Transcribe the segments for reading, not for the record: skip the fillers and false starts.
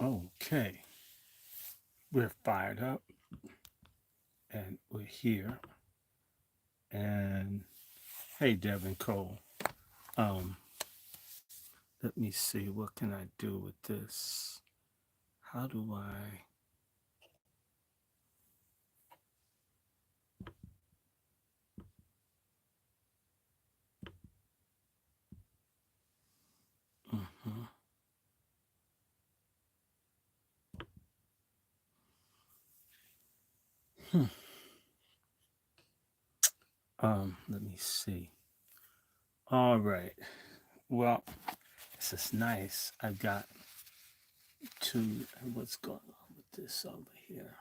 Okay, we're fired up and we're here. And hey, Devin Cole, um, let me see, what can I do with this? How do I? Mhm. Hmm. Let me see. All right. Well, this is nice. I've got two. What's going on with this over here?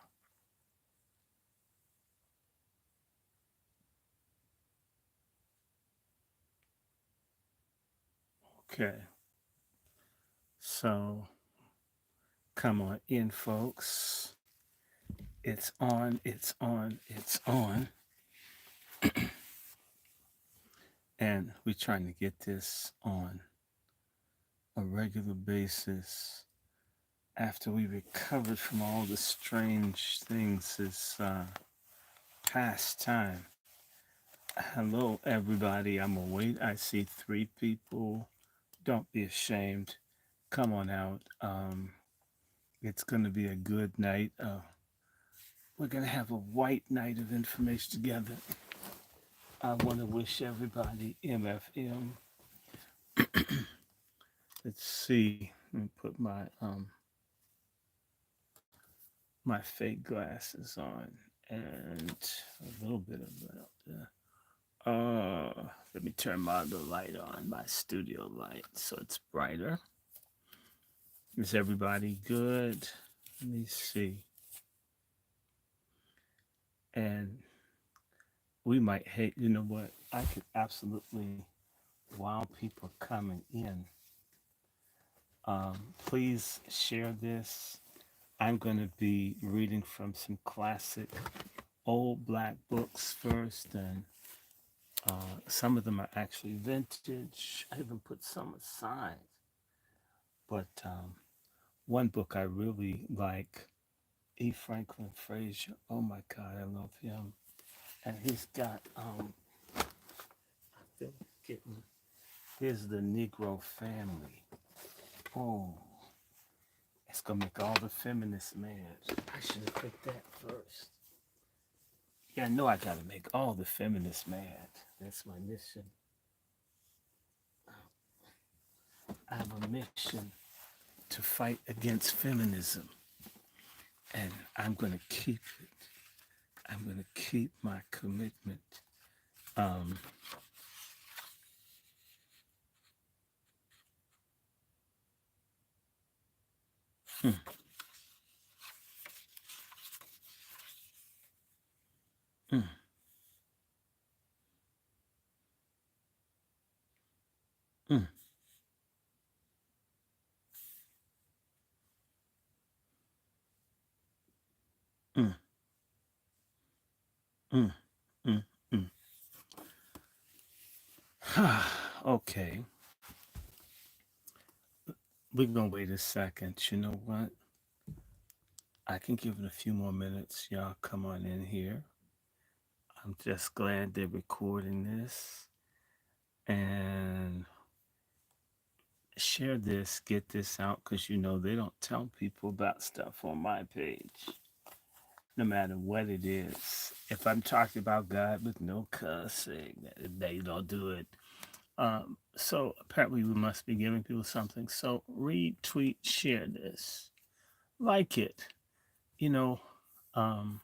Okay. So come on in, folks. It's on. It's on. It's on. And we're trying to get this on a regular basis after we recovered from all the strange things this past time. Hello, everybody. I'm awake. I see three people. Don't be ashamed. Come on out. It's going to be a good night. We're going to have a white night of information together. I want to wish everybody MFM. Let's see. Let me put my fake glasses on and a little bit of that up there. Let me turn my other light on, my studio light, so it's brighter. Is everybody good? Let me see. And we might hate, you know what? I could absolutely, while people are coming in, please share this. I'm going to be reading from some classic old black books first, and some of them are actually vintage. I even put some aside. But one book I really like, E. Franklin Frazier. Oh my God, I love him. And he's got, I feel like getting, here's the Negro Family. Oh, it's gonna make all the feminists mad. I should have picked that first. Yeah, I know I gotta make all the feminists mad. That's my mission. I have a mission to fight against feminism, and I'm gonna keep it. I'm gonna keep my commitment. Um, hmm, mm, mm, mm, mm, mm, mm. Okay, we're gonna wait a second. You know what? I can give it a few more minutes. Y'all come on in here. I'm just glad they're recording this and share this, get this out because you know they don't tell people about stuff on my page, no matter what it is. If I'm talking about God with no cussing, they don't do it. So apparently we must be giving people something. So retweet, share this, like it. You know, um,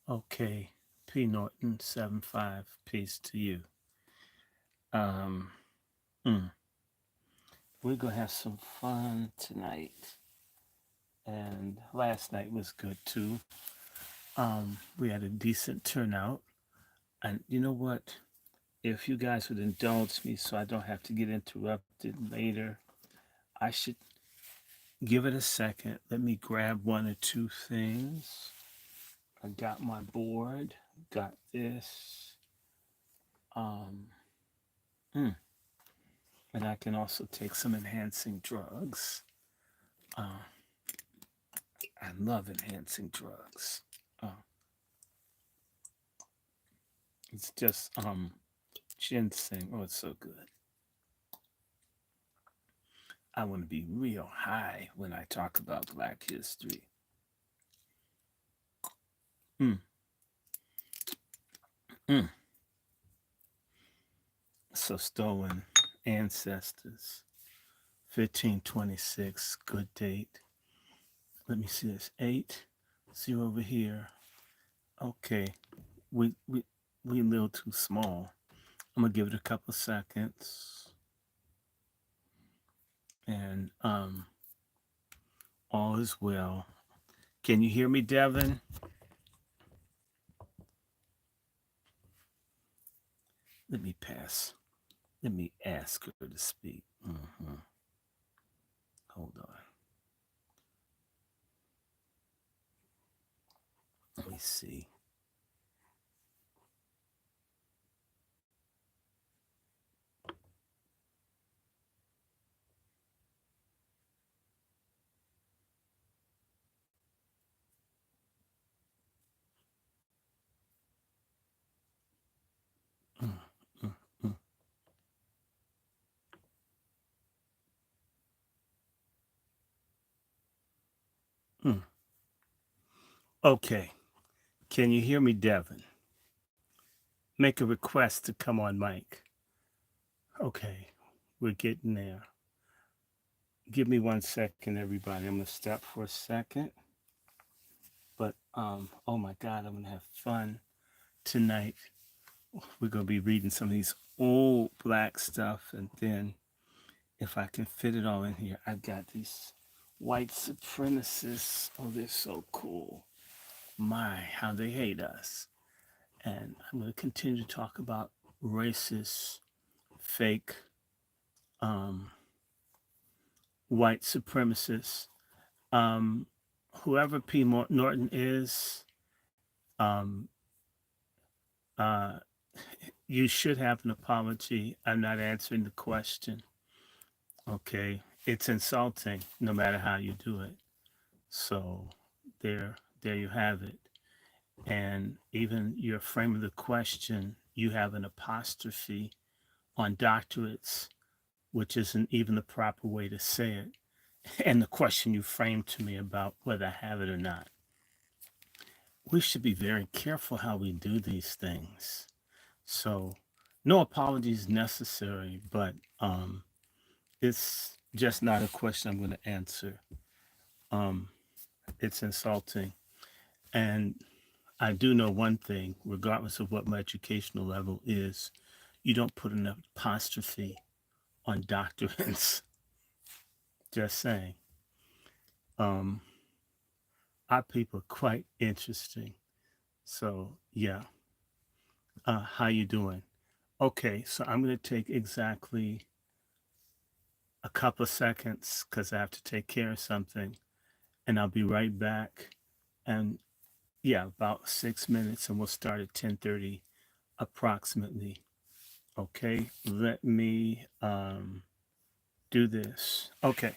okay. P Norton 75. Peace to you. Um, mm, we're gonna have some fun tonight, and last night was good too. We had a decent turnout, and you know what? If you guys would indulge me, so I don't have to get interrupted later, I should give it a second. Let me grab one or two things. I got my board, got this. Um, mm, And I can also take some enhancing drugs. Uh, I love enhancing drugs. Uh, it's just ginseng. Oh, it's so good. I want to be real high when I talk about Black history. Mm, mm. So stolen ancestors, 1526, good date. Let me see this. 8, 0 over here. Okay, we we we a little too small. I'm gonna give it a couple seconds, and all is well. Can you hear me, Devin? Let me pass. Let me ask her to speak. Hold on. Let me see. Mm, mm, mm, mm. Okay. Can you hear me, Devin? Make a request to come on mic. Okay. We're getting there. Give me 1 second, everybody. I'm gonna stop for a second. But oh my God, I'm gonna have fun tonight. We're gonna be reading some of these old Black stuff, and then if I can fit it all in here, I've got these white supremacists. Oh, they're so cool. My, how they hate us. And I'm gonna continue to talk about racist, fake, um, white supremacists. Um, Whoever P. Norton is, um, uh, you should have an apology. I'm not answering the question. Okay, it's insulting no matter how you do it. So there you have it. And even your frame of the question, you have an apostrophe on doctorates, which isn't even the proper way to say it. And the question you framed to me about whether I have it or not. We should be very careful how we do these things. So, no apologies necessary, but it's just not a question I'm going to answer. Um, it's insulting. And I do know one thing, regardless of what my educational level is, you don't put an apostrophe on doctorants. Just saying. Um, our people are quite interesting. So yeah, how you doing? Okay, so I'm going to take exactly a couple of seconds because I have to take care of something, and I'll be right back. And yeah, about 6 minutes, and we'll start at 10:30 approximately. Okay, let me do this. Okay.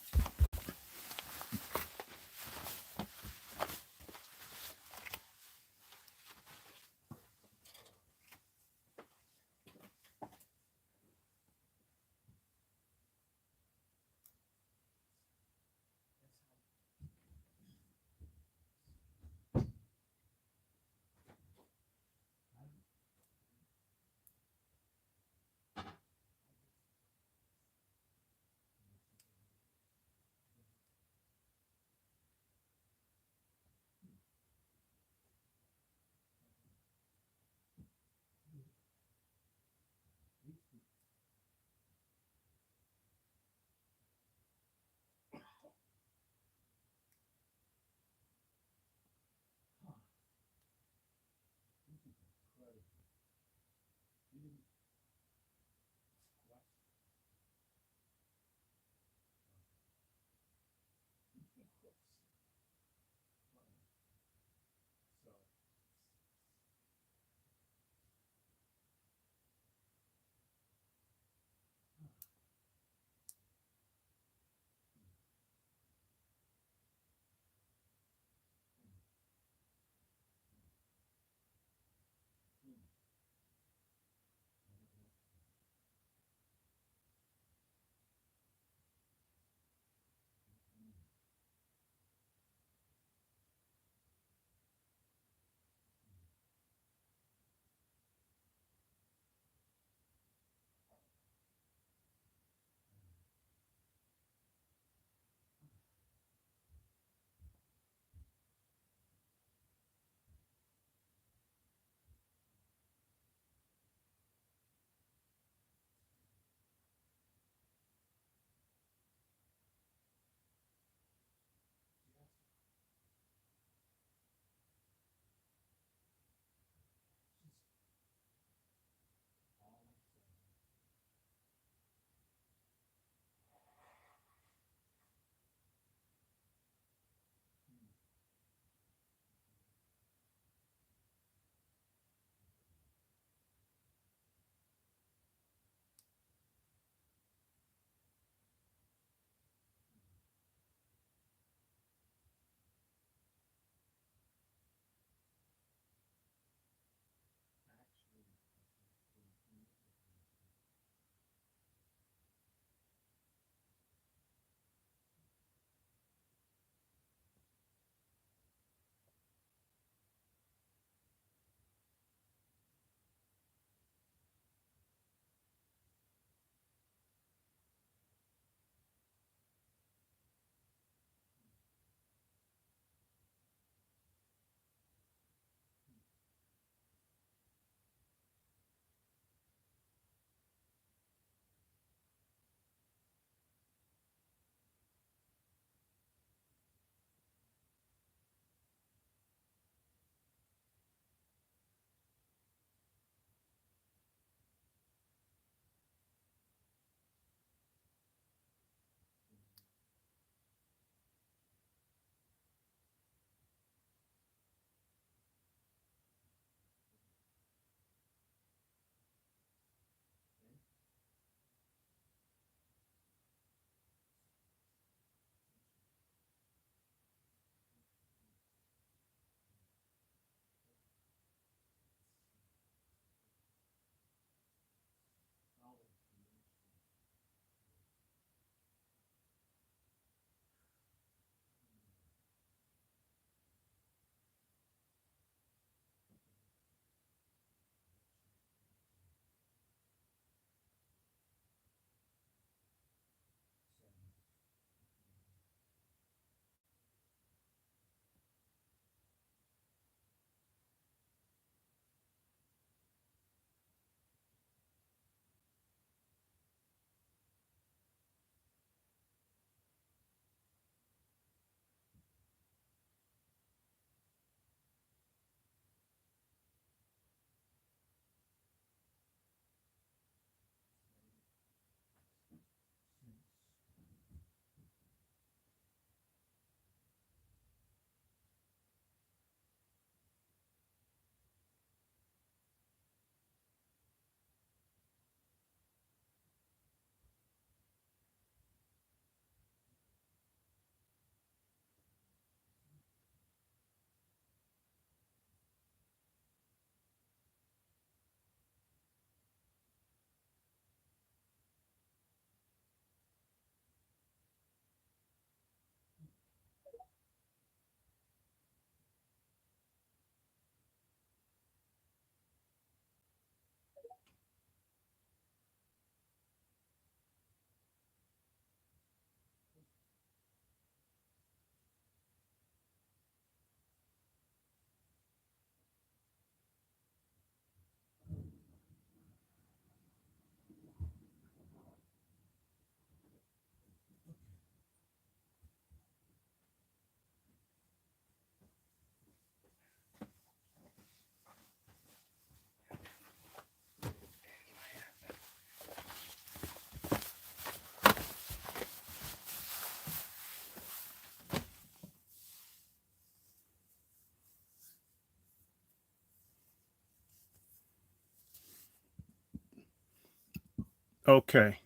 Okay,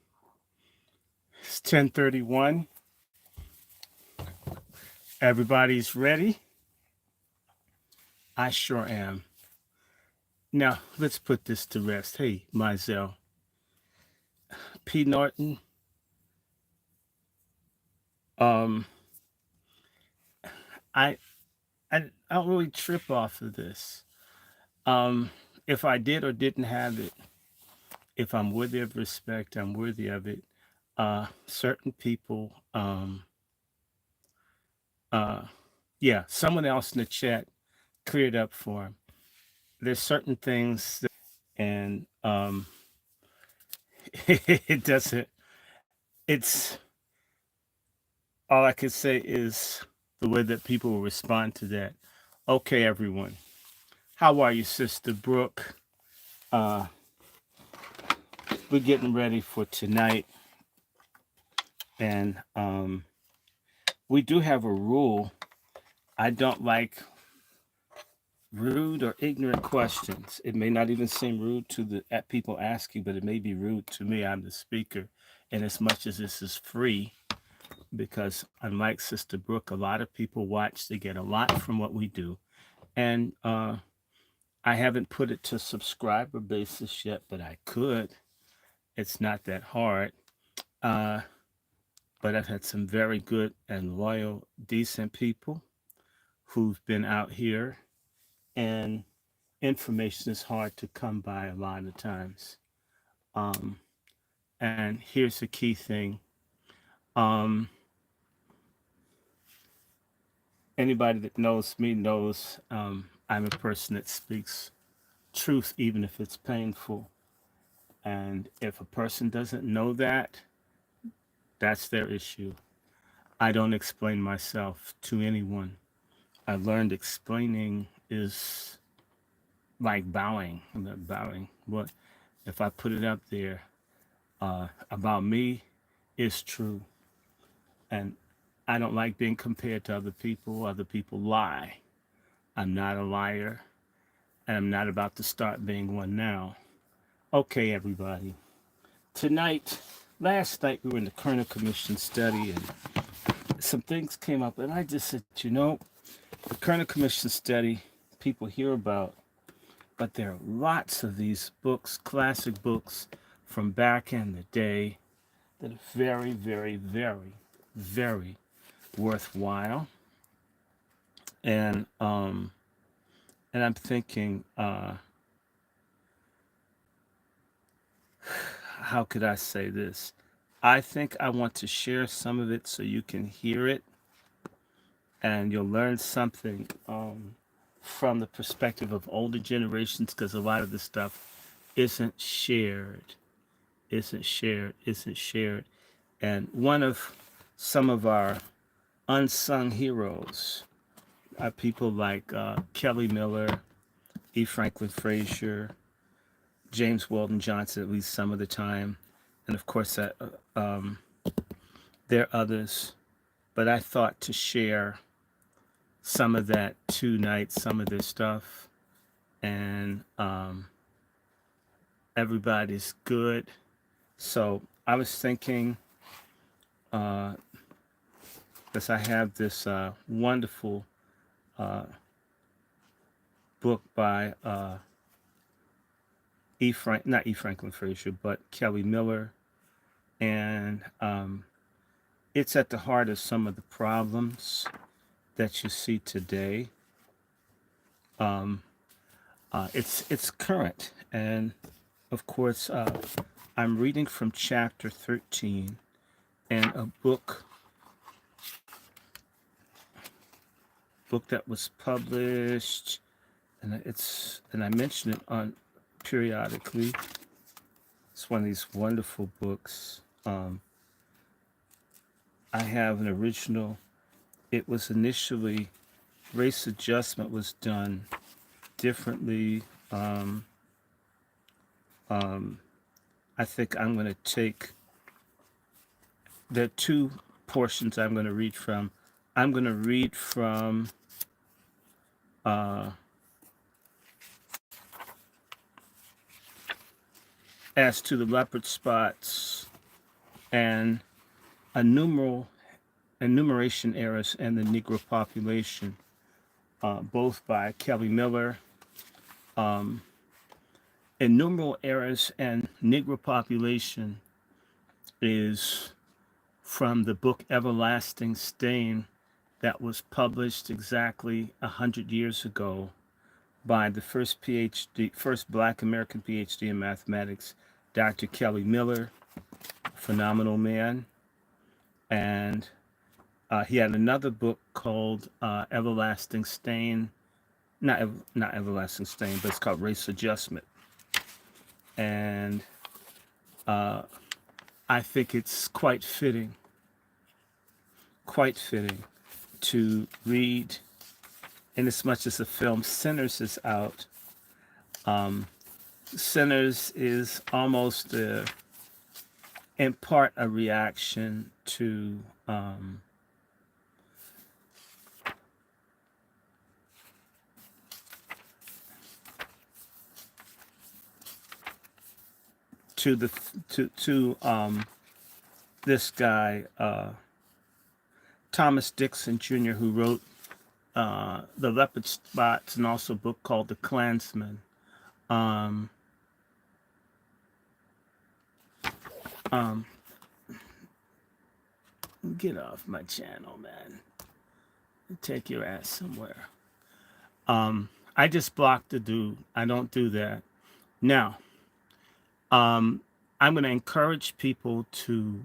it's 10:31. Everybody's ready? I sure am. Now, let's put this to rest. Hey, Mizell. P. Norton, um, I, I don't really trip off of this. Um, if I did or didn't have it, if I'm worthy of respect, I'm worthy of it. Certain people, uh, yeah, someone else in the chat cleared up for him. There's certain things that, and it doesn't. It's all I can say is the way that people will respond to that. Okay, everyone, how are you, Sister Brooke? Uh, we're getting ready for tonight, and we do have a rule. I don't like rude or ignorant questions. It may not even seem rude to the at people asking, but it may be rude to me. I'm the speaker, and as much as this is free, because unlike Sister Brooke, a lot of people watch. They get a lot from what we do, and I haven't put it to subscriber basis yet, but I could. It's not that hard. Uh, but I've had some very good and loyal, decent people who've been out here, and information is hard to come by a lot of times. Um, and here's the key thing. Um, Anybody that knows me knows I'm a person that speaks truth, even if it's painful. And if a person doesn't know that, that's their issue. I don't explain myself to anyone. I learned explaining is like bowing. I'm not bowing. What if I put it up there about me is true, and I don't like being compared to other people. Other people lie. I'm not a liar, and I'm not about to start being one now. Okay, everybody. Tonight, last night we were in the Kerner Commission study, and some things came up, and I just said, the Kerner Commission study people hear about, but there are lots of these books, classic books from back in the day that are very, very, very, very worthwhile. And I'm thinking, how could I say this? I think I want to share some of it so you can hear it and you'll learn something from the perspective of older generations, because a lot of the stuff isn't shared, isn't shared. And one of some of our unsung heroes are people like Kelly Miller, E. Franklin Frazier, James Weldon Johnson, at least some of the time. And of course, um, there are others. But I thought to share some of that tonight, some of this stuff. And everybody's good. So I was thinking, uh, because I have this wonderful book by not E. Franklin Frazier, but Kelly Miller, and it's at the heart of some of the problems that you see today. Um, it's current, and of course, I'm reading from chapter 13 in a book that was published, and I mention it on periodically. It's one of these wonderful books. I have an original. It was initially race adjustment was done differently. Um, um, I think I'm going to take. There are two portions I'm going to read from. I'm going to read from uh, as to the leopard spots and enumeral enumeration errors and the Negro population, both by Kelly Miller. Um, Enumeral errors and Negro population is from the book Everlasting Stain that was published exactly 100 years ago by the first Black American PhD in mathematics, Dr. Kelly Miller, phenomenal man, and he had another book called Everlasting Stain, not Everlasting Stain, but it's called Race Adjustment, and uh, I think it's quite fitting to read, in as much as the film Sinners is out. Um, Sinners is almost in part a reaction to the to this guy Thomas Dixon Jr., who wrote The Leopard Spots and also a book called The Klansman. Um, um, get off my channel, man. Take your ass somewhere. I just blocked the dude. I don't do that. Now, I'm going to encourage people to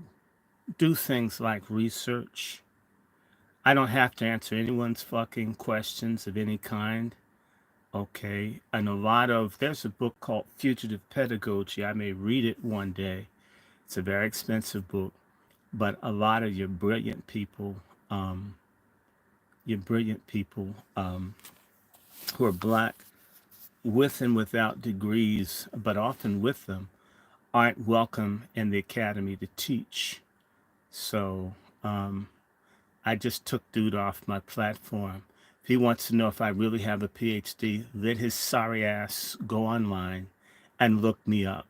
do things like research. I don't have to answer anyone's fucking questions of any kind. Okay. And there's a book called Fugitive Pedagogy. I may read it one day. It's a very expensive book, but a lot of your brilliant people, um, who are black with and without degrees, but often with them, aren't welcome in the academy to teach. So I just took dude off my platform. If he wants to know if I really have a PhD, let his sorry ass go online and look me up.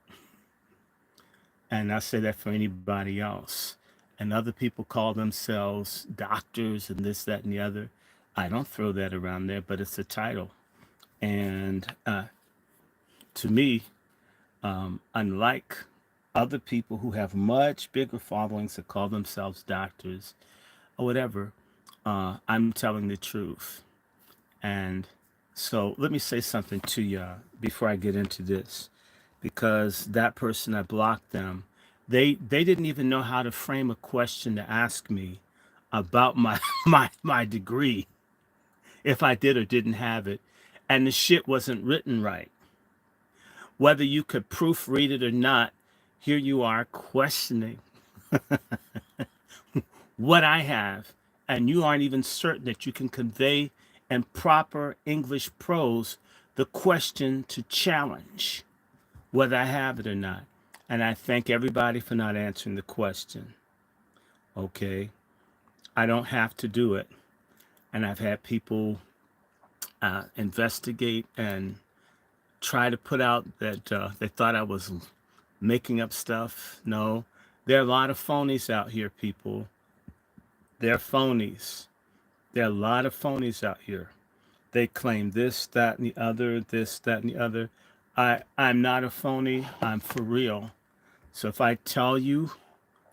And I say that for anybody else. And other people call themselves doctors and this, that, and the other. I don't throw that around there, but it's a title. And to me, unlike other people who have much bigger followings that call themselves doctors or whatever, I'm telling the truth. And so let me say something to you before I get into this, because that person, I blocked them. They didn't even know how to frame a question to ask me about my my degree, if I did or didn't have it, and the shit wasn't written right. Whether you could proofread it or not, here you are questioning what I have, and you aren't even certain that you can convey in proper English prose the question to challenge whether I have it or not. And I thank everybody for not answering the question. Okay? I don't have to do it. And I've had people investigate and try to put out that they thought I was making up stuff. No, there are a lot of phonies out here, people. They're phonies. There are a lot of phonies out here. They claim this, that, and the other, this, that, and the other. I'm not a phony. I'm for real. So if I tell you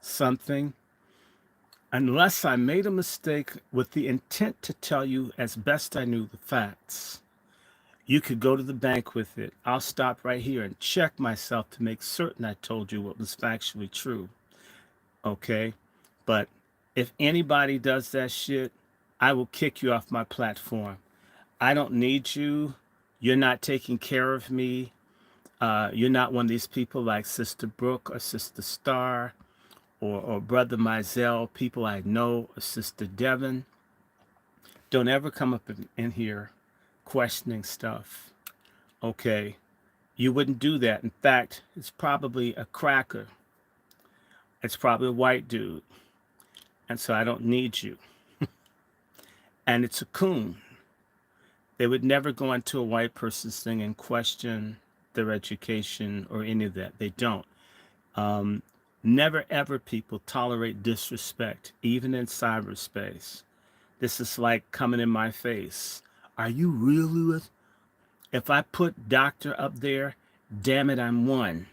something, unless I made a mistake with the intent to tell you as best I knew the facts, you could go to the bank with it. I'll stop right here and check myself to make certain I told you what was factually true. Okay? But if anybody does that shit, I will kick you off my platform. I don't need you. You're not taking care of me. You're not one of these people like Sister Brooke or Sister Star or Brother Mizell, people I know, or Sister Devon. Don't ever come up in here questioning stuff. Okay? You wouldn't do that. In fact, it's probably a cracker. It's probably a white dude. And so I don't need you. And it's a coon. They would never go into a white person's thing and question their education or any of that. They don't. Um, Never ever, people, tolerate disrespect, even in cyberspace. This is like coming in my face. Are you really with? If I put doctor up there, damn it, I'm one.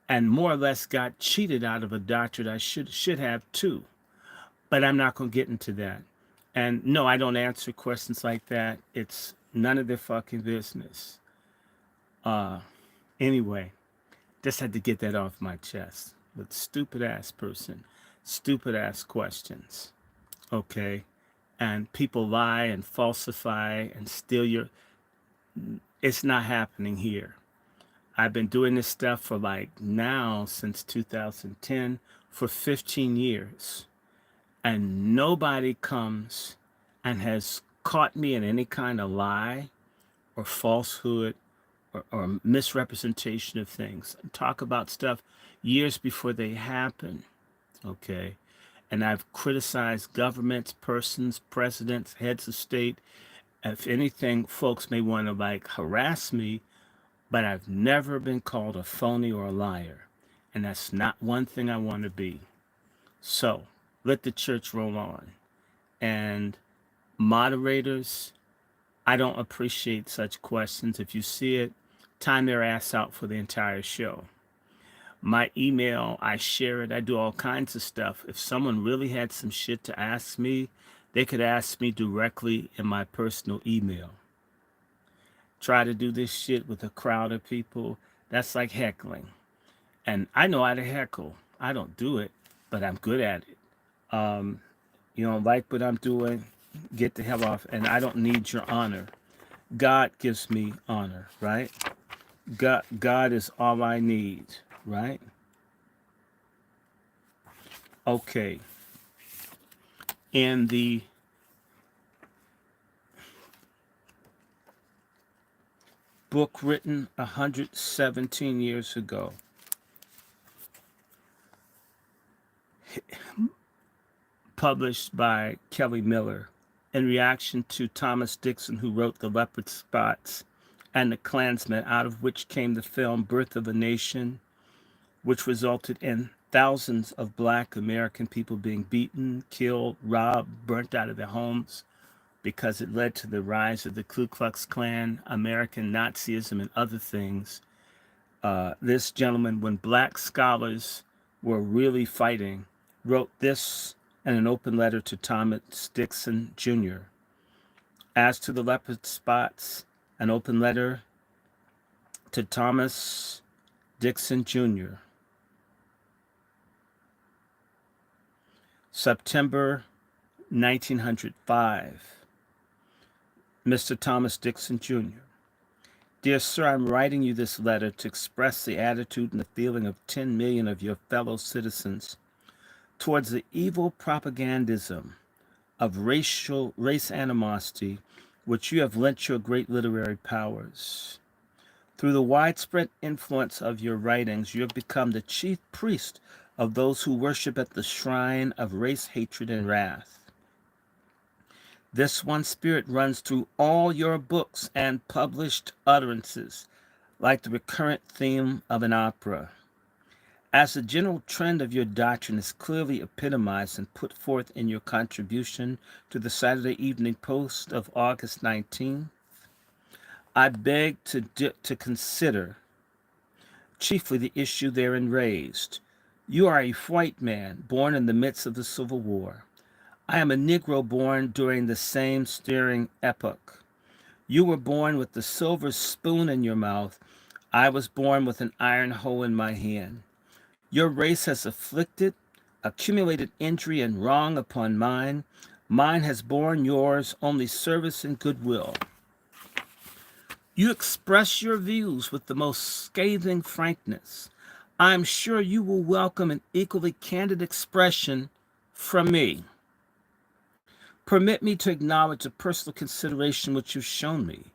And more or less got cheated out of a doctorate I should have too. But I'm not going to get into that. And no, I don't answer questions like that. It's none of their fucking business. Uh, anyway, just had to get that off my chest. But stupid ass person, stupid ass questions. Okay. And people lie and falsify and steal your. It's not happening here. I've been doing this stuff for like now since 2010 for 15 years. And nobody comes and has caught me in any kind of lie or falsehood or misrepresentation of things. Talk about stuff years before they happen. Okay. And I've criticized governments, persons, presidents, heads of state. If anything, folks may want to like harass me, but I've never been called a phony or a liar. And that's not one thing I want to be. So let the church roll on. And moderators, I don't appreciate such questions. If you see it, time their ass out for the entire show. My email, I share it. I do all kinds of stuff. If someone really had some shit to ask me, they could ask me directly in my personal email. Try to do this shit with a crowd of people, that's like heckling. And I know how to heckle. I don't do it, but I'm good at it. You don't like what I'm doing, get the hell off. And I don't need your honor. God gives me honor, right? God is all I need, right? Okay. In the book written 117 years ago, published by Kelly Miller, in reaction to Thomas Dixon, who wrote The Leopard Spots and The Klansman, out of which came the film Birth of a Nation, which resulted in thousands of black American people being beaten, killed, robbed, burnt out of their homes, because it led to the rise of the Ku Klux Klan, American Nazism, and other things. This gentleman, when black scholars were really fighting, wrote this in an open letter to Thomas Dixon Jr. As to the leopard spots, an open letter to Thomas Dixon Jr. September 1905. Mr. Thomas Dixon Jr. Dear sir, I'm writing you this letter to express the attitude and the feeling of 10 million of your fellow citizens towards the evil propagandism of race animosity which you have lent your great literary powers. Through the widespread influence of your writings, you have become the chief priest of those who worship at the shrine of race hatred and wrath. This one spirit runs through all your books and published utterances, like the recurrent theme of an opera. As the general trend of your doctrine is clearly epitomized and put forth in your contribution to the Saturday Evening Post of August 19th, I beg to consider chiefly the issue therein raised. You are a white man born in the midst of the Civil War. I am a Negro born during the same stirring epoch. You were born with the silver spoon in your mouth. I was born with an iron hoe in my hand. Your race has accumulated injury and wrong upon mine. Mine has borne yours only service and goodwill. You express your views with the most scathing frankness. I am sure you will welcome an equally candid expression from me. Permit me to acknowledge the personal consideration which you've shown me.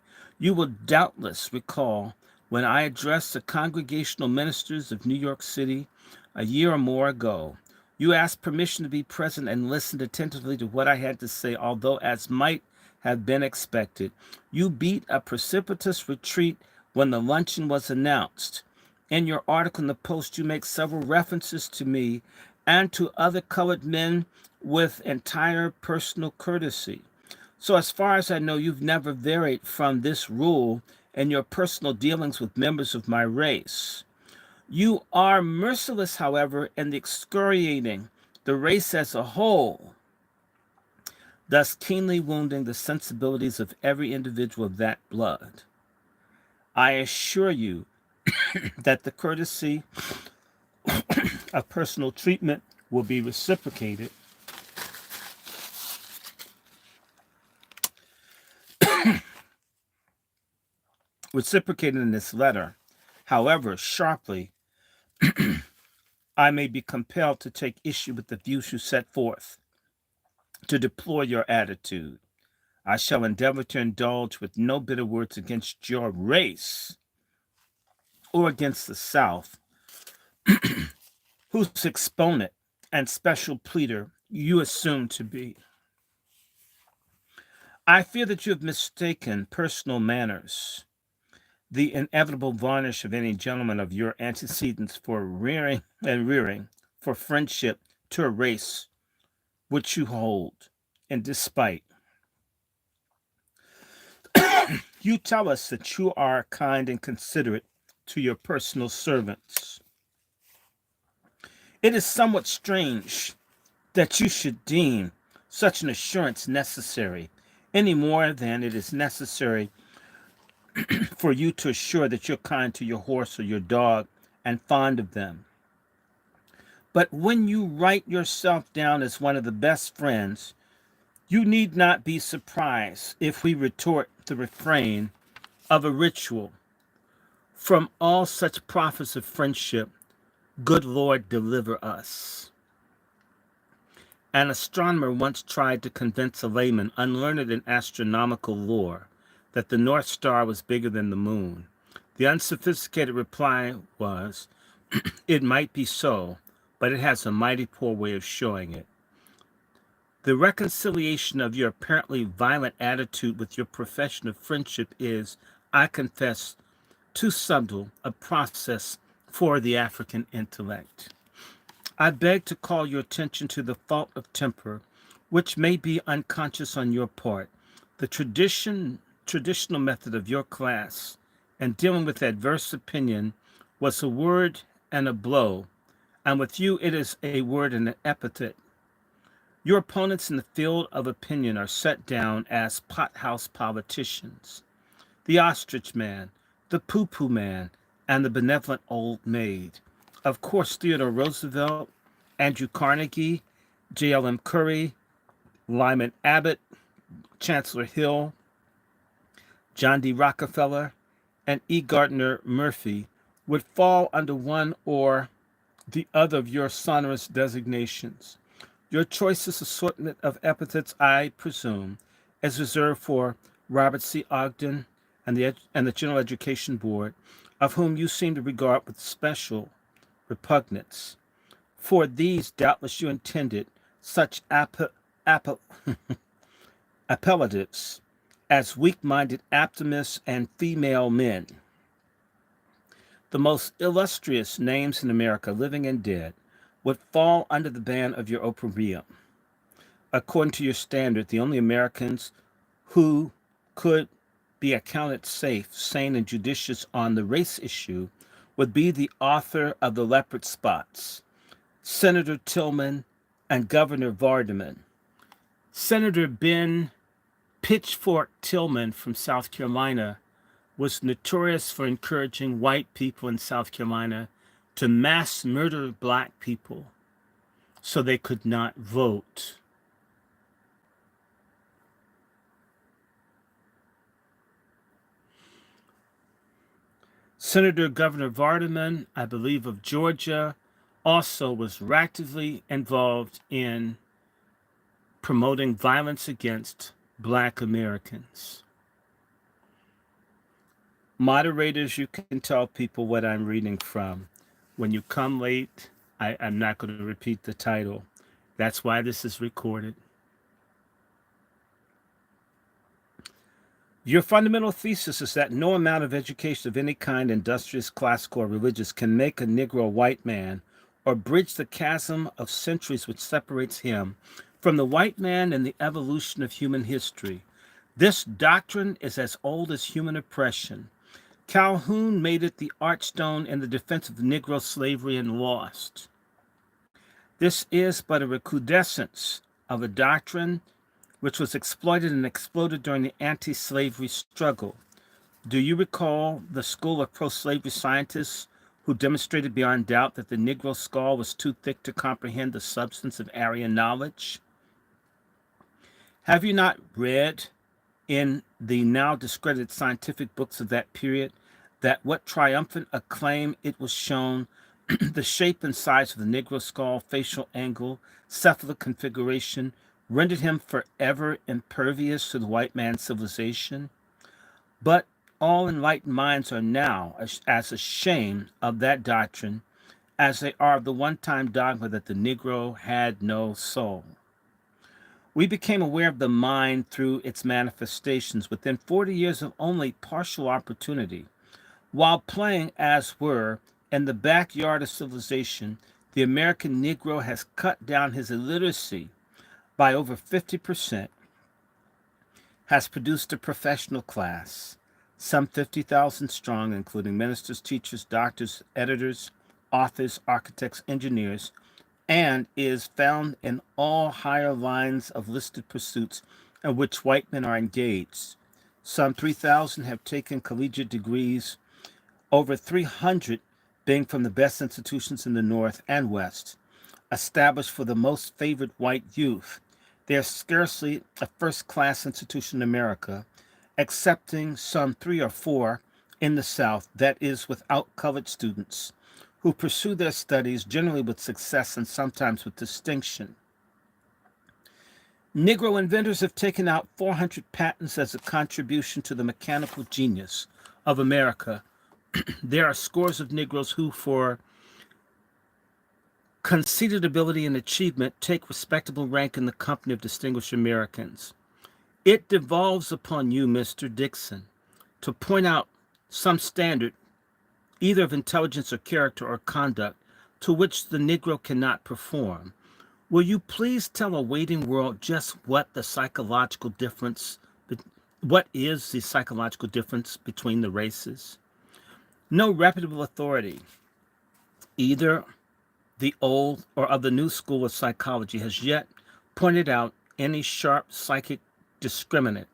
You will doubtless recall when I addressed the congregational ministers of New York City a year or more ago. You asked permission to be present and listened attentively to what I had to say, although, as might have been expected, you beat a precipitous retreat when the luncheon was announced. In your article in the Post, you make several references to me and to other colored men with entire personal courtesy. So, as far as I know, you've never varied from this rule in your personal dealings with members of my race. You are merciless, however, in excoriating the race as a whole, thus keenly wounding the sensibilities of every individual of that blood. I assure you that the courtesy of personal treatment will be reciprocated in this letter. However, sharply, I may be compelled to take issue with the views you set forth, to deplore your attitude. I shall endeavor to indulge with no bitter words against your race or against the South, whose exponent and special pleader you assume to be. I fear that you have mistaken personal manners, the inevitable varnish of any gentleman of your antecedents, for rearing for friendship to a race which you hold in despite. You tell us that you are kind and considerate to your personal servants. It is somewhat strange that you should deem such an assurance necessary, any more than it is necessary for you to assure that you're kind to your horse or your dog and fond of them. But when you write yourself down as one of the best friends, you need not be surprised if we retort the refrain of a ritual. From all such prophets of friendship, good Lord, deliver us. An astronomer once tried to convince a layman unlearned in astronomical lore that the North Star was bigger than the moon. The unsophisticated reply was, it might be so, but it has a mighty poor way of showing it. The reconciliation of your apparently violent attitude with your profession of friendship is, I confess, too subtle a process for the African intellect. I beg to call your attention to the fault of temper, which may be unconscious on your part. The traditional method of your class in dealing with adverse opinion was a word and a blow, and with you it is a word and an epithet. Your opponents in the field of opinion are set down as pothouse politicians, the ostrich man, the poo-poo man, and the benevolent old maid. Of course, Theodore Roosevelt, Andrew Carnegie, J.L.M. Curry, Lyman Abbott, Chancellor Hill, John D. Rockefeller, and E. Gardner Murphy would fall under one or the other of your sonorous designations. Your choicest assortment of epithets, I presume, is reserved for Robert C. Ogden and the General Education Board, of whom you seem to regard with special repugnance. For these, doubtless, you intended such appellatives as weak-minded optimists and female men. The most illustrious names in America, living and dead, would fall under the ban of your opprobrium. According to your standard, the only Americans who could be accounted safe, sane, and judicious on the race issue would be the author of the leopard spots, Senator Tillman and Governor Vardaman. Senator Ben Pitchfork Tillman from South Carolina was notorious for encouraging white people in South Carolina to mass murder black people so they could not vote. Senator Governor Vardaman, I believe of Georgia, also was actively involved in promoting violence against black Americans. Moderators, you can tell people what I'm reading from. When you come late, I'm not going to repeat the title. That's why this is recorded. Your fundamental thesis is that no amount of education of any kind, industrious, classical, or religious, can make a Negro a white man or bridge the chasm of centuries which separates him from the white man in the evolution of human history. This doctrine is as old as human oppression. Calhoun made it the archstone in the defense of Negro slavery and lost. This is but a recrudescence of a doctrine which was exploited and exploded during the anti slavery struggle. Do you recall the school of pro slavery scientists who demonstrated beyond doubt that the Negro skull was too thick to comprehend the substance of Aryan knowledge? Have you not read in the now discredited scientific books of that period that what triumphant acclaim it was shown the shape and size of the Negro skull, facial angle, cephalic configuration, rendered him forever impervious to the white man's civilization? But all enlightened minds are now as ashamed of that doctrine as they are of the one-time dogma that the Negro had no soul. We became aware of the mind through its manifestations within 40 years of only partial opportunity. While playing, as were, in the backyard of civilization, the American Negro has cut down his illiteracy by over 50%, has produced a professional class, some 50,000 strong, including ministers, teachers, doctors, editors, authors, architects, engineers, and is found in all higher lines of listed pursuits in which white men are engaged. Some 3,000 have taken collegiate degrees, over 300 being from the best institutions in the North and West, established for the most favored white youth. There is scarcely a first-class institution in America, excepting some 3 or 4 in the South, that is without colored students, who pursue their studies generally with success and sometimes with distinction. Negro inventors have taken out 400 patents as a contribution to the mechanical genius of America. There are scores of Negroes who, for conceded ability and achievement, take respectable rank in the company of distinguished Americans. It devolves upon you, Mr. Dixon, to point out some standard, either of intelligence or character or conduct, to which the Negro cannot perform. Will you please tell a waiting world just what is the psychological difference between the races? No reputable authority, either the old or of the new school of psychology, has yet pointed out any sharp psychic discriminant.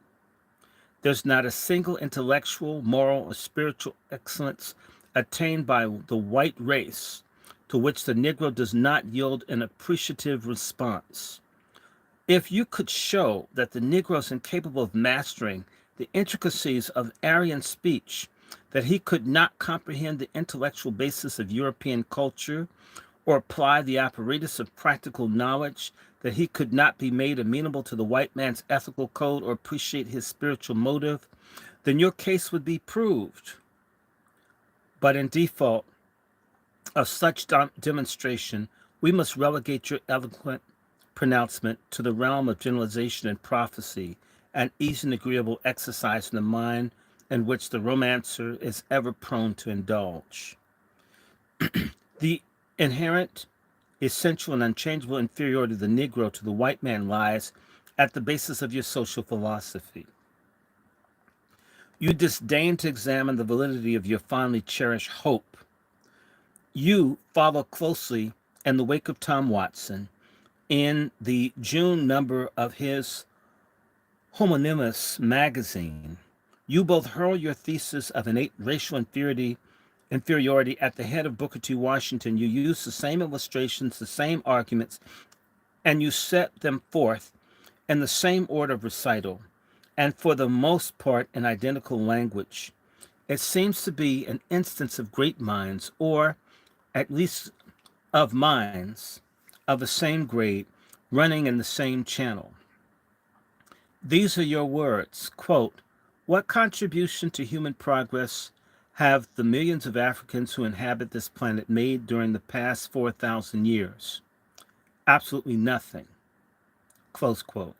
There's not a single intellectual, moral, or spiritual excellence attained by the white race to which the Negro does not yield an appreciative response. If you could show that the Negro is incapable of mastering the intricacies of Aryan speech, that he could not comprehend the intellectual basis of European culture, or apply the apparatus of practical knowledge, that he could not be made amenable to the white man's ethical code or appreciate his spiritual motive, then your case would be proved. But in default of such demonstration, we must relegate your eloquent pronouncement to the realm of generalization and prophecy, an easy and agreeable exercise in the mind in which the romancer is ever prone to indulge. The inherent, essential, and unchangeable inferiority of the Negro to the white man lies at the basis of your social philosophy. You disdain to examine the validity of your fondly cherished hope. You follow closely in the wake of Tom Watson in the June number of his homonymous magazine. You both hurl your thesis of innate racial inferiority at the head of Booker T. Washington. You use the same illustrations, the same arguments, and you set them forth in the same order of recital, and for the most part in identical language. It seems to be an instance of great minds, or at least of minds of the same grade, running in the same channel. These are your words, quote, "What contribution to human progress have the millions of Africans who inhabit this planet made during the past 4,000 years? Absolutely nothing." Close quote.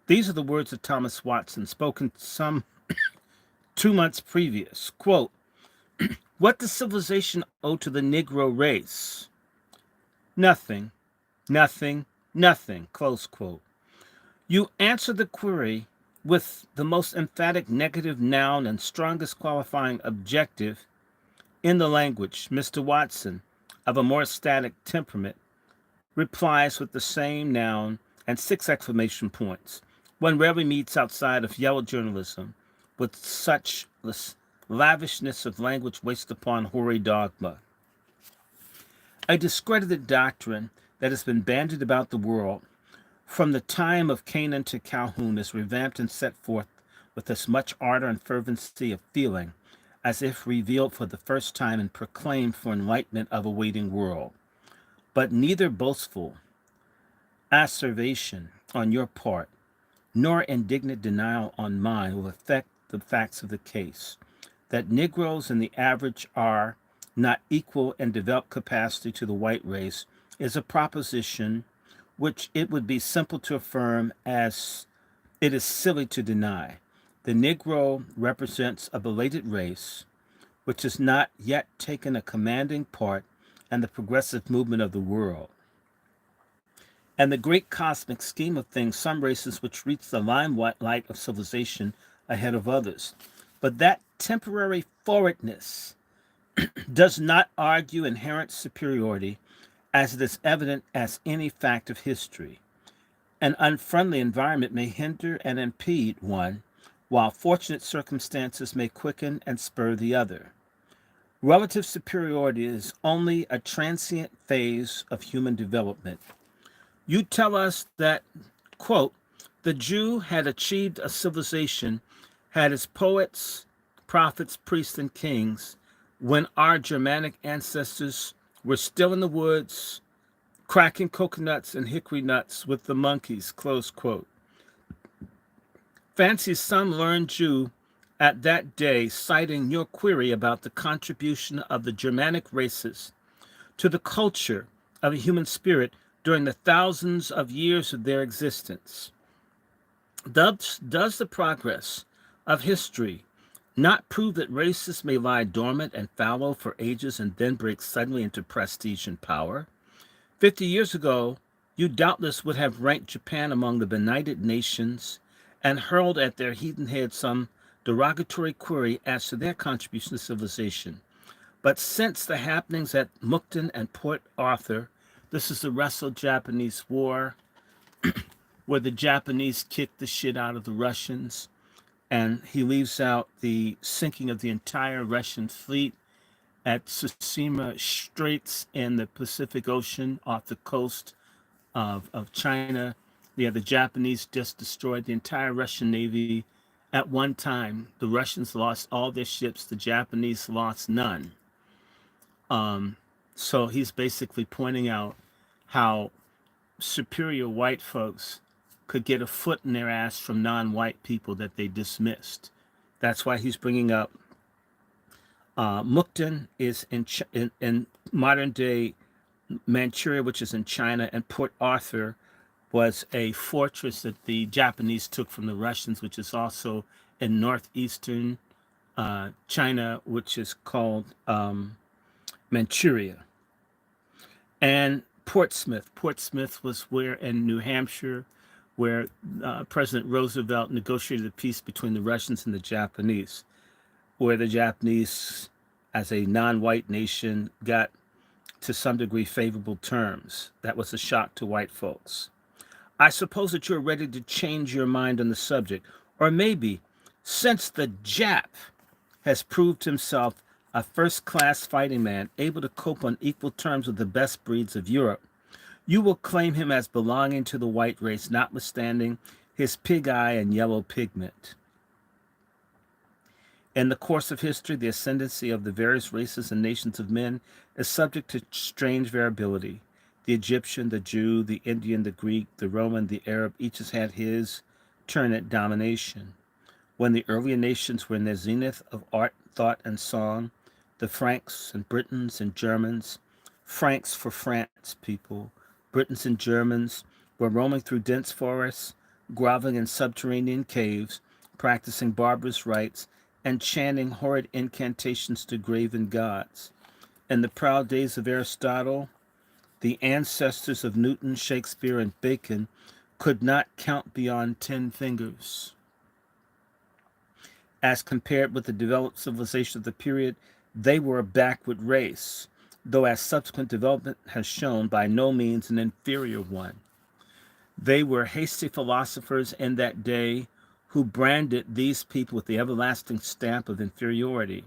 These are the words of Thomas Watson, spoken some 2 months previous. Quote, what does civilization owe to the Negro race? Nothing, nothing, nothing, close quote. You answer the query with the most emphatic negative noun and strongest qualifying adjective in the language. Mr. Watson, of a more static temperament, replies with the same noun and 6 exclamation points. One rarely meets outside of yellow journalism with such lavishness of language wasted upon hoary dogma. A discredited doctrine that has been bandied about the world from the time of Canaan to Calhoun is revamped and set forth with as much ardor and fervency of feeling as if revealed for the first time and proclaimed for enlightenment of a waiting world. But neither boastful asseveration on your part nor indignant denial on mine will affect the facts of the case. That Negroes in the average are not equal in developed capacity to the white race is a proposition which it would be simple to affirm as it is silly to deny. The Negro represents a belated race which has not yet taken a commanding part in the progressive movement of the world. And the great cosmic scheme of things, some races which reach the limelight of civilization ahead of others. But that temporary forwardness does not argue inherent superiority, as it is evident as any fact of history. An unfriendly environment may hinder and impede one, while fortunate circumstances may quicken and spur the other. Relative superiority is only a transient phase of human development. You tell us that, quote, the Jew had achieved a civilization, had his poets, prophets, priests, and kings, when our Germanic ancestors were still in the woods, cracking coconuts and hickory nuts with the monkeys, close quote. Fancy some learned Jew at that day citing your query about the contribution of the Germanic races to the culture of the human spirit during the thousands of years of their existence. Does the progress of history not prove that races may lie dormant and fallow for ages and then break suddenly into prestige and power? 50 years ago, you doubtless would have ranked Japan among the benighted nations and hurled at their heathen heads some derogatory query as to their contribution to civilization. But since the happenings at Mukden and Port Arthur, this is the Russo-Japanese War, where the Japanese kicked the shit out of the Russians, and he leaves out the sinking of the entire Russian fleet at Tsushima Straits in the Pacific Ocean off the coast of China. Yeah, the Japanese just destroyed the entire Russian Navy. At one time, the Russians lost all their ships, the Japanese lost none. So he's basically pointing out how superior white folks could get a foot in their ass from non-white people that they dismissed. That's why he's bringing up Mukden is in modern day Manchuria, which is in China, and Port Arthur was a fortress that the Japanese took from the Russians, which is also in northeastern China, which is called Manchuria. And Portsmouth. Portsmouth was where in New Hampshire, where President Roosevelt negotiated a peace between the Russians and the Japanese, where the Japanese, as a non-white nation, got to some degree favorable terms. That was a shock to white folks. I suppose that you're ready to change your mind on the subject, or maybe, since the Jap has proved himself a first-class fighting man, able to cope on equal terms with the best breeds of Europe, you will claim him as belonging to the white race, notwithstanding his pig eye and yellow pigment. In the course of history, the ascendancy of the various races and nations of men is subject to strange variability. The Egyptian, the Jew, the Indian, the Greek, the Roman, the Arab, each has had his turn at domination. When the earlier nations were in their zenith of art, thought, and song, the Franks and Britons and Germans, Franks for France people, Britons and Germans, were roaming through dense forests, groveling in subterranean caves, practicing barbarous rites, and chanting horrid incantations to graven gods. In the proud days of Aristotle, the ancestors of Newton, Shakespeare, and Bacon could not count beyond 10 fingers. As compared with the developed civilization of the period, they were a backward race, though as subsequent development has shown, by no means an inferior one. They were hasty philosophers in that day who branded these people with the everlasting stamp of inferiority.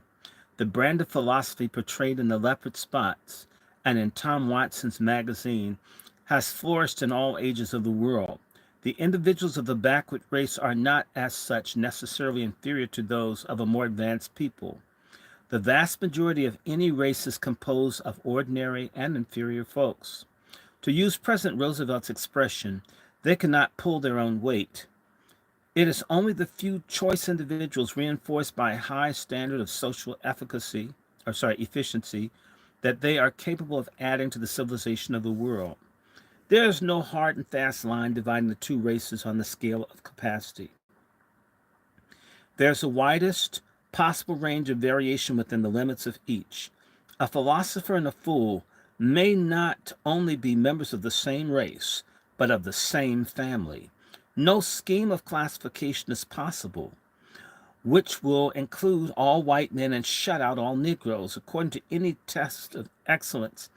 The brand of philosophy portrayed in the leopard spots and in Tom Watson's magazine has flourished in all ages of the world. The individuals of the backward race are not, as such, necessarily inferior to those of a more advanced people. The vast majority of any race is composed of ordinary and inferior folks. To use President Roosevelt's expression, they cannot pull their own weight. It is only the few choice individuals reinforced by a high standard of social efficiency that they are capable of adding to the civilization of the world. There is no hard and fast line dividing the two races on the scale of capacity. There's the widest possible range of variation within the limits of each. A philosopher and a fool may not only be members of the same race, but of the same family. No scheme of classification is possible which will include all white men and shut out all Negroes, according to any test of excellence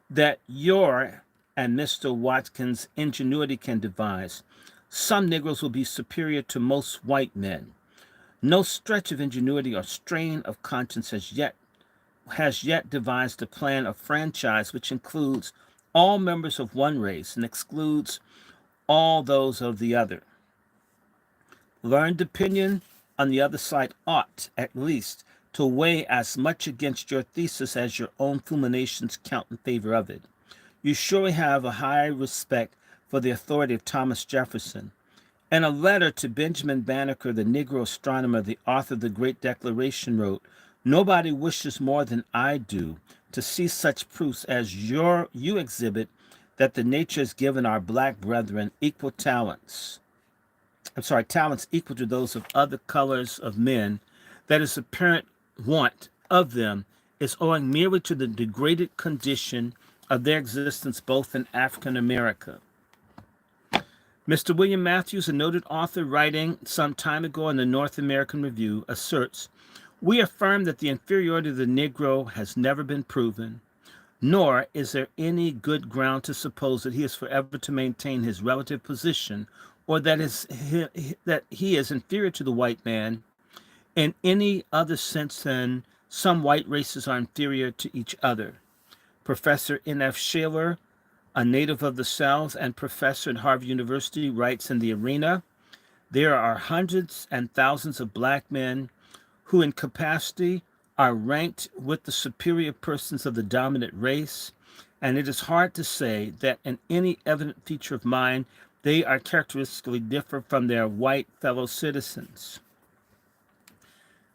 that your and Mr. Watkins' ingenuity can devise. Some Negroes will be superior to most white men. No stretch of ingenuity or strain of conscience has yet devised a plan of franchise which includes all members of one race and excludes all those of the other. Learned opinion on the other side ought, at least, to weigh as much against your thesis as your own fulminations count in favor of it. You surely have a high respect for the authority of Thomas Jefferson. In a letter to Benjamin Banneker, the Negro astronomer, the author of the Great Declaration, wrote, "Nobody wishes more than I do to see such proofs as you exhibit that the nature has given our black brethren talents equal to those of other colors of men, that his apparent want of them is owing merely to the degraded condition of their existence both in Africa and America." Mr. William Matthews, a noted author writing some time ago in the North American Review, asserts, "We affirm that the inferiority of the Negro has never been proven, nor is there any good ground to suppose that he is forever to maintain his relative position, or that he is inferior to the white man in any other sense than some white races are inferior to each other." Professor N.F. Shaler, a native of the South and professor at Harvard University, writes in The Arena, "There are hundreds and thousands of black men who in capacity are ranked with the superior persons of the dominant race, and it is hard to say that in any evident feature of mind they are characteristically different from their white fellow citizens."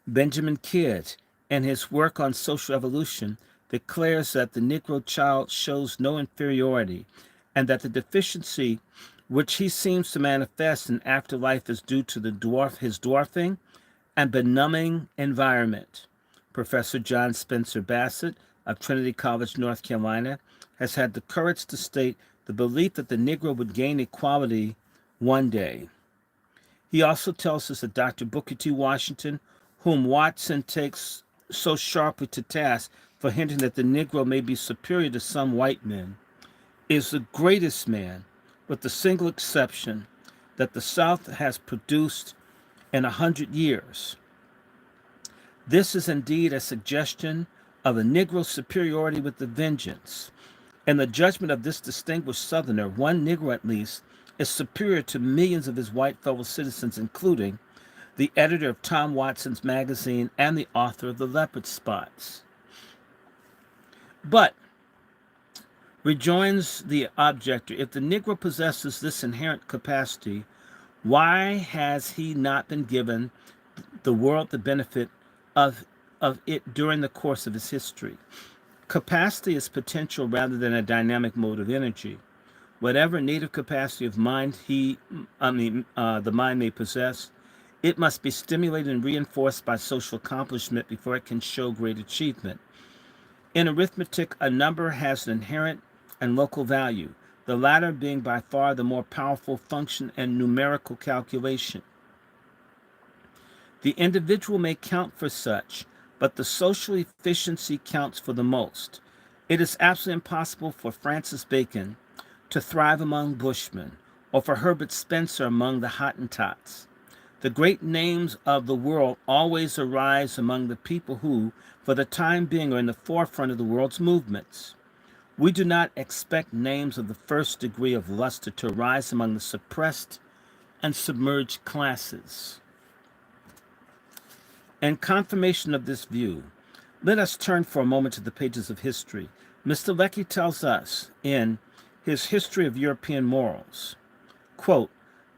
Benjamin Kidd, in his work on social evolution, declares that the Negro child shows no inferiority, and that the deficiency which he seems to manifest in afterlife is due to his dwarfing and benumbing environment. Professor John Spencer Bassett of Trinity College, North Carolina, has had the courage to state the belief that the Negro would gain equality one day. He also tells us that Dr. Booker T. Washington, whom Watson takes so sharply to task for hinting that the Negro may be superior to some white men, is the greatest man, with the single exception, that the South has produced in 100 years. This is indeed a suggestion of a Negro superiority with a vengeance. In the judgment of this distinguished Southerner, one Negro at least is superior to millions of his white fellow citizens, including the editor of Tom Watson's magazine and the author of The Leopard Spots. But, rejoins the objector, if the Negro possesses this inherent capacity, why has he not been given the world the benefit of it during the course of his history? Capacity is potential rather than a dynamic mode of energy. Whatever native capacity of mind the mind may possess, It must be stimulated and reinforced by social accomplishment before it can show great achievement. In arithmetic, a number has an inherent and local value, the latter being by far the more powerful function in numerical calculation. The individual may count for such, but the social efficiency counts for the most. It is absolutely impossible for Francis Bacon to thrive among Bushmen, or for Herbert Spencer among the Hottentots. The great names of the world always arise among the people who, for the time being, are in the forefront of the world's movements. We do not expect names of the first degree of luster to arise among the suppressed and submerged classes. In confirmation of this view, let us turn for a moment to the pages of history. Mr. Lecky tells us in his History of European Morals, quote,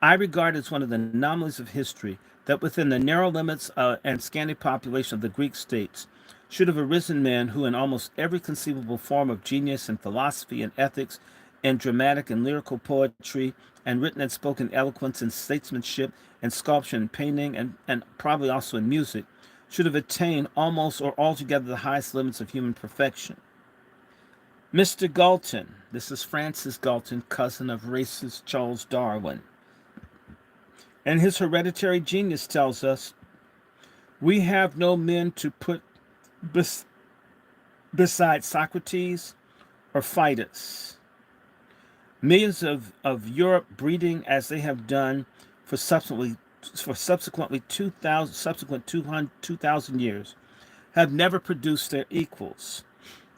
I regard as one of the anomalies of history that within the narrow limits and scanty population of the Greek states should have arisen men who in almost every conceivable form of genius and philosophy and ethics and dramatic and lyrical poetry and written and spoken eloquence and statesmanship and sculpture and painting and probably also in music should have attained almost or altogether the highest limits of human perfection. Mr. Galton, this is Francis Galton, cousin of racist Charles Darwin, and his hereditary genius tells us, we have no men to put beside Socrates or Phidias. Millions of Europe breeding as they have done for subsequently 2,000 years have never produced their equals.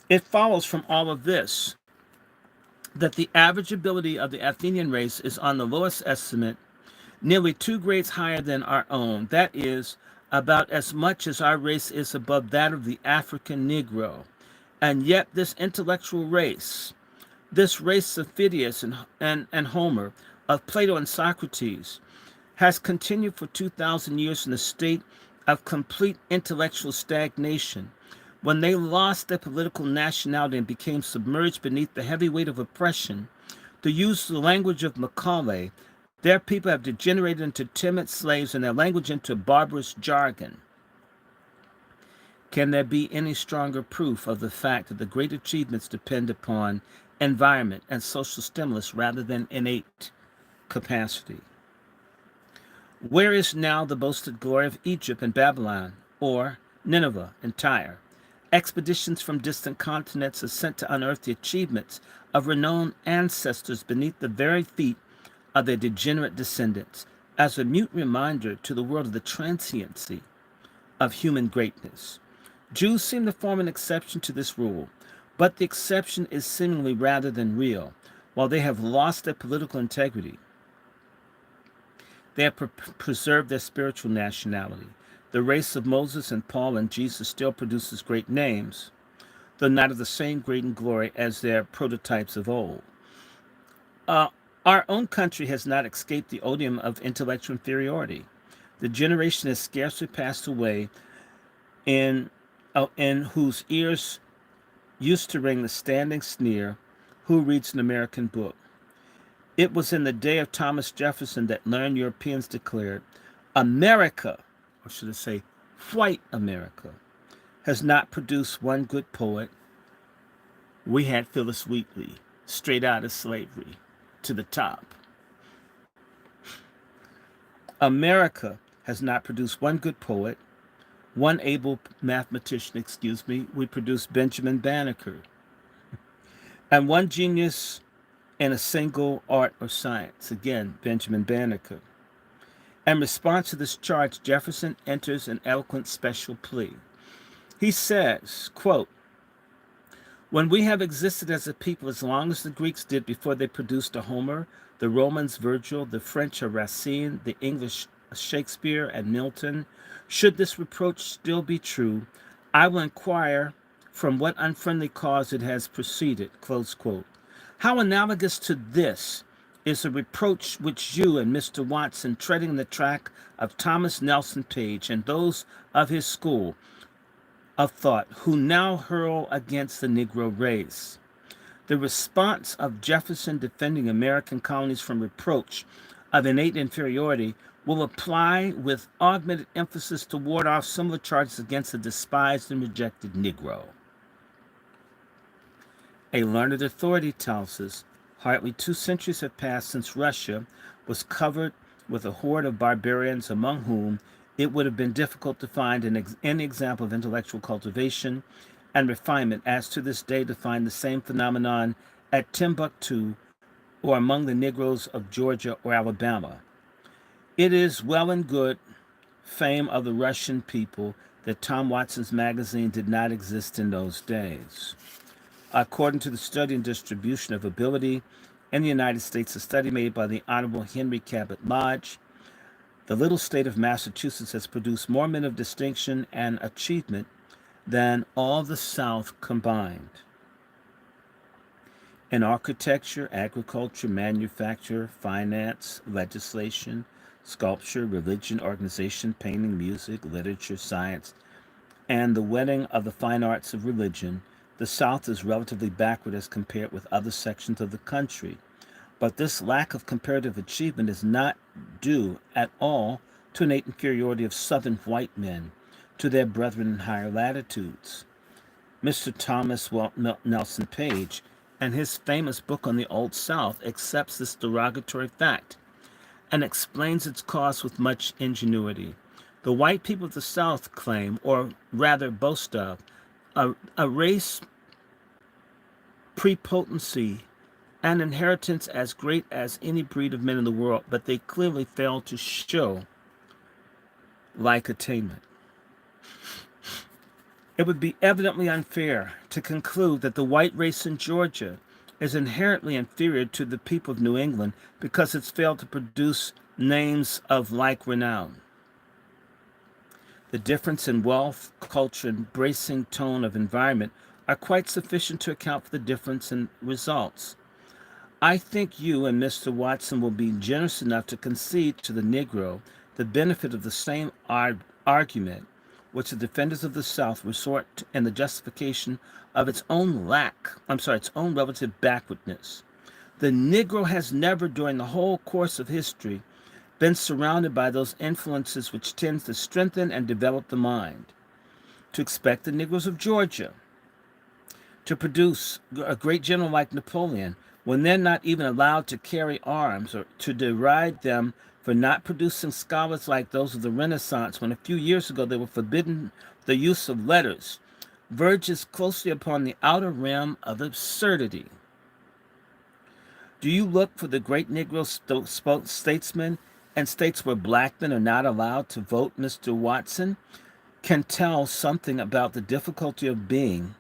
It follows from all of this that the average ability of the Athenian race is on the lowest estimate nearly 2 grades higher than our own. That is, about as much as our race is above that of the African Negro. And yet this intellectual race, this race of Phidias and Homer, of Plato and Socrates, has continued for 2,000 years in a state of complete intellectual stagnation. When they lost their political nationality and became submerged beneath the heavy weight of oppression, to use the language of Macaulay, their people have degenerated into timid slaves and their language into barbarous jargon. Can there be any stronger proof of the fact that the great achievements depend upon environment and social stimulus rather than innate capacity? Where is now the boasted glory of Egypt and Babylon, or Nineveh and Tyre? Expeditions from distant continents are sent to unearth the achievements of renowned ancestors beneath the very feet of their degenerate descendants, as a mute reminder to the world of the transiency of human greatness. Jews seem to form an exception to this rule, but the exception is seemingly rather than real. While they have lost their political integrity, they have preserved their spiritual nationality. The race of Moses and Paul and Jesus still produces great names, though not of the same great and glory as their prototypes of old. Our own country has not escaped the odium of intellectual inferiority. The generation has scarcely passed away in whose ears used to ring the standing sneer, who reads an American book? It was in the day of Thomas Jefferson that learned Europeans declared, America, or should I say, white America, has not produced one good poet. We had Phyllis Wheatley, straight out of slavery, to the top. America has not produced one good poet, one able mathematician, we produced Benjamin Banneker, and one genius in a single art or science, again, Benjamin Banneker. In response to this charge, Jefferson enters an eloquent special plea. He says, quote, when we have existed as a people as long as the Greeks did before they produced a Homer, the Romans Virgil, the French a Racine, the English Shakespeare and Milton, should this reproach still be true, I will inquire from what unfriendly cause it has proceeded, close quote. How analogous to this is a reproach which you and Mr. Watson, treading the track of Thomas Nelson Page and those of his school of thought, who now hurl against the Negro race. The response of Jefferson defending American colonies from reproach of innate inferiority will apply with augmented emphasis to ward off similar charges against the despised and rejected Negro. A learned authority tells us hardly 2 centuries have passed since Russia was covered with a horde of barbarians among whom it would have been difficult to find any example of intellectual cultivation and refinement as to this day to find the same phenomenon at Timbuktu or among the Negroes of Georgia or Alabama. It is well and good fame of the Russian people that Tom Watson's magazine did not exist in those days. According to the Study and Distribution of Ability in the United States, a study made by the Honorable Henry Cabot Lodge, the little state of Massachusetts has produced more men of distinction and achievement than all the South combined. In architecture, agriculture, manufacture, finance, legislation, sculpture, religion, organization, painting, music, literature, science, and the wedding of the fine arts of religion, the South is relatively backward as compared with other sections of the country. But this lack of comparative achievement is not due at all to innate inferiority of Southern white men to their brethren in higher latitudes. Mr. Thomas Nelson Page, in his famous book on the Old South, accepts this derogatory fact and explains its cause with much ingenuity. The white people of the South claim, or rather boast of, a race prepotency and inheritance as great as any breed of men in the world, but they clearly fail to show like attainment. It would be evidently unfair to conclude that the white race in Georgia is inherently inferior to the people of New England because it's failed to produce names of like renown. The difference in wealth, culture, and bracing tone of environment are quite sufficient to account for the difference in results. I think you and Mr. Watson will be generous enough to concede to the Negro the benefit of the same argument which the defenders of the South resort to in the justification of its own its own relative backwardness. The Negro has never, during the whole course of history, been surrounded by those influences which tend to strengthen and develop the mind. To expect the Negroes of Georgia to produce a great general like Napoleon when they're not even allowed to carry arms, or to deride them for not producing scholars like those of the Renaissance when a few years ago they were forbidden the use of letters, verges closely upon the outer rim of absurdity. Do you look for the great Negro statesmen and states where black men are not allowed to vote? Mr. Watson can tell something about the difficulty of being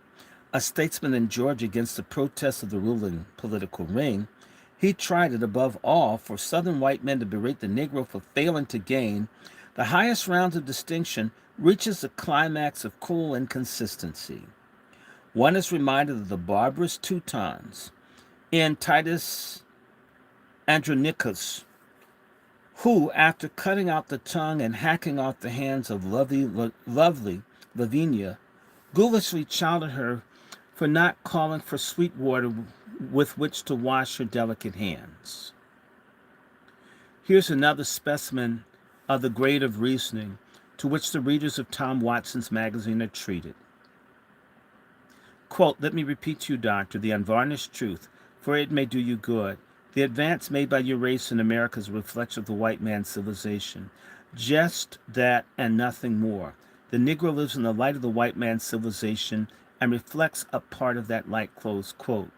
a statesman in Georgia against the protests of the ruling political ring. He tried it above all for Southern white men to berate the Negro for failing to gain the highest round of distinction reaches the climax of cool inconsistency. One is reminded of the barbarous Teutons in Titus Andronicus, who, after cutting out the tongue and hacking off the hands of lovely Lavinia, ghoulishly chided her for not calling for sweet water with which to wash her delicate hands. Here's another specimen of the grade of reasoning to which the readers of Tom Watson's magazine are treated. Quote, "Let me repeat to you, doctor, the unvarnished truth, for it may do you good. The advance made by your race in America is a reflection of the white man's civilization. Just that and nothing more. The Negro lives in the light of the white man's civilization and reflects a part of that light," close quote.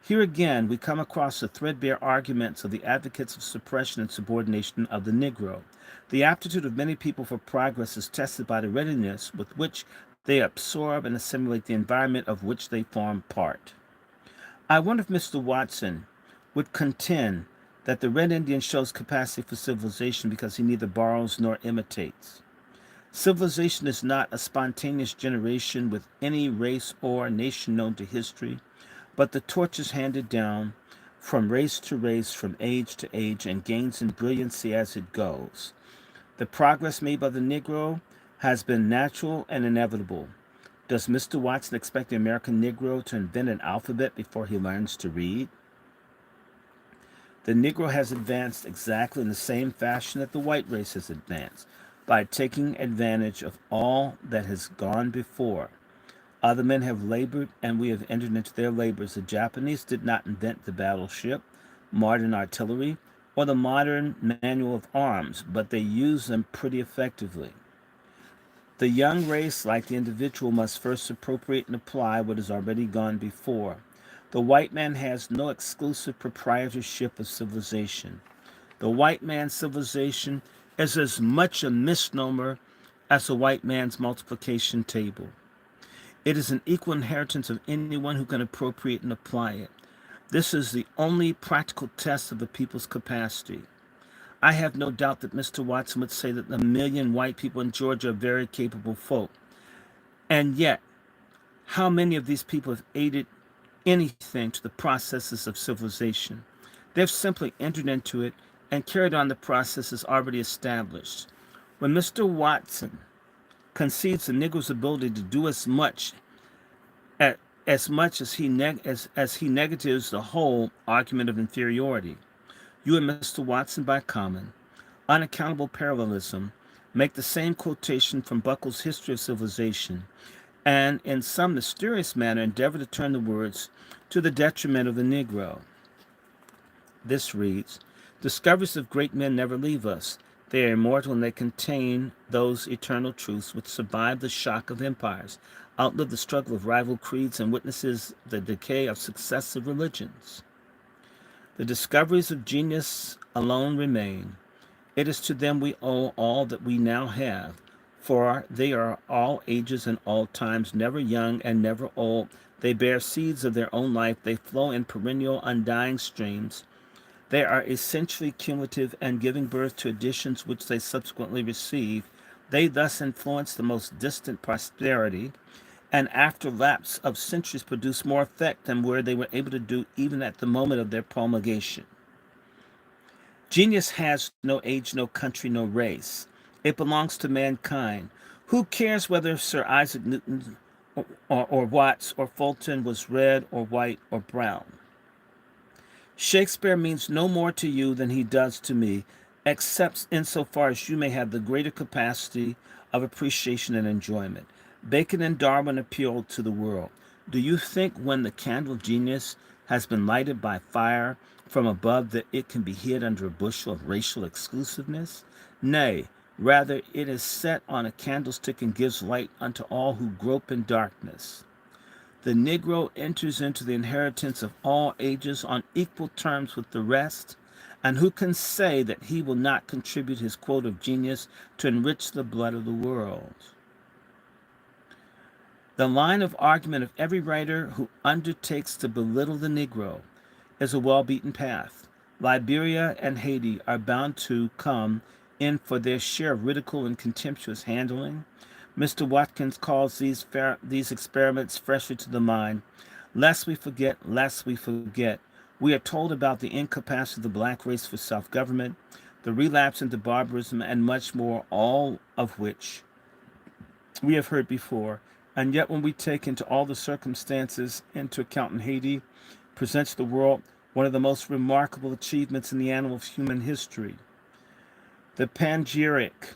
Here again, we come across the threadbare arguments of the advocates of suppression and subordination of the Negro. The aptitude of many people for progress is tested by the readiness with which they absorb and assimilate the environment of which they form part. I wonder if Mr. Watson would contend that the Red Indian shows capacity for civilization because he neither borrows nor imitates. Civilization is not a spontaneous generation with any race or nation known to history, but the torch is handed down from race to race, from age to age, and gains in brilliancy as it goes. The progress made by the Negro has been natural and inevitable. Does Mr. Watson expect the American Negro to invent an alphabet before he learns to read? The Negro has advanced exactly in the same fashion that the white race has advanced, by taking advantage of all that has gone before. Other men have labored, and we have entered into their labors. The Japanese did not invent the battleship, modern artillery, or the modern manual of arms, but they use them pretty effectively. The young race, like the individual, must first appropriate and apply what has already gone before. The white man has no exclusive proprietorship of civilization. The white man's civilization is as much a misnomer as the white man's multiplication table. It is an equal inheritance of anyone who can appropriate and apply it. This is the only practical test of the people's capacity. I have no doubt that Mr. Watson would say that the million white people in Georgia are very capable folk. And yet, how many of these people have aided anything to the processes of civilization? They've simply entered into it and carried on the processes already established. When Mr. Watson concedes the Negro's ability to do as much as he negatives the whole argument of inferiority, you and Mr. Watson, by common, unaccountable parallelism, make the same quotation from Buckle's History of Civilization, and in some mysterious manner endeavor to turn the words to the detriment of the Negro. This reads, discoveries of great men never leave us. They are immortal and they contain those eternal truths which survive the shock of empires, outlive the struggle of rival creeds, and witnesses the decay of successive religions. The discoveries of genius alone remain. It is to them we owe all that we now have, for they are all ages and all times, never young and never old. They bear seeds of their own life. They flow in perennial, undying streams. They are essentially cumulative and giving birth to additions which they subsequently receive. They thus influence the most distant posterity, and after lapse of centuries produce more effect than were they were able to do even at the moment of their promulgation. Genius has no age, no country, no race. It belongs to mankind. Who cares whether Sir Isaac Newton or Watts or Fulton was red or white or brown? Shakespeare means no more to you than he does to me, except insofar as you may have the greater capacity of appreciation and enjoyment. Bacon and Darwin appealed to the world. Do you think when the candle of genius has been lighted by fire from above that it can be hid under a bushel of racial exclusiveness? Nay, rather it is set on a candlestick and gives light unto all who grope in darkness. The Negro enters into the inheritance of all ages on equal terms with the rest, and who can say that he will not contribute his quota of genius to enrich the blood of the world? The line of argument of every writer who undertakes to belittle the Negro is a well-beaten path. Liberia and Haiti are bound to come in for their share of ridicule and contemptuous handling. Mr. Watkins calls these experiments freshly to the mind. Lest we forget, lest we forget. We are told about the incapacity of the black race for self-government, the relapse into barbarism, and much more, all of which we have heard before. And yet when we take into all the circumstances into account in Haiti, presents the world one of the most remarkable achievements in the annals of human history. The panegyric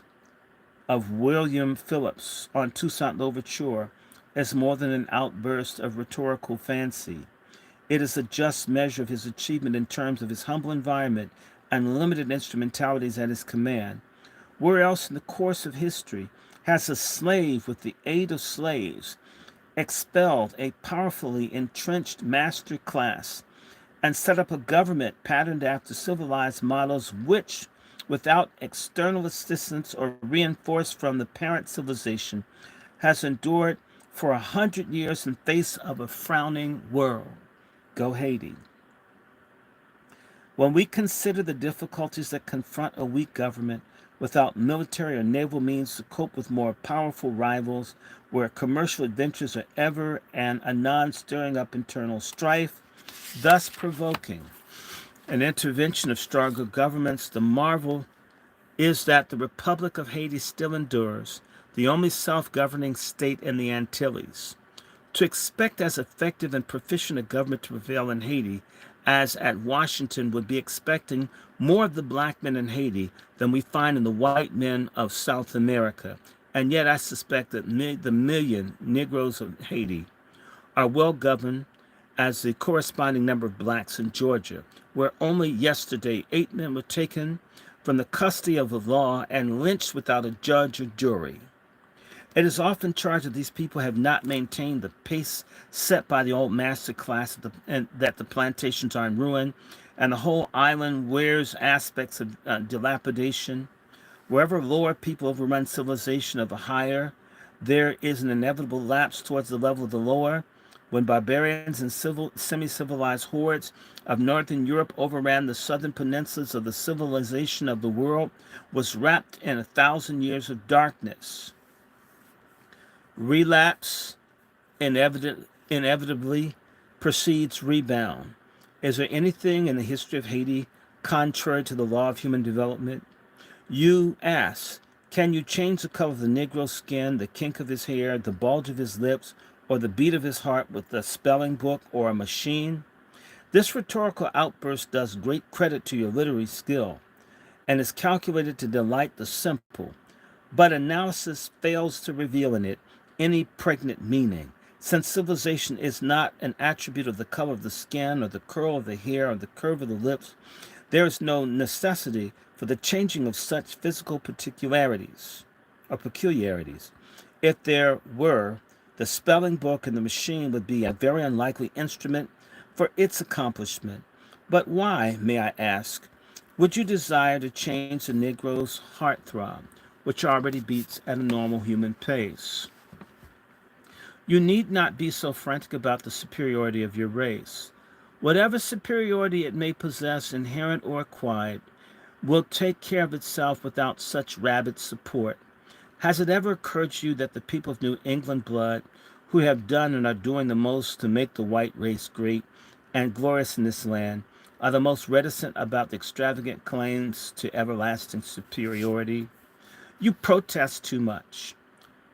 of William Phillips on Toussaint Louverture is more than an outburst of rhetorical fancy. It is a just measure of his achievement in terms of his humble environment and limited instrumentalities at his command. Where else in the course of history has a slave, with the aid of slaves, expelled a powerfully entrenched master class and set up a government patterned after civilized models which, without external assistance or reinforced from the parent civilization, has endured for 100 years in face of a frowning world? Go Haiti. When we consider the difficulties that confront a weak government without military or naval means to cope with more powerful rivals, where commercial adventures are ever and anon stirring up internal strife, thus provoking an intervention of stronger governments, the marvel is that the Republic of Haiti still endures, the only self-governing state in the Antilles. To expect as effective and proficient a government to prevail in Haiti as at Washington would be expecting more of the black men in Haiti than we find in the white men of South America. And yet I suspect that the million Negroes of Haiti are well governed as the corresponding number of blacks in Georgia, where only yesterday 8 men were taken from the custody of the law and lynched without a judge or jury. It is often charged that these people have not maintained the pace set by the old master class, and that the plantations are in ruin, and the whole island wears aspects of dilapidation. Wherever lower people overrun civilization of the higher, there is an inevitable lapse towards the level of the lower. When barbarians and semi-civilized hordes of northern Europe overran the southern peninsulas of the civilization of the world, was wrapped in 1,000 years of darkness. Relapse inevitably precedes rebound. Is there anything in the history of Haiti contrary to the law of human development? You ask, can you change the color of the Negro's skin, the kink of his hair, the bulge of his lips, or the beat of his heart with a spelling book or a machine? This rhetorical outburst does great credit to your literary skill and is calculated to delight the simple, but analysis fails to reveal in it any pregnant meaning. Since civilization is not an attribute of the color of the skin or the curl of the hair or the curve of the lips, there is no necessity for the changing of such physical particularities or peculiarities. If there were, the spelling book and the machine would be a very unlikely instrument for its accomplishment. But why, may I ask, would you desire to change the Negro's heartthrob, which already beats at a normal human pace? You need not be so frantic about the superiority of your race. Whatever superiority it may possess, inherent or acquired, will take care of itself without such rabid support. Has it ever occurred to you that the people of New England blood, who have done and are doing the most to make the white race great and glorious in this land, are the most reticent about the extravagant claims to everlasting superiority? You protest too much.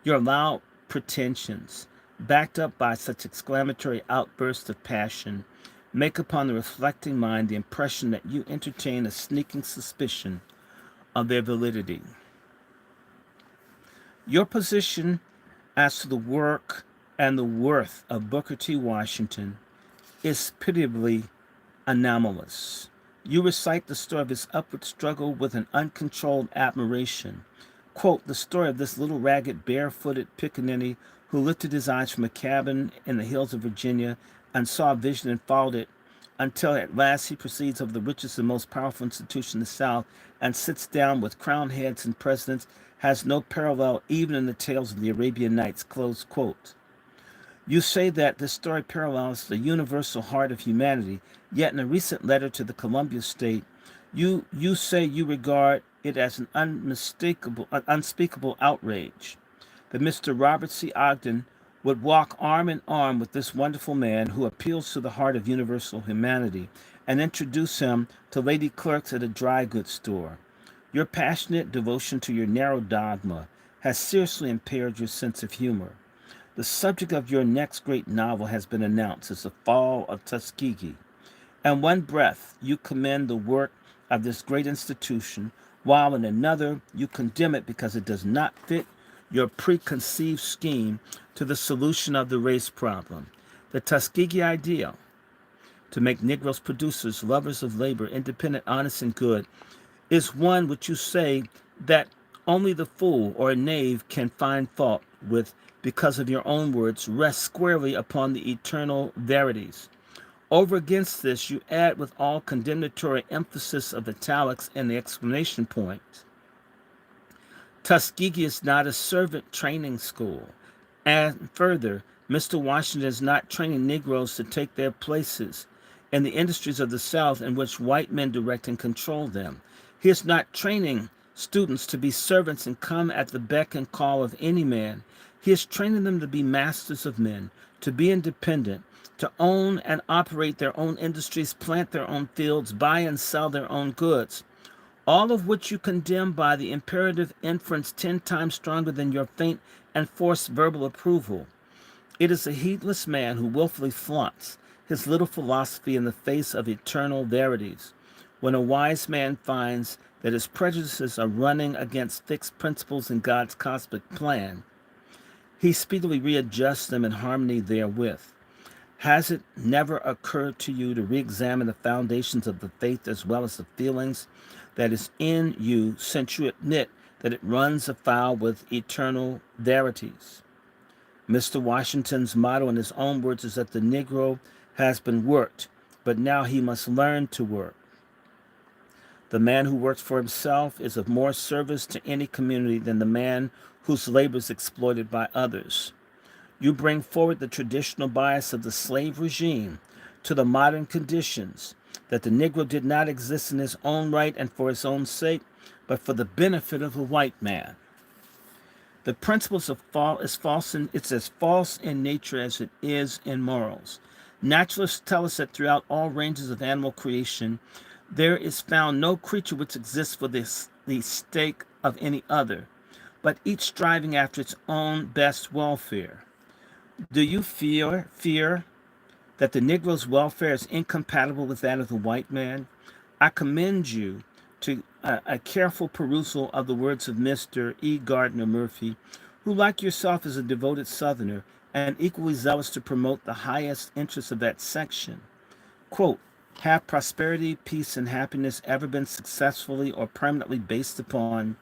Your loud pretensions, backed up by such exclamatory outbursts of passion, make upon the reflecting mind the impression that you entertain a sneaking suspicion of their validity. Your position as to the work and the worth of Booker T. Washington is pitiably anomalous. You recite the story of his upward struggle with an uncontrolled admiration. Quote the story of this little ragged, barefooted pickaninny who lifted his eyes from a cabin in the hills of Virginia and saw a vision and followed it until at last he proceeds over the richest and most powerful institution in the South and sits down with crowned heads and presidents, has no parallel even in the tales of the Arabian Nights. Close quote. You say that this story parallels the universal heart of humanity, yet in a recent letter to the Columbia State, you say you regard it as an unspeakable outrage that Mr. Robert C. Ogden would walk arm in arm with this wonderful man who appeals to the heart of universal humanity and introduce him to lady clerks at a dry goods store. Your passionate devotion to your narrow dogma has seriously impaired your sense of humor. The subject of your next great novel has been announced as The Fall of Tuskegee. In one breath, you commend the work of this great institution, while in another, you condemn it because it does not fit your preconceived scheme to the solution of the race problem. The Tuskegee ideal, to make Negroes producers, lovers of labor, independent, honest, and good, is one which you say that only the fool or a knave can find fault with because of your own words rests squarely upon the eternal verities. Over against this, you add with all condemnatory emphasis of italics and the exclamation point, Tuskegee is not a servant training school. And further, Mr. Washington is not training Negroes to take their places in the industries of the South in which white men direct and control them. He is not training students to be servants and come at the beck and call of any man. He is training them to be masters of men, to be independent, to own and operate their own industries, plant their own fields, buy and sell their own goods, all of which you condemn by the imperative inference 10 times stronger than your faint and forced verbal approval. It is a heedless man who willfully flaunts his little philosophy in the face of eternal verities. When a wise man finds that his prejudices are running against fixed principles in God's cosmic plan, he speedily readjusts them in harmony therewith. Has it never occurred to you to re-examine the foundations of the faith as well as the feelings that is in you, since you admit that it runs afoul with eternal verities? Mr. Washington's motto in his own words is that the Negro has been worked, but now he must learn to work. The man who works for himself is of more service to any community than the man whose labor is exploited by others. You bring forward the traditional bias of the slave regime to the modern conditions, that the Negro did not exist in his own right and for his own sake, but for the benefit of the white man. The principles of it's as false in nature as it is in morals. Naturalists tell us that throughout all ranges of animal creation, there is found no creature which exists for the sake of any other, but each striving after its own best welfare. Do you fear that the Negro's welfare is incompatible with that of the white man? I commend you to a careful perusal of the words of Mr. E. Gardner Murphy, who, like yourself, is a devoted Southerner and equally zealous to promote the highest interests of that section. Quote, have prosperity, peace, and happiness ever been successfully or permanently based upon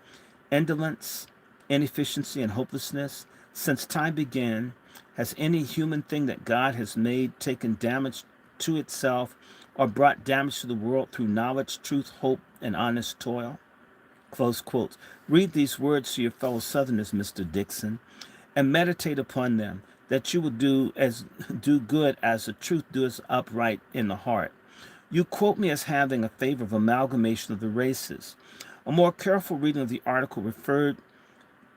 indolence, inefficiency, and hopelessness? Since time began, has any human thing that God has made taken damage to itself or brought damage to the world through knowledge, truth, hope, and honest toil? Close quotes. Read these words to your fellow Southerners, Mr. Dixon, and meditate upon them, that you will do good as the truth doeth upright in the heart. You quote me as having a favor of amalgamation of the races. A more careful reading of the article referred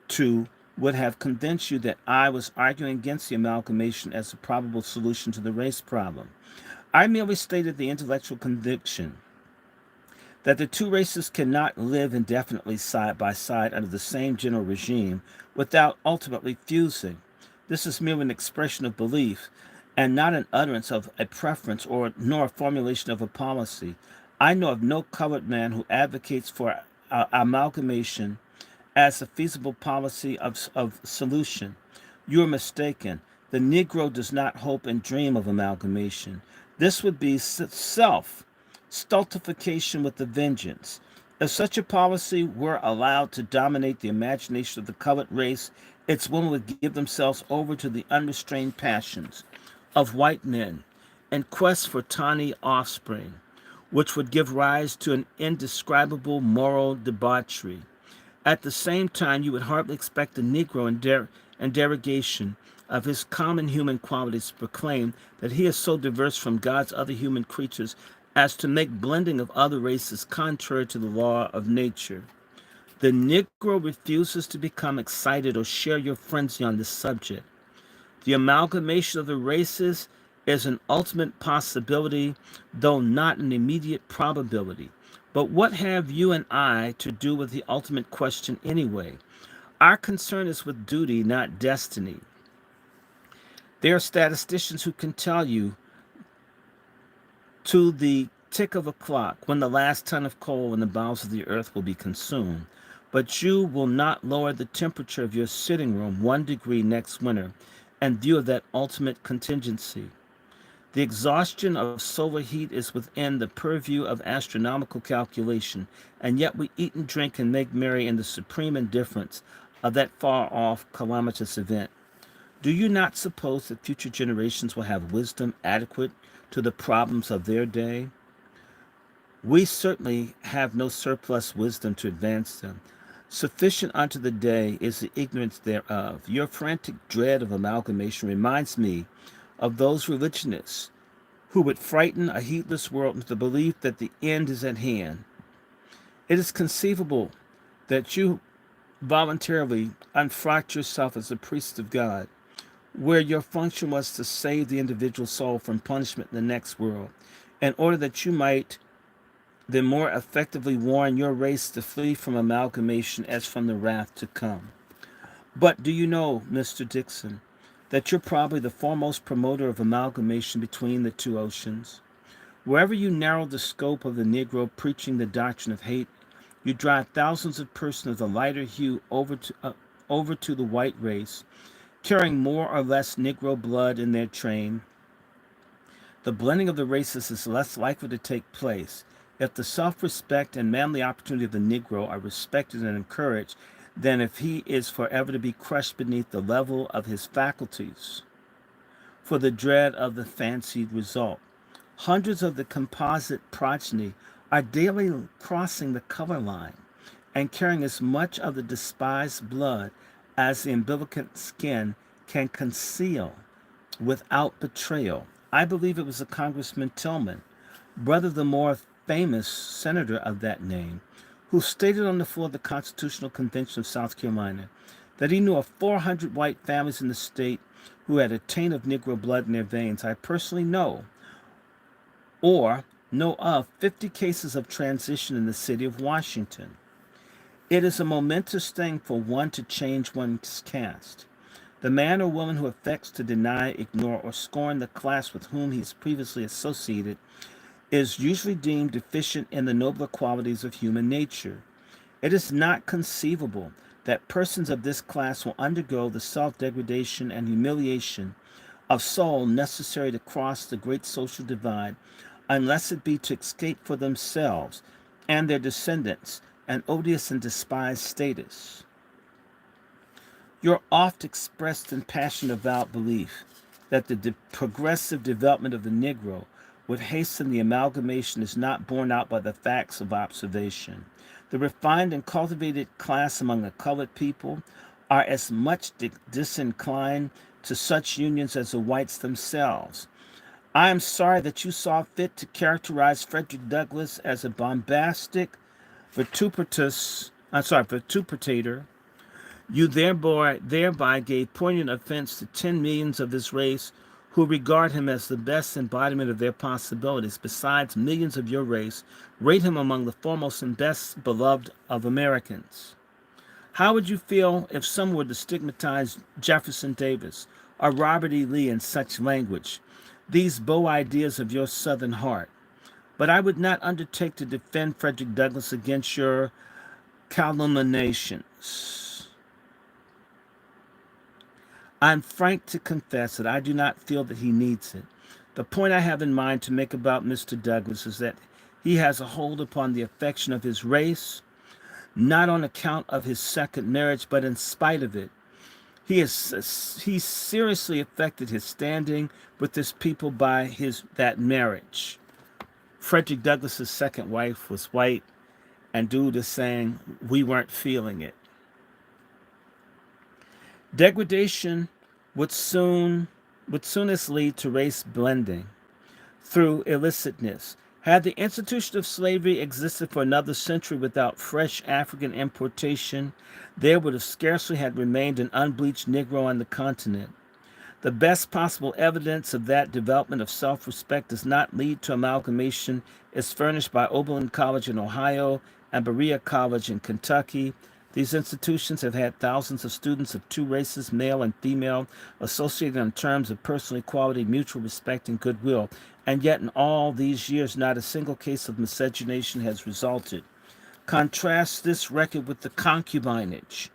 to would have convinced you that I was arguing against the amalgamation as a probable solution to the race problem. I merely stated the intellectual conviction that the two races cannot live indefinitely side by side under the same general regime without ultimately fusing. This is merely an expression of belief and not an utterance of a preference nor a formulation of a policy. I know of no colored man who advocates for amalgamation as a feasible policy of solution. You are mistaken. The Negro does not hope and dream of amalgamation. This would be stultification with a vengeance. If such a policy were allowed to dominate the imagination of the colored race, its women would give themselves over to the unrestrained passions of white men in quest for tawny offspring, which would give rise to an indescribable moral debauchery. At the same time, you would hardly expect the Negro in derogation of his common human qualities to proclaim that he is so diverse from God's other human creatures as to make blending of other races contrary to the law of nature. The Negro refuses to become excited or share your frenzy on this subject. The amalgamation of the races is an ultimate possibility, though not an immediate probability. But what have you and I to do with the ultimate question anyway? Our concern is with duty, not destiny. There are statisticians who can tell you to the tick of a clock when the last ton of coal in the bowels of the earth will be consumed, but you will not lower the temperature of your sitting room 1 degree next winter in view of that ultimate contingency. The exhaustion of solar heat is within the purview of astronomical calculation, and yet we eat and drink and make merry in the supreme indifference of that far-off calamitous event. Do you not suppose that future generations will have wisdom adequate to the problems of their day? We certainly have no surplus wisdom to advance them. Sufficient unto the day is the ignorance thereof. Your frantic dread of amalgamation reminds me of those religionists who would frighten a heedless world into the belief that the end is at hand. It is conceivable that you voluntarily unfrocked yourself as a priest of God, where your function was to save the individual soul from punishment in the next world, in order that you might then more effectively warn your race to flee from amalgamation as from the wrath to come. But do you know, Mr. Dixon, that you're probably the foremost promoter of amalgamation between the two oceans. Wherever you narrow the scope of the Negro preaching the doctrine of hate, you drive thousands of persons of the lighter hue over to the white race, carrying more or less Negro blood in their train. The blending of the races is less likely to take place if the self-respect and manly opportunity of the Negro are respected and encouraged than if he is forever to be crushed beneath the level of his faculties for the dread of the fancied result. Hundreds of the composite progeny are daily crossing the color line and carrying as much of the despised blood as the umbilical skin can conceal without betrayal. I believe it was a Congressman Tillman, brother of the more famous senator of that name, who stated on the floor of the Constitutional Convention of South Carolina that he knew of 400 white families in the state who had a taint of Negro blood in their veins. I personally know of 50 cases of transition in the city of Washington. It is a momentous thing for one to change one's caste. The man or woman who affects to deny, ignore, or scorn the class with whom he is previously associated is usually deemed deficient in the nobler qualities of human nature. It is not conceivable that persons of this class will undergo the self-degradation and humiliation of soul necessary to cross the great social divide, unless it be to escape for themselves and their descendants an odious and despised status. Your oft expressed and passionate avowed belief that the progressive development of the Negro would hasten the amalgamation is not borne out by the facts of observation. The refined and cultivated class among the colored people are as much disinclined to such unions as the whites themselves. I am sorry that you saw fit to characterize Frederick Douglass as a bombastic vituperator. You thereby gave poignant offense to 10 millions of this race who regard him as the best embodiment of their possibilities. Besides, millions of your race rate him among the foremost and best beloved of Americans. How would you feel if someone were to stigmatize Jefferson Davis or Robert E. Lee in such language, these beau ideas of your Southern heart? But I would not undertake to defend Frederick Douglass against your calumniations. I am frank to confess that I do not feel that he needs it. The point I have in mind to make about Mr. Douglass is that he has a hold upon the affection of his race, not on account of his second marriage, but in spite of it. He seriously affected his standing with this people by that marriage. Frederick Douglass's second wife was white, and dude is saying we weren't feeling it. Degradation would soonest lead to race blending through illicitness. Had the institution of slavery existed for another century without fresh African importation, there would have scarcely had remained an unbleached Negro on the continent. The best possible evidence of that development of self-respect does not lead to amalgamation is furnished by Oberlin College in Ohio and Berea College in Kentucky. These institutions have had thousands of students of two races, male and female, associated on terms of personal equality, mutual respect, and goodwill. And yet in all these years, not a single case of miscegenation has resulted. Contrast this record with the concubinage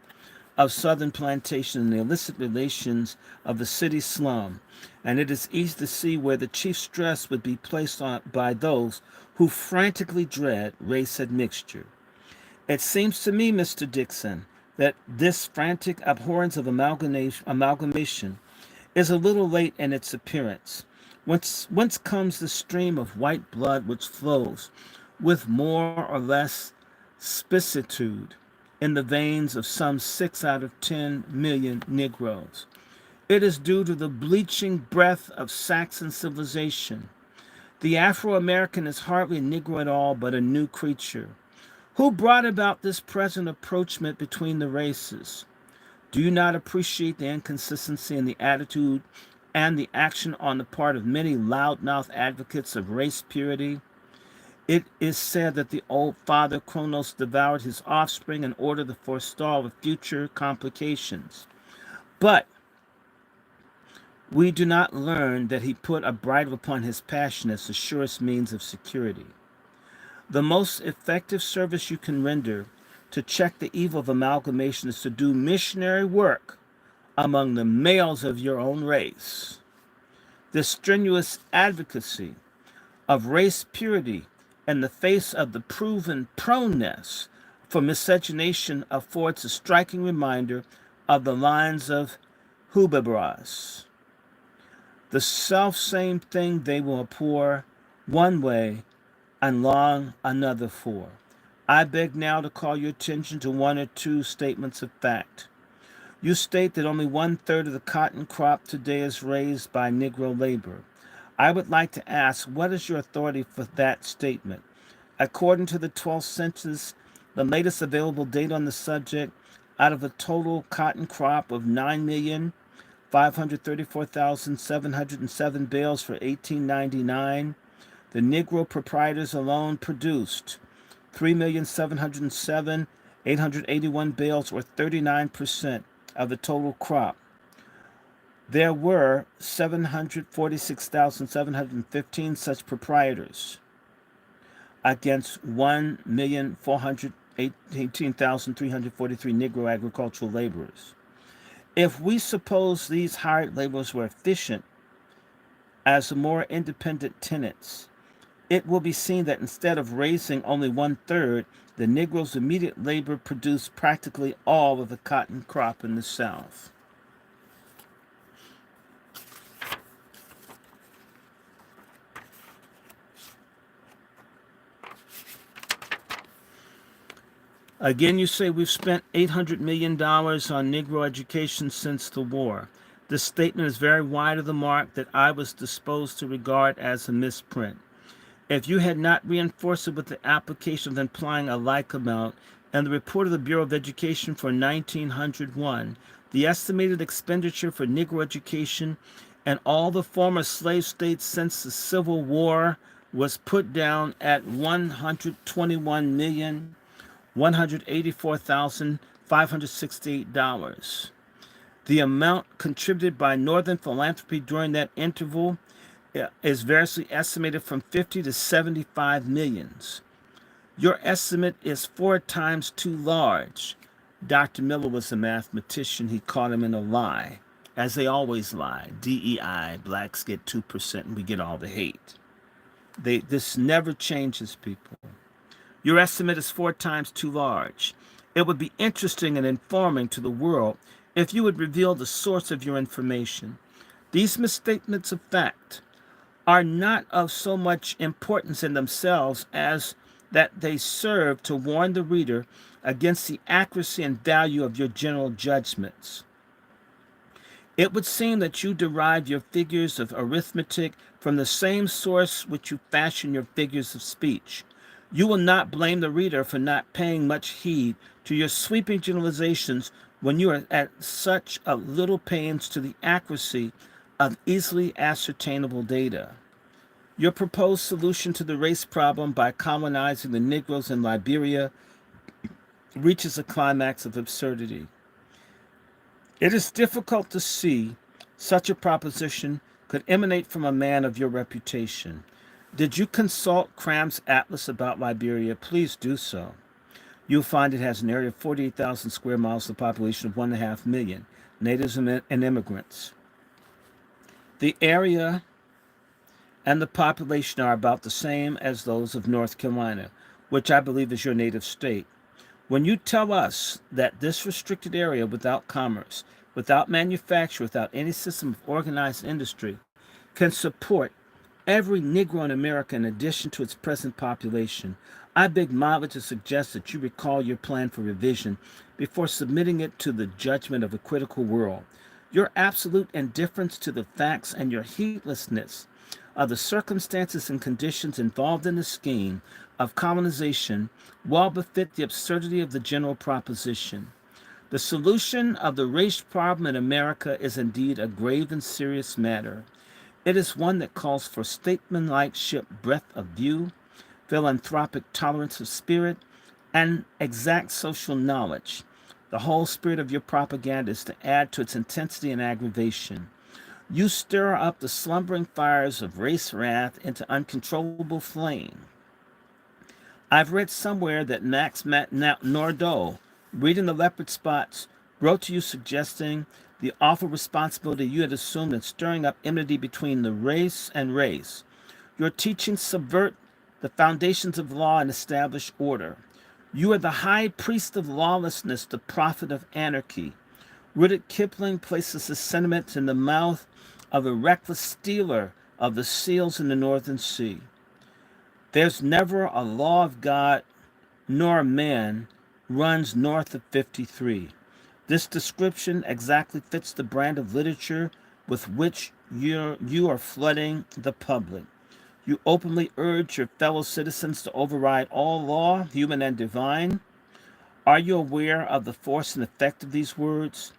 of Southern plantation and the illicit relations of the city slum, and it is easy to see where the chief stress would be placed on by those who frantically dread race admixture. It seems to me, Mr. Dixon, that this frantic abhorrence of amalgamation is a little late in its appearance. Whence comes the stream of white blood which flows with more or less spicitude in the veins of some 6 out of 10 million Negroes? It is due to the bleaching breath of Saxon civilization. The Afro-American is hardly a Negro at all, but a new creature. Who brought about this present approachment between the races? Do you not appreciate the inconsistency in the attitude and the action on the part of many loudmouth advocates of race purity? It is said that the old father Kronos devoured his offspring in order to forestall the future complications. But We do not learn that he put a bridle upon his passion as the surest means of security. The most effective service you can render to check the evil of amalgamation is to do missionary work among the males of your own race. The strenuous advocacy of race purity in the face of the proven proneness for miscegenation affords a striking reminder of the lines of Hudibras. The self-same thing they will abhor one way and long another for. I beg now to call your attention to one or two statements of fact. You state that only 1/3 of the cotton crop today is raised by Negro labor. I would like to ask, what is your authority for that statement? According to the 12th census, the latest available data on the subject, out of a total cotton crop of 9,534,707 bales for 1899, the Negro proprietors alone produced 3,707,881 bales, or 39% of the total crop. There were 746,715 such proprietors against 1,418,343 Negro agricultural laborers. If we suppose these hired laborers were efficient as the more independent tenants, it will be seen that instead of raising only 1/3, the Negroes' immediate labor produced practically all of the cotton crop in the South. Again, you say we've spent $800 million on Negro education since the war. This statement is very wide of the mark that I was disposed to regard as a misprint. If you had not reinforced it with the application of implying a like amount and the report of the Bureau of Education for 1901, the estimated expenditure for Negro education and all the former slave states since the Civil War was put down at $121,184,568. The amount contributed by Northern philanthropy during that interval is variously estimated from 50 to 75 millions. Your estimate is 4 times too large. Dr. Miller was a mathematician. He caught him in a lie, as they always lie. DEI, blacks get 2% and we get all the hate. This never changes, people. Your estimate is 4 times too large. It would be interesting and informing to the world if you would reveal the source of your information. These misstatements of fact are not of so much importance in themselves as that they serve to warn the reader against the accuracy and value of your general judgments. It would seem that you derive your figures of arithmetic from the same source which you fashion your figures of speech. You will not blame the reader for not paying much heed to your sweeping generalizations when you are at such a little pains to the accuracy of easily ascertainable data. Your proposed solution to the race problem by colonizing the Negroes in Liberia reaches a climax of absurdity. It is difficult to see such a proposition could emanate from a man of your reputation. Did you consult Cram's Atlas about Liberia? Please do so. You'll find it has an area of 48,000 square miles, a population of 1.5 million natives and immigrants. The area and the population are about the same as those of North Carolina, which I believe is your native state. When you tell us that this restricted area without commerce, without manufacture, without any system of organized industry, can support every Negro in America in addition to its present population, I beg mildly to suggest that you recall your plan for revision before submitting it to the judgment of a critical world. Your absolute indifference to the facts and your heedlessness of the circumstances and conditions involved in the scheme of colonization well befit the absurdity of the general proposition. The solution of the race problem in America is indeed a grave and serious matter. It is one that calls for statesmanlike breadth of view, philanthropic tolerance of spirit, and exact social knowledge. The whole spirit of your propaganda is to add to its intensity and aggravation. You stir up the slumbering fires of race wrath into uncontrollable flame. I've read somewhere that Max Nordau, reading the leopard spots, wrote to you suggesting the awful responsibility you had assumed in stirring up enmity between the race and race. Your teachings subvert the foundations of law and establish order. You are the high priest of lawlessness, the prophet of anarchy. Rudyard Kipling places his sentiments in the mouth of the reckless stealer of the seals in the Northern Sea. There's never a law of God nor man runs north of 53. This description exactly fits the brand of literature with which you are flooding the public. You openly urge your fellow citizens to override all law, human and divine. Are you aware of the force and effect of these words?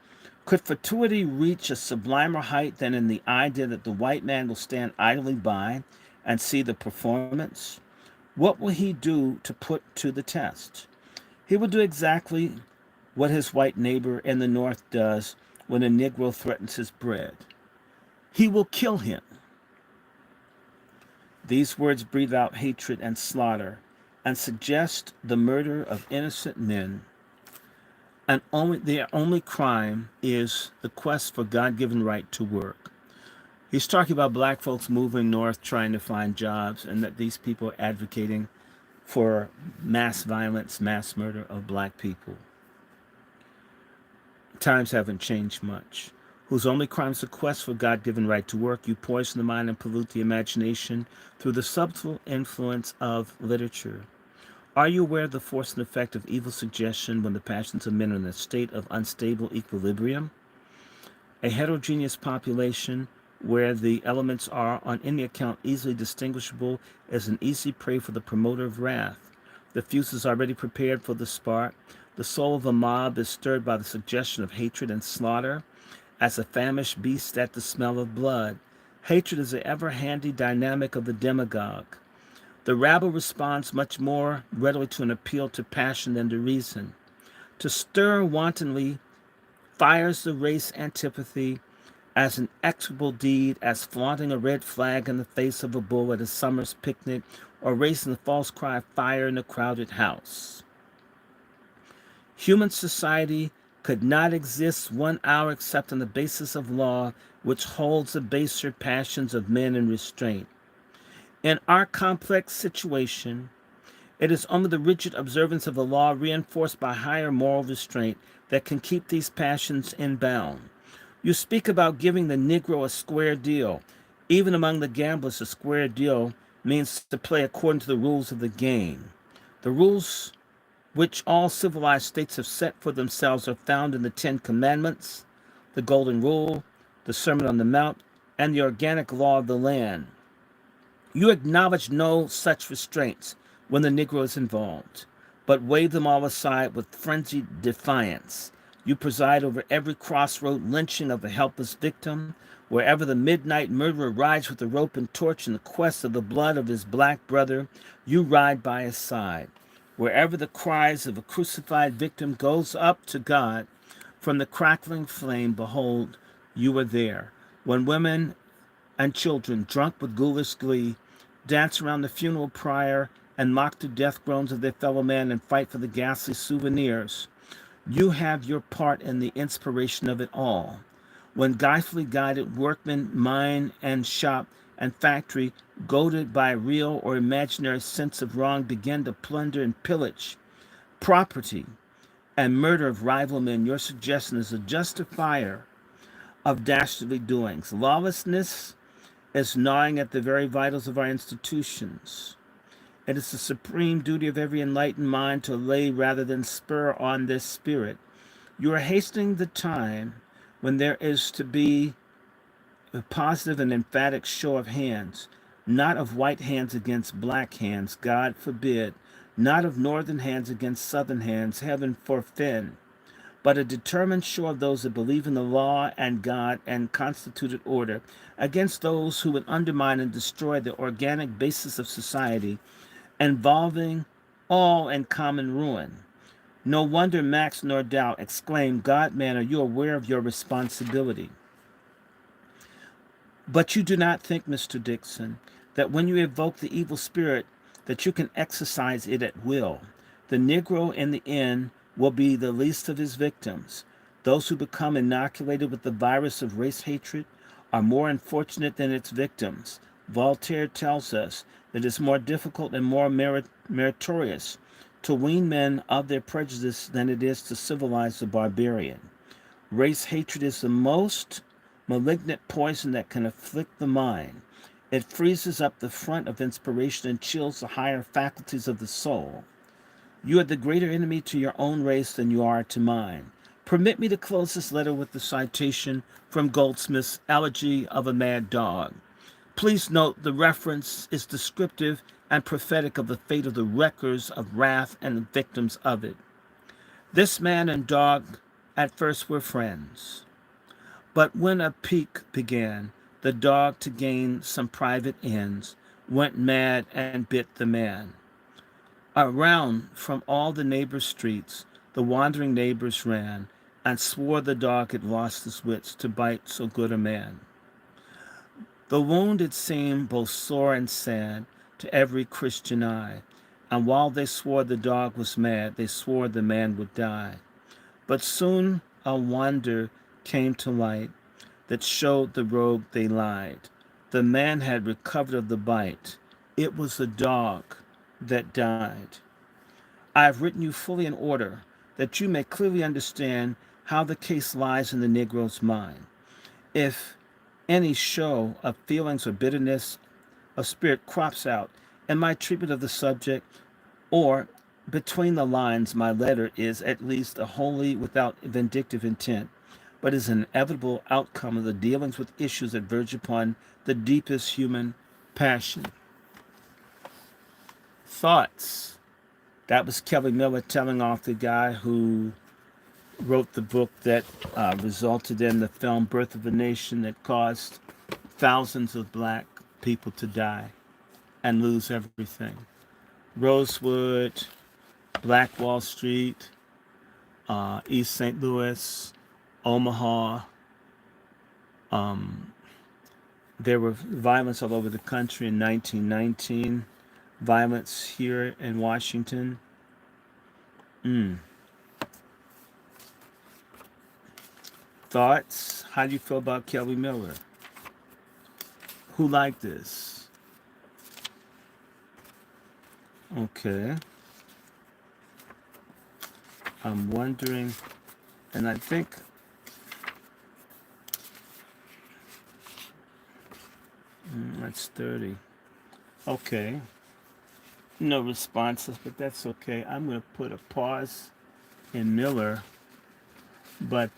Could fatuity reach a sublimer height than in the idea that the white man will stand idly by and see the performance? What will he do to put to the test? He will do exactly what his white neighbor in the North does when a Negro threatens his bread. He will kill him. These words breathe out hatred and slaughter and suggest the murder of innocent men. And their only crime is the quest for God-given right to work. He's talking about black folks moving north trying to find jobs, and that these people are advocating for mass violence, mass murder of black people. Times haven't changed much. Whose only crime is the quest for God-given right to work. You poison the mind and pollute the imagination through the subtle influence of literature. Are you aware of the force and effect of evil suggestion when the passions of men are in a state of unstable equilibrium? A heterogeneous population where the elements are on any account easily distinguishable is an easy prey for the promoter of wrath. The fuse is already prepared for the spark. The soul of a mob is stirred by the suggestion of hatred and slaughter, as a famished beast at the smell of blood. Hatred is the ever-handy dynamic of the demagogue. The rabble responds much more readily to an appeal to passion than to reason. To stir wantonly fires the race antipathy as an execrable deed as flaunting a red flag in the face of a bull at a summer's picnic or raising the false cry of fire in a crowded house. Human society could not exist 1 hour except on the basis of law, which holds the baser passions of men in restraint. In our complex situation, it is only the rigid observance of the law reinforced by higher moral restraint that can keep these passions in bound. You speak about giving the Negro a square deal. Even among the gamblers, a square deal means to play according to the rules of the game. The rules which all civilized states have set for themselves are found in the Ten Commandments, the Golden Rule, the Sermon on the Mount, and the organic law of the land. You acknowledge no such restraints when the Negro is involved, but wave them all aside with frenzied defiance. You preside over every crossroad lynching of a helpless victim, wherever the midnight murderer rides with a rope and torch in the quest of the blood of his black brother, you ride by his side. Wherever the cries of a crucified victim goes up to God from the crackling flame, behold, you are there. When women and children, drunk with ghoulish glee, dance around the funeral pyre and mock the death groans of their fellow man and fight for the ghastly souvenirs, you have your part in the inspiration of it all. When guilefully guided workmen, mine and shop and factory, goaded by a real or imaginary sense of wrong, begin to plunder and pillage property and murder of rival men, your suggestion is a justifier of dastardly doings. Lawlessness is gnawing at the very vitals of our institutions. It is the supreme duty of every enlightened mind to lay rather than spur on this spirit. You are hastening the time when there is to be a positive and emphatic show of hands, not of white hands against black hands, God forbid, not of northern hands against southern hands, heaven forfend, but a determined show of those that believe in the law and God and constituted order against those who would undermine and destroy the organic basis of society, involving all in common ruin. No wonder Max Nordau exclaimed, God, man, are you aware of your responsibility? But you do not think, Mr. Dixon, that when you evoke the evil spirit, that you can exercise it at will. The Negro in the end will be the least of his victims. Those who become inoculated with the virus of race hatred are more unfortunate than its victims. Voltaire tells us that it is more difficult and more meritorious to wean men of their prejudice than it is to civilize the barbarian. Race hatred is the most malignant poison that can afflict the mind. It freezes up the front of inspiration and chills the higher faculties of the soul. You are the greater enemy to your own race than you are to mine. Permit me to close this letter with the citation from Goldsmith's Elegy of a Mad Dog. Please note the reference is descriptive and prophetic of the fate of the wreckers of wrath and the victims of it. This man and dog at first were friends. But when a pique began, the dog, to gain some private ends, went mad and bit the man. Around from all the neighbor streets, the wandering neighbors ran, and swore the dog had lost his wits to bite so good a man. The wound it seemed both sore and sad to every Christian eye, and while they swore the dog was mad, they swore the man would die. But soon a wonder came to light that showed the rogue they lied. The man had recovered of the bite. It was the dog that died. I have written you fully in order that you may clearly understand how the case lies in the Negro's mind. If any show of feelings or bitterness of spirit crops out in my treatment of the subject, or between the lines, my letter is at least a wholly without vindictive intent, but is an inevitable outcome of the dealings with issues that verge upon the deepest human passion. Thoughts. That was Kelly Miller telling off the guy who wrote the book that resulted in the film Birth of a Nation that caused thousands of black people to die and lose everything. Rosewood, Black Wall Street, East St. Louis, Omaha. There were violence all over the country in 1919. Violence here in Washington. Thoughts? How do you feel about Kelly Miller? Who liked this? Okay. I'm wondering, and I think that's 30. Okay. No responses, but that's okay. I'm going to put a pause in Miller, but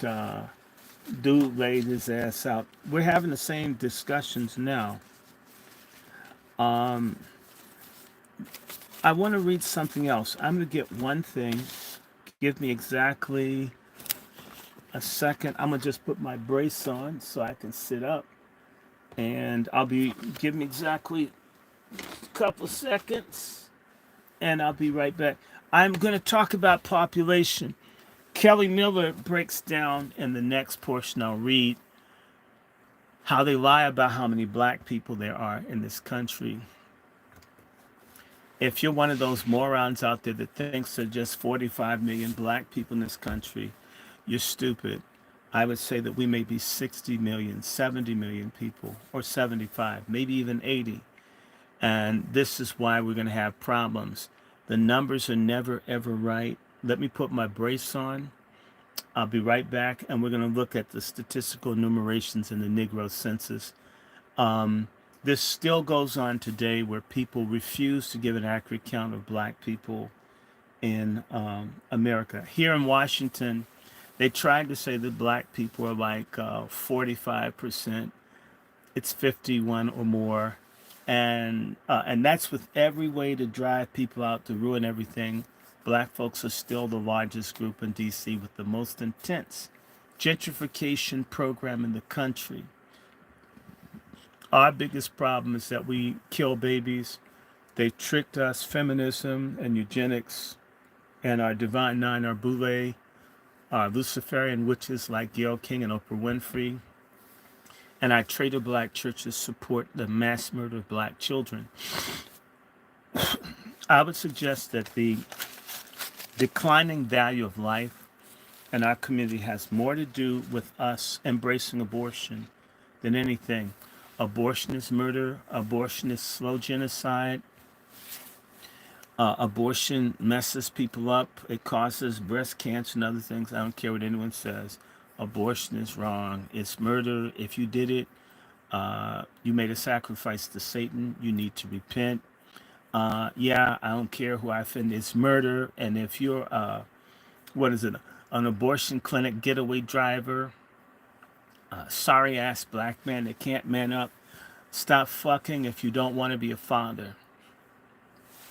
dude laid his ass out. We're having the same discussions now. I want to read something else. I'm going to get one thing. Give me exactly a second. I'm going to just put my brace on so I can sit up. And give me exactly a couple seconds. And I'll be right back. I'm going to talk about population. Kelly Miller breaks down in the next portion I'll read how they lie about how many black people there are in this country. If you're one of those morons out there that thinks there are just 45 million black people in this country, you're stupid. I would say that we may be 60 million, 70 million people, or 75, maybe even 80. And this is why we're going to have problems. The numbers are never, ever right. Let me put my brace on. I'll be right back, and we're going to look at the statistical enumerations in the Negro census. This still goes on today where people refuse to give an accurate count of black people in America. Here in Washington, they tried to say that black people are like 45%. It's 51 or more. And that's with every way to drive people out to ruin everything. Black folks are still the largest group in D.C. with the most intense gentrification program in the country. Our biggest problem is that we kill babies. They tricked us, feminism and eugenics, and our Divine Nine, our Boule, our Luciferian witches like Gayle King and Oprah Winfrey. and I traded black churches support the mass murder of black children. I would suggest that the declining value of life in our community has more to do with us embracing abortion than anything. Abortion is murder, abortion is slow genocide, abortion messes people up, it causes breast cancer and other things. I don't care what anyone says. Abortion is wrong, it's murder. If you did it, you made a sacrifice to Satan, you need to repent. Yeah, I don't care who I offend, it's murder. And if you're, what is it, an abortion clinic getaway driver, sorry ass black man that can't man up, stop fucking if you don't want to be a father.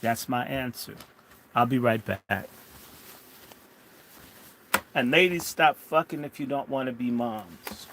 That's my answer. I'll be right back. And ladies, stop fucking if you don't want to be moms.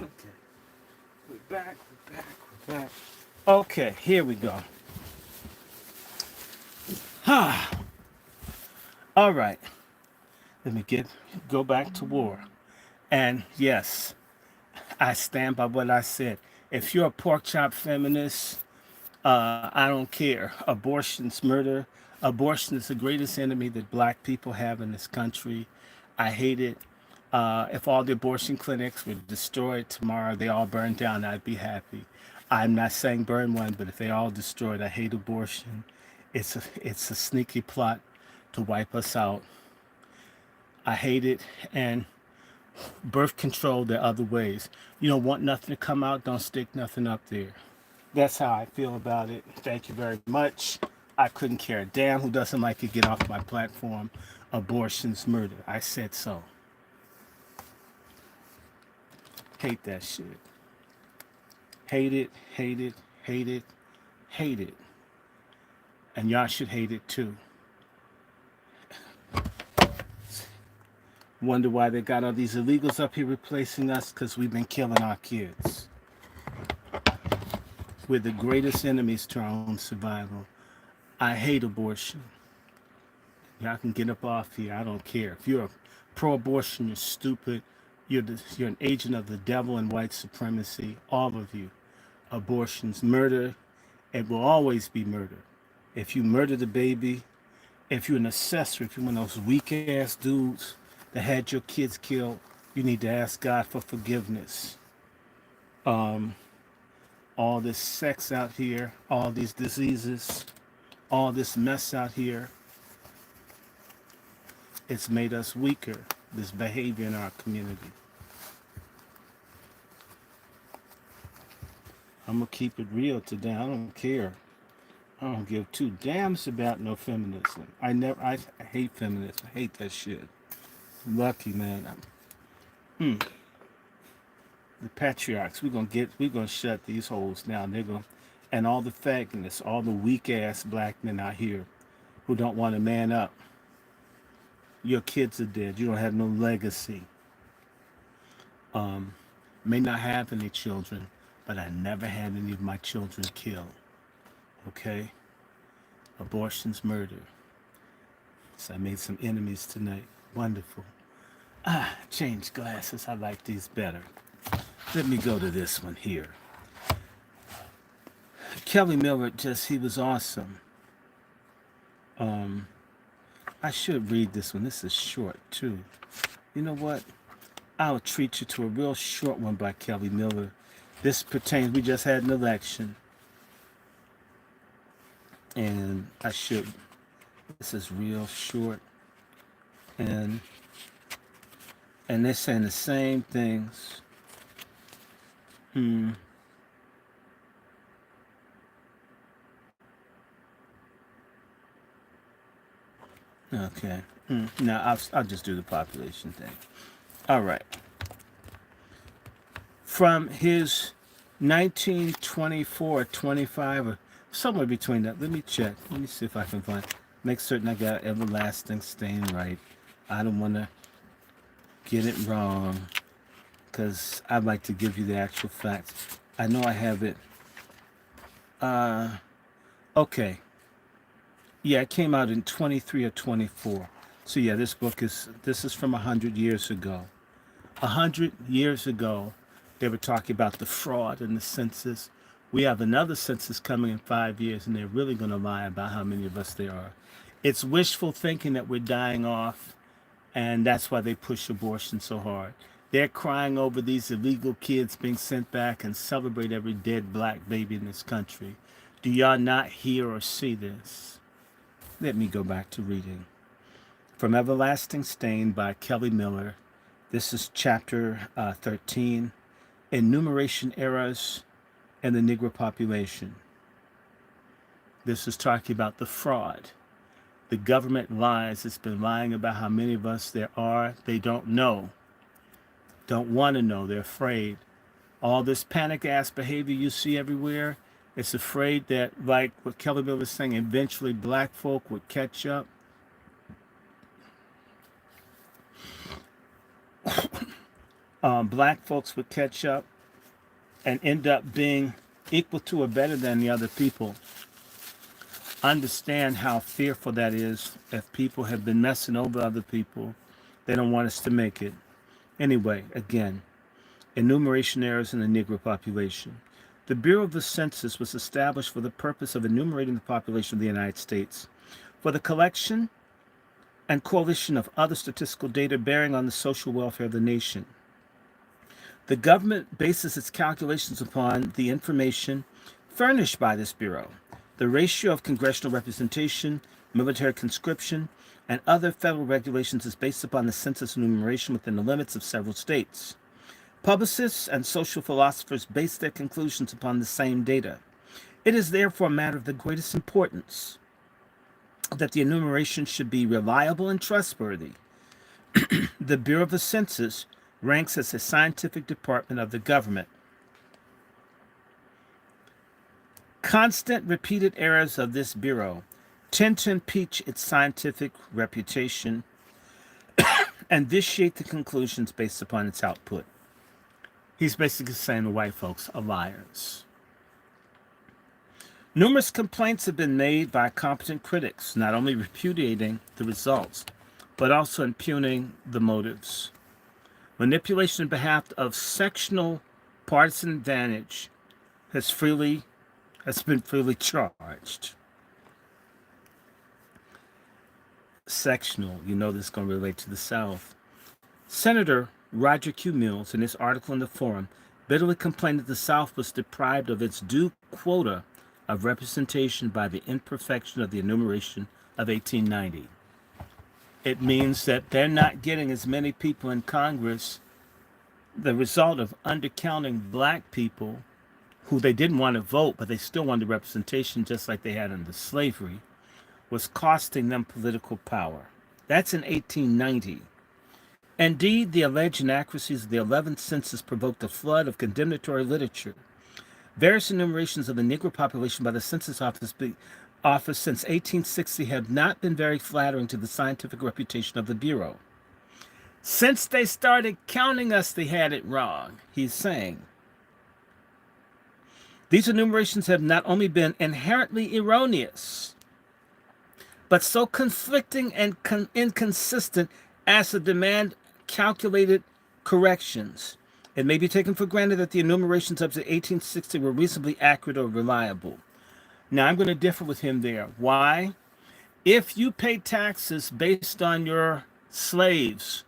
Okay, we're back, we're back, we're back. Okay, here we go. All right, let me go back to war. And yes, I stand by what I said. If you're a pork chop feminist, I don't care. Abortion's murder. Abortion is the greatest enemy that black people have in this country. I hate it. If all the abortion clinics were destroyed tomorrow, they all burned down, I'd be happy. I'm not saying burn one, but if they all destroyed, I hate abortion. It's a sneaky plot to wipe us out. I hate it. And birth control, there are other ways. You don't want nothing to come out, don't stick nothing up there. That's how I feel about it. Thank you very much. I couldn't care a damn who doesn't like it. Get off my platform. Abortion's murder. I said so. Hate that shit. Hate it, hate it, hate it, hate it. And y'all should hate it too. Wonder why they got all these illegals up here replacing us? Because we've been killing our kids. We're the greatest enemies to our own survival. I hate abortion. Y'all can get up off here. I don't care. If you're pro-abortion, you're stupid. You're an agent of the devil and white supremacy. All of you. Abortion's murder. It will always be murder. If you murder the baby, if you're an accessory, if you're one of those weak-ass dudes that had your kids killed, you need to ask God for forgiveness. All this sex out here, all these diseases, all this mess out here, it's made us weaker, this behavior in our community. I'm going to keep it real today. I don't care. I don't give two damns about no feminism. I hate feminism. I hate that shit. Lucky, man. The patriarchs, we're gonna shut these holes down. And all the faggots, all the weak ass black men out here who don't want to man up. Your kids are dead. You don't have no legacy. May not have any children, but I never had any of my children killed. Okay? Abortion's murder. So I made some enemies tonight. Wonderful. Change glasses. I like these better. Let me go to this one here. Kelly Miller, he was awesome. I should read this one. This is short, too. You know what? I'll treat you to a real short one by Kelly Miller. This pertains, we just had an election. And this is real short. And they're saying the same things. Okay. Now I'll just do the population thing. All right. From his 1924, 25, or somewhere between that. Let me check. Let me see if I can make certain I got everlasting stain right. I don't want to get it wrong because I'd like to give you the actual facts. I know I have it. Okay. Yeah, it came out in 23 or 24. So yeah, this is from 100 years ago. 100 years ago, they were talking about the fraud in the census. We have another census coming in 5 years, and they're really going to lie about how many of us there are. It's wishful thinking that we're dying off, and that's why they push abortion so hard. They're crying over these illegal kids being sent back and celebrate every dead black baby in this country. Do y'all not hear or see this? Let me go back to reading. From Everlasting Stain by Kelly Miller. This is chapter 13, Enumeration Errors and the Negro Population. This is talking about the fraud. The government lies. It's been lying about how many of us there are. They don't know. Don't want to know. They're afraid. All this panic-ass behavior you see everywhere, it's afraid that, like what Kelly Miller was saying, eventually black folk would catch up. Black folks would catch up and end up being equal to or better than the other people. Understand how fearful that is. If people have been messing over other people, they don't want us to make it. Anyway, again, enumeration errors in the Negro population. The Bureau of the Census was established for the purpose of enumerating the population of the United States, for the collection and coalition of other statistical data bearing on the social welfare of the nation. The government bases its calculations upon the information furnished by this Bureau. The ratio of congressional representation, military conscription, and other federal regulations is based upon the census enumeration within the limits of several states. Publicists and social philosophers base their conclusions upon the same data. It is therefore a matter of the greatest importance that the enumeration should be reliable and trustworthy. The Bureau of the Census ranks as a scientific department of the government. Constant repeated errors of this bureau tend to impeach its scientific reputation and vitiate the conclusions based upon its output. He's basically saying the white folks are liars. Numerous complaints have been made by competent critics, not only repudiating the results, but also impugning the motives. Manipulation on behalf of sectional partisan advantage has been freely charged. Sectional, you know this is going to relate to the South. Senator Roger Q. Mills, in his article in the Forum, bitterly complained that the South was deprived of its due quota of representation by the imperfection of the enumeration of 1890. It means that they're not getting as many people in Congress. The result of undercounting black people who they didn't want to vote, but they still wanted representation just like they had under slavery, was costing them political power. That's in 1890. Indeed, the alleged inaccuracies of the 11th census provoked a flood of condemnatory literature. Various enumerations of the Negro population by the Census Office since 1860 have not been very flattering to the scientific reputation of the Bureau. Since they started counting us, they had it wrong, he's saying. These enumerations have not only been inherently erroneous, but so conflicting and inconsistent as to demand calculated corrections. It may be taken for granted that the enumerations up to 1860 were reasonably accurate or reliable. Now, I'm going to differ with him there. Why? If you pay taxes based on your slaves,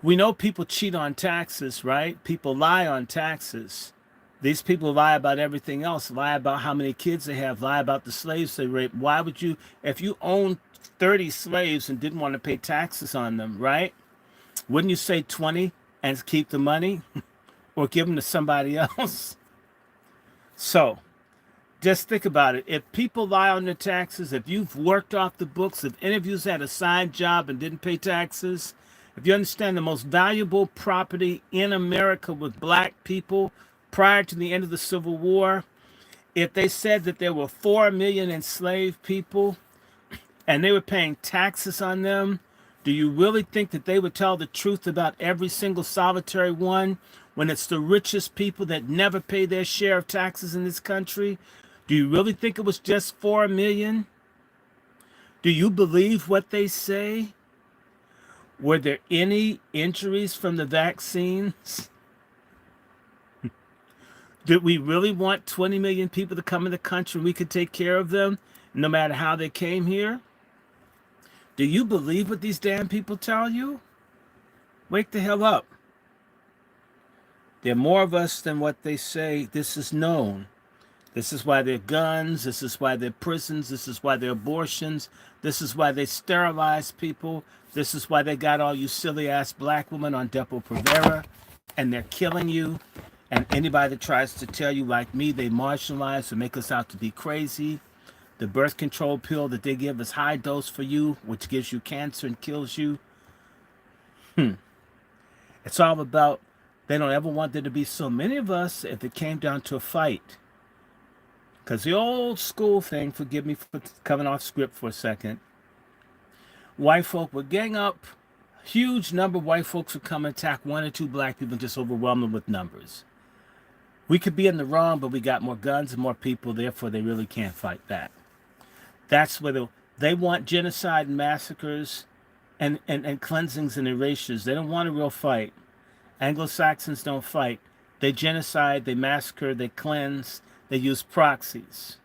we know people cheat on taxes, right? People lie on taxes. These people lie about everything else, lie about how many kids they have, lie about the slaves they rape. Why would you, if you owned 30 slaves and didn't want to pay taxes on them, right? Wouldn't you say 20 and keep the money or give them to somebody else? So just think about it. If people lie on their taxes, if you've worked off the books, if any of you's had a side job and didn't pay taxes, if you understand the most valuable property in America with black people prior to the end of the Civil War, if they said that there were 4 million enslaved people and they were paying taxes on them, do you really think that they would tell the truth about every single solitary one when it's the richest people that never pay their share of taxes in this country? Do you really think it was just 4 million? Do you believe what they say? Were there any injuries from the vaccines? Did we really want 20 million people to come in the country and we could take care of them no matter how they came here? Do you believe what these damn people tell you? Wake the hell up. There are more of us than what they say. This is known. This is why there are guns. This is why there are prisons. This is why there are abortions. This is why they sterilize people. This is why they got all you silly-ass black women on Depo-Provera, and they're killing you. And anybody that tries to tell you, like me, they marginalize or make us out to be crazy. The birth control pill that they give is high dose for you, which gives you cancer and kills you. It's all about, they don't ever want there to be so many of us if it came down to a fight. Because the old school thing, forgive me for coming off script for a second, white folk would gang up, huge number of white folks would come and attack 1 or 2 black people and just overwhelm them with numbers. We could be in the wrong, but we got more guns and more people, therefore they really can't fight back. That's where they want genocide and massacres and cleansings and erasures. They don't want a real fight. Anglo-Saxons don't fight. They genocide, they massacre, they cleanse, they use proxies.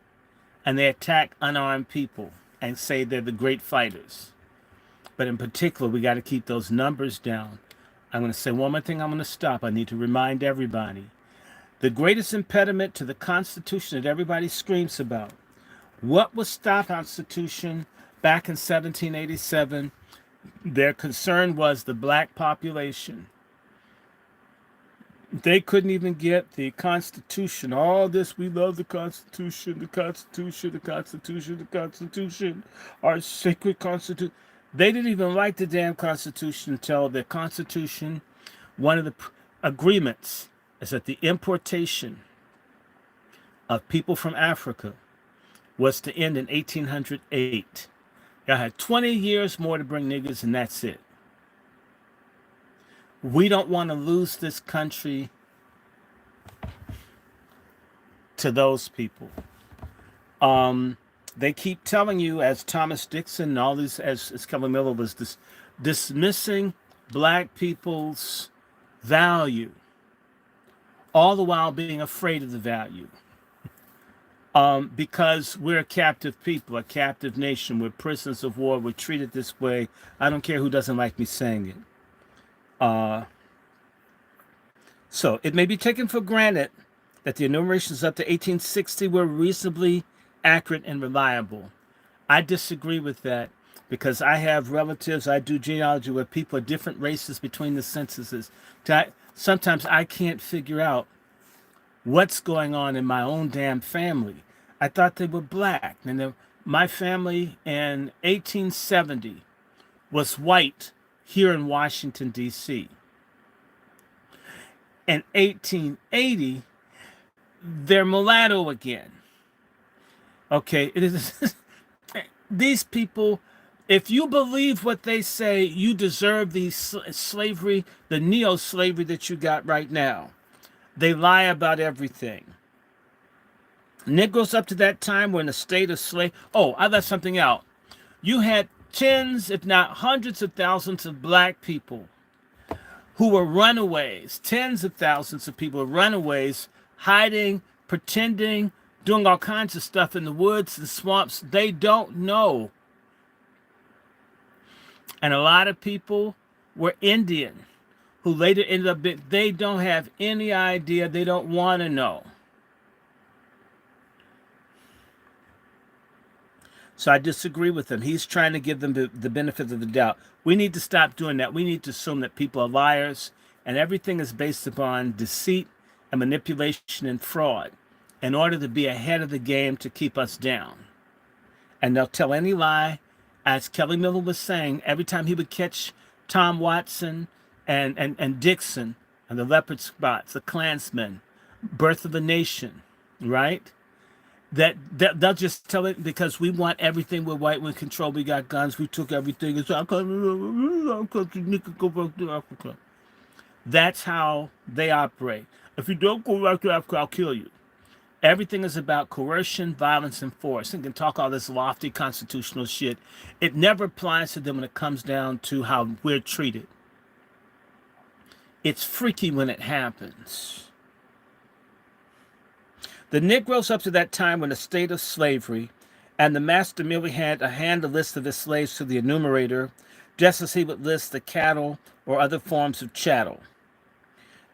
And they attack unarmed people and say they're the great fighters. But in particular, we got to keep those numbers down. I'm going to say one more thing, I'm going to stop. I need to remind everybody. The greatest impediment to the Constitution that everybody screams about. What was stopped Constitution back in 1787? Their concern was the black population. They couldn't even get the Constitution. All this, we love the Constitution, the Constitution, the Constitution, the Constitution, our sacred Constitution. They didn't even like the damn Constitution until the Constitution, one of the agreements is that the importation of people from Africa was to end in 1808. Y'all had 20 years more to bring niggers, and that's it. We don't want to lose this country to those people. They keep telling you, as Thomas Dixon and all these, as Kelly Miller was dismissing black people's value, all the while being afraid of the value. Because we're a captive people, a captive nation, we're prisoners of war, we're treated this way. I don't care who doesn't like me saying it. So it may be taken for granted that the enumerations up to 1860 were reasonably accurate and reliable. I disagree with that because I have relatives, I do genealogy where people are different races between the censuses. Sometimes I can't figure out what's going on in my own damn family. I thought they were black. And my family in 1870 was white here in Washington, D.C. In 1880, they're mulatto again. Okay, it is. These people, if you believe what they say, you deserve the slavery, the neo-slavery that you got right now. They lie about everything. Negroes up to that time were in a state of slave. Oh, I left something out. You had tens, if not hundreds of thousands of black people who were runaways. Tens of thousands of people were runaways, hiding, pretending, doing all kinds of stuff in the woods and swamps. They don't know. And a lot of people were Indian, who later ended up being, they don't have any idea. They don't want to know. So I disagree with him. He's trying to give them the benefit of the doubt. We need to stop doing that. We need to assume that people are liars and everything is based upon deceit and manipulation and fraud in order to be ahead of the game to keep us down. And they'll tell any lie. As Kelly Miller was saying, every time he would catch Tom Watson and Dixon and the Leopard Spots, the Klansmen, Birth of a Nation, right? That they'll just tell it because we want everything. We're white, we're in control, we got guns, we took everything. It's our country, go back to Africa. That's how they operate. If you don't go back to Africa, I'll kill you. Everything is about coercion, violence, and force. And can talk all this lofty constitutional shit. It never applies to them when it comes down to how we're treated. It's freaky when it happens. The Negroes up to that time were in a state of slavery, and the master merely had to hand a list of his slaves to the enumerator, just as he would list the cattle or other forms of chattel.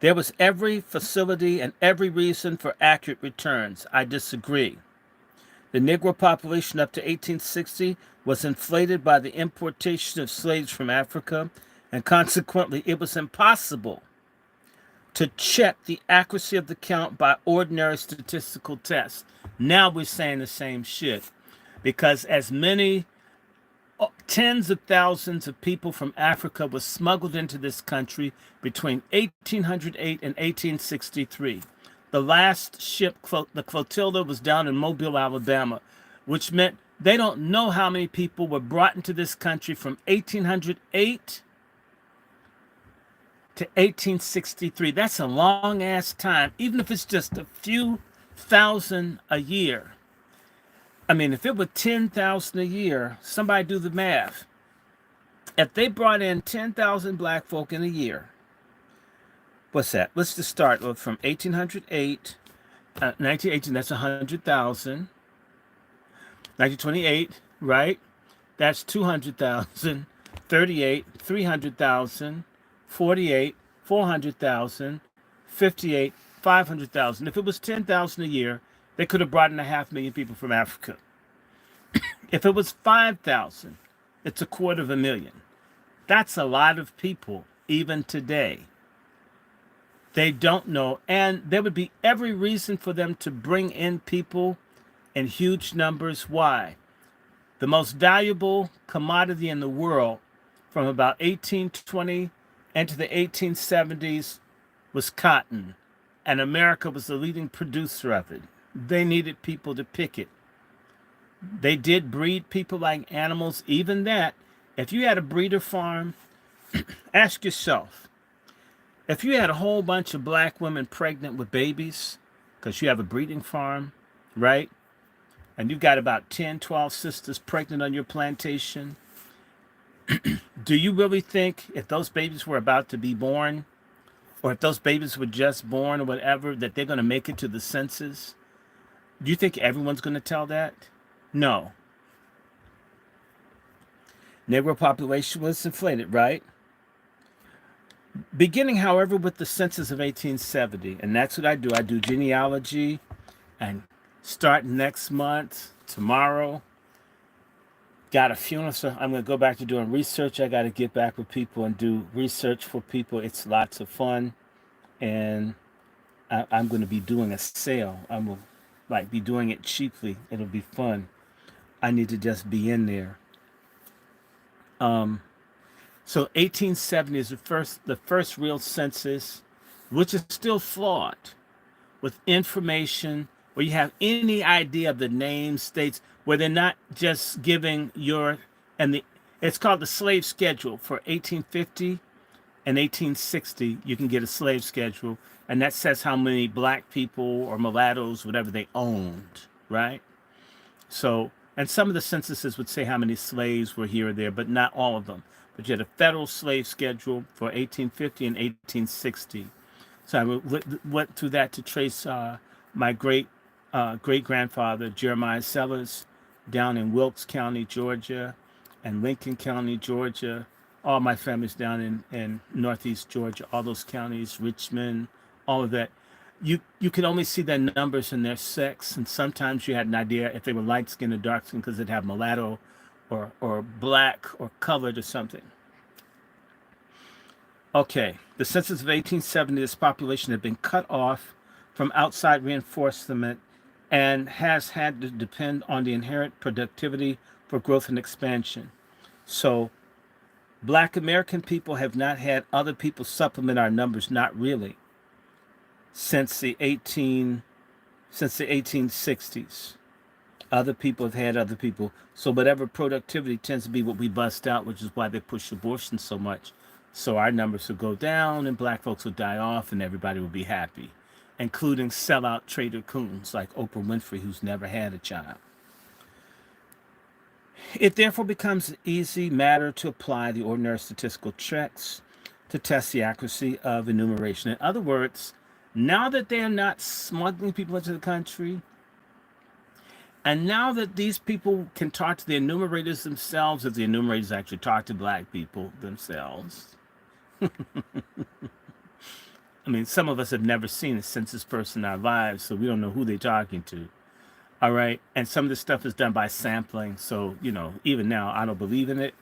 There was every facility and every reason for accurate returns. I disagree. The Negro population up to 1860 was inflated by the importation of slaves from Africa, and consequently it was impossible to check the accuracy of the count by ordinary statistical tests. Now we're saying the same shit because as many tens of thousands of people from Africa were smuggled into this country between 1808 and 1863. The last ship, the flotilla, was down in Mobile, Alabama, which meant they don't know how many people were brought into this country from 1808 to 1863. That's a long ass time, even if it's just a few thousand a year. I mean, if it were 10,000 a year, somebody do the math. If they brought in 10,000 black folk in a year, what's that? Let's just start from 1808, 1918, that's 100,000. 1928, right? That's 200,000. 38, 300,000. 48, 400,000, 58, 500,000. If it was 10,000 a year, they could have brought in 500,000 people from Africa. If it was 5,000, it's 250,000. That's a lot of people, even today. They don't know, and there would be every reason for them to bring in people in huge numbers. Why? The most valuable commodity in the world from about 1820 into the 1870s was cotton, and America was the leading producer of it. They needed people to pick it. They did breed people like animals. Even that, if you had a breeder farm, ask yourself, if you had a whole bunch of black women pregnant with babies, because you have a breeding farm, right? And you've got about 10, 12 sisters pregnant on your plantation, do you really think if those babies were about to be born, or if those babies were just born or whatever, that they're going to make it to the census? Do you think everyone's going to tell that? No. Negro population was inflated, right? Beginning, however, with the census of 1870, and that's what I do. I do genealogy, and start next month, tomorrow. Got a funeral, so I'm going to go back to doing research. I got to get back with people and do research for people. It's lots of fun, and I'm going to be doing a sale. I'm going to like be doing it cheaply. It'll be fun. I need to just be in there. So 1870 is the first real census, which is still flawed, with information where you have any idea of the name states, where they're not just giving your and the it's called the slave schedule for 1850 and 1860. You can get a slave schedule, and that says how many black people or mulattoes, whatever, they owned, right? So, and some of the censuses would say how many slaves were here or there, but not all of them. But you had a federal slave schedule for 1850 and 1860. So I went through that to trace my great grandfather, Jeremiah Sellers, down in Wilkes County, Georgia, and Lincoln County, Georgia. All my family's down in Northeast Georgia, all those counties, Richmond, all of that. You could only see their numbers and their sex, and sometimes you had an idea if they were light skinned or dark skinned because they'd have mulatto or black or colored or something. Okay, the census of 1870, this population had been cut off from outside reinforcement and has had to depend on the inherent productivity for growth and expansion. So, black American people have not had other people supplement our numbers, not really, since the 1860s. Other people have had other people. So whatever productivity tends to be what we bust out, which is why they push abortion so much. So our numbers will go down and black folks will die off and everybody will be happy, including sellout trader coons like Oprah Winfrey, who's never had a child. It therefore becomes an easy matter to apply the ordinary statistical checks to test the accuracy of enumeration. In other words, now that they are not smuggling people into the country, and now that these people can talk to the enumerators themselves, if the enumerators actually talk to black people themselves. I mean, some of us have never seen a census person in our lives, so we don't know who they're talking to. All right. And some of this stuff is done by sampling. So, even now, I don't believe in it.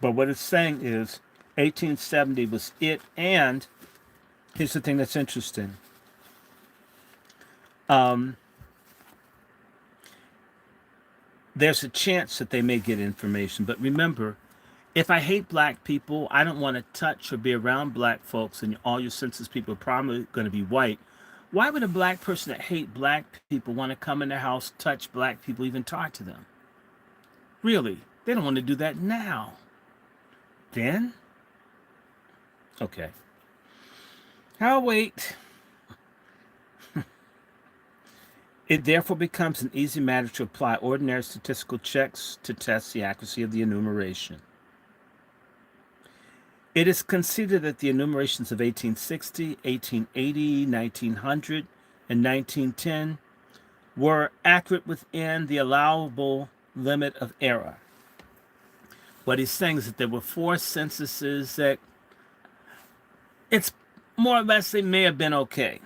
But what it's saying is 1870 was it. And here's the thing that's interesting. There's a chance that they may get information. But remember, if I hate black people, I don't want to touch or be around black folks, and all your census people are probably going to be white. Why would a black person that hate black people want to come in their house, touch black people, even talk to them? Really? They don't want to do that now. Then? Okay. I'll wait. It therefore becomes an easy matter to apply ordinary statistical checks to test the accuracy of the enumeration. It is conceded that the enumerations of 1860, 1880, 1900, and 1910 were accurate within the allowable limit of error. What he's saying is that there were 4 censuses that it's more or less they may have been okay.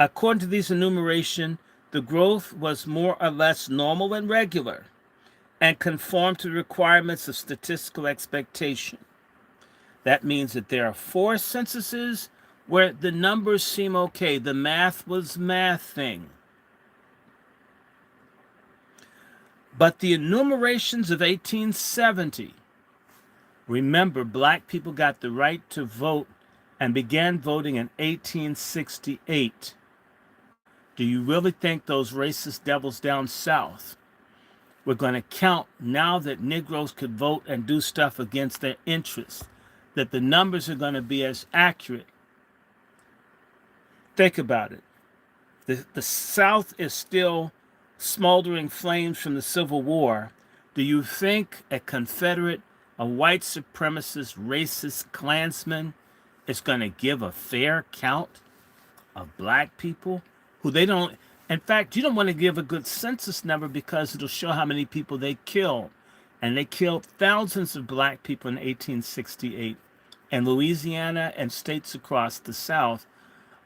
According to these enumeration, the growth was more or less normal and regular and conformed to the requirements of statistical expectation. That means that there are 4 censuses where the numbers seem okay. The math was mathing. But the enumerations of 1870, remember, black people got the right to vote and began voting in 1868. Do you really think those racist devils down south were going to count now that Negroes could vote and do stuff against their interests? That the numbers are going to be as accurate? Think about it. The South is still smoldering flames from the Civil War. Do you think a Confederate, a white supremacist, racist Klansman is going to give a fair count of black people who they don't? In fact, you don't want to give a good census number because it'll show how many people they killed. And they killed thousands of black people in 1868. In Louisiana and states across the South,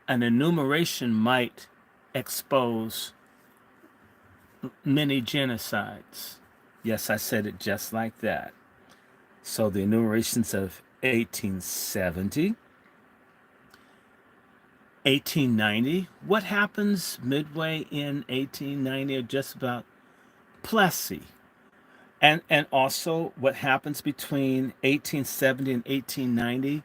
an enumeration might expose many genocides. Yes, I said it just like that. So the enumerations of 1870, 1890, what happens midway in 1890 or just about Plessy? And also what happens between 1870 and 1890,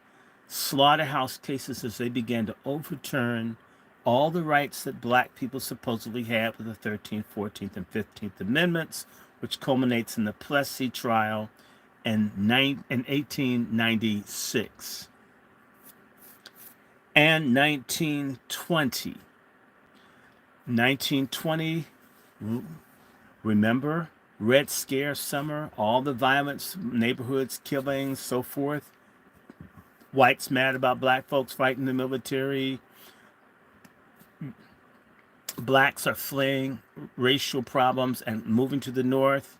slaughterhouse cases as they began to overturn all the rights that black people supposedly had with the 13th, 14th, and 15th Amendments, which culminates in the Plessy trial in 1896. And 1920. 1920, remember? Red Scare summer, all the violence, neighborhoods, killings, so forth. Whites mad about black folks fighting the military. Blacks are fleeing racial problems and moving to the north.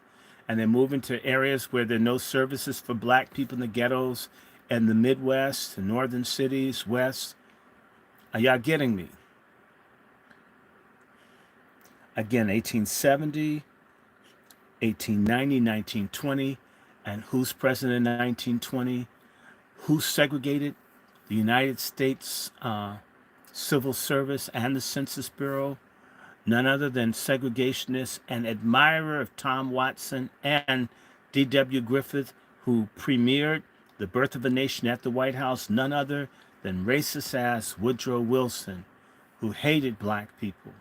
And they're moving to areas where there are no services for black people in the ghettos and the Midwest, the northern cities, west. Are y'all getting me? Again, 1870. 1890, 1920, and who's president in 1920? Who segregated? The United States Civil Service and the Census Bureau. None other than segregationist and admirer of Tom Watson and D.W. Griffith, who premiered The Birth of a Nation at the White House. None other than racist-ass Woodrow Wilson, who hated black people.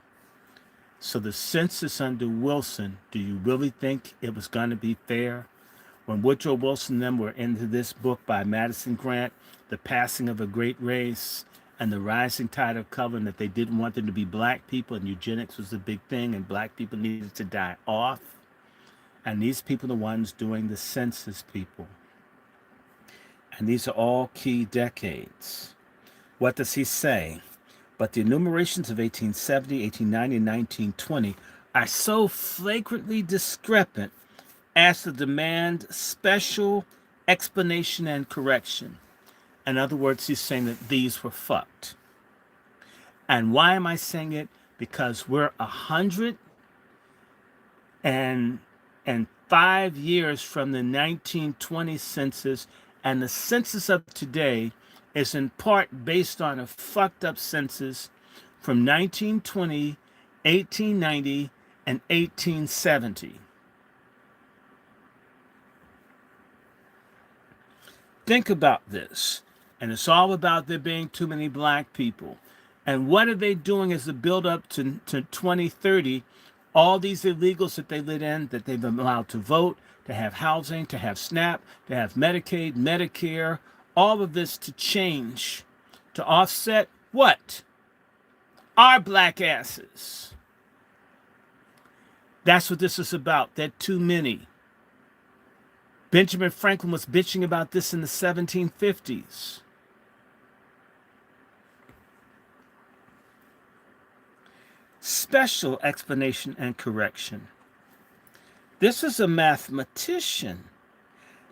So the census under Wilson, do you really think it was going to be fair? When Woodrow Wilson and them were into this book by Madison Grant, The Passing of a Great Race and the Rising Tide of Color, and that they didn't want them to be black people and eugenics was a big thing and black people needed to die off. And these people are the ones doing the census people. And these are all key decades. What does he say? But the enumerations of 1870, 1890, and 1920 are so flagrantly discrepant as to demand special explanation and correction. In other words, he's saying that these were fucked. And why am I saying it? Because we're 105 years from the 1920 census, and the census of today is in part based on a fucked up census from 1920, 1890, and 1870. Think about this. And it's all about there being too many black people. And what are they doing as a build up to 2030? All these illegals that they let in, that they've allowed to vote, to have housing, to have SNAP, to have Medicaid, Medicare, all of this to change, to offset what? Our black asses. That's what this is about. They're too many. Benjamin Franklin was bitching about this in the 1750s. Special explanation and correction. This is a mathematician.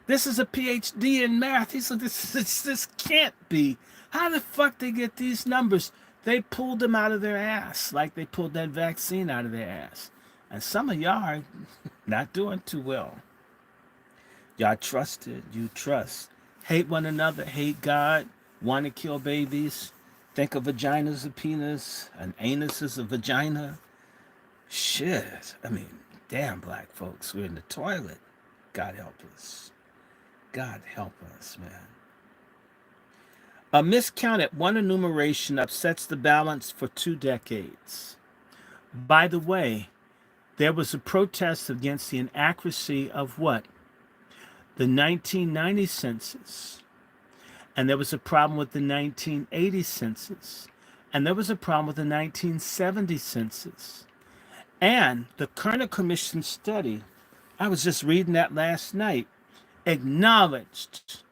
This is a PhD in math. He's like, this can't be. How the fuck they get these numbers? They pulled them out of their ass, like they pulled that vaccine out of their ass. And some of y'all are not doing too well. Y'all trusted, you trust. Hate one another, hate God, want to kill babies. Think of vagina as a penis, an anus as a vagina. Shit. I mean, damn, black folks, we're in the toilet. God help us. God help us, man. A miscount at one enumeration upsets the balance for 2 decades. By the way, there was a protest against the inaccuracy of what? The 1990 census. And there was a problem with the 1980 census. And there was a problem with the 1970 census. And the Kerner Commission study, I was just reading that last night, acknowledged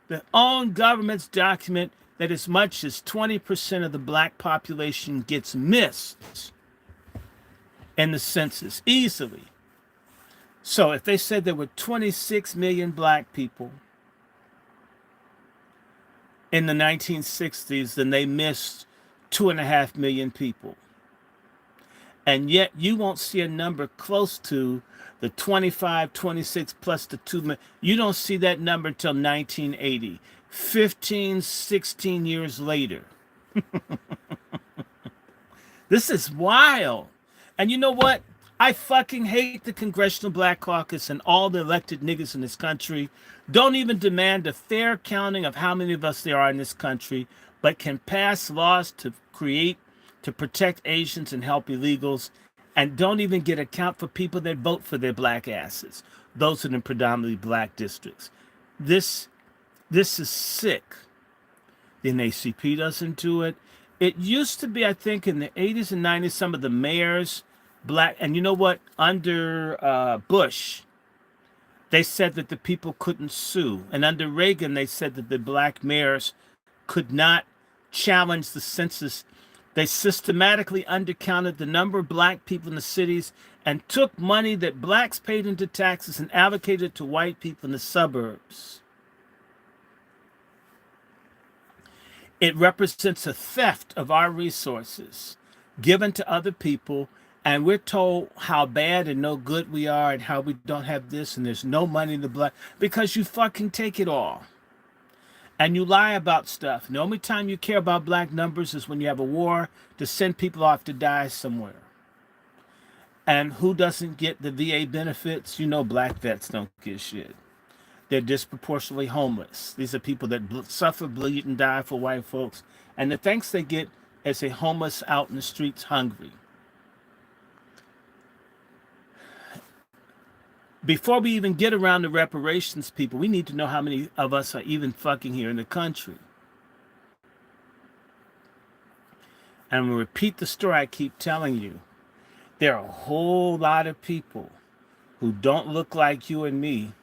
their own government's document that as much as 20% of the black population gets missed in the census easily. So if they said there were 26 million black people in the 1960s, then they missed 2.5 million people. And yet you won't see a number close to the 25, 26 plus the 2 million. You don't see that number until 1980, 15, 16 years later. This is wild. And you know what? I fucking hate the Congressional Black Caucus and all the elected niggas in this country. Don't even demand a fair counting of how many of us there are in this country, but can pass laws to protect Asians and help illegals, and don't even get account for people that vote for their black asses, those in the predominantly black districts. This is sick. The NACP doesn't do it. It used to be, I think, in the 80s and 90s, some of the mayors, black, and you know what? Under Bush, they said that the people couldn't sue. And under Reagan, they said that the black mayors could not challenge the census. They systematically undercounted the number of black people in the cities and took money that blacks paid into taxes and allocated it to white people in the suburbs. It represents a theft of our resources given to other people, and we're told how bad and no good we are and how we don't have this and there's no money in the black, because you fucking take it all. And you lie about stuff. And the only time you care about black numbers is when you have a war to send people off to die somewhere. And who doesn't get the VA benefits? You know black vets don't get shit. They're disproportionately homeless. These are people that suffer, bleed, and die for white folks. And the thanks they get is a homeless out in the streets hungry. Before we even get around to reparations, people, we need to know how many of us are even fucking here in the country. And I'm going to repeat the story I keep telling you. There are a whole lot of people who don't look like you and me.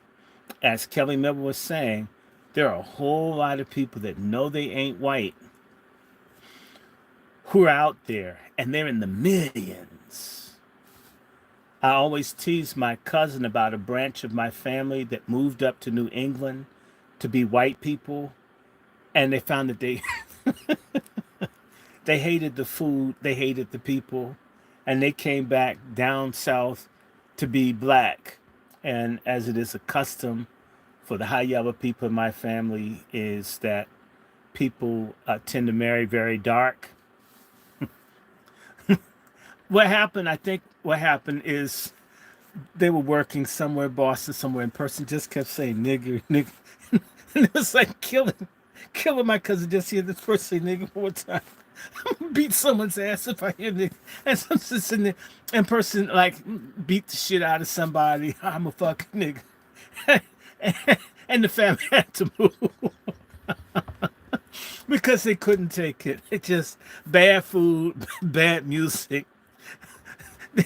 As Kelly Miller was saying, there are a whole lot of people that know they ain't white who are out there, and they're in the millions. I always tease my cousin about a branch of my family that moved up to New England to be white people, and they found that they they hated the food, they hated the people, and they came back down south to be black. And as it is a custom for the high yellow people in my family, is that people tend to marry very dark. What happened, I think what happened is they were working somewhere, Boston, somewhere, and person just kept saying nigger, nigger. And it was like killing my cousin just hear this person say nigger one more time. Beat someone's ass if I hear nigger. And so I'm just sitting there, and person like beat the shit out of somebody. I'm a fucking nigger. And the family had to move. Because they couldn't take it. It just bad food, bad music,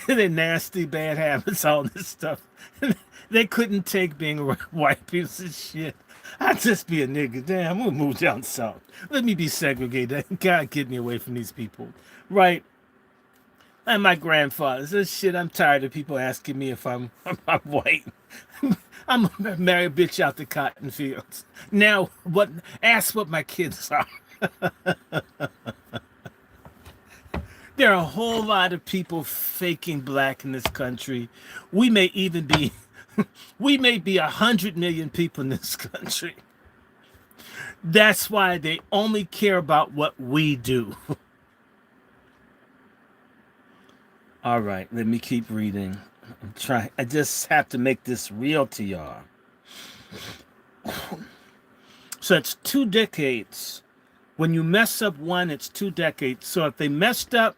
they're nasty, bad habits, all this stuff. They couldn't take being a white piece of shit. I'd just be a nigga. Damn, we'll move down south. Let me be segregated. God, get me away from these people. Right? And my grandfather says, shit, I'm tired of people asking me if I'm white. I'm a married bitch out the cotton fields. Now, ask what my kids are. There are a whole lot of people faking black in this country. We may be 100 million people in this country. That's why they only care about what we do. All right, let me keep reading. I just have to make this real to y'all. So it's 2 decades. When you mess up one, it's 2 decades. So if they messed up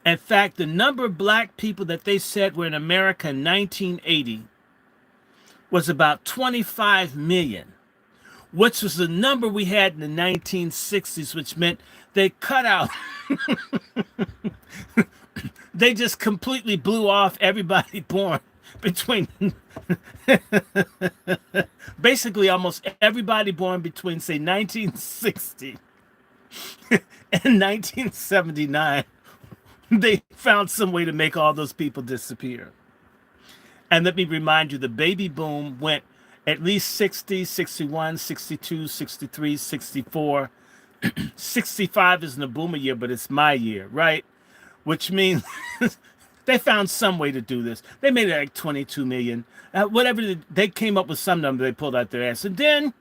In fact, the number of black people that they said were in America in 1980 was about 25 million, which was the number we had in the 1960s, which meant they cut out, they just completely blew off everybody born between, basically almost everybody born between, say, 1960 and 1979. They found some way to make all those people disappear. And let me remind you, the baby boom went at least 60, 61, 62, 63, 64. 65 isn't a boomer year, but it's my year, right? Which means they found some way to do this. They made it like 22 million. Whatever, they came up with some number they pulled out their ass. And then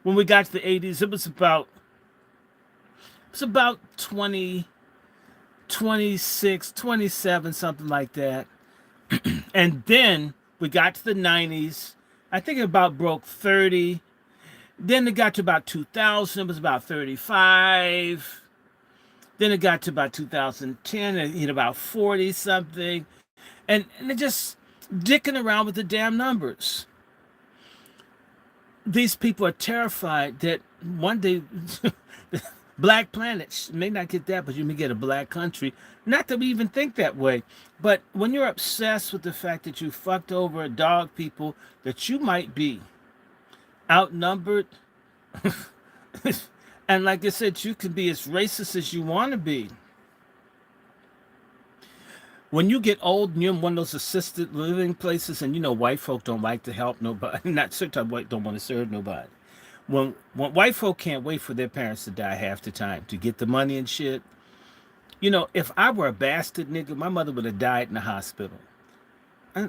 when we got to the 80s, it was about 20, 26, 27, something like that. And then we got to the 90s. I think it about broke 30. Then it got to about 2000. It was about 35. Then it got to about 2010. It hit about 40 something. And it just dicking around with the damn numbers. These people are terrified that one day Black planet may not get that, but you may get a black country. Not that we even think that way, but when you're obsessed with the fact that you fucked over a dog people, that you might be outnumbered, and like I said, you can be as racist as you want to be. When you get old and you're in one of those assisted living places, and you know white folk don't like to help nobody, not certain type of white don't want to serve nobody. When white folk can't wait for their parents to die half the time to get the money and shit. You know, if I were a bastard nigga, my mother would have died in the hospital. I,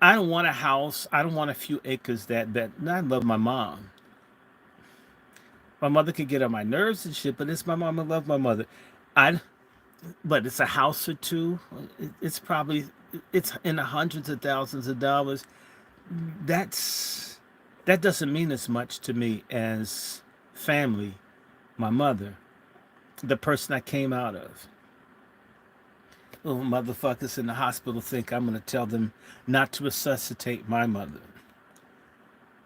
I don't want a house. I don't want a few acres that I love my mom. My mother could get on my nerves and shit, but it's my mom. I love my mother. I but it's a house or two. It's probably it's in the hundreds of thousands of dollars. That's that doesn't mean as much to me as family, my mother, the person I came out of. Little motherfuckers in the hospital think I'm gonna tell them not to resuscitate my mother.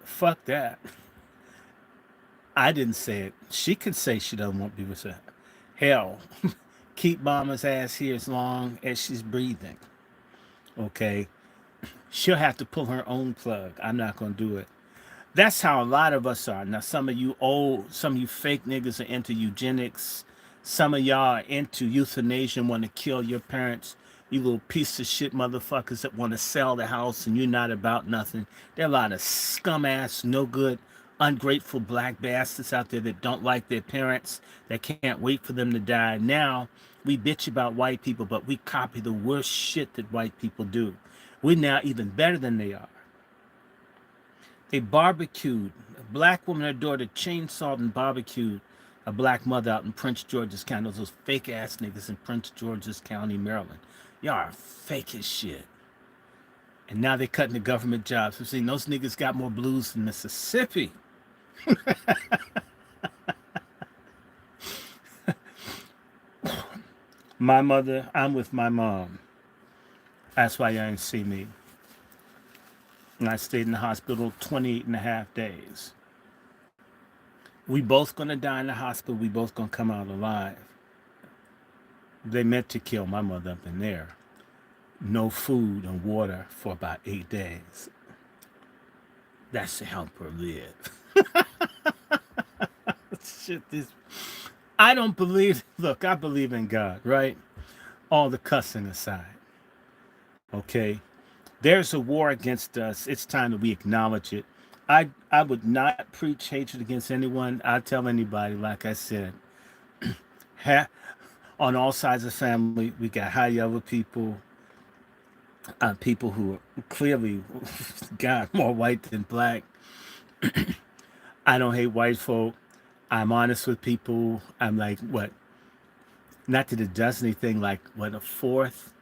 Fuck that. I didn't say it. She could say she doesn't want to be resuscitated. Hell, keep mama's ass here as long as she's breathing. Okay? She'll have to pull her own plug. I'm not gonna do it. That's how a lot of us are. Now, some of you fake niggas are into eugenics. Some of y'all are into euthanasia and want to kill your parents. You little piece of shit motherfuckers that want to sell the house and you're not about nothing. There are a lot of scum ass, no good, ungrateful black bastards out there that don't like their parents, that can't wait for them to die. Now, we bitch about white people, but we copy the worst shit that white people do. We're now even better than they are. They barbecued a black woman, her daughter, chainsawed and barbecued a black mother out in Prince George's County. Those fake ass niggas in Prince George's County, Maryland. Y'all are fake as shit. And now they're cutting the government jobs. We're seeing those niggas got more blues than Mississippi. My mother, I'm with my mom. That's why y'all didn't see me. And I stayed in the hospital 28 and a half days. We both gonna die in the hospital. We both gonna come out alive. They meant to kill my mother up in there. No food and water for about 8 days. That's to help her live. Shit, this. I don't believe. Look, I believe in God, right? All the cussing aside, okay. There's a war against us. It's time that we acknowledge it. I would not preach hatred against anyone. I tell anybody, like I said, ha, on all sides of the family, we got high level people, people who are clearly, God, more white than black. I don't hate white folk. I'm honest with people. I'm like, what? Not that it does anything like, what, a fourth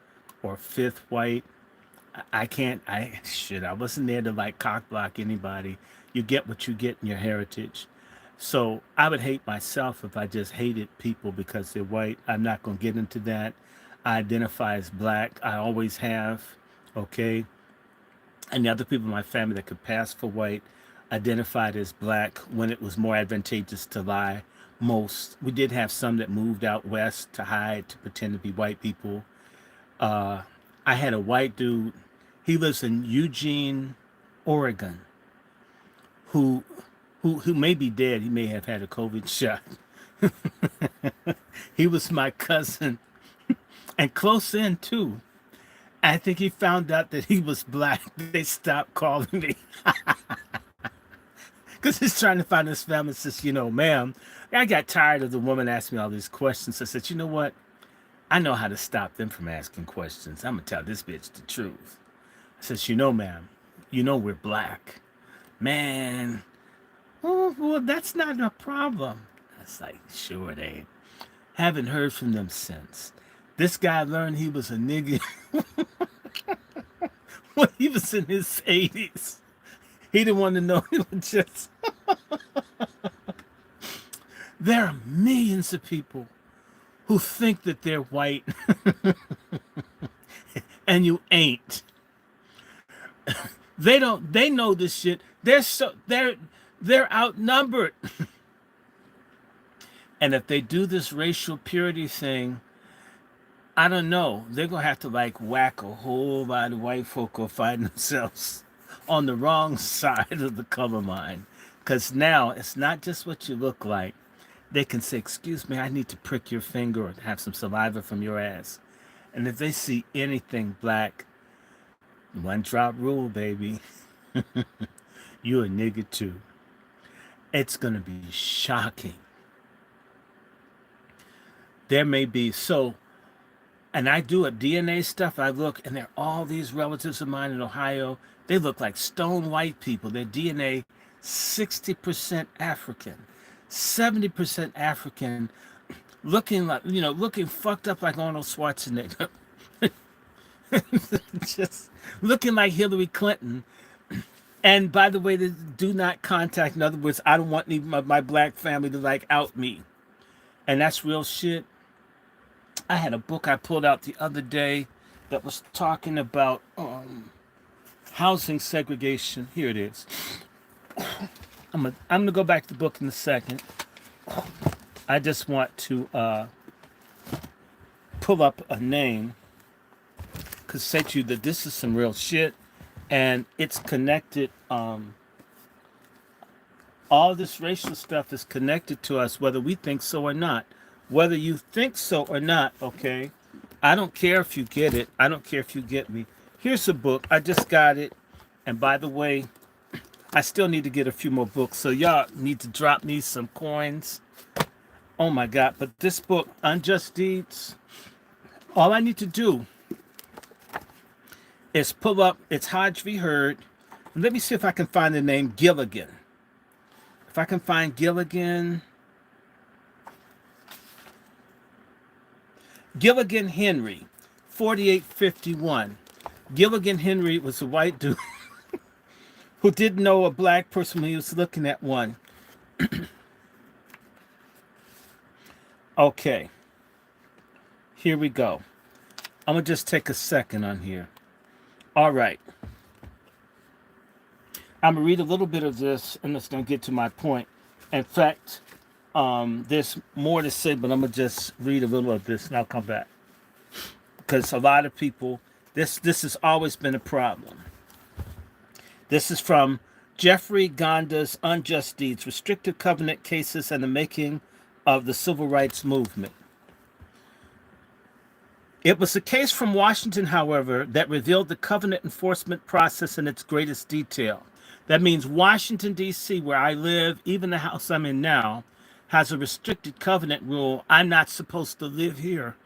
or fifth white. I can't, I wasn't there to like cock block anybody. You get what you get in your heritage. So I would hate myself if I just hated people because they're white. I'm not going to get into that. I identify as black. I always have. Okay. And the other people in my family that could pass for white identified as black when it was more advantageous to lie. Most. We did have some that moved out west to hide, to pretend to be white people. Uh, I had a white dude. He lives in Eugene, Oregon, who who may be dead. He may have had a COVID shot. He was my cousin and close in too. I think he found out that he was black. They stopped calling me because he's trying to find his family. Says, ma'am, I got tired of the woman asking me all these questions. I said, you know what? I know how to stop them from asking questions. I'm gonna tell this bitch the truth. I says, ma'am, we're black. Man, oh, well, that's not a problem. That's like, sure it ain't. Haven't heard from them since. This guy learned he was a nigga when he was in his 80s. He didn't want to know. He was just. There are millions of people who think that they're white and you ain't. They know this shit. They're outnumbered. And if they do this racial purity thing, I don't know. They're gonna have to like whack a whole lot of white folk or find themselves on the wrong side of the color line. Cause now it's not just what you look like. They can say, excuse me, I need to prick your finger or have some saliva from your ass. And if they see anything black, one drop rule, baby. You a nigga too. It's gonna be shocking. There may be and I do a DNA stuff. I look, and there are all these relatives of mine in Ohio. They look like stone white people. Their DNA, 60% African, 70% African, looking like, looking fucked up like Arnold Schwarzenegger. Just looking like Hillary Clinton. And by the way, they do not contact. In other words, I don't want even my black family to like out me. And that's real shit. I had a book I pulled out the other day that was talking about housing segregation. Here it is. I'm gonna go back to the book in a second. I just want to pull up a name because say to you that this is some real shit, and it's connected. All this racial stuff is connected to us, whether we think so or not. Whether you think so or not, okay? I don't care if you get it. I don't care if you get me. Here's a book. I just got it. And by the way, I still need to get a few more books. So y'all need to drop me some coins. Oh my God. But this book, Unjust Deeds, all I need to do is pull up, it's Hodge v. Hurd. Let me see if I can find the name Gilligan. If I can find Gilligan Henry, 4851. Gilligan Henry was a white dude who didn't know a black person when he was looking at one. Okay, here we go. I'm going to just take a second on here. All right. I'm going to read a little bit of this, and it's going to get to my point. In fact, there's more to say, but I'm going to just read a little of this, and I'll come back. Because a lot of people, this has always been a problem. This is from Jeffrey Gonda's Unjust Deeds, Restrictive Covenant Cases and the Making of the Civil Rights Movement. It was a case from Washington, however, that revealed the covenant enforcement process in its greatest detail. That means Washington, D.C., where I live, even the house I'm in now, has a restricted covenant rule. I'm not supposed to live here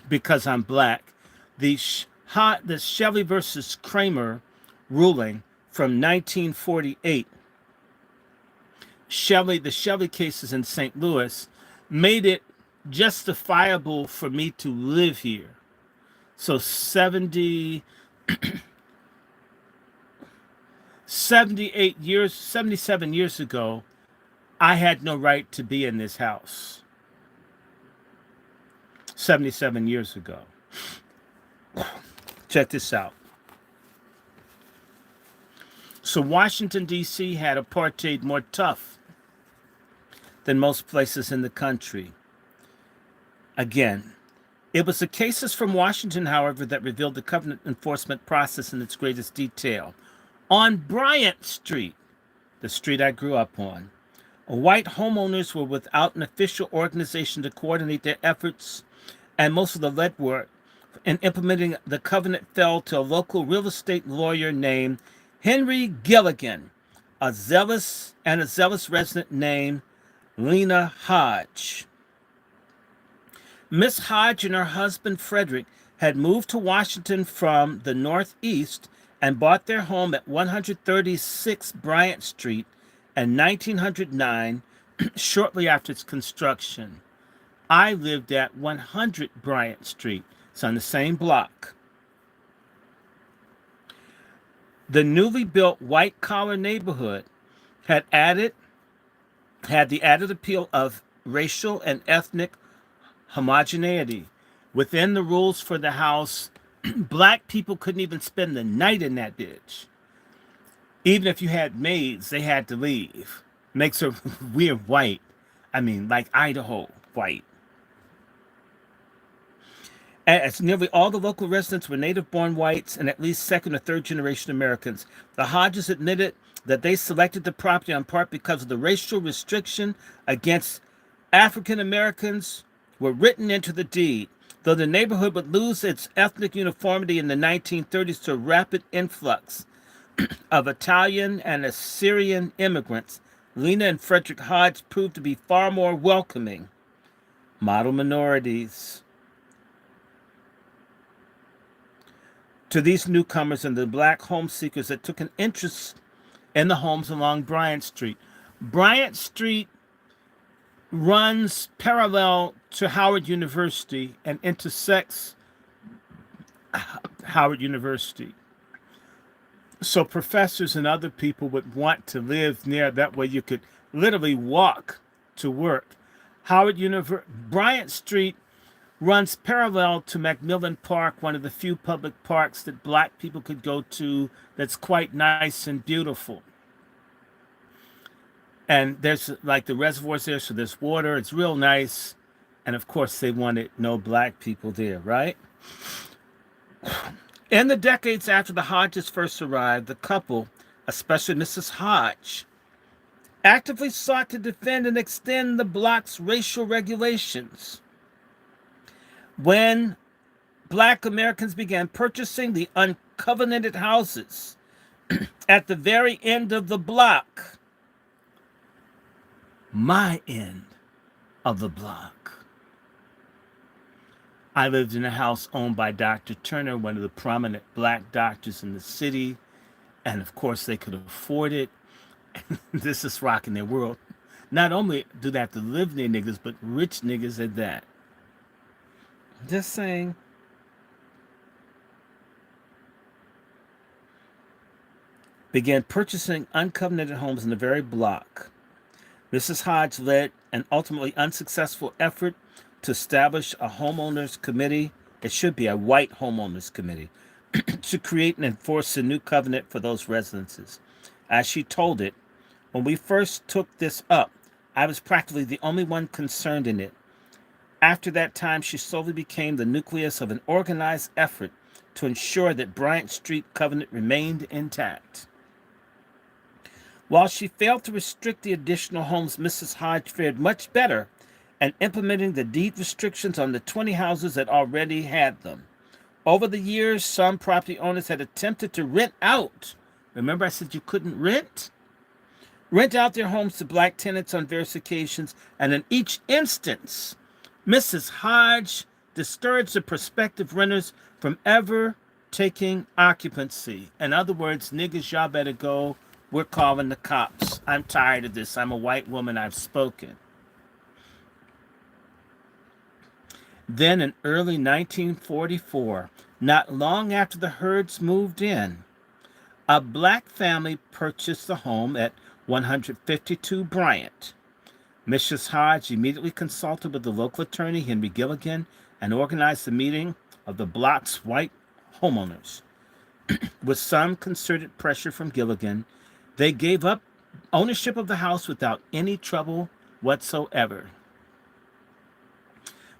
because I'm black. The Shelley versus Kramer ruling from 1948, the Shelley cases in St. Louis, made it justifiable for me to live here. So 77 years ago, I had no right to be in this house 77 years ago. Check this out. So Washington, D.C. had apartheid more tough than most places in the country. Again, it was the cases from Washington, however, that revealed the covenant enforcement process in its greatest detail. On Bryant Street, the street I grew up on, white homeowners were without an official organization to coordinate their efforts, and most of the legwork in implementing the covenant fell to a local real estate lawyer named Henry Gilligan, a zealous resident named Lena Hodge. Miss Hodge and her husband Frederick had moved to Washington from the Northeast and bought their home at 136 Bryant Street in 1909, shortly after its construction. I lived at 100 Bryant Street. It's on the same block. The newly built white-collar neighborhood had the added appeal of racial and ethnic homogeneity. Within the rules for the house, black people couldn't even spend the night in that bitch. Even if you had maids, they had to leave. Makes her weird white. I mean, like Idaho white. As nearly all the local residents were native-born whites and at least second or third generation Americans, the Hodges admitted that they selected the property in part because of the racial restriction against African Americans were written into the deed. Though the neighborhood would lose its ethnic uniformity in the 1930s to a rapid influx of Italian and Assyrian immigrants, Lena and Frederick Hodge proved to be far more welcoming model minorities to these newcomers and the black home seekers that took an interest in the homes along Bryant Street. Bryant Street runs parallel to Howard University and intersects Howard University. So professors and other people would want to live near, that way you could literally walk to work. Bryant Street runs parallel to Macmillan Park, one of the few public parks that black people could go to that's quite nice and beautiful. And there's like the reservoirs there, so there's water, it's real nice. And of course they wanted no black people there, right? In the decades after the Hodges first arrived, the couple, especially Mrs. Hodge, actively sought to defend and extend the block's racial regulations. When black Americans began purchasing the uncovenanted houses at the very end of the block, my end of the block, I lived in a house owned by Dr. Turner, one of the prominent black doctors in the city, and of course they could afford it. This is rocking their world. Not only do they have to live near niggas, but rich niggas at that. Just saying. Began purchasing uncovenanted homes in the very block. Mrs. Hodge led an ultimately unsuccessful effort to establish a homeowners committee. It should be a white homeowners committee to create and enforce a new covenant for those residences. As she told it, when we first took this up, I was practically the only one concerned in it. After that time, she slowly became the nucleus of an organized effort to ensure that Bryant Street covenant remained intact. While she failed to restrict the additional homes, Mrs. Hodge fared much better in implementing the deed restrictions on the 20 houses that already had them. Over the years, some property owners had attempted to rent out. Remember I said you couldn't rent? Rent out their homes to black tenants on various occasions, and in each instance, Mrs. Hodge discouraged the prospective renters from ever taking occupancy. In other words, niggas, y'all better go. We're calling the cops. I'm tired of this. I'm a white woman. I've spoken. Then in early 1944, not long after the Herds moved in, a black family purchased the home at 152 Bryant. Mrs. Hodge immediately consulted with the local attorney, Henry Gilligan, and organized the meeting of the block's white homeowners. With some concerted pressure from Gilligan, they gave up ownership of the house without any trouble whatsoever.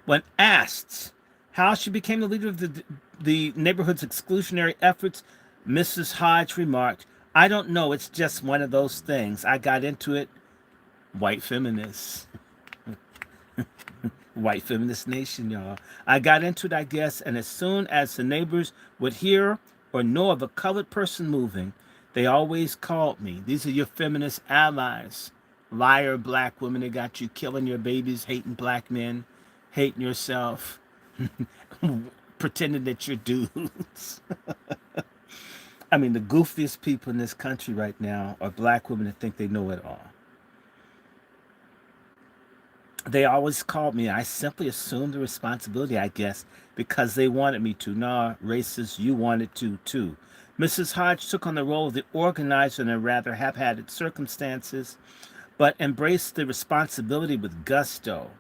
When asked how she became the leader of the neighborhood's exclusionary efforts, Mrs. Hodge remarked, "I don't know, it's just one of those things. I got into it." White feminists. White feminist nation, y'all. "I got into it, I guess, and as soon as the neighbors would hear or know of a colored person moving, they always called me. These are your feminist allies. Liar black women that got you killing your babies, hating black men, hating yourself, pretending that you're dudes." I mean, the goofiest people in this country right now are black women that think they know it all. They always called me. I simply assumed the responsibility, I guess, because they wanted me to. Nah, racist, you wanted to, too. Mrs. Hodge took on the role of the organizer in a rather haphazard circumstances, but embraced the responsibility with gusto.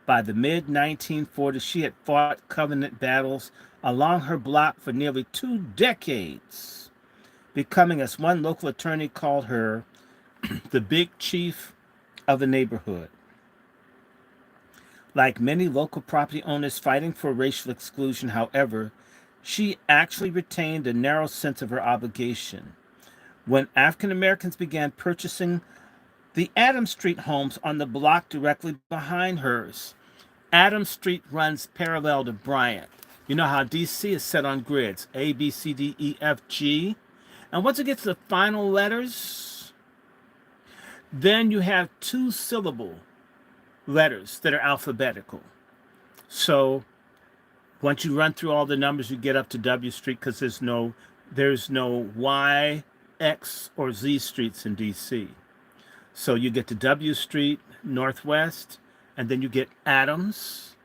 By the mid 1940s, she had fought covenant battles along her block for nearly 2 decades, becoming, as one local attorney called her, the big chief of the neighborhood. Like many local property owners fighting for racial exclusion, however, she actually retained a narrow sense of her obligation. When African Americans began purchasing the Adams Street homes on the block directly behind hers, Adams Street runs parallel to Bryant. You know how DC is set on grids, A, B, C, D, E, F, G. And once it gets to the final letters, then you have 2-syllable letters that are alphabetical. So once you run through all the numbers, you get up to W Street because there's no Y, X, or Z streets in DC. So you get to W Street Northwest, and then you get Adams,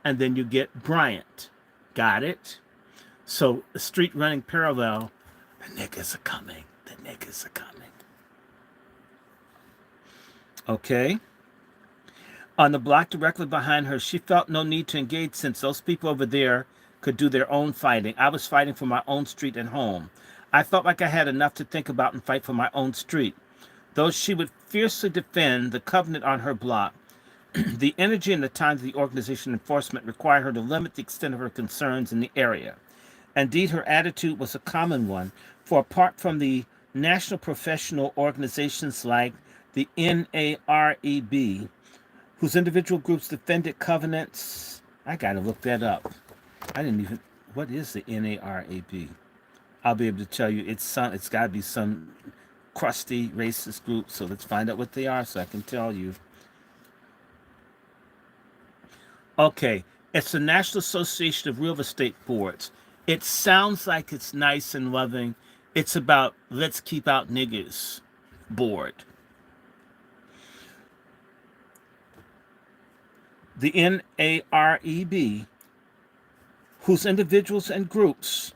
and then you get Bryant. Got it? So the street running parallel, the niggas are coming. The niggas are coming. Okay? On the block directly behind her, she felt no need to engage since those people over there could do their own fighting. I was fighting for my own street and home. I felt like I had enough to think about and fight for my own street. Though she would fiercely defend the covenant on her block, the energy and the time of the organization enforcement required her to limit the extent of her concerns in the area. Indeed, her attitude was a common one, for apart from the national professional organizations like the NAREB, whose individual groups defended covenants. I gotta look that up. I didn't even. What is the NARAB? I'll be able to tell you. It's got to be some crusty racist group. So let's find out what they are, so I can tell you. Okay, it's the National Association of Real Estate Boards. It sounds like it's nice and loving. It's about let's keep out niggers board. The NAREB, whose individuals and groups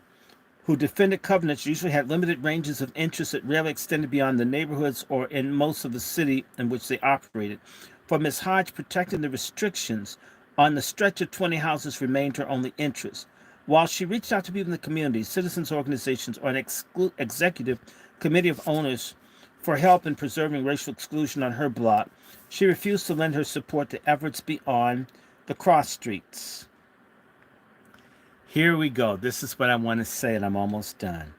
who defended covenants usually had limited ranges of interest that rarely extended beyond the neighborhoods or in most of the city in which they operated. For Ms. Hodge, protecting the restrictions on the stretch of 20 houses remained her only interest. While she reached out to people in the community, citizens organizations, or an executive committee of owners for help in preserving racial exclusion on her block, she refused to lend her support to efforts beyond the cross streets. Here we go. This is what I want to say, and I'm almost done.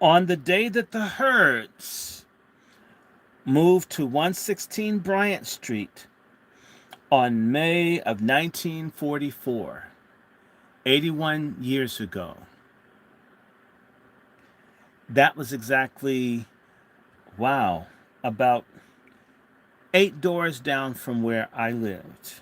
On the day that the Herds moved to 116 Bryant Street on May of 1944, 81 years ago, that was exactly, wow, about 8 doors down from where I lived.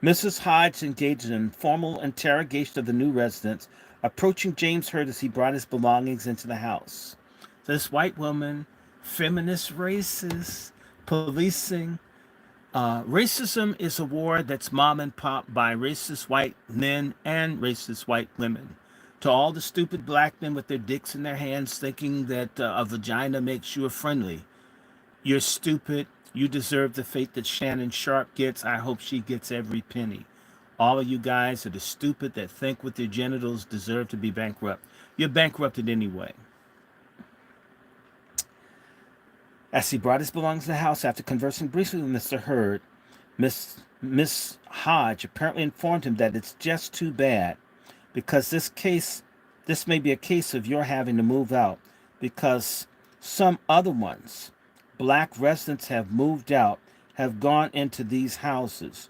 Mrs. Hodge engaged in an informal interrogation of the new residents, approaching James Hurd as he brought his belongings into the house. This white woman, feminist, racist, policing. Racism is a war that's mom and pop by racist white men and racist white women. To all the stupid black men with their dicks in their hands thinking that a vagina makes you a friendly, You're stupid. You deserve the fate that Shannon Sharp gets. I hope she gets every penny. All of you guys that are stupid, that think with their genitals, deserve to be bankrupt. You're bankrupted anyway. As he brought his belongings to the house after conversing briefly with Mr. Hurd, Miss Hodge apparently informed him that it's just too bad because this may be a case of your having to move out because some other ones, black residents have moved out, have gone into these houses.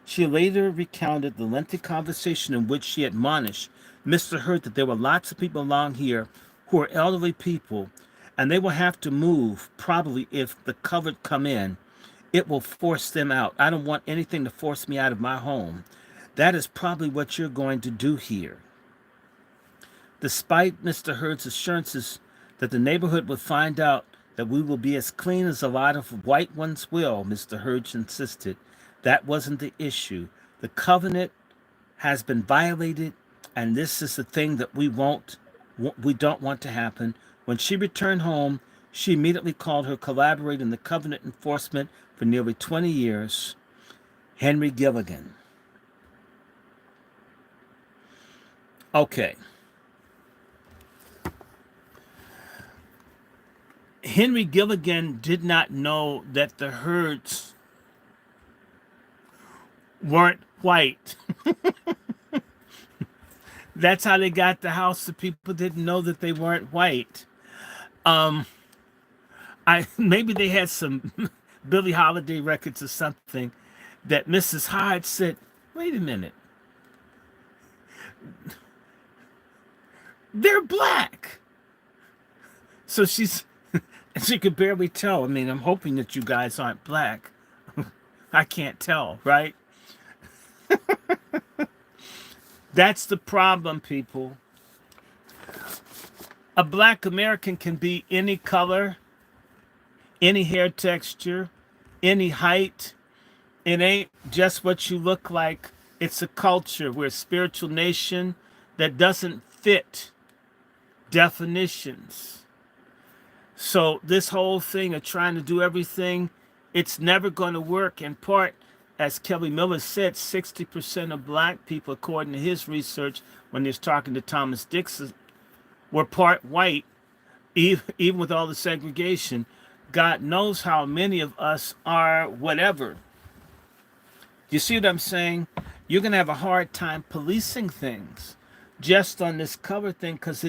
She later recounted the lengthy conversation in which she admonished Mr. Hurt that there were lots of people along here who are elderly people, and they will have to move probably if the covered come in. It will force them out. I don't want anything to force me out of my home. That is probably what you're going to do here. Despite Mr. Hurd's assurances that the neighborhood would find out that we will be as clean as a lot of white ones will, Mr. Hurd insisted. That wasn't the issue. The covenant has been violated, and this is the thing that we don't want to happen. When she returned home, she immediately called her collaborator in the covenant enforcement for nearly 20 years, Henry Gilligan. Okay. Henry Gilligan did not know that the Hurds weren't white. That's how they got the house. The people didn't know that they weren't white. Maybe they had some Billie Holiday records or something that Mrs. Hodge said, wait a minute. They're black. So she could barely tell. I mean, I'm hoping that you guys aren't black. I can't tell, right? That's the problem, people. A black American can be any color, any hair texture, any height. It ain't just what you look like. It's a culture. We're a spiritual nation that doesn't fit definitions. So this whole thing of trying to do everything, it's never going to work. In part, as Kelly Miller said, 60% of black people, according to his research, when he was talking to Thomas Dixon, were part white, even with all the segregation. God knows how many of us are whatever. You see what I'm saying? You're going to have a hard time policing things just on this cover thing because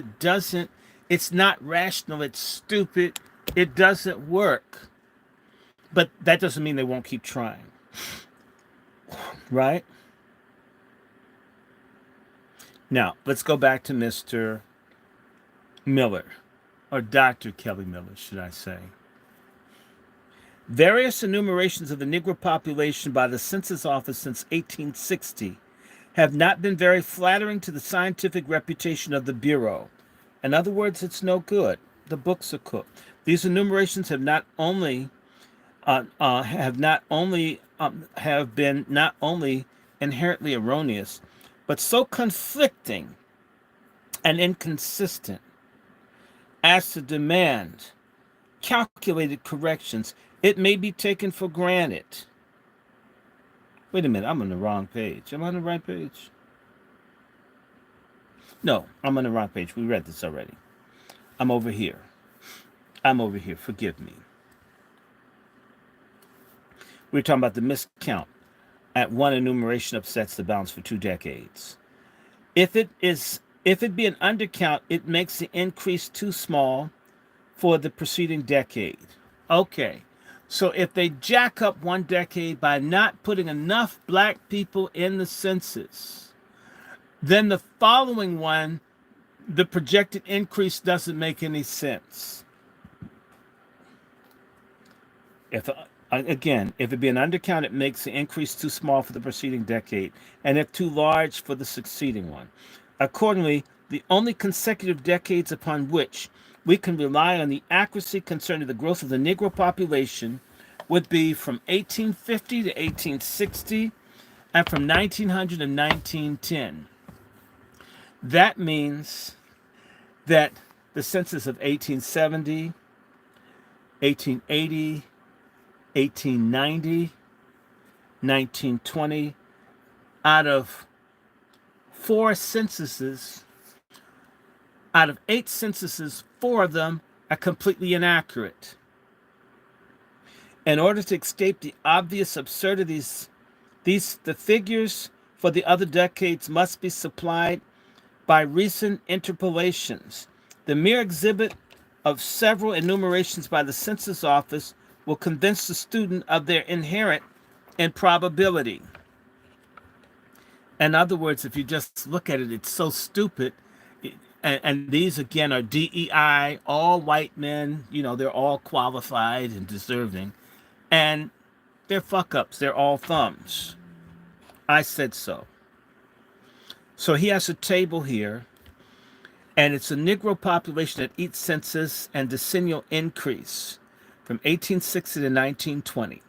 it's not rational, it's stupid, it doesn't work. But that doesn't mean they won't keep trying. Right? Now, let's go back to Mr. Miller, or Dr. Kelly Miller, should I say. Various enumerations of the Negro population by the Census Office since 1860 have not been very flattering to the scientific reputation of the Bureau. In other words, it's no good. The books are cooked. These enumerations have been not only inherently erroneous, but so conflicting and inconsistent as to demand calculated corrections. It may be taken for granted. Wait a minute, I'm on the wrong page. Am I on the right page? No, I'm on the wrong page. We read this already. I'm over here. Forgive me. We're talking about the miscount at one enumeration upsets the balance for 2 decades. If it be an undercount, it makes the increase too small for the preceding decade. Okay. So if they jack up one decade by not putting enough black people in the census, then the following one, the projected increase doesn't make any sense. If it be an undercount, it makes the increase too small for the preceding decade, and if too large for the succeeding one. Accordingly, the only consecutive decades upon which we can rely on the accuracy concerning the growth of the Negro population would be from 1850 to 1860 and from 1900 to 1910. That means that the census of 1870, 1880, 1890, 1920. Out of four censuses, out of 8 censuses, 4 of them are completely inaccurate. In order to escape the obvious absurdities, the figures for the other decades must be supplied by recent interpolations. The mere exhibit of several enumerations by the Census Office will convince the student of their inherent improbability. In other words, if you just look at it, it's so stupid. And these again are DEI, all white men, they're all qualified and deserving. And they're fuck ups, they're all thumbs. I said so. So he has a table here, and it's a Negro population at each census and decennial increase from 1860 to 1920.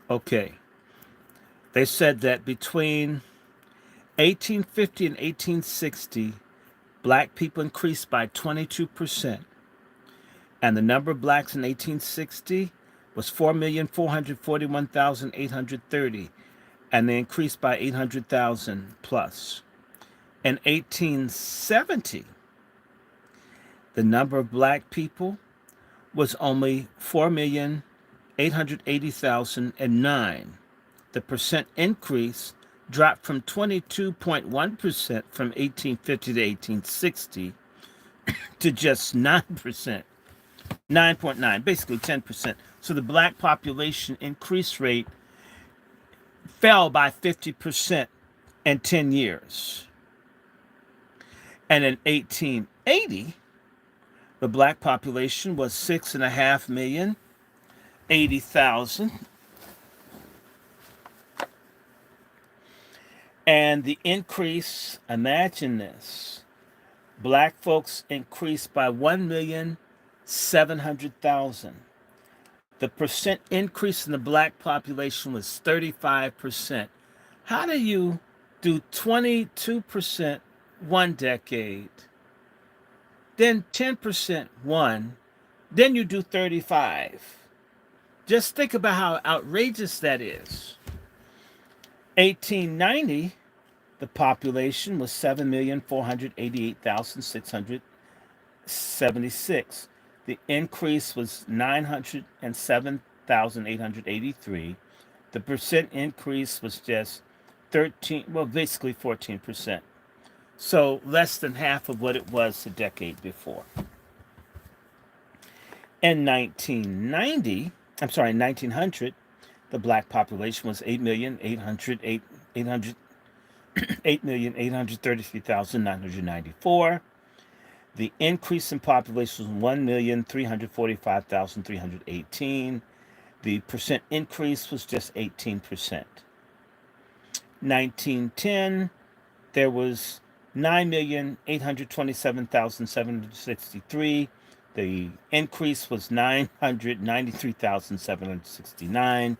Okay. They said that between 1850 and 1860, black people increased by 22%, and the number of blacks in 1860 was 4,441,830, and they increased by 800,000 plus. In 1870, the number of black people was only 4,880,009. The percent increase dropped from 22.1% from 1850 to 1860 to just 9%, 9.9, basically 10%. So the black population increase rate fell by 50% in 10 years. And in 1880, the black population was 6.5 million, 80,000. And the increase, imagine this, black folks increased by 1,700,000. The percent increase in the black population was 35%. How do you do 22% one decade, then 10% one, then you do 35? Just think about how outrageous that is. 1890, the population was 7,488,676. The increase was 907,883. The percent increase was just 13, well, basically 14%. So less than half of what it was a decade before. In 1900, the black population was 8,833,994. The increase in population was 1,345,318. The percent increase was just 18%. 1910, there was 9,827,763. The increase was 993,769.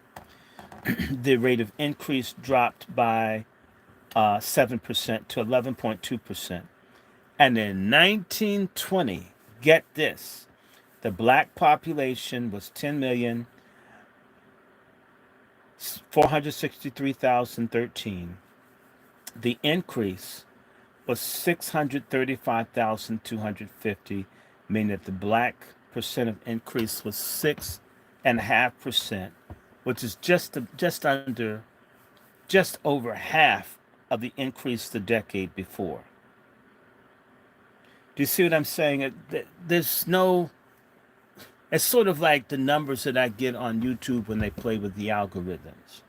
The rate of increase dropped by 7% to 11.2%. And in 1920, get this, the black population was 10,463,013. The increase was 635,250, meaning that the black percent of increase was 6.5%, which is just over half of the increase the decade before. Do you see what I'm saying? There's no. It's sort of like the numbers that I get on YouTube when they play with the algorithms.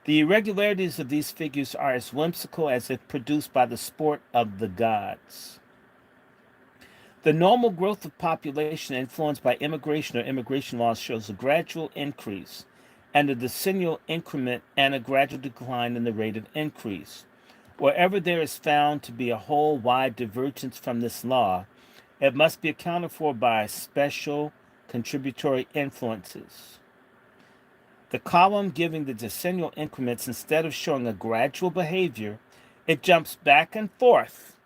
The irregularities of these figures are as whimsical as if produced by the sport of the gods. The normal growth of population influenced by immigration or immigration laws shows a gradual increase and a decennial increment and a gradual decline in the rate of increase. Wherever there is found to be a whole wide divergence from this law, it must be accounted for by special contributory influences. The column giving the decennial increments, instead of showing a gradual behavior, it jumps back and forth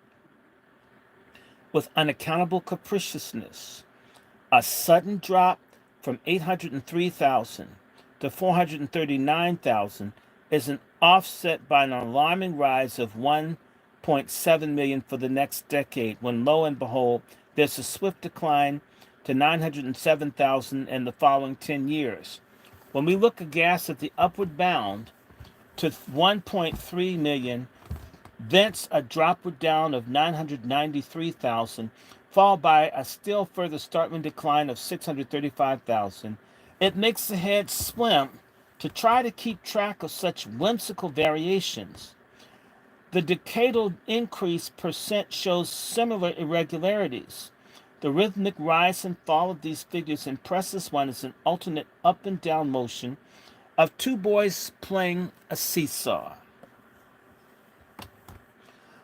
with unaccountable capriciousness. A sudden drop from 803,000 to 439,000 is an offset by an alarming rise of 1.7 million for the next decade, when lo and behold, there's a swift decline to 907,000 in the following 10 years. When we look aghast at the upward bound to 1.3 million, thence a dropward down of 993,000, followed by a still further startling decline of 635,000, it makes the head swim to try to keep track of such whimsical variations. The decadal increase percent shows similar irregularities. The rhythmic rise and fall of these figures impresses one as an alternate up and down motion of two boys playing a seesaw.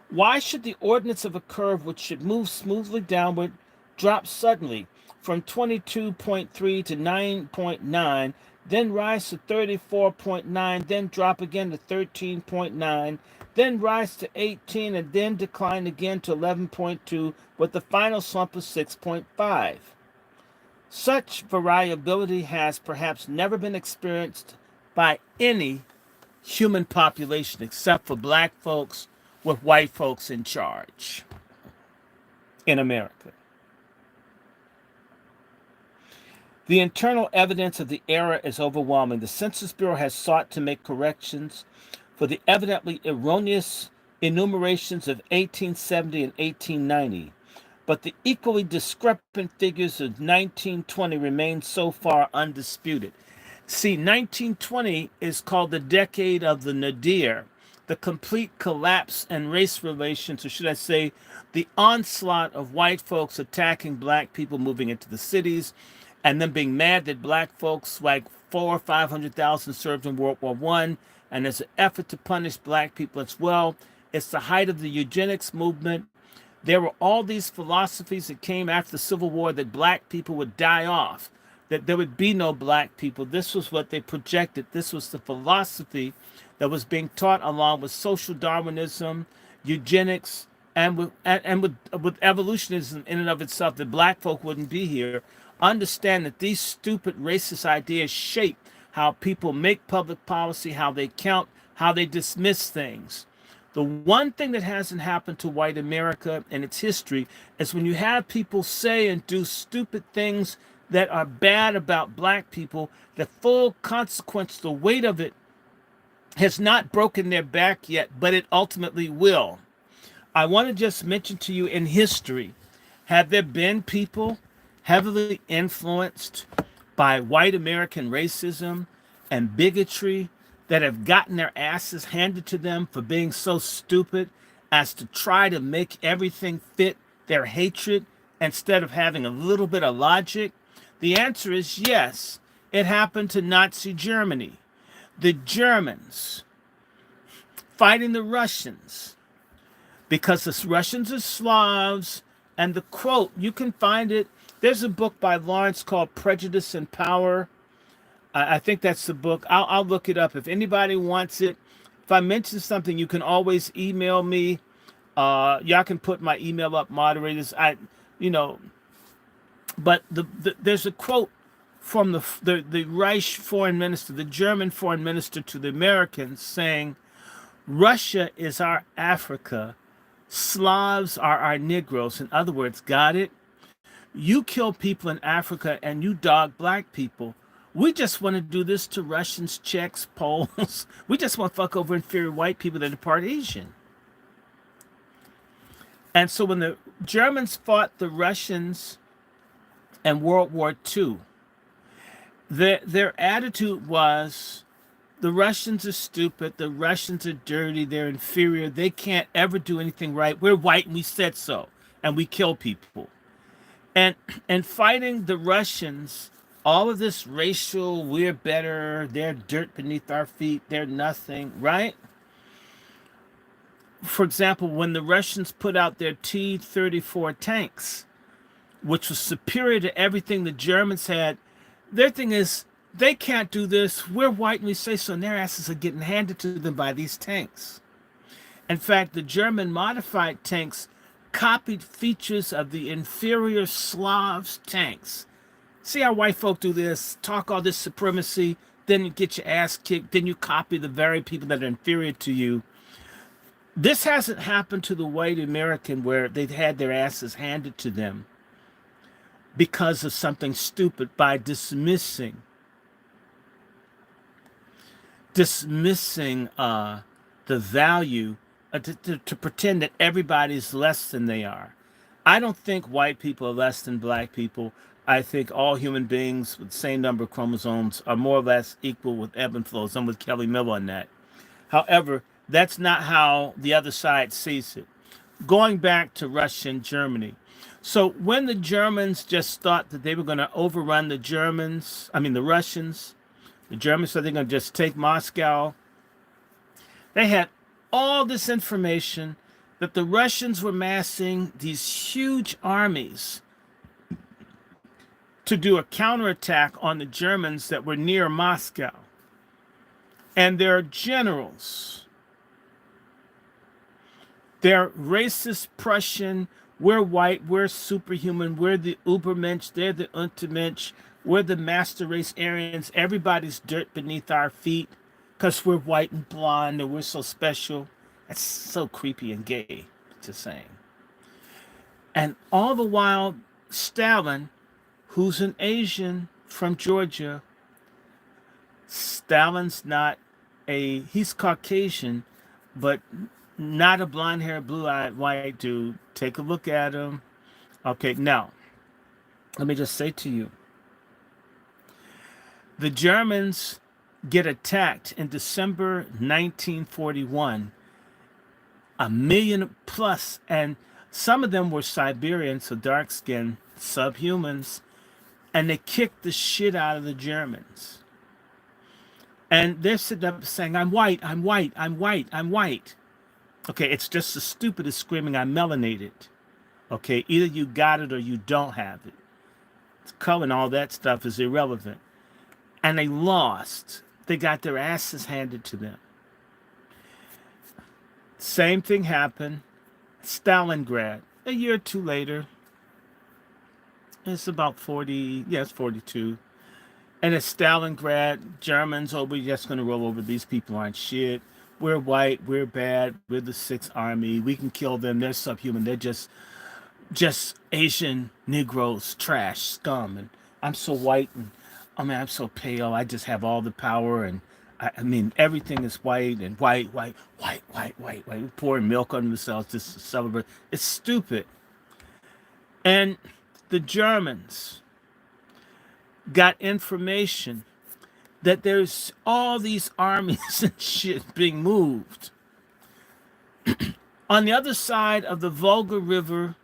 Why should the ordinance of a curve which should move smoothly downward drop suddenly from 22.3 to 9.9, then rise to 34.9, then drop again to 13.9, then rise to 18, and then decline again to 11.2 with the final slump of 6.5? Such variability has perhaps never been experienced by any human population except for black folks with white folks in charge in America. The internal evidence of the error is overwhelming. The Census Bureau has sought to make corrections for the evidently erroneous enumerations of 1870 and 1890, but the equally discrepant figures of 1920 remain so far undisputed. See, 1920 is called the decade of the nadir, the complete collapse in race relations, or should I say, the onslaught of white folks attacking black people moving into the cities, and then being mad that black folks, like 400,000 or 500,000, served in World War I, and there's an effort to punish black people as well. It's the height of the eugenics movement. There were all these philosophies that came after the Civil War that black people would die off, that there would be no black people. This was what they projected. This was the philosophy that was being taught along with social Darwinism, eugenics, and with evolutionism in and of itself, that black folk wouldn't be here. Understand that these stupid racist ideas shape how people make public policy, how they count, how they dismiss things. The one thing that hasn't happened to white America in its history is when you have people say and do stupid things that are bad about black people, the full consequence, the weight of it, has not broken their back yet, but it ultimately will. I want to just mention to you, in history, have there been people heavily influenced by white American racism and bigotry that have gotten their asses handed to them for being so stupid as to try to make everything fit their hatred instead of having a little bit of logic? The answer is yes. It happened to Nazi Germany. The Germans fighting the Russians because the Russians are Slavs, and the quote, you can find it. There's a book by Lawrence called Prejudice and Power. I think that's the book. I'll look it up if anybody wants it. If I mention something, you can always email me. Y'all can put my email up, moderators. But there's a quote from the Reich foreign minister, the German foreign minister, to the Americans, saying, "Russia is our Africa. Slavs are our Negroes." In other words, got it? You kill people in Africa and you dog black people. We just want to do this to Russians, Czechs, Poles. We just want to fuck over inferior white people that are part Asian. And so when the Germans fought the Russians in World War II, their attitude was, the Russians are stupid, the Russians are dirty, they're inferior, they can't ever do anything right. We're white and we said so, and we kill people. And fighting the Russians, all of this racial, we're better, they're dirt beneath our feet, they're nothing, right? For example, when the Russians put out their T-34 tanks, which was superior to everything the Germans had, their thing is, they can't do this, we're white and we say so, and their asses are getting handed to them by these tanks. In fact, the German modified tanks copied features of the inferior Slavs' tanks. See how white folk do this? Talk all this supremacy, then you get your ass kicked, then you copy the very people that are inferior to you. This hasn't happened to the white American where they've had their asses handed to them because of something stupid by dismissing the value to pretend that everybody's less than they are. I don't think white people are less than black people. I think all human beings with the same number of chromosomes are more or less equal with ebb and flows. I'm with Kelly Miller on that. However, that's not how the other side sees it. Going back to Russia and Germany. So when the Germans just thought that they were going to overrun the Russians, the Germans said they're going to just take Moscow. They had all this information that the Russians were massing these huge armies to do a counterattack on the Germans that were near Moscow. And their generals, they're racist Prussian, we're white, we're superhuman, we're the Ubermensch, they're the Untermensch, we're the master race Aryans, everybody's dirt beneath our feet because we're white and blonde and we're so special. That's so creepy and gay, just saying. And all the while, Stalin, who's an Asian from Georgia, Stalin's he's Caucasian, but not a blonde-haired, blue-eyed white dude. Take a look at him. Okay, now, let me just say to you, the Germans get attacked in December 1941, 1,000,000 plus, and some of them were Siberians, so dark-skinned, subhumans, and they kicked the shit out of the Germans. And they're sitting up saying, I'm white, I'm white, I'm white, I'm white. Okay, it's just the stupidest screaming, I'm melanated. Okay, either you got it or you don't have it. Color and all that stuff is irrelevant. And they lost. They got their asses handed to them. Same thing happened. Stalingrad, a year or two later. It's about 40, it's 42. And at Stalingrad, Germans, we're just going to roll over. These people aren't shit. We're white, we're bad, we're the Sixth Army. We can kill them. They're subhuman. They're just Asian Negroes, trash, scum. And I'm so white, and I'm so pale. I just have all the power, and I mean, everything is white and white. We're pouring milk on themselves just to celebrate. It's stupid. And the Germans got information that there's all these armies and shit being moved on the other side of the Volga River,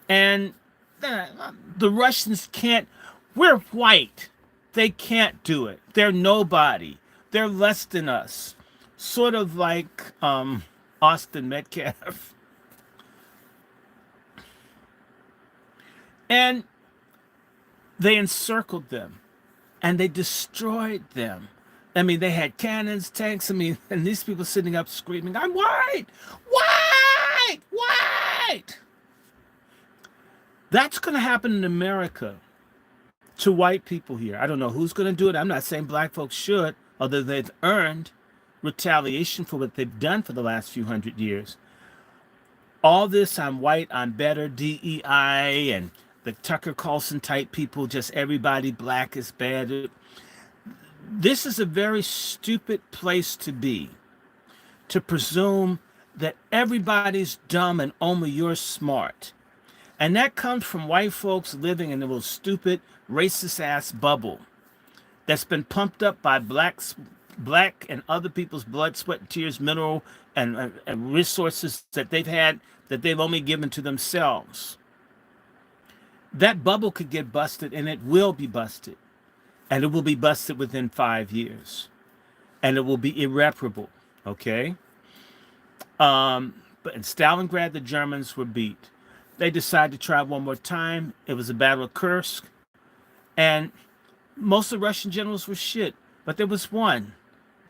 and the Russians can't. We're white. They can't do it. They're nobody. They're less than us. Sort of like Austin Metcalf. And they encircled them. And they destroyed them. I mean, they had cannons, tanks. I mean, and these people sitting up screaming, I'm white! White! White! That's going to happen in America to white people here. I don't know who's going to do it. I'm not saying black folks should, although they've earned retaliation for what they've done for the last few hundred years. All this, I'm white, I'm better, DEI, and the Tucker Carlson type people, just everybody black is bad. This is a very stupid place to be, to presume that everybody's dumb and only you're smart. And that comes from white folks living in a little stupid, racist-ass bubble that's been pumped up by black and other people's blood, sweat, and tears, mineral, and resources that they've had that they've only given to themselves. That bubble could get busted, and it will be busted. And it will be busted within 5 years. And it will be irreparable, okay? But in Stalingrad, the Germans were beat. They decided to try one more time. It was a battle of Kursk. And most of the Russian generals were shit. But there was one.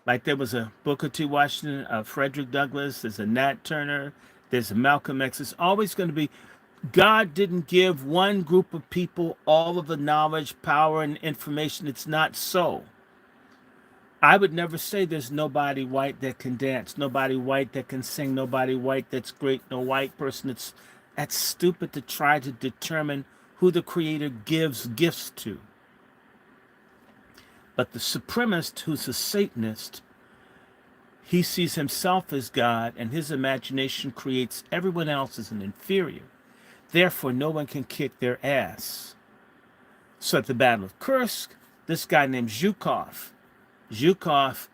Like there was a Booker T. Washington, a Frederick Douglass, there's a Nat Turner, There's a Malcolm X. It's always going to be. God didn't give one group of people all of the knowledge, power, and information. It's not so. I would never say there's nobody white that can dance, nobody white that can sing, nobody white that's great, no white person that's stupid to try to determine who the creator gives gifts to. But the supremacist who's a Satanist, he sees himself as God and his imagination creates everyone else as an inferior. Therefore, no one can kick their ass. So at the Battle of Kursk, this guy named Zhukov, Zhukov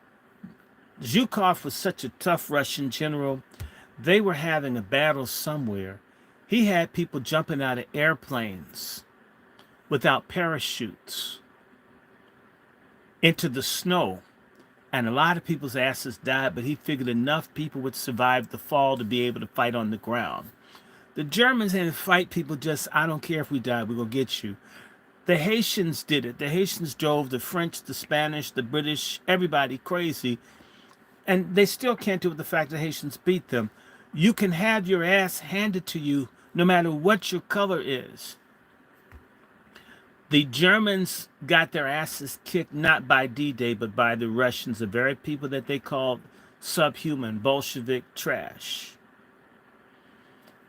Zhukov was such a tough Russian general. They were having a battle somewhere. He had people jumping out of airplanes without parachutes into the snow. And a lot of people's asses died, but he figured enough people would survive the fall to be able to fight on the ground. The Germans didn't fight people just, I don't care if we die, we're going to get you. The Haitians did it. The Haitians drove the French, the Spanish, the British, everybody crazy. And they still can't do with the fact that Haitians beat them. You can have your ass handed to you no matter what your color is. The Germans got their asses kicked not by D-Day, but by the Russians, the very people that they called subhuman, Bolshevik trash.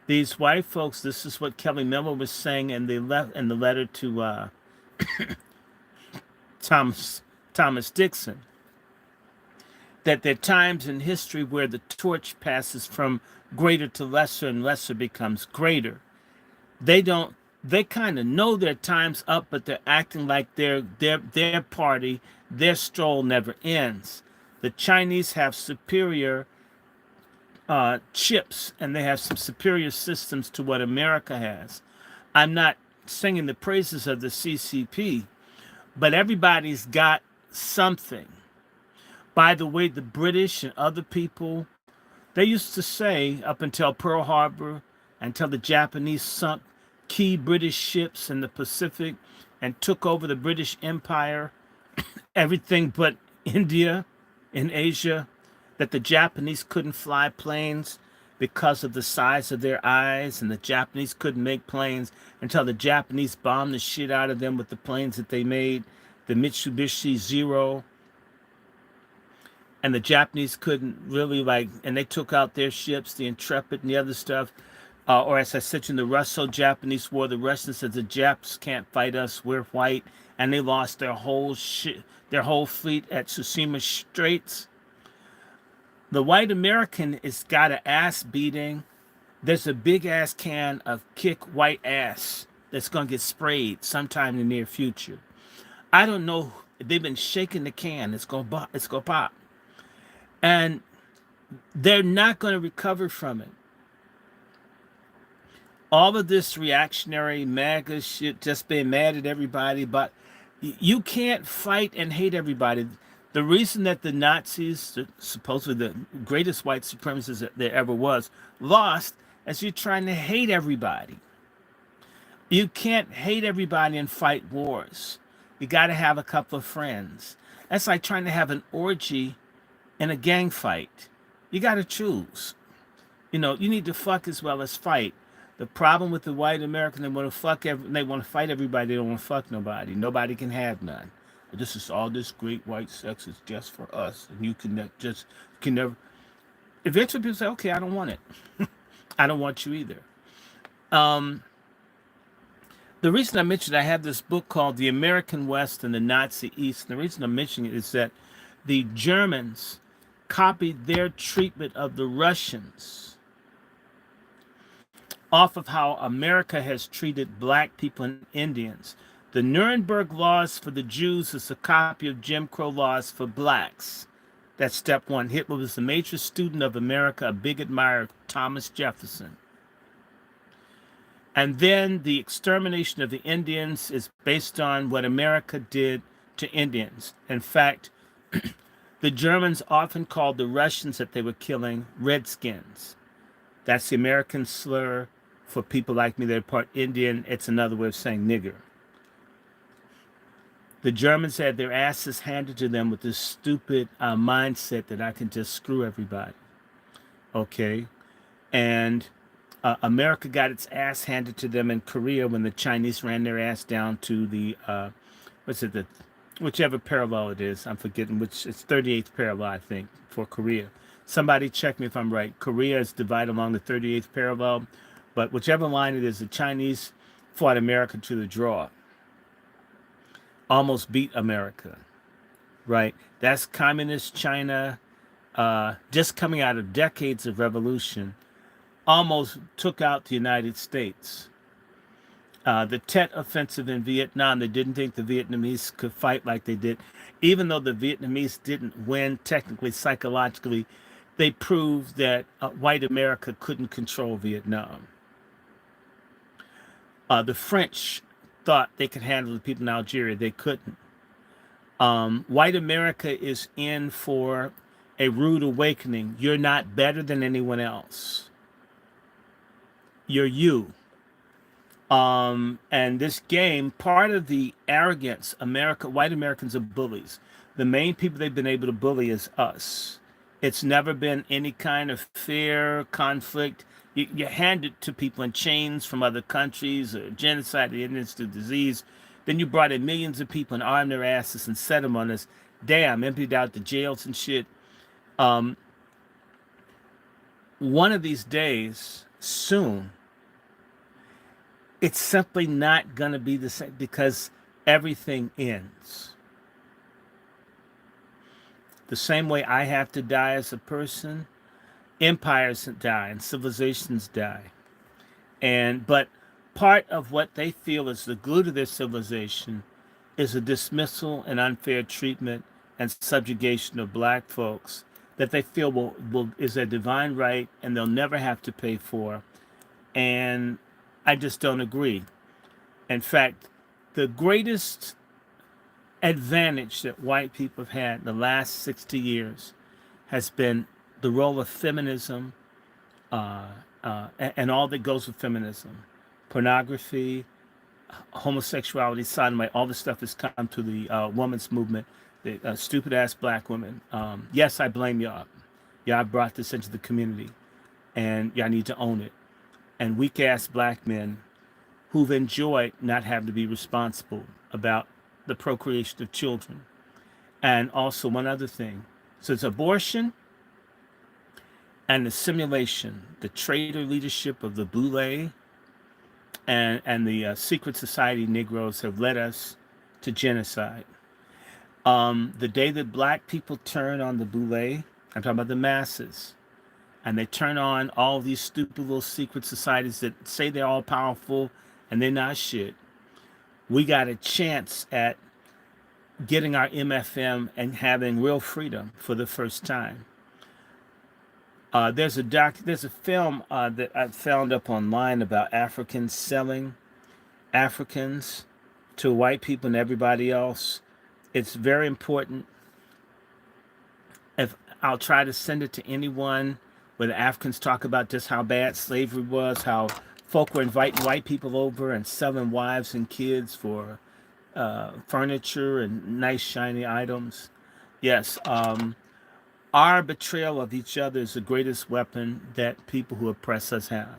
These white folks, this is what Kelly Miller was saying in the letter to Thomas Dixon, that there are times in history where the torch passes from greater to lesser and lesser becomes greater. They kind of know their time's up, but they're acting like their party, their stroll never ends. The Chinese have superior chips, and they have some superior systems to what America has. I'm not singing the praises of the CCP, but everybody's got something. By the way, the British and other people, they used to say up until Pearl Harbor, until the Japanese sunk key British ships in the Pacific and took over the British Empire, everything but India and Asia, that the Japanese couldn't fly planes because of the size of their eyes, and the Japanese couldn't make planes until the Japanese bombed the shit out of them with the planes that they made, the Mitsubishi Zero. And the Japanese couldn't really and they took out their ships, the Intrepid and the other stuff. Or as I said in the Russo-Japanese War, the Russians said the Japs can't fight us, we're white, and they lost their whole fleet at Tsushima Straits. The white American has got an ass beating. There's a big ass can of kick white ass that's gonna get sprayed sometime in the near future. I don't know. They've been shaking the can. It's gonna pop, and they're not gonna recover from it. All of this reactionary MAGA shit, just being mad at everybody, but you can't fight and hate everybody. The reason that the Nazis, supposedly the greatest white supremacists that there ever was, lost is you're trying to hate everybody. You can't hate everybody and fight wars. You got to have a couple of friends. That's like trying to have an orgy in a gang fight. You got to choose. You need to fuck as well as fight. The problem with the white American, they want to fight everybody. They don't want to fuck nobody. Nobody can have none. This is all this great white sex is just for us, and you can never. Eventually, people say, "Okay, I don't want it. I don't want you either." The reason I mentioned I have this book called "The American West and the Nazi East." And the reason I'm mentioning it is that the Germans copied their treatment of the Russians off of how America has treated black people and Indians. The Nuremberg laws for the Jews is a copy of Jim Crow laws for blacks. That's step one. Hitler was a major student of America, a big admirer of Thomas Jefferson. And then the extermination of the Indians is based on what America did to Indians. In fact, the Germans often called the Russians that they were killing Redskins. That's the American slur for people like me that are part Indian. It's another way of saying nigger. The Germans had their asses handed to them with this stupid mindset that I can just screw everybody. Okay? And America got its ass handed to them in Korea when the Chinese ran their ass down to the what's it, the whichever parallel it is. I'm forgetting which. It's 38th parallel, I think, for Korea. Somebody check me if I'm right. Korea is divided along the 38th parallel, but whichever line it is, the Chinese fought America to the draw, almost beat America. Right? That's communist China, just coming out of decades of revolution, almost took out the United States. The Tet Offensive in Vietnam, they didn't think the Vietnamese could fight like they did. Even though the Vietnamese didn't win technically, psychologically, they proved that white America couldn't control Vietnam. The French thought they could handle the people in Algeria. They couldn't. White America is in for a rude awakening. You're not better than anyone else. You're you. And this game, part of the arrogance, white Americans are bullies. The main people they've been able to bully is us. It's never been any kind of fear, conflict. You hand it to people in chains from other countries, or genocide, the ignorance to disease. Then you brought in millions of people and armed their asses and set them on us. Damn, emptied out the jails and shit. Um, one of these days, soon, it's simply not going to be the same because everything ends. The same way I have to die as a person, empires die and civilizations die. But part of what they feel is the glue to their civilization is a dismissal and unfair treatment and subjugation of black folks that they feel is a divine right and they'll never have to pay for. And I just don't agree. In fact, the greatest advantage that white people have had in the last 60 years has been the role of feminism and all that goes with feminism. Pornography, homosexuality, sodomy, all this stuff has come to the women's movement, the stupid ass black women. Yes, I blame y'all. Y'all brought this into the community and y'all need to own it. And weak ass black men who've enjoyed not having to be responsible about the procreation of children. And also, one other thing. So it's abortion and the simulation, the traitor leadership of the Boule and the secret society Negroes have led us to genocide. The day that black people turn on the Boule, I'm talking about the masses, and they turn on all these stupid little secret societies that say they're all powerful and they're not shit. We got a chance at getting our MFM and having real freedom for the first time. There's a film that I found up online about Africans selling Africans to white people and everybody else. It's very important. If I'll try to send it to anyone where the Africans talk about just how bad slavery was, how folk were inviting white people over and selling wives and kids for furniture and nice shiny items. Yes, our betrayal of each other is the greatest weapon that people who oppress us have.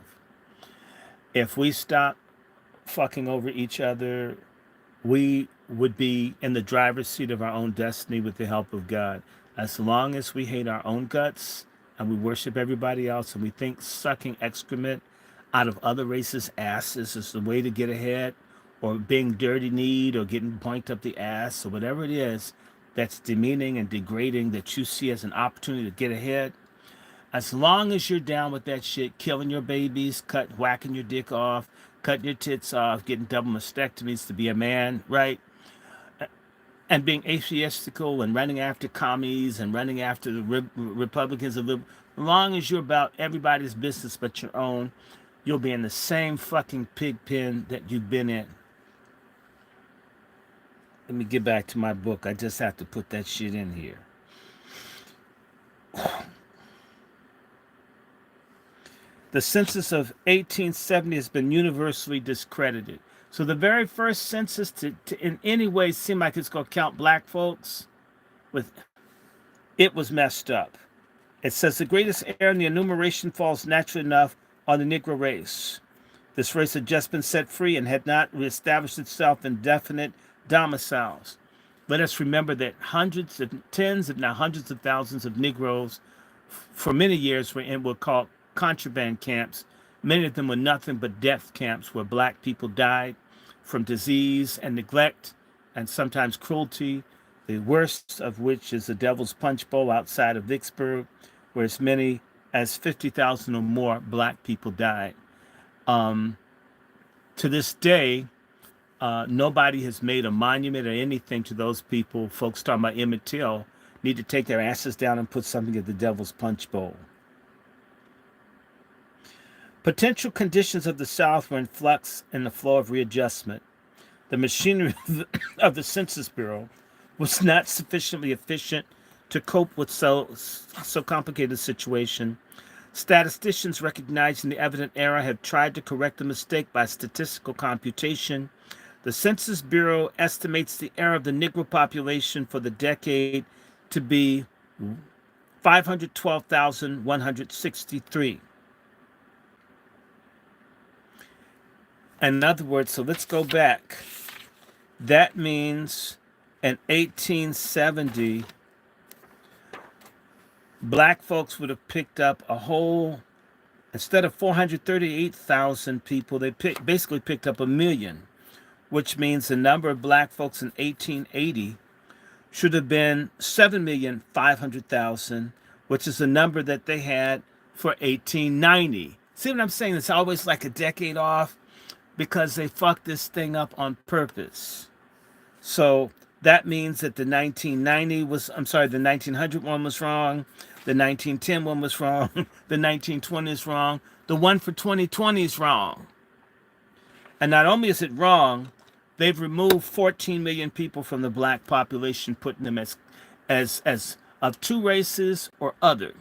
If we stop fucking over each other, we would be in the driver's seat of our own destiny with the help of God. As long as we hate our own guts and we worship everybody else and we think sucking excrement out of other races' asses is the way to get ahead, or being dirty kneed or getting pointed up the ass or whatever it is that's demeaning and degrading that you see as an opportunity to get ahead, as long as you're down with that shit, killing your babies, whacking your dick off, cutting your tits off, getting double mastectomies to be a man, right? And being atheistical and running after commies and running after the Republicans, as long as you're about everybody's business but your own, you'll be in the same fucking pig pen that you've been in. Let me get back to my book. I just have to put that shit in here. The census of 1870 has been universally discredited. So the very first census to in any way seem like it's going to count black folks, it was messed up. It says the greatest error in the enumeration falls naturally enough on the Negro race. This race had just been set free and had not reestablished itself in definite domiciles. Let us remember that hundreds of tens, if not hundreds of thousands of Negroes for many years were in what were called contraband camps. Many of them were nothing but death camps where black people died from disease and neglect and sometimes cruelty, the worst of which is the Devil's Punch Bowl outside of Vicksburg, where as many as 50,000 or more black people died. Um, to this day, nobody has made a monument or anything to those people. Folks talking about Emmett Till need to take their asses down and put something at the Devil's Punch Bowl. Potential conditions of the South were in flux in the flow of readjustment. The machinery of the Census Bureau was not sufficiently efficient to cope with so complicated a situation. Statisticians recognizing the evident error have tried to correct the mistake by statistical computation. The Census Bureau estimates the error of the Negro population for the decade to be 512,163. In other words, so let's go back. That means in 1870, black folks would have picked up a whole, instead of 438,000 people, they basically picked up 1 million, which means the number of black folks in 1880 should have been 7,500,000, which is the number that they had for 1890. See what I'm saying? It's always like a decade off because they fucked this thing up on purpose. So that means that the 1900 one was wrong, the 1910 one was wrong, the 1920 is wrong, the one for 2020 is wrong. And not only is it wrong, they've removed 14 million people from the black population, putting them as of two races or other,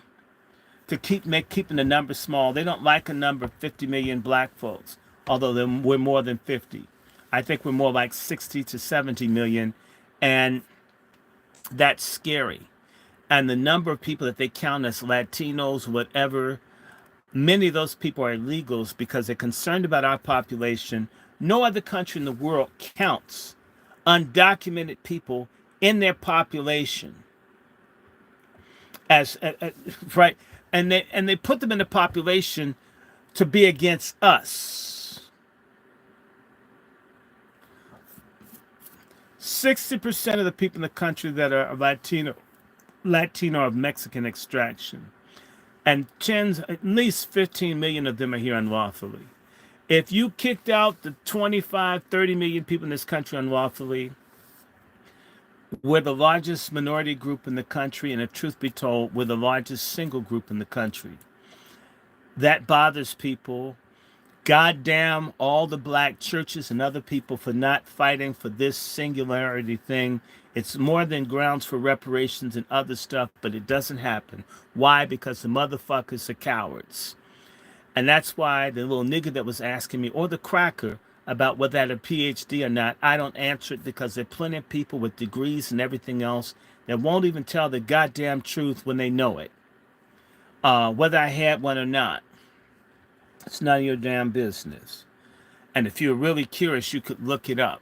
to keeping the number small. They don't like a number of 50 million black folks, although we're more than 50. I think we're more like 60 to 70 million, and that's scary. And the number of people that they count as Latinos, whatever, many of those people are illegals because they're concerned about our population. No other country in the world counts undocumented people in their population as right, and they put them in the population to be against us. 60% of the people in the country that are Latino of Mexican extraction, and at least 15 million of them are here unlawfully. If you kicked out the 25, 30 million people in this country unlawfully, we're the largest minority group in the country, and if truth be told, we're the largest single group in the country. That bothers people. Goddamn all the black churches and other people for not fighting for this singularity thing. It's more than grounds for reparations and other stuff, but it doesn't happen. Why? Because the motherfuckers are cowards. And that's why the little nigga that was asking me, or the cracker, about whether I had a PhD or not, I don't answer it because there are plenty of people with degrees and everything else that won't even tell the goddamn truth when they know it. Whether I had one or not. It's none of your damn business. And if you're really curious, you could look it up.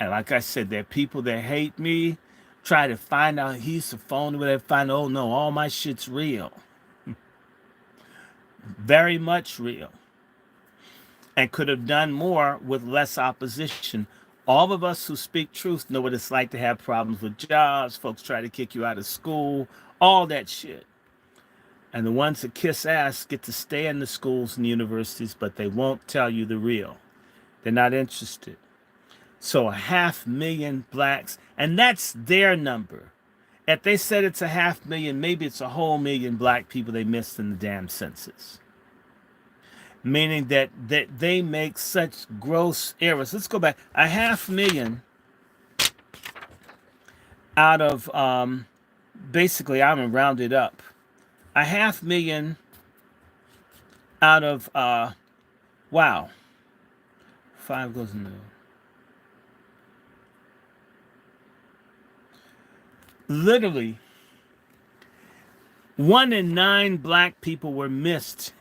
And like I said, there are people that hate me, try to find out he's a phone, whatever, find, oh no, all my shit's real. Very much real. And could have done more with less opposition. All of us who speak truth know what it's like to have problems with jobs, folks try to kick you out of school, all that shit. And the ones that kiss ass get to stay in the schools and universities, but they won't tell you the real. They're not interested. So 500,000 blacks, and that's their number. If they said it's 500,000, maybe it's a whole million black people they missed in the damn census. Meaning that they make such gross errors. Let's go back. 500,000 out of, basically, I'm going to round it up. 500,000 out of, wow. 5 goes in there. Literally, 1 in 9 black people were missed.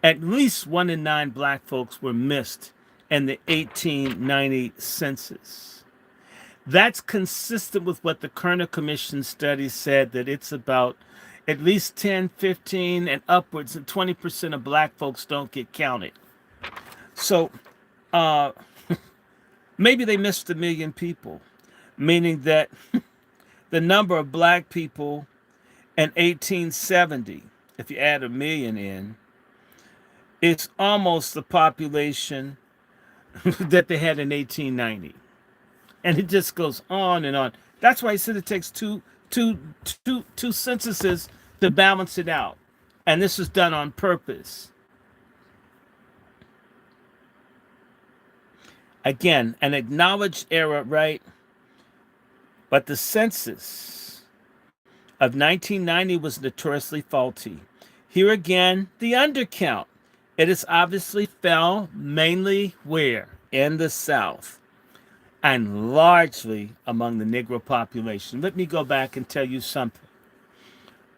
At least 1 in 9 black folks were missed in the 1890 census. That's consistent with what the Kerner Commission study said, that it's about at least 10, 15, and upwards of 20% of black folks don't get counted. So maybe they missed 1 million people, meaning that the number of black people in 1870, if you add 1 million in, is almost the population that they had in 1890. And it just goes on and on. That's why I said it takes two censuses to balance it out. And this is done on purpose. Again, an acknowledged error, right? But the census of 1990 was notoriously faulty. Here again, the undercount. It is obviously fell mainly where? In the South. And largely among the Negro population. Let me go back and tell you something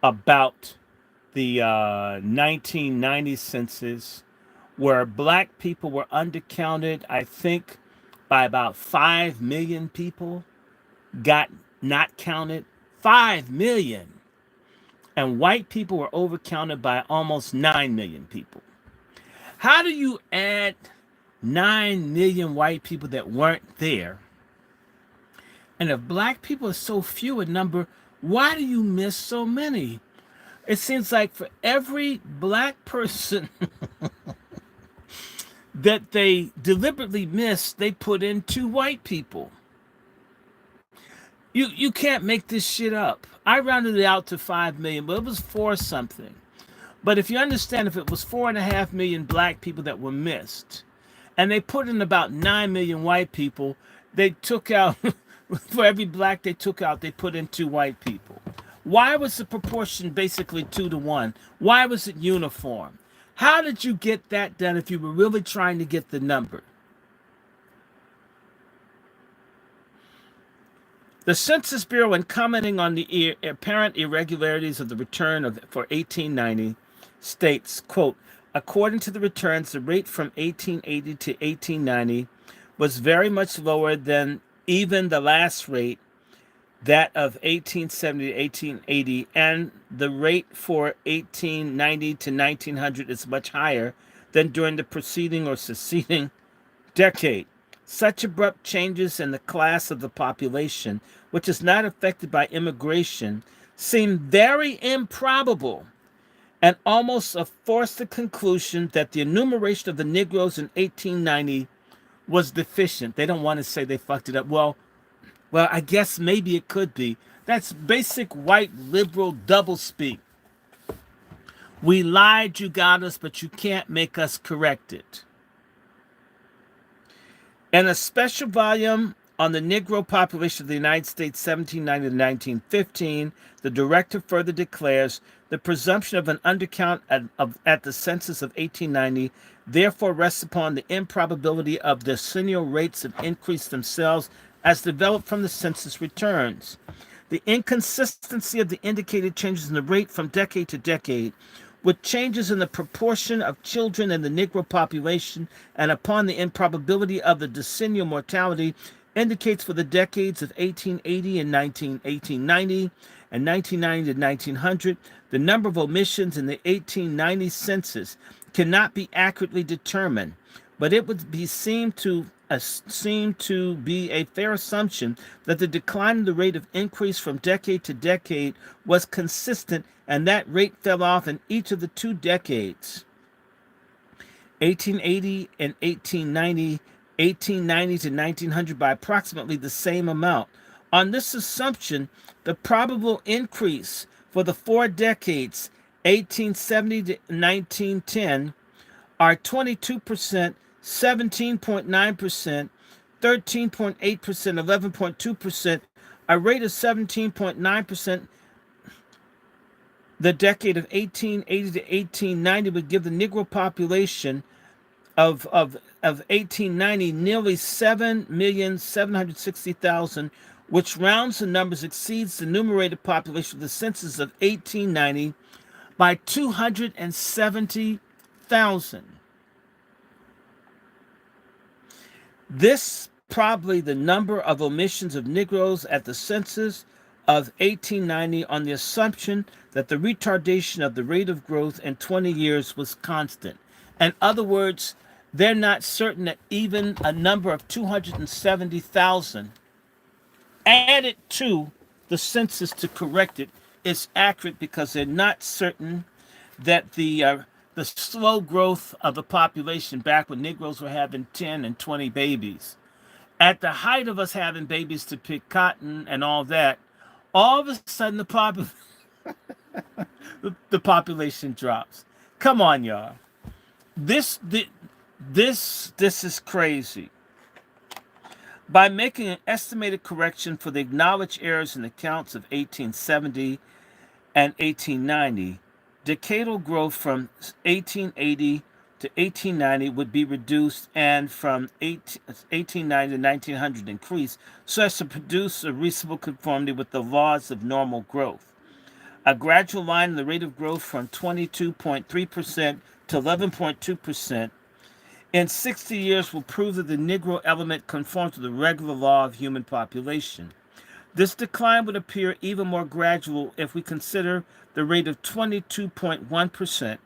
about the 1990 census, where black people were undercounted, I think, by about 5 million people got not counted. 5 million. And white people were overcounted by almost 9 million people. How do you add 9 million white people that weren't there? And if black people are so few in number, why do you miss so many? It seems like for every black person that they deliberately missed, they put in 2 white people. You can't make this shit up. I rounded it out to 5 million, but it was 4 something. But if you understand, if it was 4.5 million black people that were missed, and they put in about 9 million white people, they took out, for every black they took out, they put in 2 white people. Why was the proportion basically 2 to 1? Why was it uniform? How did you get that done if you were really trying to get the number? The Census Bureau, in commenting on the apparent irregularities of the return for 1890, states, quote, according to the returns, the rate from 1880 to 1890 was very much lower than even the last rate, that of 1870 to 1880, and the rate for 1890 to 1900 is much higher than during the preceding or succeeding decade. Such abrupt changes in the class of the population, which is not affected by immigration, seem very improbable, and almost force the conclusion that the enumeration of the Negroes in 1890 was deficient. They don't want to say they fucked it up. Well, I guess maybe it could be. That's basic white liberal doublespeak. We lied, you got us, but you can't make us correct it. In a special volume on the Negro population of the United States, 1790 to 1915, the director further declares the presumption of an undercount at the census of 1890 therefore rests upon the improbability of decennial rates of increase themselves as developed from the census returns. The inconsistency of the indicated changes in the rate from decade to decade, with changes in the proportion of children in the Negro population and upon the improbability of the decennial mortality, indicates for the decades of 1880 and 1890 and 1990 to 1900, the number of omissions in the 1890 census cannot be accurately determined, but it would be seem to be a fair assumption that the decline in the rate of increase from decade to decade was consistent, and that rate fell off in each of the 2 decades, 1880 and 1890, 1890 to 1900, by approximately the same amount. On this assumption, the probable increase for the 4 decades, 1870 to 1910, are 22%, 17.9%, 13.8%, 11.2%, a rate of 17.9%. The decade of 1880 to 1890 would give the Negro population of 1890 nearly 7,760,000, which rounds the numbers exceeds the enumerated population of the census of 1890 by 270,000. This probably the number of omissions of Negroes at the census of 1890 on the assumption that the retardation of the rate of growth in 20 years was constant. In other words, they're not certain that even a number of 270,000 added to the census to correct it is accurate because they're not certain that the slow growth of the population back when Negroes were having 10 and 20 babies, at the height of us having babies to pick cotton and all of a sudden the population drops. Come on, y'all. This is crazy. By making an estimated correction for the acknowledged errors in the counts of 1870 and 1890, decadal growth from 1880 to 1890 would be reduced and from 1890 to 1900 increase so as to produce a reasonable conformity with the laws of normal growth. A gradual line in the rate of growth from 22.3% to 11.2% in 60 years will prove that the Negro element conforms to the regular law of human population. This decline would appear even more gradual if we consider the rate of 22.1%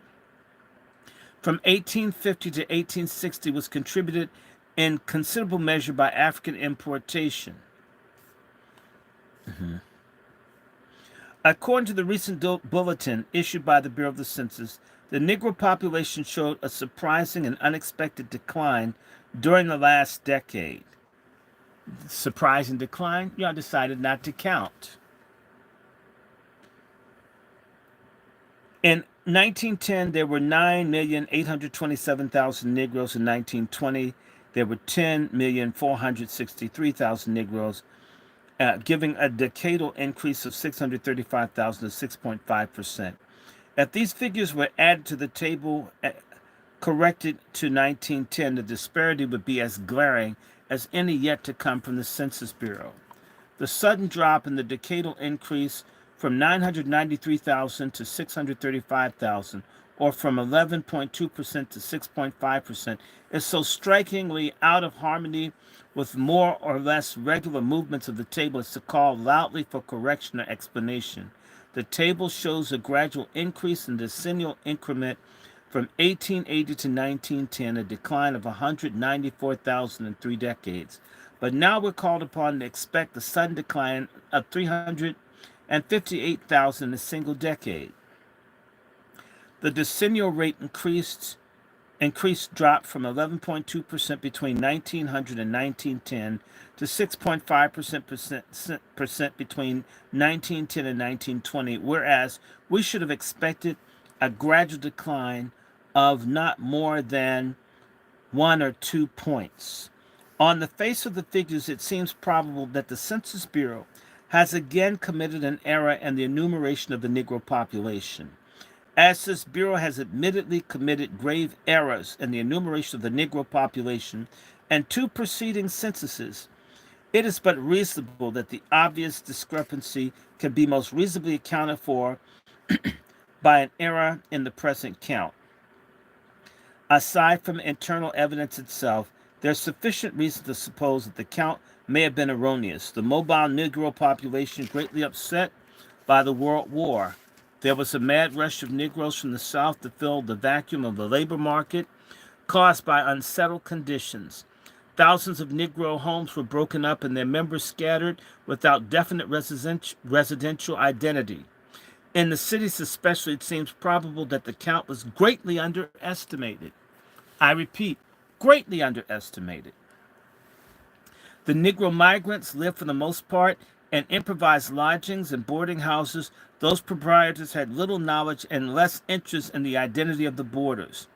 from 1850 to 1860 was contributed in considerable measure by African importation. According to the recent bulletin issued by the Bureau of the Census, the Negro population showed a surprising and unexpected decline during the last decade. Surprising decline? Y'all decided not to count. In 1910, there were 9,827,000 Negroes. In 1920, there were 10,463,000 Negroes, giving a decadal increase of 635,000 to 6.5%. If these figures were added to the table corrected to 1910, the disparity would be as glaring as any yet to come from the Census Bureau. The sudden drop in the decadal increase from 993,000 to 635,000, or from 11.2% to 6.5%, is so strikingly out of harmony with more or less regular movements of the table as to call loudly for correction or explanation. The table shows a gradual increase in the decennial increment from 1880 to 1910, a decline of 194,000 in 3 decades. But now we're called upon to expect a sudden decline of 358,000 in a single decade. The decennial rate dropped from 11.2% between 1900 and 1910 to 6.5% between 1910 and 1920, whereas we should have expected a gradual decline of not more than 1 or 2 points. On the face of the figures, it seems probable that the Census Bureau has again committed an error in the enumeration of the Negro population. As this Bureau has admittedly committed grave errors in the enumeration of the Negro population and 2 preceding censuses, it is but reasonable that the obvious discrepancy can be most reasonably accounted for by an error in the present count. Aside from internal evidence itself, there is sufficient reason to suppose that the count may have been erroneous. The mobile Negro population greatly upset by the World War. There was a mad rush of Negroes from the South to fill the vacuum of the labor market caused by unsettled conditions. Thousands of Negro homes were broken up and their members scattered without definite residential identity. In the cities especially, it seems probable that the count was greatly underestimated. I repeat, greatly underestimated. The Negro migrants lived for the most part in improvised lodgings and boarding houses. Those proprietors had little knowledge and less interest in the identity of the boarders.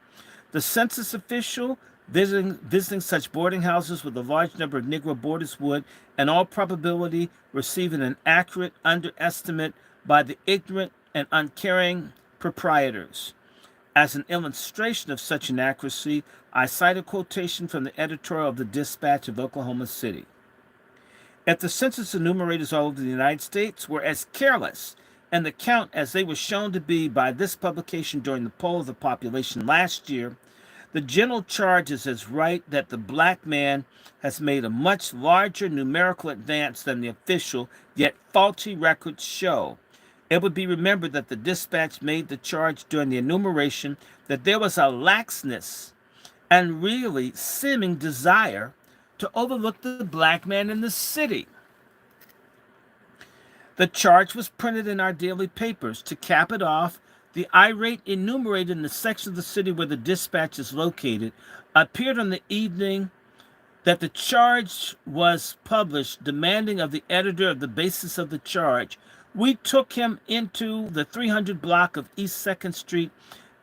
The census official visiting such boarding houses with a large number of Negro boarders would, in all probability, receive an accurate underestimate by the ignorant and uncaring proprietors. As an illustration of such inaccuracy, I cite a quotation from the editorial of the Dispatch of Oklahoma City. If the census enumerators all over the United States were as careless and the count as they were shown to be by this publication during the poll of the population last year, the general charge is as right that the black man has made a much larger numerical advance than the official, yet faulty records show. It would be remembered that the dispatch made the charge during the enumeration that there was a laxness and really seeming desire to overlook the black man in the city. The charge was printed in our daily papers. To cap it off, the irate enumerator in the section of the city where the dispatch is located appeared on the evening that the charge was published, demanding of the editor of the basis of the charge. We took him into the 300 block of East 2nd Street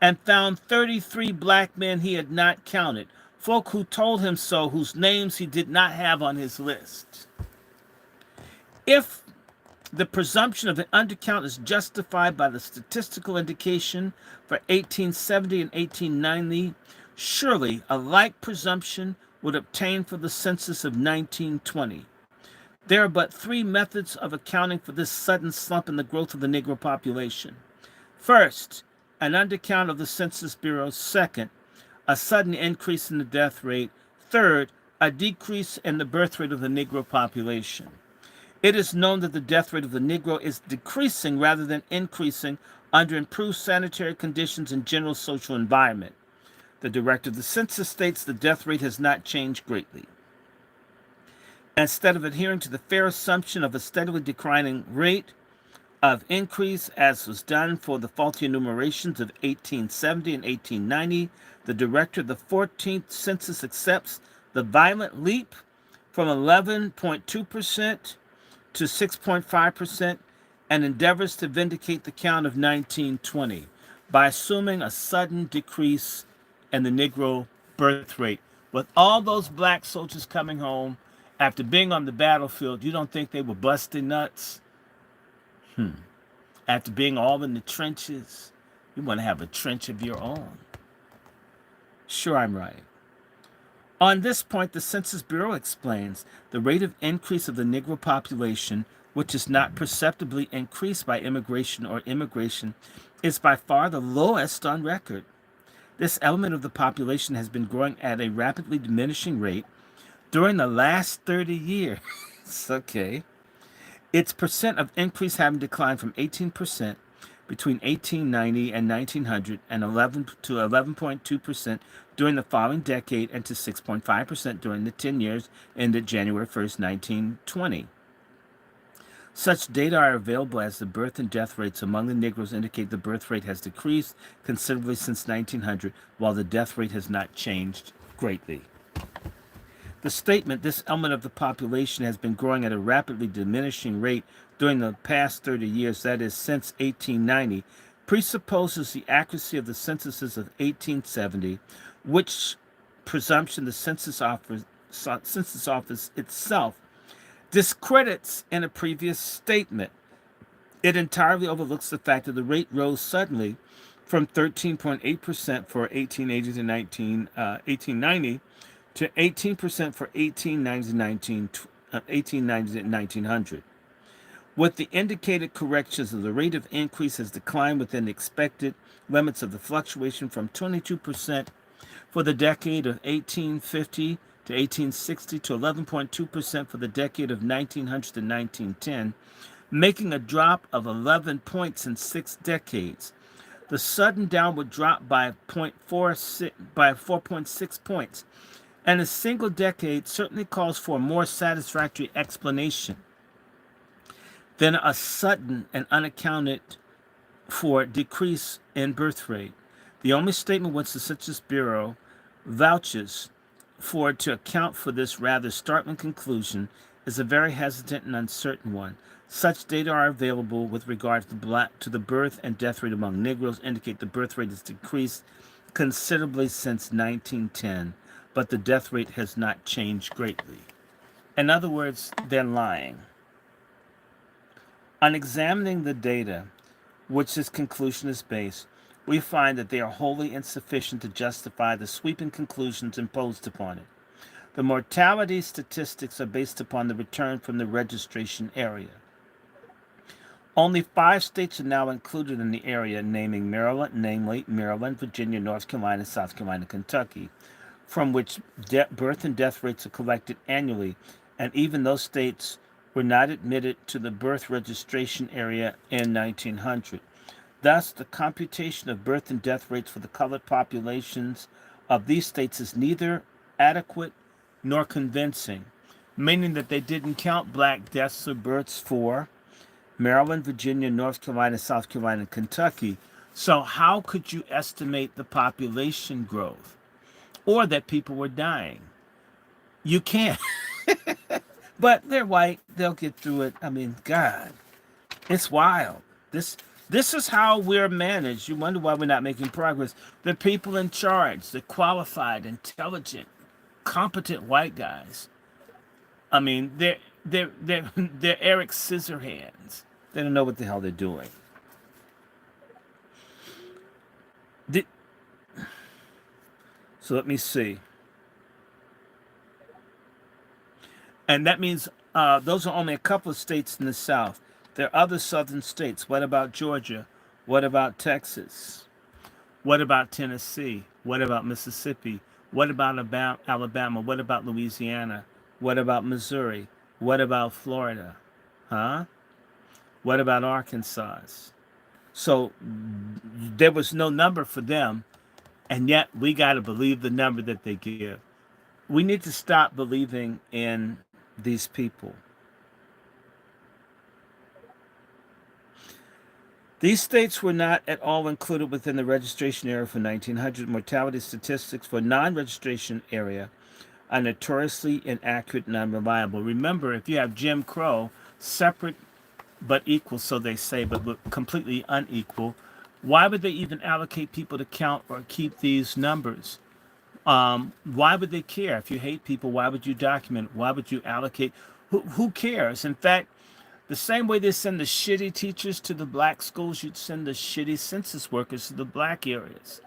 and found 33 black men he had not counted, folk who told him so, whose names he did not have on his list. If the presumption of an undercount is justified by the statistical indication for 1870 and 1890, surely a like presumption would obtain for the census of 1920. There are but three methods of accounting for this sudden slump in the growth of the Negro population. First, an undercount of the Census Bureau. Second, a sudden increase in the death rate. Third, a decrease in the birth rate of the Negro population. It is known that the death rate of the Negro is decreasing rather than increasing under improved sanitary conditions and general social environment. The director of the census states the death rate has not changed greatly. Instead of adhering to the fair assumption of a steadily declining rate of increase, as was done for the faulty enumerations of 1870 and 1890, the director of the 14th census accepts the violent leap from 11.2% to 6.5% and endeavors to vindicate the count of 1920 by assuming a sudden decrease in the Negro birth rate. With all those black soldiers coming home after being on the battlefield, you don't think they were busting nuts? After being all in the trenches, you want to have a trench of your own. Sure, I'm right. On this point, the Census Bureau explains the rate of increase of the Negro population, which is not perceptibly increased by immigration or immigration, is by far the lowest on record. This element of the population has been growing at a rapidly diminishing rate during the last 30 years. Okay. Its percent of increase having declined from 18% between 1890 and 1900 and 11 to 11.2% during the following decade and to 6.5% during the 10 years ended January 1st, 1920. Such data are available as the birth and death rates among the Negroes indicate the birth rate has decreased considerably since 1900, while the death rate has not changed greatly. The statement, this element of the population has been growing at a rapidly diminishing rate during the past 30 years, that is, since 1890, presupposes the accuracy of the censuses of 1870, which presumption the Census Office itself discredits in a previous statement. It entirely overlooks the fact that the rate rose suddenly from 13.8% for 1880 to 1890 to 18% for 1890 to 1900. With the indicated corrections, the rate of increase has declined within the expected limits of the fluctuation from 22% for the decade of 1850 to 1860 to 11.2% for the decade of 1900 to 1910, making a drop of 11 points in 6 decades. The sudden downward drop by 4.6 points and a single decade certainly calls for a more satisfactory explanation than a sudden and unaccounted for decrease in birth rate. The only statement which the Census Bureau vouches for to account for this rather startling conclusion is a very hesitant and uncertain one. Such data are available with regard to the birth and death rate among Negroes, indicate the birth rate has decreased considerably since 1910, but the death rate has not changed greatly. In other words, they're lying. On examining the data, which this conclusion is based, we find that they are wholly insufficient to justify the sweeping conclusions imposed upon it. The mortality statistics are based upon the return from the registration area. Only 5 states are now included in the area, namely Maryland, Virginia, North Carolina, South Carolina, Kentucky, from which birth and death rates are collected annually, and even those states were not admitted to the birth registration area in 1900. Thus, the computation of birth and death rates for the colored populations of these states is neither adequate nor convincing, meaning that they didn't count black deaths or births for Maryland, Virginia, North Carolina, South Carolina, and Kentucky. So, how could you estimate the population growth or that people were dying? You can't. But they're white. They'll get through it. I mean, God, it's wild. This this is how we're managed. You wonder why we're not making progress. The people in charge, the qualified, intelligent, competent white guys. I mean, they're Eric Scissorhands. They don't know what the hell they're doing. The, so let me see. And that means those are only a couple of states in the South. There are other southern states. What about Georgia? What about Texas? What about Tennessee? What about Mississippi? What about Alabama? What about Louisiana? What about Missouri? What about Florida? Huh? What about Arkansas? So there was no number for them, and yet we got to believe the number that they give. We need to stop believing in these people. These states were not at all included within the registration area for 1900. Mortality statistics for non-registration area are notoriously inaccurate and unreliable. Remember, if you have Jim Crow, separate but equal, so they say, but completely unequal, why would they even allocate people to count or keep these numbers? Why would they care? If you hate people, why would you document? Why would you allocate? Who cares? In fact, the same way they send the shitty teachers to the black schools, you'd send the shitty census workers to the black areas.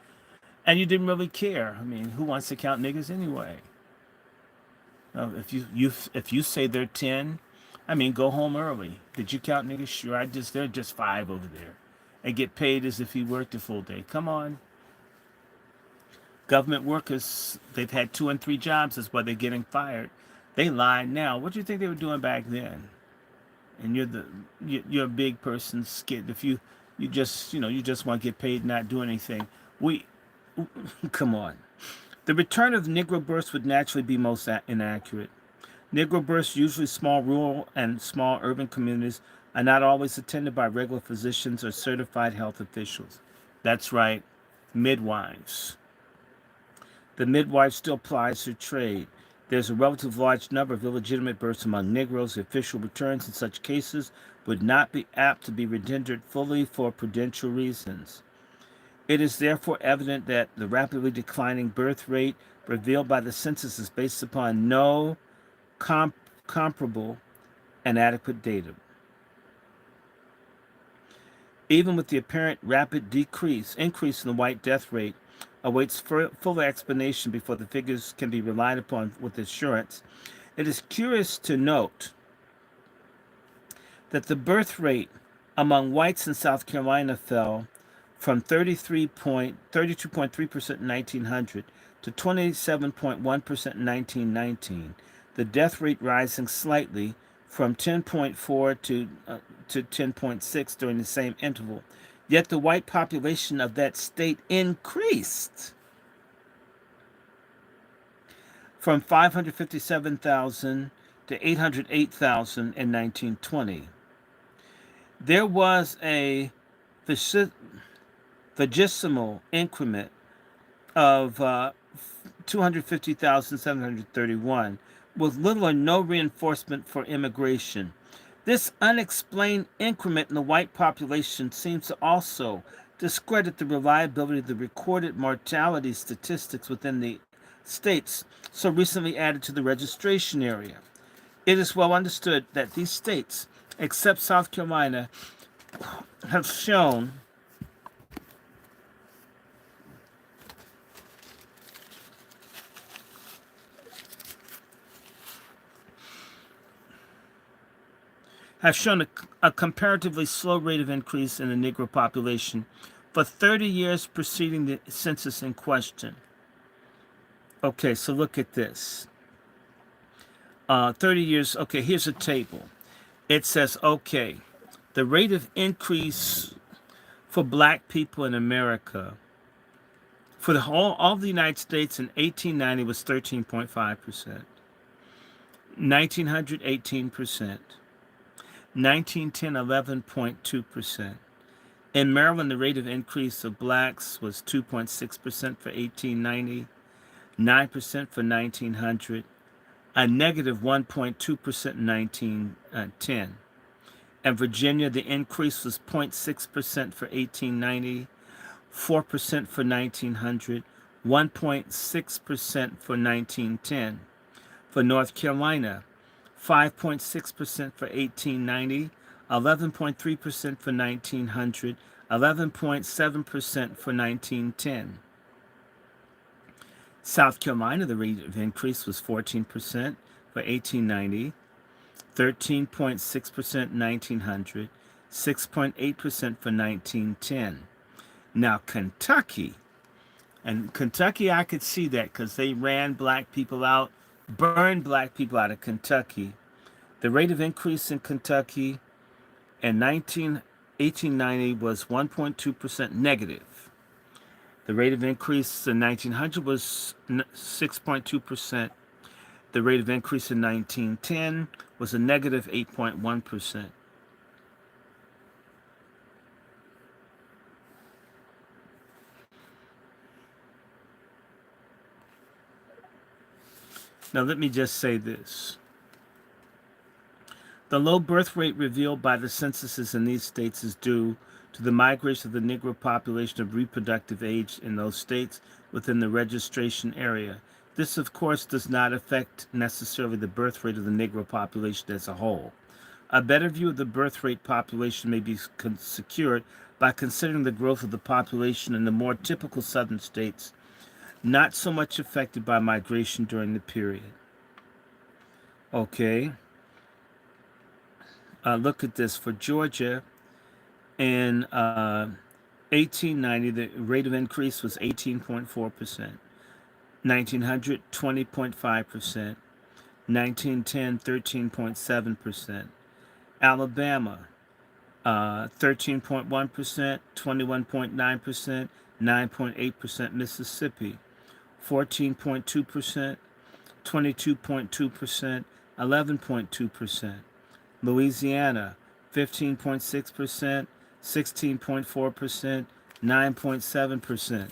And you didn't really care. I mean, who wants to count niggas anyway? If you say they're 10, I mean, go home early. Did you count niggas? Sure, they're just 5 over there, and get paid as if he worked a full day. Come on. Government workers, they've had 2 and 3 jobs. That's why they're getting fired. They lie now. What do you think they were doing back then? And you're a big person, skid. If you just want to get paid, not do anything. Come on. The return of Negro births would naturally be most inaccurate. Negro births, usually small rural and small urban communities, are not always attended by regular physicians or certified health officials. That's right, midwives. The midwife still plies her trade. There's a relatively large number of illegitimate births among Negroes. The official returns in such cases would not be apt to be rendered fully for prudential reasons. It is therefore evident that the rapidly declining birth rate revealed by the census is based upon no comparable and adequate data. Even with the apparent rapid increase in the white death rate, awaits fuller explanation before the figures can be relied upon with assurance. It is curious to note that the birth rate among whites in South Carolina fell from 32.3% in 1900 to 27.1% in 1919, the death rate rising slightly from 10.4 to 10.6 during the same interval. Yet the white population of that state increased from 557,000 to 808,000 in 1920. There was a vigesimal increment of 250,731 with little or no reinforcement for immigration. This unexplained increment in the white population seems to also discredit the reliability of the recorded mortality statistics within the states so recently added to the registration area. It is well understood that these states, except South Carolina, have shown have shown a comparatively slow rate of increase in the Negro population for 30 years preceding the census in question. Okay, so look at this. 30 years, okay, here's a table. It says, okay, the rate of increase for black people in America for the whole all of the United States in 1890 was 13.5%, 1900 18%, 1910 11.2%. In Maryland, the rate of increase of blacks was 2.6% for 1890, 9% for 1900, a negative 1.2% in 1910. In Virginia, the increase was 0.6% for 1890, 4% for 1900, 1.6% for 1910. For North Carolina, 5.6% for 1890, 11.3% for 1900, 11.7% for 1910. South Carolina, the rate of increase was 14% for 1890, 13.6% 1900, 6.8% for 1910. Now Kentucky, and Kentucky I could see that because they ran black people out, burned black people out of Kentucky. The rate of increase in Kentucky in 1890 was 1.2% negative. The rate of increase in 1900 was 6.2%. The rate of increase in 1910 was a negative 8.1%. Now let me just say this. The low birth rate revealed by the censuses in these states is due to the migration of the Negro population of reproductive age in those states within the registration area. This, of course, does not affect necessarily the birth rate of the Negro population as a whole. A better view of the birth rate population may be secured by considering the growth of the population in the more typical southern states, not so much affected by migration during the period. Okay. Look at this. For Georgia, in 1890, the rate of increase was 18.4%. 1900, 20.5%. 1910, 13.7%. Alabama, 13.1%, 21.9%, 9.8%. Mississippi, 14.2%, 22.2%, 11.2%. Louisiana, 15.6%, 16.4%, 9.7%.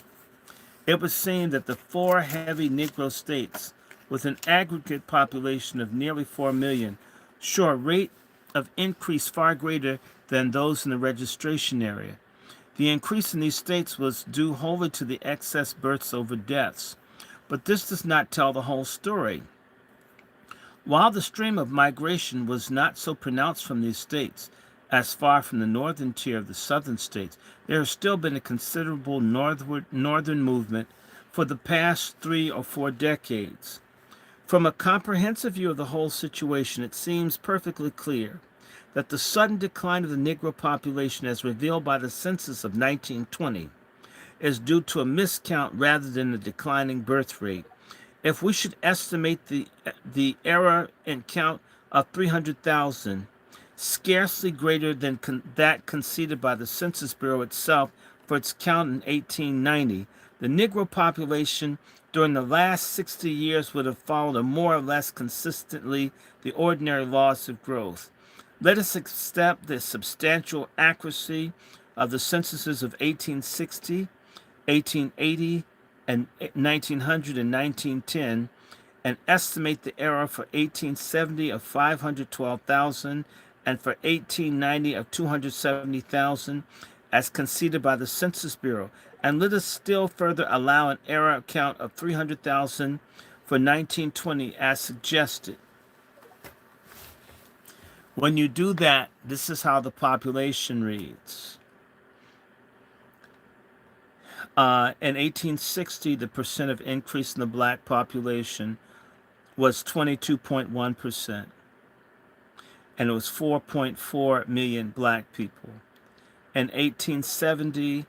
It was seen that the four heavy Negro states, with an aggregate population of nearly 4 million, show a rate of increase far greater than those in the registration area. The increase in these states was due wholly to the excess births over deaths, but this does not tell the whole story. While the stream of migration was not so pronounced from these states as far from the northern tier of the southern states, there has still been a considerable northern movement for the past 3 or 4 decades. From a comprehensive view of the whole situation, it seems perfectly clear that the sudden decline of the Negro population as revealed by the census of 1920 is due to a miscount rather than a declining birth rate. If we should estimate the error in count of 300,000, scarcely greater than that conceded by the Census Bureau itself for its count in 1890, the Negro population during the last 60 years would have followed a more or less consistently the ordinary laws of growth. Let us accept the substantial accuracy of the censuses of 1860, 1880, and 1900 and 1910, and estimate the error for 1870 of 512,000 and for 1890 of 270,000 as conceded by the Census Bureau. And let us still further allow an error count of 300,000 for 1920 as suggested. When you do that, this is how the population reads. In 1860, the percent of increase in the black population was 22.1%. and it was 4.4 million black people. In 1870,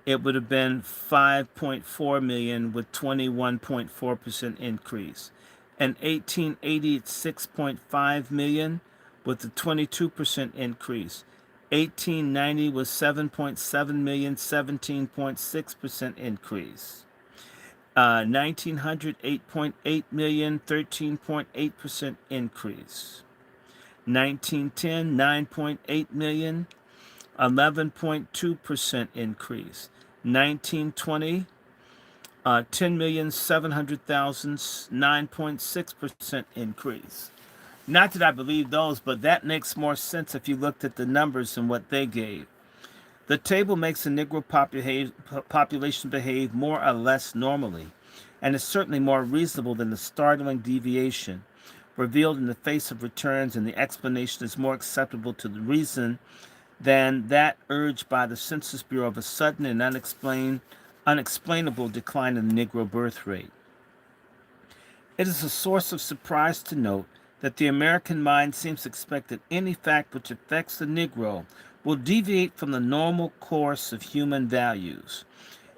it would have been 5.4 million with 21.4% increase. In 1880, it's 6.5 million with a 22% increase. 1890 was 7.7 million, 17.6% increase. 1900, 8.8 million, 13.8% increase. 1910, 9.8 million, 11.2% increase. 1920, 10,700,000, 9.6% increase. Not that I believe those, but that makes more sense if you looked at the numbers and what they gave. The table makes the Negro population behave more or less normally, and is certainly more reasonable than the startling deviation revealed in the face of returns, and the explanation is more acceptable to the reason than that urged by the Census Bureau of a sudden and unexplainable decline in the Negro birth rate. It is a source of surprise to note that the American mind seems to expect that any fact which affects the Negro will deviate from the normal course of human values.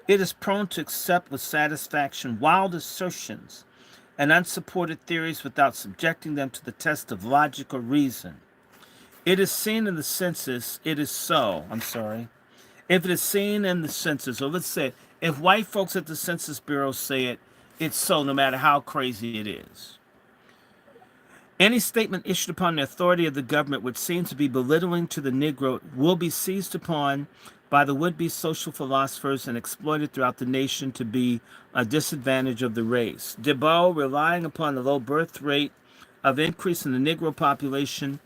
It is prone to accept with satisfaction wild assertions and unsupported theories without subjecting them to the test of logic or reason. It is seen in the census, it is so. I'm sorry. If it is seen in the census, or let's say, if white folks at the Census Bureau say it, it's so no matter how crazy it is. Any statement issued upon the authority of the government which seems to be belittling to the Negro will be seized upon by the would-be social philosophers and exploited throughout the nation to be a disadvantage of the race. Debeau, relying upon the low birth rate of increase in the Negro population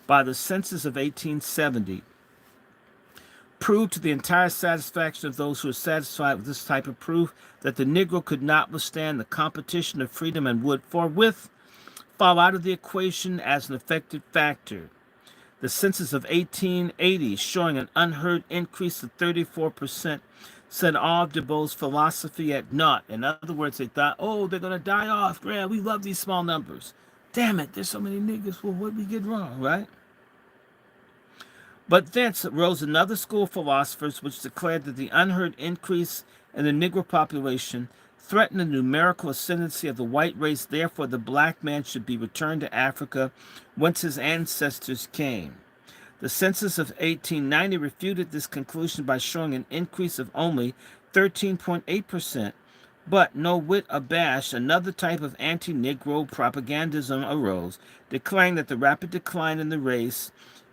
by the census of 1870, proved to the entire satisfaction of those who were satisfied with this type of proof that the Negro could not withstand the competition of freedom and would forthwith fall out of the equation as an effective factor. The census of 1880, showing an unheard increase of 34%, set all of Debeau's philosophy at naught. In other words, they thought, oh, they're going to die off. Yeah, we love these small numbers. Damn it, there's so many niggas. Well, what did we get wrong, right? But thence arose another school of philosophers which declared that the unheard increase in the Negro population threatened the numerical ascendancy of the white race. Therefore, the black man should be returned to Africa, whence his ancestors came. The census of 1890 refuted this conclusion by showing an increase of only 13.8%. But, no whit abashed, another type of anti-Negro propagandism arose, declaring that the rapid decline in the race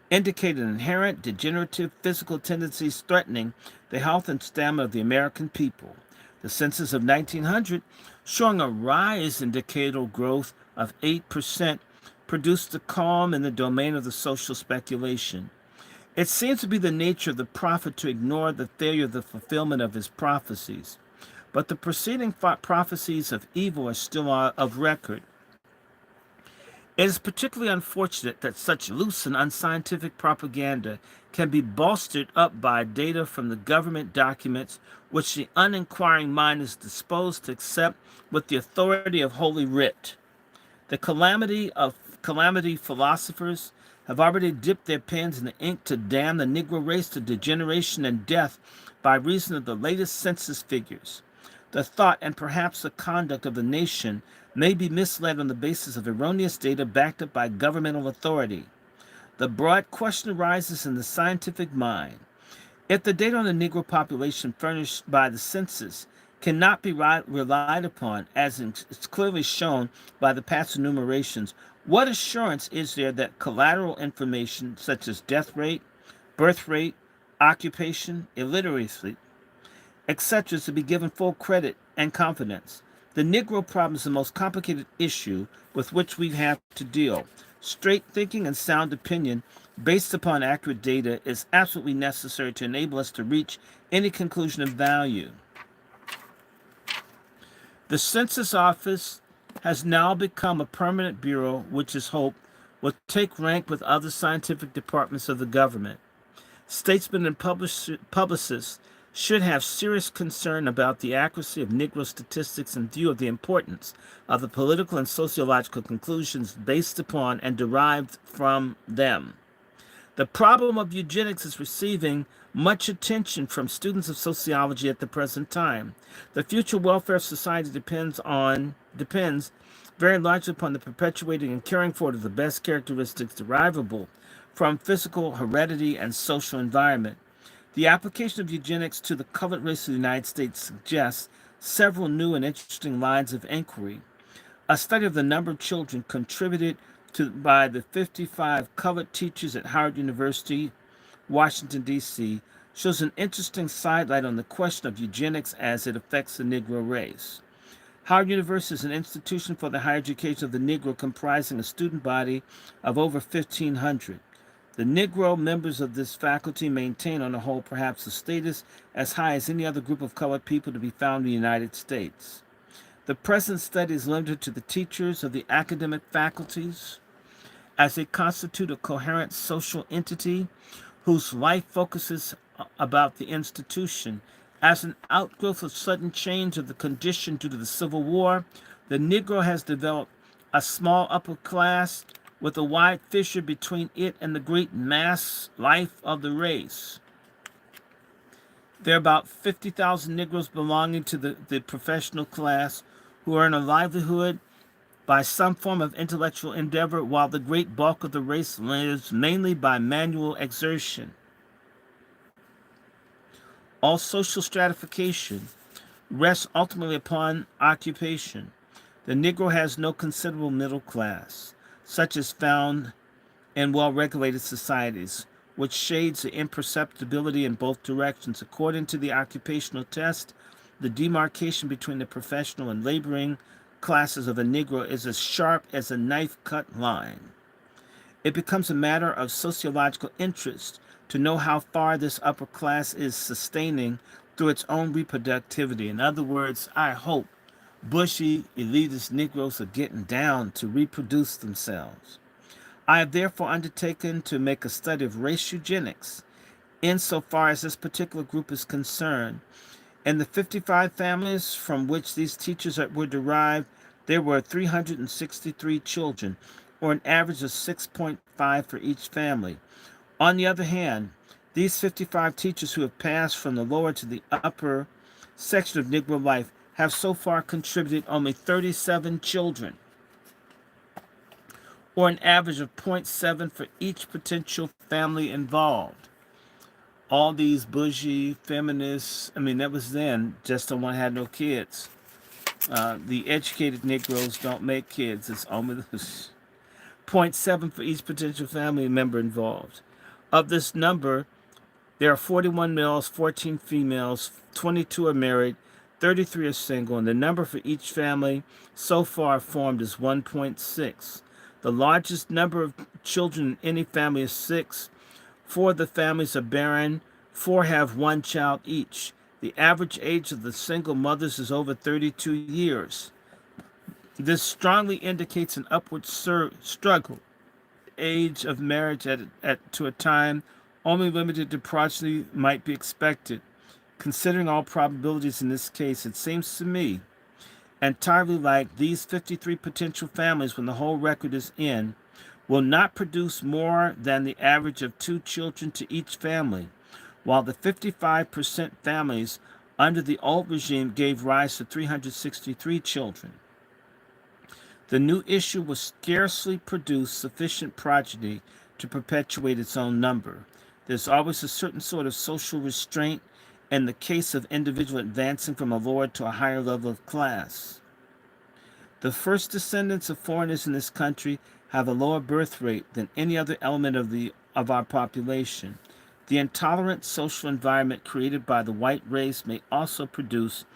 indicated inherent degenerative physical tendencies threatening the health and stamina of the American people. The census of 1900, showing a rise in decadal growth of 8%, produced a calm in the domain of the social speculation. It seems to be the nature of the prophet to ignore the failure of the fulfillment of his prophecies. But the preceding prophecies of evil are still of record. It is particularly unfortunate that such loose and unscientific propaganda can be bolstered up by data from the government documents which the uninquiring mind is disposed to accept with the authority of Holy Writ. The calamity philosophers have already dipped their pens in the ink to damn the Negro race to degeneration and death by reason of the latest census figures. The thought and perhaps the conduct of the nation may be misled on the basis of erroneous data backed up by governmental authority. The broad question arises in the scientific mind. If the data on the Negro population furnished by the census cannot be relied upon, as is clearly shown by the past enumerations, what assurance is there that collateral information such as death rate, birth rate, occupation, illiteracy, etc. is to be given full credit and confidence? The Negro problem is the most complicated issue with which we have to deal. Straight thinking and sound opinion based upon accurate data is absolutely necessary to enable us to reach any conclusion of value. The Census Office has now become a permanent bureau which is hoped will take rank with other scientific departments of the government. Statesmen and publicists should have serious concern about the accuracy of Negro statistics in view of the importance of the political and sociological conclusions based upon and derived from them. The problem of eugenics is receiving much attention from students of sociology at the present time. The future welfare of society depends very largely upon the perpetuating and carrying forward of the best characteristics derivable from physical heredity and social environment. The application of eugenics to the colored race of the United States suggests several new and interesting lines of inquiry. A study of the number of children contributed to by the 55 colored teachers at Howard University, Washington, D.C., shows an interesting sidelight on the question of eugenics as it affects the Negro race. Howard University is an institution for the higher education of the Negro comprising a student body of over 1,500. The Negro members of this faculty maintain on the whole perhaps a status as high as any other group of colored people to be found in the United States. The present study is limited to the teachers of the academic faculties, as they constitute a coherent social entity whose life focuses about the institution. As an outgrowth of sudden change of the condition due to the Civil War, the Negro has developed a small upper class with a wide fissure between it and the great mass life of the race. There are about 50,000 Negroes belonging to the professional class who earn a livelihood by some form of intellectual endeavor, while the great bulk of the race lives mainly by manual exertion. All social stratification rests ultimately upon occupation. The Negro has no considerable middle class, such as found in well-regulated societies, which shades the imperceptibility in both directions. According to the occupational test, the demarcation between the professional and laboring classes of a Negro is as sharp as a knife-cut line. It becomes a matter of sociological interest to know how far this upper class is sustaining through its own reproductivity. In other words, I hope bushy, elitist Negroes are getting down to reproduce themselves. I have therefore undertaken to make a study of race eugenics insofar as this particular group is concerned. In the 55 families from which these teachers were derived, there were 363 children, or an average of 6.5 for each family. On the other hand, these 55 teachers who have passed from the lower to the upper section of Negro life have so far contributed only 37 children, or an average of 0.7 for each potential family involved. All these bougie feminists, that was then, just the one had no kids. The educated Negroes don't make kids. It's only the 0.7 for each potential family member involved. Of this number, there are 41 males, 14 females, 22 are married, 33 are single, and the number for each family so far formed is 1.6. The largest number of children in any family is 6. 4 of the families are barren, 4 have 1 child each. The average age of the single mothers is over 32 years. This strongly indicates an upward struggle. Age of marriage to a time only limited to progeny might be expected. Considering all probabilities in this case, it seems to me entirely like these 53 potential families, when the whole record is in, will not produce more than the average of 2 children to each family, while the 55% families under the old regime gave rise to 363 children. The new issue will scarcely produce sufficient progeny to perpetuate its own number. There's always a certain sort of social restraint in the case of individual advancing from a lower to a higher level of class. The first descendants of foreigners in this country have a lower birth rate than any other element of our population. The intolerant social environment created by the white race may also produce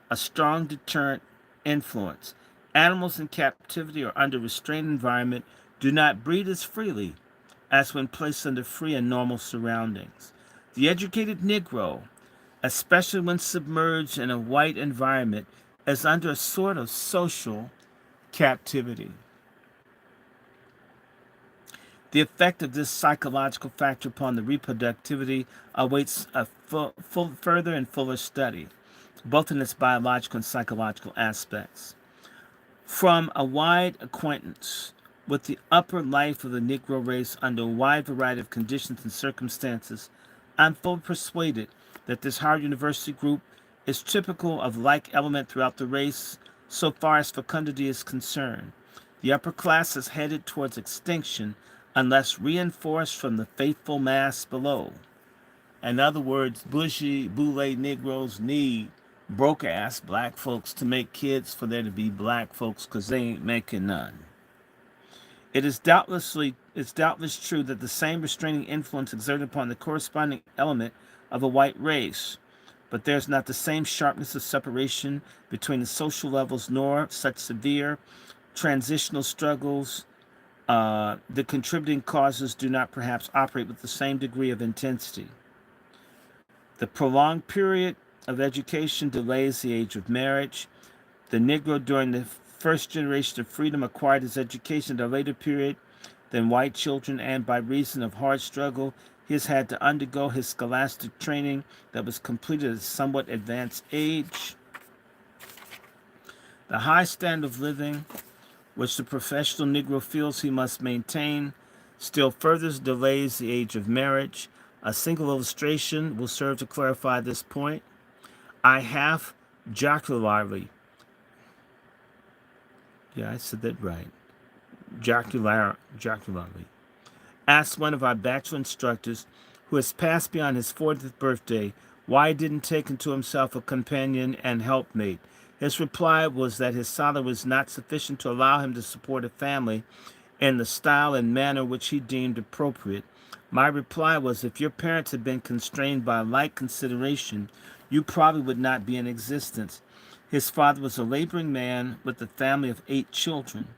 a strong deterrent influence. Animals in captivity or under restrained environment do not breed as freely as when placed under free and normal surroundings. The educated Negro, especially when submerged in a white environment, is under a sort of social captivity. The effect of this psychological factor upon the reproductivity awaits a further and fuller study, both in its biological and psychological aspects. From a wide acquaintance with the upper life of the Negro race under a wide variety of conditions and circumstances, I'm fully persuaded that this Howard University group is typical of like element throughout the race so far as fecundity is concerned. The upper class is headed towards extinction unless reinforced from the faithful mass below. In other words, bushy, boule Negroes need broke-ass black folks to make kids for there to be black folks because they ain't making none. It's doubtless true that the same restraining influence exerted upon the corresponding element of a white race, but there's not the same sharpness of separation between the social levels, nor such severe transitional struggles. The contributing causes do not perhaps operate with the same degree of intensity. The prolonged period of education delays the age of marriage. The Negro during the first generation of freedom acquired his education at a later period than white children, and by reason of hard struggle, he has had to undergo his scholastic training that was completed at a somewhat advanced age. The high standard of living which the professional Negro feels he must maintain still further delays the age of marriage. A single illustration will serve to clarify this point. I have jocularly, yeah, I said that right, jocularly, asked one of our bachelor instructors, who has passed beyond his 40th birthday, why he didn't take unto himself a companion and helpmate. His reply was that his salary was not sufficient to allow him to support a family in the style and manner which he deemed appropriate. My reply was, if your parents had been constrained by like consideration, you probably would not be in existence. His father was a laboring man with a family of 8 children.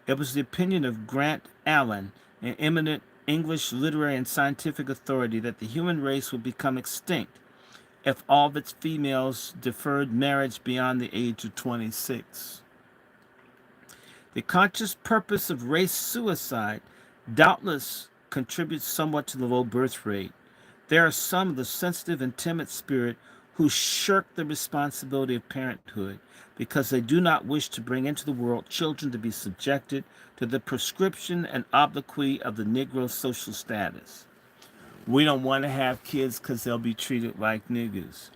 It was the opinion of Grant Allen, an eminent English literary and scientific authority, that the human race would become extinct if all of its females deferred marriage beyond the age of 26. The conscious purpose of race suicide doubtless contributes somewhat to the low birth rate. There are some of the sensitive and timid spirit who shirk the responsibility of parenthood because they do not wish to bring into the world children to be subjected to the prescription and obloquy of the Negro social status. We don't want to have kids because they'll be treated like niggas.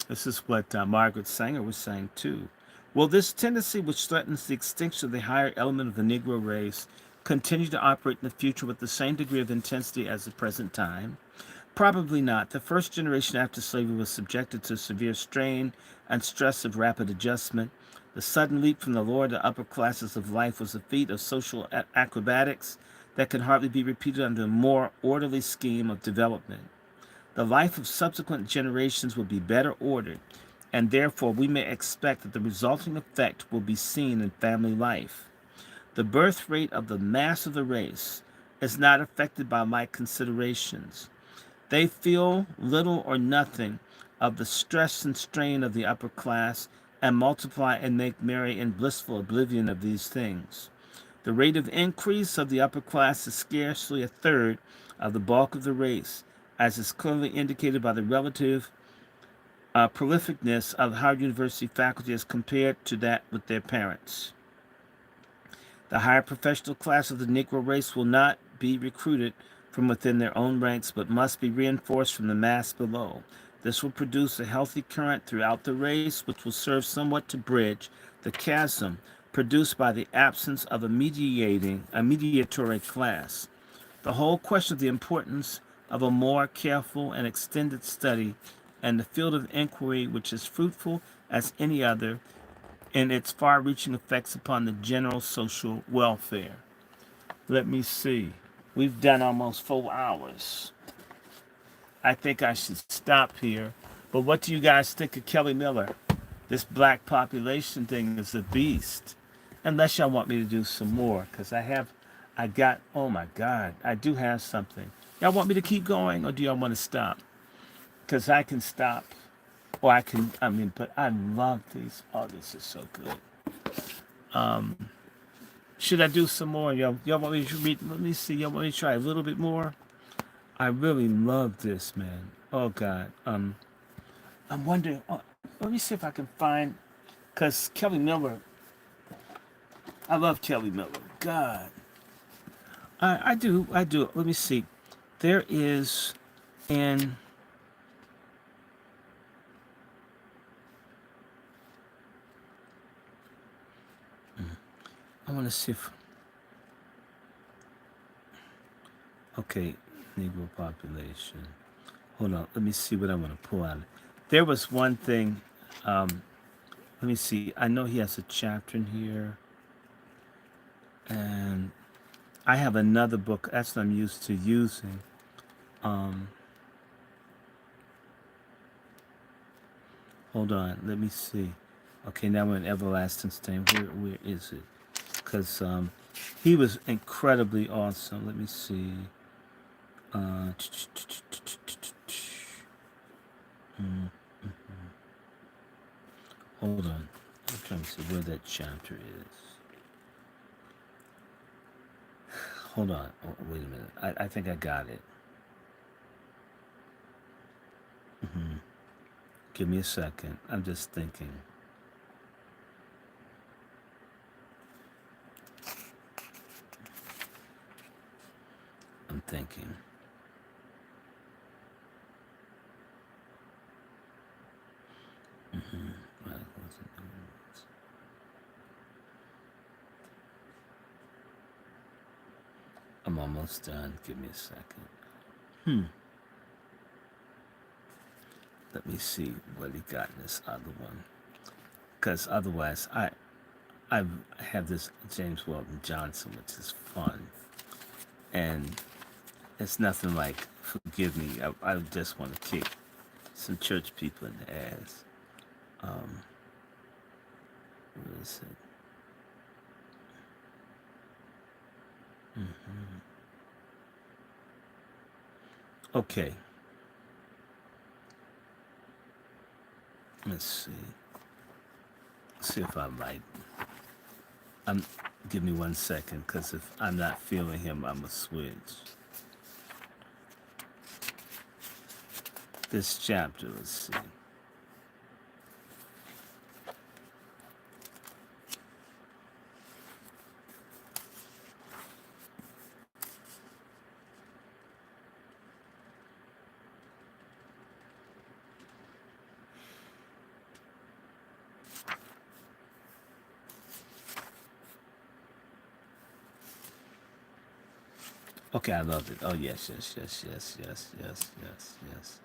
This is what Margaret Sanger was saying too. Will this tendency, which threatens the extinction of the higher element of the Negro race, continue to operate in the future with the same degree of intensity as the present time? Probably not. The first generation after slavery was subjected to severe strain and stress of rapid adjustment. The sudden leap from the lower to upper classes of life was a feat of social acrobatics that can hardly be repeated under a more orderly scheme of development. The life of subsequent generations will be better ordered, and therefore we may expect that the resulting effect will be seen in family life. The birth rate of the mass of the race is not affected by like considerations. They feel little or nothing of the stress and strain of the upper class and multiply and make merry in blissful oblivion of these things. The rate of increase of the upper class is scarcely a third of the bulk of the race, as is clearly indicated by the relative prolificness of Howard University faculty as compared to that with their parents. The higher professional class of the Negro race will not be recruited from within their own ranks, but must be reinforced from the mass below. This will produce a healthy current throughout the race, which will serve somewhat to bridge the chasm produced by the absence of a mediatory class. The whole question of the importance of a more careful and extended study and the field of inquiry which is fruitful as any other in its far-reaching effects upon the general social welfare. Let me see. We've done almost 4 hours. I think I should stop here. But what do you guys think of Kelly Miller? This black population thing is a beast. Unless y'all want me to do some more, because oh my God, I do have something. Y'all want me to keep going, or do y'all want to stop? Because I can stop, or but I love these. Oh, this is so good. Should I do some more? Y'all want me to read? Let me see. Y'all want me to try a little bit more? I really love this, man. Oh God. I'm wondering. Let me see if I can find. Cause Kelly Miller. I love Kelly Miller. God. I do. I do. Let me see. There is an. I want to see if. Okay, Negro population. Hold on. Let me see what I want to pull out. There was one thing. Let me see. I know he has a chapter in here, and I have another book. That's what I'm used to using. Um, Hold on. Let me see. Okay, now we're in Everlasting Stain. Where is it? Because he was incredibly awesome. Let me see. Uh, Hold on. I'm trying to see where that chapter is. Hold on. Oh, wait a minute. I think I got it. Give me a second. I'm just thinking. I'm thinking. I'm almost done. Give me a second. Let me see what he got in this other one. Because otherwise, I have this James Weldon Johnson, which is fun, and it's nothing like forgive me. I just want to kick some church people in the ass. Um, where is it? Okay, let's see. See if I like. I'm. Give me 1 second, because if I'm not feeling him, I'm a switch. This chapter. Let's see. Okay, I love it. Oh yes, yes, yes, yes, yes, yes, yes, yes.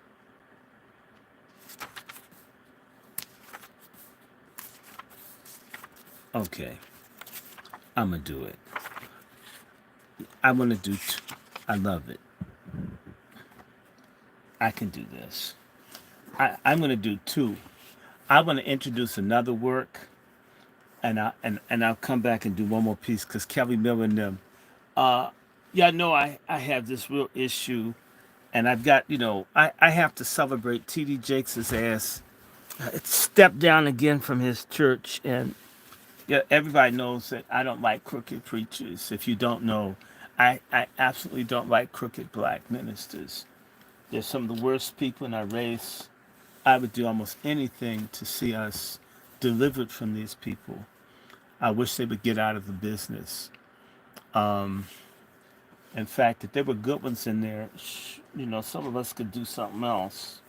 Okay, I'm gonna do it. I want to do. I love it. I can do this. I'm gonna do two. I want to introduce another work, and I'll come back and do one more piece because Kelly Miller and them. Uh, yeah, no, I have this real issue, and I've got I have to celebrate T.D. Jakes' ass. It stepped down again from his church, and yeah, everybody knows that I don't like crooked preachers. If you don't know, I absolutely don't like crooked black ministers. They're some of the worst people in our race. I would do almost anything to see us delivered from these people. I wish they would get out of the business. Um, in fact, if there were good ones in there, some of us could do something else.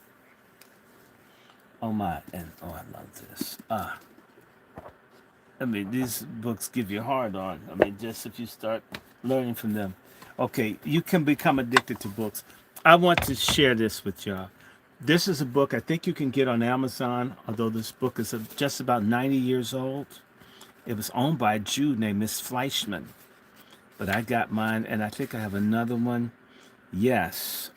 Oh my, and oh, I love this. I mean, these books give you a hard on. I mean, just if you start learning from them. Okay, you can become addicted to books. I want to share this with y'all. This is a book I think you can get on Amazon, although this book is just about 90 years old. It was owned by a Jew named Miss Fleischman, but I got mine, and I think I have another one. Yes.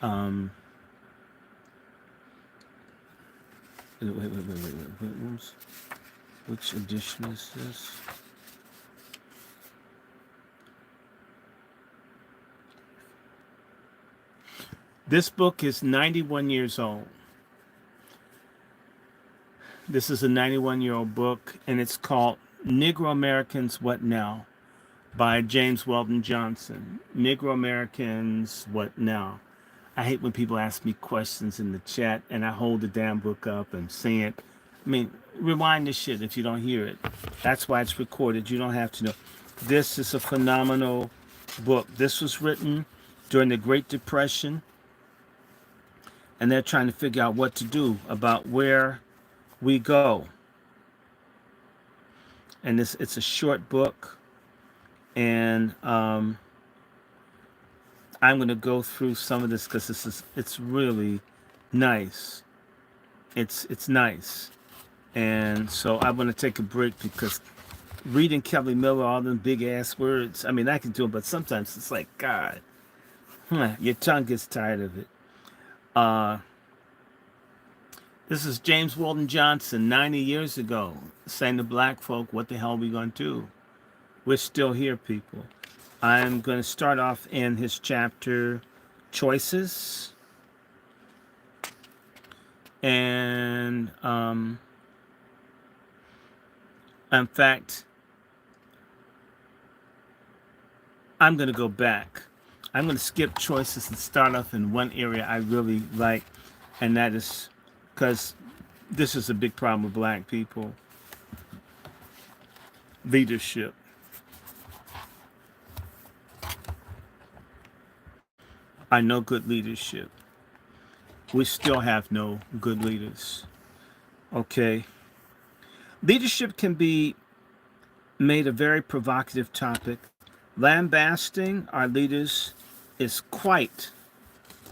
Wait. Which edition is this? This book is 91 years old. This is a 91-year-old book, and it's called Negro Americans What Now? by James Weldon Johnson. Negro Americans, what now? I hate when people ask me questions in the chat and I hold the damn book up and say it. I mean, rewind this shit if you don't hear it. That's why it's recorded. You don't have to know. This is a phenomenal book. This was written during the Great Depression, and they're trying to figure out what to do about where we go. And it's a short book, and I'm going to go through some of this because it's really nice. It's nice, and so I'm going to take a break because reading Kelly Miller, all them big ass words. I mean, I can do it, but sometimes it's like God, your tongue gets tired of it. Uh, this is James Weldon Johnson 90 years ago saying to black folk, "What the hell are we going to do? We're still here, people." I'm going to start off in his chapter, Choices. And in fact, I'm going to go back. I'm going to skip choices and start off in one area I really like, and that is because this is a big problem with black people. Leadership. I know good leadership. We still have no good leaders. Okay. Leadership can be made a very provocative topic. Lambasting our leaders is quite.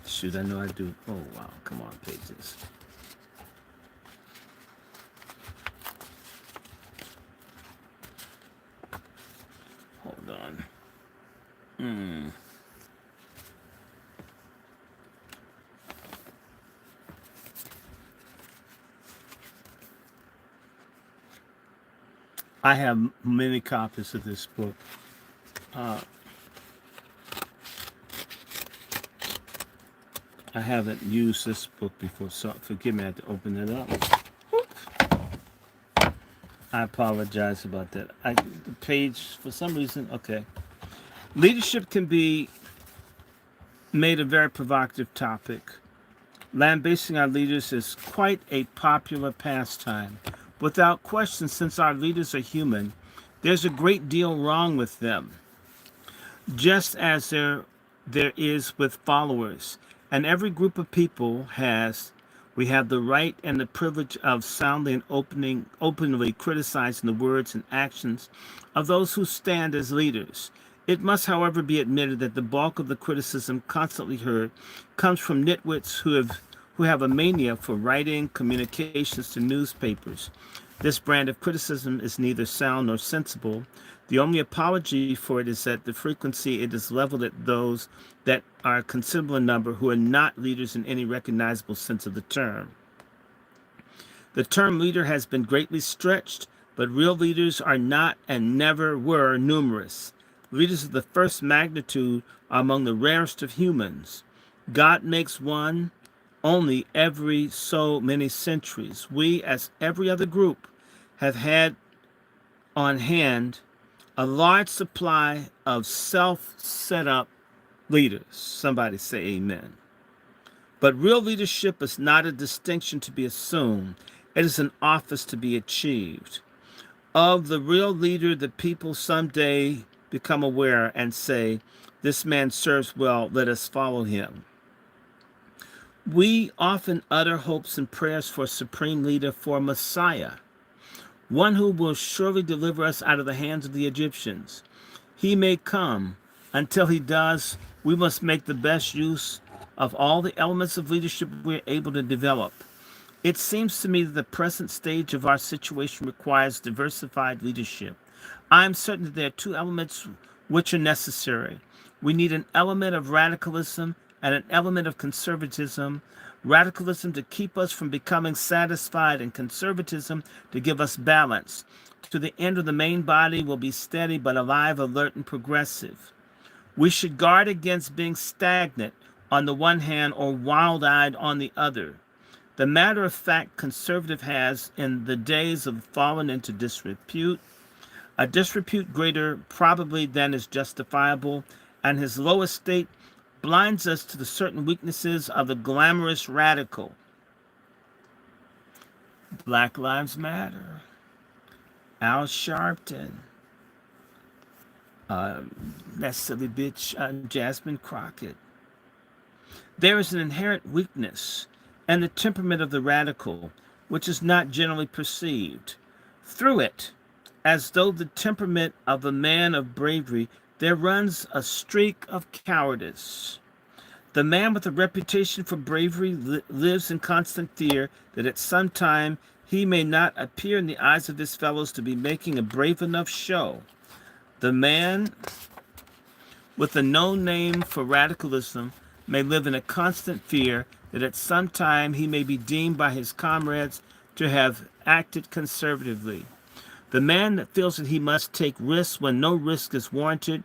Shoot, I know I do. Oh, wow. Come on, pages. Hold on. I have many copies of this book. I haven't used this book before, so forgive me, I had to open it up. I apologize about that. The page, for some reason, okay. Leadership can be made a very provocative topic. Lambasting our leaders is quite a popular pastime. Without question, since our leaders are human, there's a great deal wrong with them, just as there is with followers. And every group of people we have the right and the privilege of soundly and openly criticizing the words and actions of those who stand as leaders. It must, however, be admitted that the bulk of the criticism constantly heard comes from nitwits who have a mania for writing communications to newspapers. This brand of criticism is neither sound nor sensible. The only apology for it is that the frequency it is leveled at those that are a considerable number who are not leaders in any recognizable sense of the term. The term leader has been greatly stretched, but real leaders are not and never were numerous. Leaders of the first magnitude are among the rarest of humans. God makes one only every so many centuries. We, as every other group, have had on hand a large supply of self-set up leaders. Somebody say amen. But real leadership is not a distinction to be assumed. It is an office to be achieved. Of the real leader, the people someday become aware and say, "This man serves well, let us follow him." We often utter hopes and prayers for a supreme leader, for a Messiah, one who will surely deliver us out of the hands of the Egyptians. He may come. Until he does, we must make the best use of all the elements of leadership we're able to develop. It seems to me that the present stage of our situation requires diversified leadership. I'm certain that there are two elements which are necessary. We need an element of radicalism and an element of conservatism. Radicalism to keep us from becoming satisfied, and conservatism to give us balance. To the end of the main body will be steady but alive, alert, and progressive. We should guard against being stagnant on the one hand or wild-eyed on the other. The matter-of-fact conservative has, in the days of fallen into disrepute, A disrepute greater probably than is justifiable, and his lowest state blinds us to the certain weaknesses of the glamorous radical. Black Lives Matter, Al Sharpton, uh, that silly bitch, Jasmine Crockett. There is an inherent weakness and the temperament of the radical, which is not generally perceived. Through it, as though the temperament of a man of bravery, there runs a streak of cowardice. The man with a reputation for bravery lives in constant fear that at some time he may not appear in the eyes of his fellows to be making a brave enough show. The man with a known name for radicalism may live in a constant fear that at some time he may be deemed by his comrades to have acted conservatively. The man that feels that he must take risks when no risk is warranted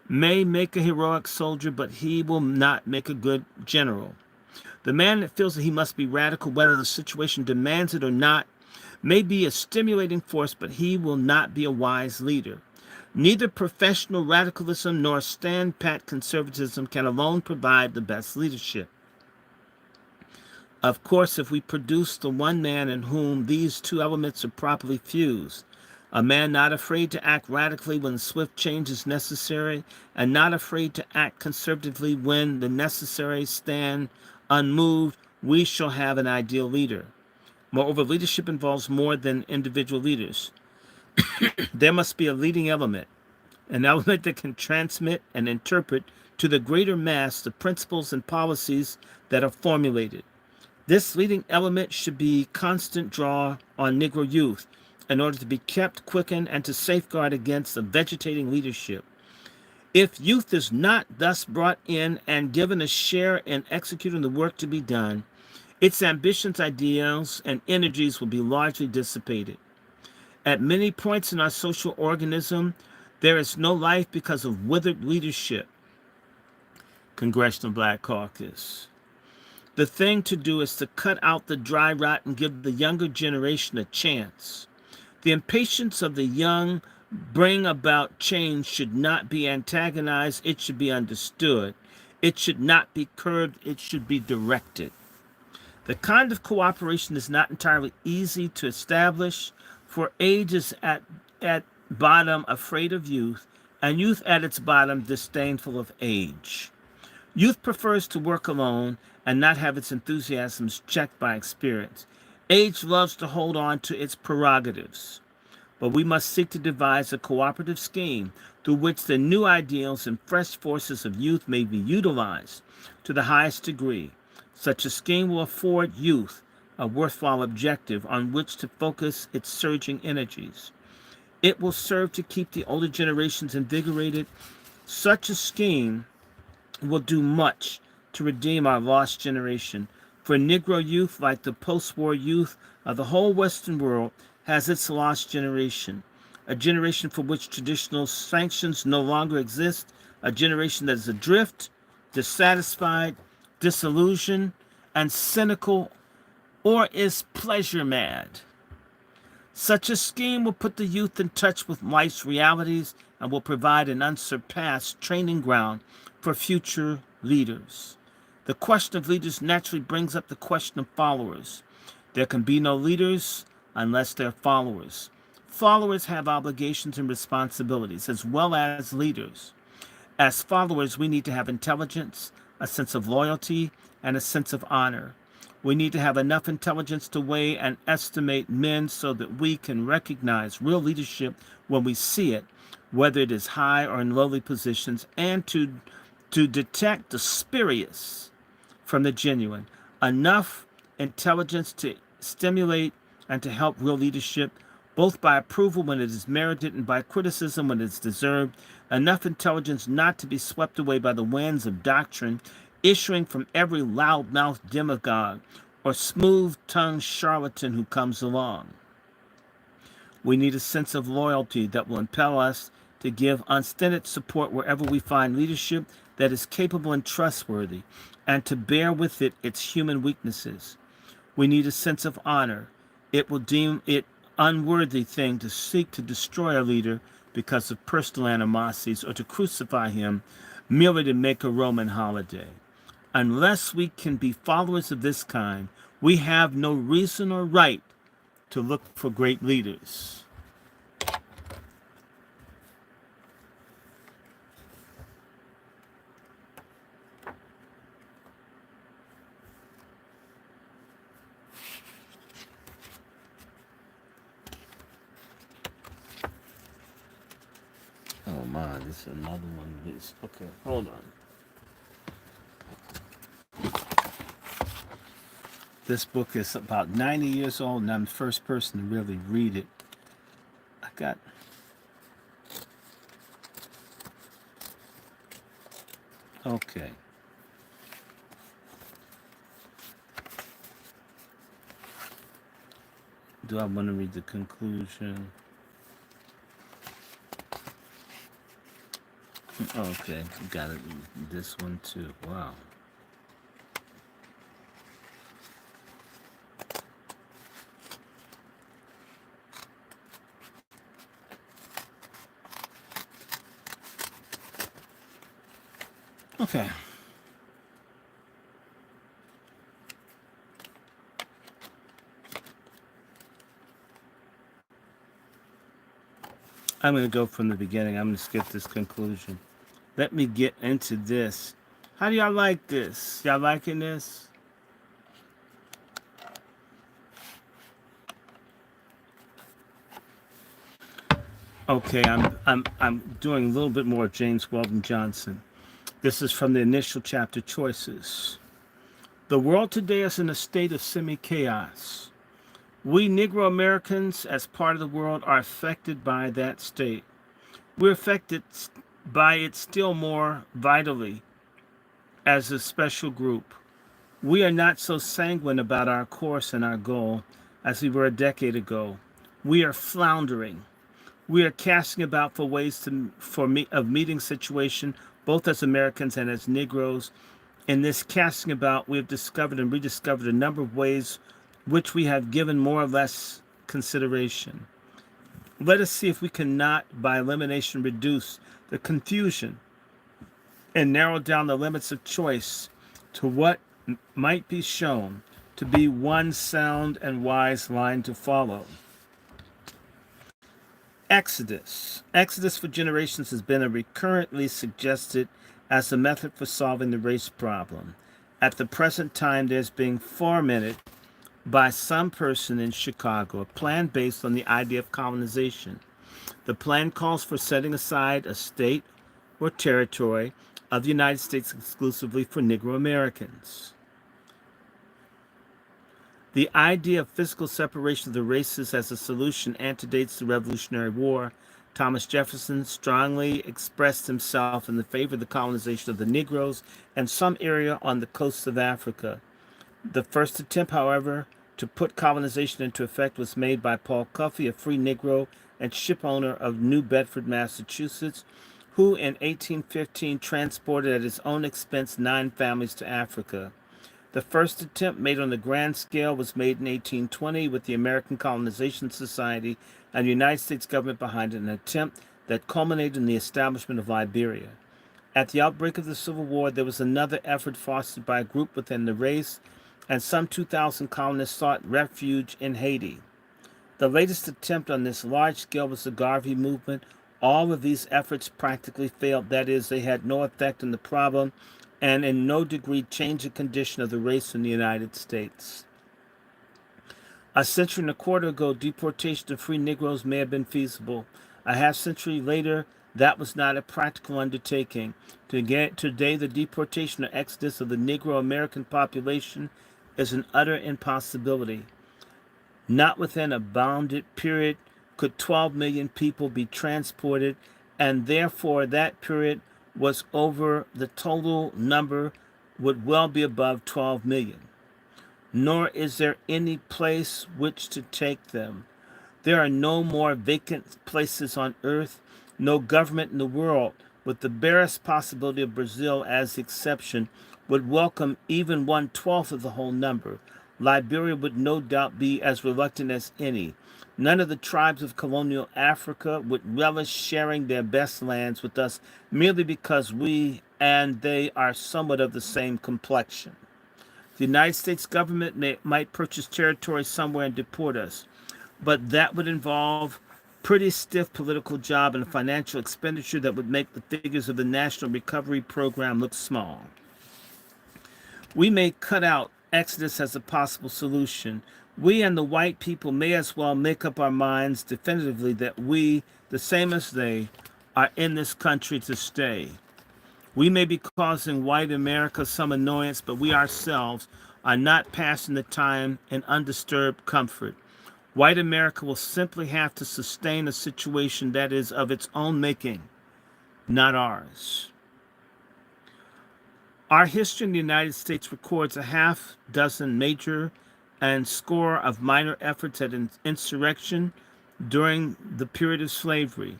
may make a heroic soldier, but he will not make a good general. The man that feels that he must be radical whether the situation demands it or not may be a stimulating force, but he will not be a wise leader. Neither professional radicalism nor stand-pat conservatism can alone provide the best leadership. Of course, if we produce the one man in whom these two elements are properly fused, a man not afraid to act radically when swift change is necessary, and not afraid to act conservatively when the necessaries stand unmoved, we shall have an ideal leader. Moreover, leadership involves more than individual leaders. There must be a leading element, an element that can transmit and interpret to the greater mass the principles and policies that are formulated. This leading element should be constant draw on Negro youth in order to be kept, quickened, and to safeguard against a vegetating leadership. If youth is not thus brought in and given a share in executing the work to be done, its ambitions, ideals, and energies will be largely dissipated. At many points in our social organism, there is no life because of withered leadership. Congressional Black Caucus. The thing to do is to cut out the dry rot and give the younger generation a chance. The impatience of the young bring about change should not be antagonized, it should be understood. It should not be curbed, it should be directed. The kind of cooperation is not entirely easy to establish, for age is at bottom afraid of youth, and youth at its bottom disdainful of age. Youth prefers to work alone and not have its enthusiasms checked by experience. Age loves to hold on to its prerogatives. But we must seek to devise a cooperative scheme through which the new ideals and fresh forces of youth may be utilized to the highest degree. Such a scheme will afford youth a worthwhile objective on which to focus its surging energies. It will serve to keep the older generations invigorated. Such a scheme will do much to redeem our lost generation. For Negro youth, like the post-war youth of the whole Western world, has its lost generation, a generation for which traditional sanctions no longer exist, a generation that is adrift, dissatisfied, disillusioned, and cynical, or is pleasure mad. Such a scheme will put the youth in touch with life's realities and will provide an unsurpassed training ground for future leaders. The question of leaders naturally brings up the question of followers. There can be no leaders unless there are followers. Followers have obligations and responsibilities as well as leaders. As followers, we need to have intelligence, a sense of loyalty, and a sense of honor. We need to have enough intelligence to weigh and estimate men so that we can recognize real leadership when we see it, whether it is high or in lowly positions, and to detect the spurious from the genuine. Enough intelligence to stimulate and to help real leadership, both by approval when it is merited and by criticism when it is deserved. Enough intelligence not to be swept away by the winds of doctrine issuing from every loud-mouthed demagogue or smooth-tongued charlatan who comes along. We need a sense of loyalty that will impel us to give unstinted support wherever we find leadership that is capable and trustworthy, and to bear with it its human weaknesses. We need a sense of honor. It will deem it unworthy thing to seek to destroy a leader because of personal animosities or to crucify him merely to make a Roman holiday. Unless we can be followers of this kind, we have no reason or right to look for great leaders. Oh my, this is another one of these. Okay, hold on. This book is about 90 years old, and I'm the first person to really read it. I got... Okay. Do I want to read the conclusion? Okay, got it. This one too. Wow. Okay. I'm going to go from the beginning. I'm going to skip this conclusion. Let me get into this. How do y'all like this? Y'all liking this? Okay, I'm doing a little bit more of James Weldon Johnson. This is from the initial chapter, Choices. The world today is in a state of semi-chaos. We Negro Americans, as part of the world, are affected by that state. We're affected by it still more vitally as a special group. We are not so sanguine about our course and our goal as we were a decade ago. We are floundering. We are casting about for ways of meeting situation, both as Americans and as Negroes. In this casting about, we have discovered and rediscovered a number of ways which we have given more or less consideration. Let us see if we cannot, by elimination, reduce the confusion and narrow down the limits of choice to what might be shown to be one sound and wise line to follow. Exodus. Exodus for generations has been recurrently suggested as a method for solving the race problem. At the present time, there's being fomented by some person in Chicago a plan based on the idea of colonization. The plan calls for setting aside a state or territory of the United States exclusively for Negro Americans. The idea of physical separation of the races as a solution antedates the Revolutionary War. Thomas Jefferson strongly expressed himself in the favor of the colonization of the Negroes and some area on the coasts of Africa. The first attempt, however, to put colonization into effect was made by Paul Cuffey, a free Negro and ship owner of New Bedford, Massachusetts, who in 1815 transported at his own expense 9 families to Africa. The first attempt made on the grand scale was made in 1820 with the American Colonization Society and the United States government behind it, an attempt that culminated in the establishment of Liberia. At the outbreak of the Civil War, there was another effort fostered by a group within the race, and some 2,000 colonists sought refuge in Haiti. The latest attempt on this large scale was the Garvey movement. All of these efforts practically failed. That is, they had no effect on the problem and in no degree changed the condition of the race in the United States. A century and a quarter ago, deportation of free Negroes may have been feasible. A half century later, that was not a practical undertaking. Today, the deportation or exodus of the Negro American population is an utter impossibility. Not within a bounded period could 12 million people be transported, and therefore that period was over. The total number would well be above 12 million. Nor is there any place which to take them. There are no more vacant places on earth, no government in the world, with the barest possibility of Brazil as the exception, would welcome even 1/12 of the whole number. Liberia would no doubt be as reluctant as any. None of the tribes of colonial Africa would relish sharing their best lands with us merely because we and they are somewhat of the same complexion. The United States government might purchase territory somewhere and deport us, but that would involve pretty stiff political job and a financial expenditure that would make the figures of the National Recovery Program look small. We may cut out Exodus as a possible solution. We and the white people may as well make up our minds definitively that we, the same as they, are in this country to stay. We may be causing white America some annoyance, but we ourselves are not passing the time in undisturbed comfort. White America will simply have to sustain a situation that is of its own making, not ours. Our history in the United States records a half dozen major and score of minor efforts at insurrection during the period of slavery.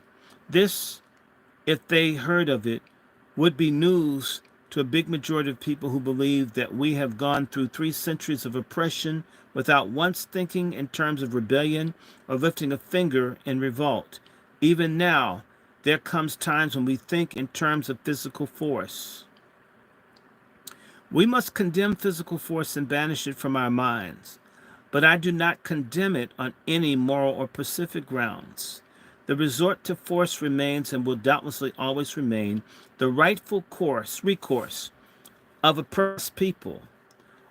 This, if they heard of it, would be news to a big majority of people who believe that we have gone through 3 centuries of oppression without once thinking in terms of rebellion or lifting a finger in revolt. Even now, there comes times when we think in terms of physical force. We must condemn physical force and banish it from our minds, but I do not condemn it on any moral or pacific grounds. The resort to force remains and will doubtlessly always remain the rightful recourse of oppressed people.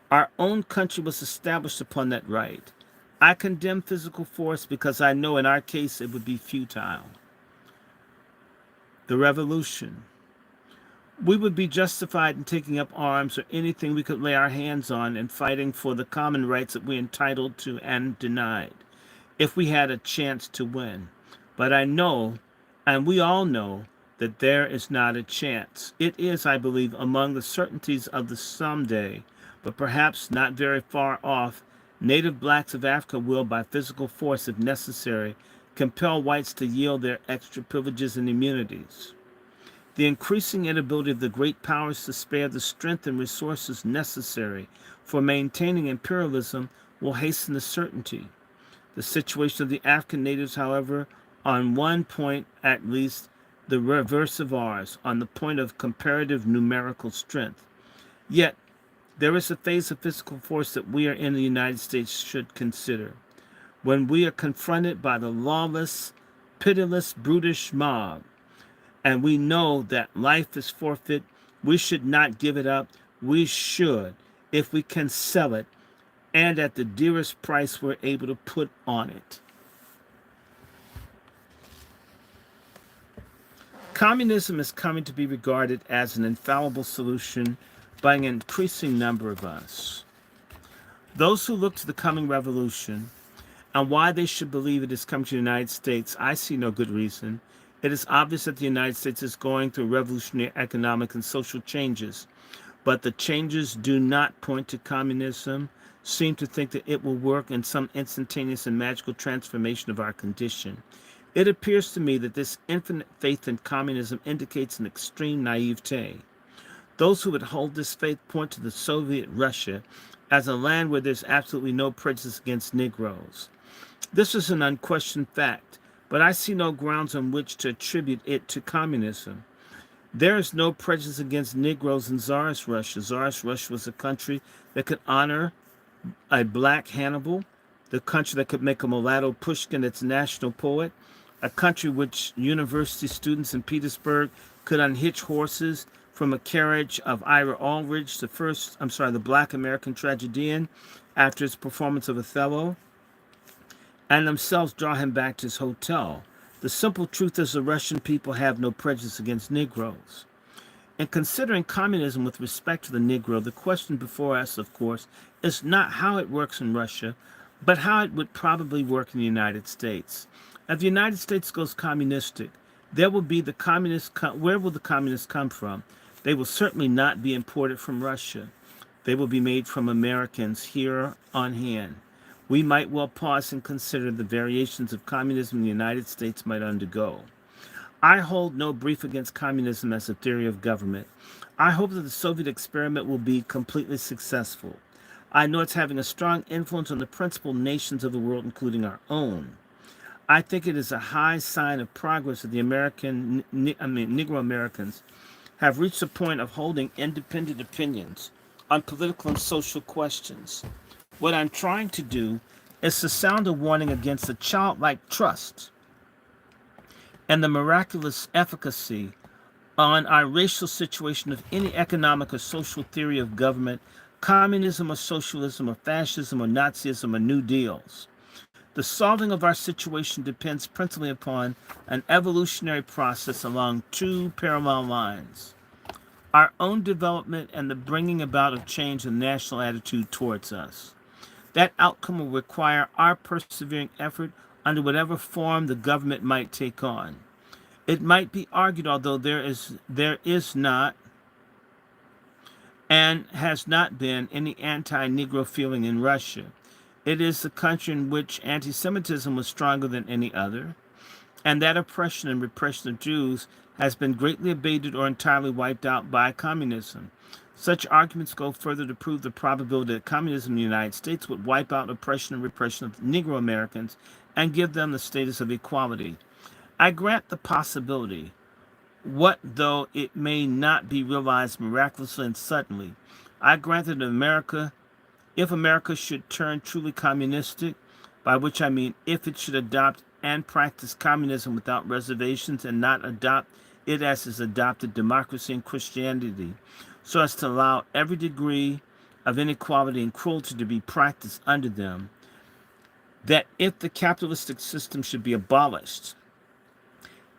Our own country was established upon that right. I condemn physical force because I know in our case it would be futile. The revolution. We would be justified in taking up arms or anything we could lay our hands on and fighting for the common rights that we're entitled to and denied, if we had a chance to win. But I know, and we all know, that there is not a chance. It is, I believe, among the certainties of the someday, but perhaps not very far off, native blacks of Africa will, by physical force if necessary, compel whites to yield their extra privileges and immunities. The increasing inability of the great powers to spare the strength and resources necessary for maintaining imperialism will hasten the certainty. The situation of the African natives, however, on one point at least, the reverse of ours, on the point of comparative numerical strength. Yet, there is a phase of physical force that we are in the United States should consider. When we are confronted by the lawless, pitiless, brutish mob, and we know that life is forfeit, we should not give it up. We should, if we can sell it, and at the dearest price we're able to put on it. Communism is coming to be regarded as an infallible solution by an increasing number of us. Those who look to the coming revolution and why they should believe it is coming to the United States, I see no good reason. It is obvious that the United States is going through revolutionary economic and social changes, but the changes do not point to communism, seem to think that it will work in some instantaneous and magical transformation of our condition. It appears to me that this infinite faith in communism indicates an extreme naivete. Those who would hold this faith point to the Soviet Russia as a land where there's absolutely no prejudice against Negroes. This is an unquestioned fact, but I see no grounds on which to attribute it to communism. There is no prejudice against Negroes in Tsarist Russia. Tsarist Russia was a country that could honor a black Hannibal, the country that could make a mulatto Pushkin its national poet, a country which university students in Petersburg could unhitch horses from a carriage of Ira Aldridge, the black American tragedian, after his performance of Othello, and themselves draw him back to his hotel. The simple truth is the Russian people have no prejudice against Negroes. In considering communism with respect to the Negro, the question before us, of course, is not how it works in Russia, but how it would probably work in the United States. If the United States goes communistic, where will the communists come from? They will certainly not be imported from Russia. They will be made from Americans here on hand. We might well pause and consider the variations of communism the United States might undergo. I hold no brief against communism as a theory of government. I hope that the Soviet experiment will be completely successful. I know it's having a strong influence on the principal nations of the world, including our own. I think it is a high sign of progress that the Negro Americans have reached a point of holding independent opinions on political and social questions. What I'm trying to do is to sound a warning against the childlike trust and the miraculous efficacy on our racial situation of any economic or social theory of government, communism or socialism or fascism or Nazism or New Deals. The solving of our situation depends principally upon an evolutionary process along two parallel lines: our own development and the bringing about of change in the national attitude towards us. That outcome will require our persevering effort under whatever form the government might take on. It might be argued, although there is not and has not been any anti-Negro feeling in Russia. It is the country in which anti-Semitism was stronger than any other, and that oppression and repression of Jews has been greatly abated or entirely wiped out by communism. Such arguments go further to prove the probability that communism in the United States would wipe out oppression and repression of Negro Americans and give them the status of equality. I grant the possibility. What though it may not be realized miraculously and suddenly? I grant that if America should turn truly communistic, by which I mean if it should adopt and practice communism without reservations and not adopt it as is adopted democracy and Christianity, so as to allow every degree of inequality and cruelty to be practiced under them, that if the capitalistic system should be abolished,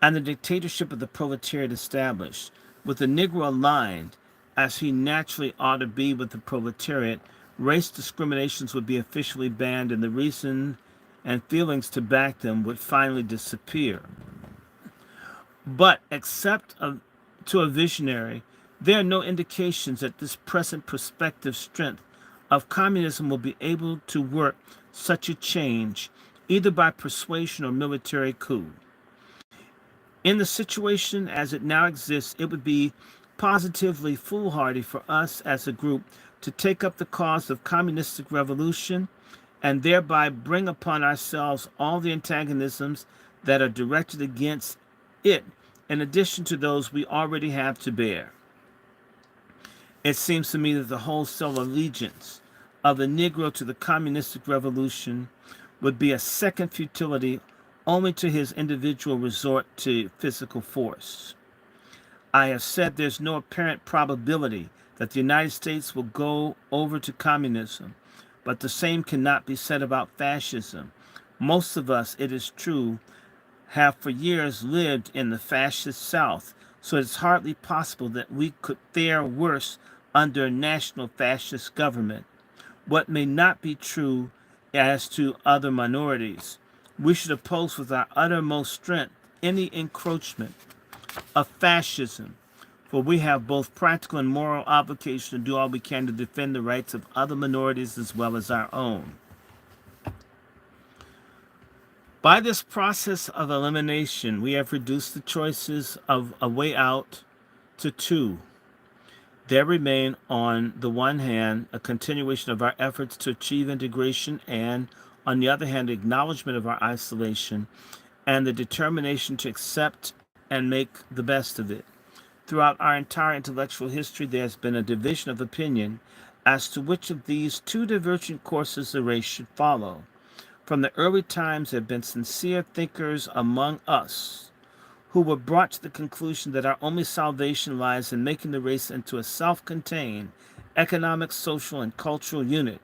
and the dictatorship of the proletariat established, with the Negro aligned, as he naturally ought to be with the proletariat, race discriminations would be officially banned and the reason and feelings to back them would finally disappear. But, to a visionary, there are no indications that this present prospective strength of communism will be able to work such a change, either by persuasion or military coup. In the situation as it now exists, it would be positively foolhardy for us as a group to take up the cause of communistic revolution and thereby bring upon ourselves all the antagonisms that are directed against it, in addition to those we already have to bear. It seems to me that the wholesale allegiance of the Negro to the communistic revolution would be a second futility only to his individual resort to physical force. I have said there's no apparent probability that the United States will go over to communism, but the same cannot be said about fascism. Most of us, it is true, have for years lived in the fascist South, so it's hardly possible that we could fare worse under a national fascist government. What may not be true as to other minorities. We should oppose with our uttermost strength any encroachment of fascism, for we have both practical and moral obligation to do all we can to defend the rights of other minorities as well as our own. By this process of elimination, we have reduced the choices of a way out to two. There remain, on the one hand, a continuation of our efforts to achieve integration and, on the other hand, acknowledgement of our isolation and the determination to accept and make the best of it. Throughout our entire intellectual history, there has been a division of opinion as to which of these two divergent courses the race should follow. From the early times, there have been sincere thinkers among us who were brought to the conclusion that our only salvation lies in making the race into a self-contained economic, social, and cultural unit.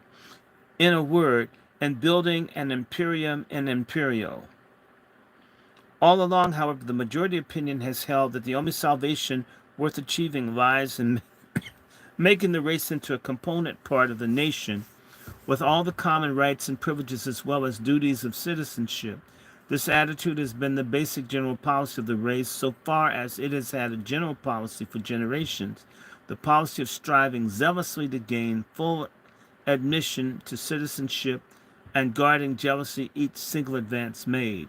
In a word, in building an imperium in imperio. All along, however, the majority opinion has held that the only salvation worth achieving lies in making the race into a component part of the nation with all the common rights and privileges as well as duties of citizenship. This attitude has been the basic general policy of the race so far as it has had a general policy for generations, the policy of striving zealously to gain full admission to citizenship and guarding jealously each single advance made.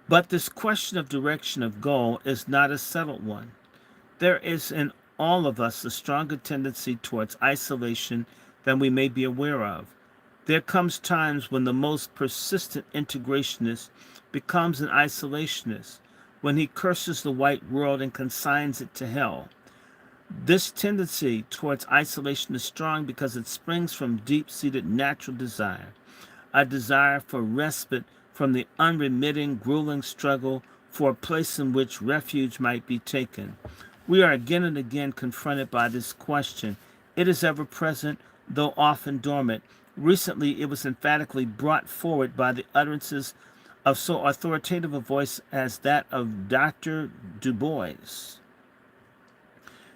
But this question of direction of goal is not a settled one. There is in all of us a stronger tendency towards isolation than we may be aware of. There comes times when the most persistent integrationist becomes an isolationist, when he curses the white world and consigns it to hell. This tendency towards isolation is strong because it springs from deep-seated natural desire, a desire for respite from the unremitting, grueling struggle for a place in which refuge might be taken. We are again and again confronted by this question. It is ever present, though often dormant. Recently, it was emphatically brought forward by the utterances of so authoritative a voice as that of Dr. Du Bois.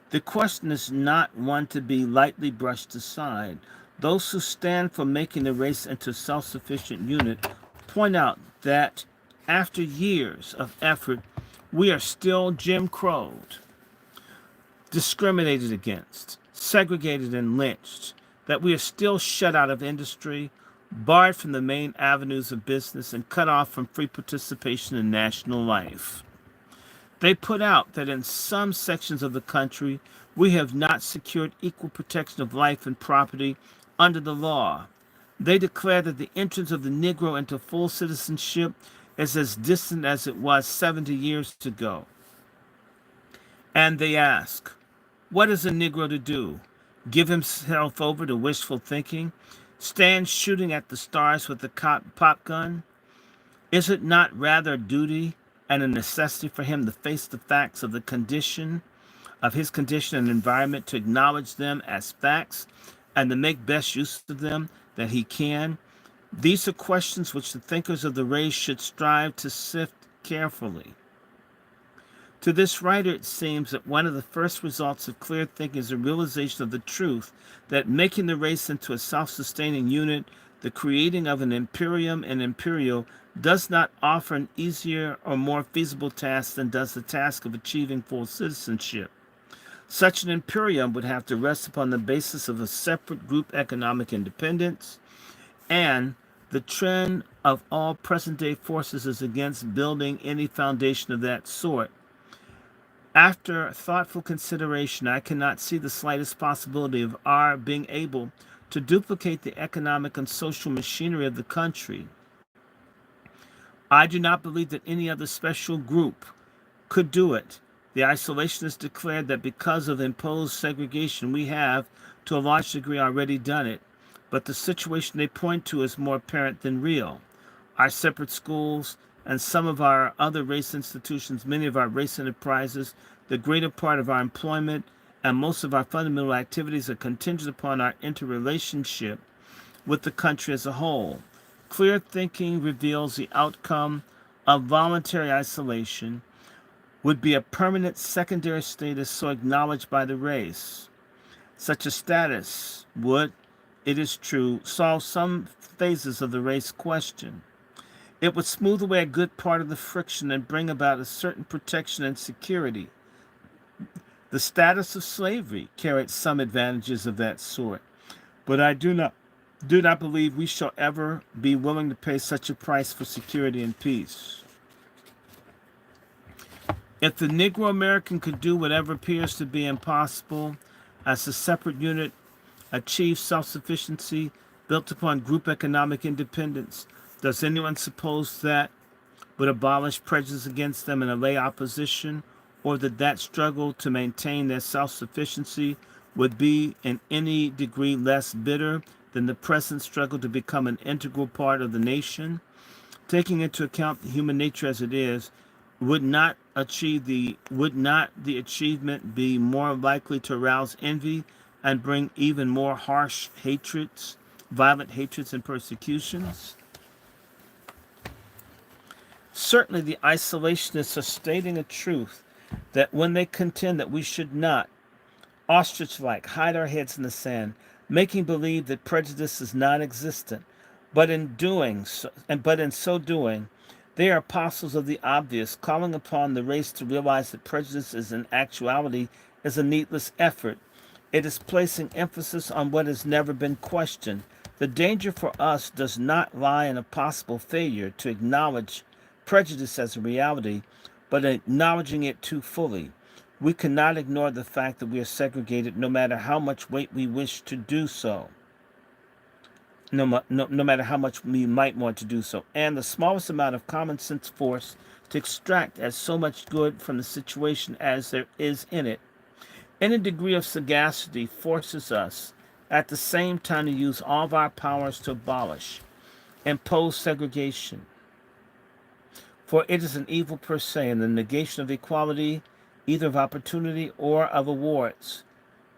The question is not one to be lightly brushed aside. Those who stand for making the race into a self-sufficient unit point out that after years of effort, we are still Jim Crowed, discriminated against, segregated and lynched, that we are still shut out of industry, barred from the main avenues of business, and cut off from free participation in national life. They put out that in some sections of the country, we have not secured equal protection of life and property under the law. They declare that the entrance of the Negro into full citizenship is as distant as it was 70 years ago. And they ask, what is a Negro to do? Give himself over to wishful thinking? Stand shooting at the stars with a pop gun? Is it not rather a duty and a necessity for him to face the facts of his condition and environment, to acknowledge them as facts and to make best use of them that he can? These are questions which the thinkers of the race should strive to sift carefully. To this writer, it seems that one of the first results of clear thinking is a realization of the truth that making the race into a self-sustaining unit, the creating of an imperium and imperial, does not offer an easier or more feasible task than does the task of achieving full citizenship. Such an imperium would have to rest upon the basis of a separate group economic independence, and the trend of all present-day forces is against building any foundation of that sort. After thoughtful consideration, I cannot see the slightest possibility of our being able to duplicate the economic and social machinery of the country. I do not believe that any other special group could do it. The isolationists declared that because of imposed segregation, we have, to a large degree, already done it. But the situation they point to is more apparent than real. Our separate schools and some of our other race institutions, many of our race enterprises, the greater part of our employment, and most of our fundamental activities are contingent upon our interrelationship with the country as a whole. Clear thinking reveals the outcome of voluntary isolation would be a permanent secondary status so acknowledged by the race. Such a status would, it is true, solve some phases of the race question. It would smooth away a good part of the friction and bring about a certain protection and security. The status of slavery carried some advantages of that sort, but I do not believe we shall ever be willing to pay such a price for security and peace. If the Negro American could do whatever appears to be impossible, as a separate unit, achieve self-sufficiency built upon group economic independence, does anyone suppose that would abolish prejudice against them and allay opposition, or that struggle to maintain their self-sufficiency would be in any degree less bitter than the present struggle to become an integral part of the nation? Taking into account the human nature as it is, would not the achievement be more likely to arouse envy and bring even more harsh hatreds, violent hatreds and persecutions? Certainly the isolationists are stating a truth that when they contend that we should not, ostrich-like, hide our heads in the sand, making believe that prejudice is non-existent, but in so doing, they are apostles of the obvious, calling upon the race to realize that prejudice is in actuality is a needless effort. It is placing emphasis on what has never been questioned. The danger for us does not lie in a possible failure to acknowledge prejudice as a reality, but acknowledging it too fully. We cannot ignore the fact that we are segregated no matter how much weight we wish to do so. no matter how much we might want to do so, and the smallest amount of common sense force to extract as so much good from the situation as there is in it. Any degree of sagacity forces us at the same time to use all of our powers to abolish, impose segregation, for it is an evil per se, and the negation of equality, either of opportunity or of awards.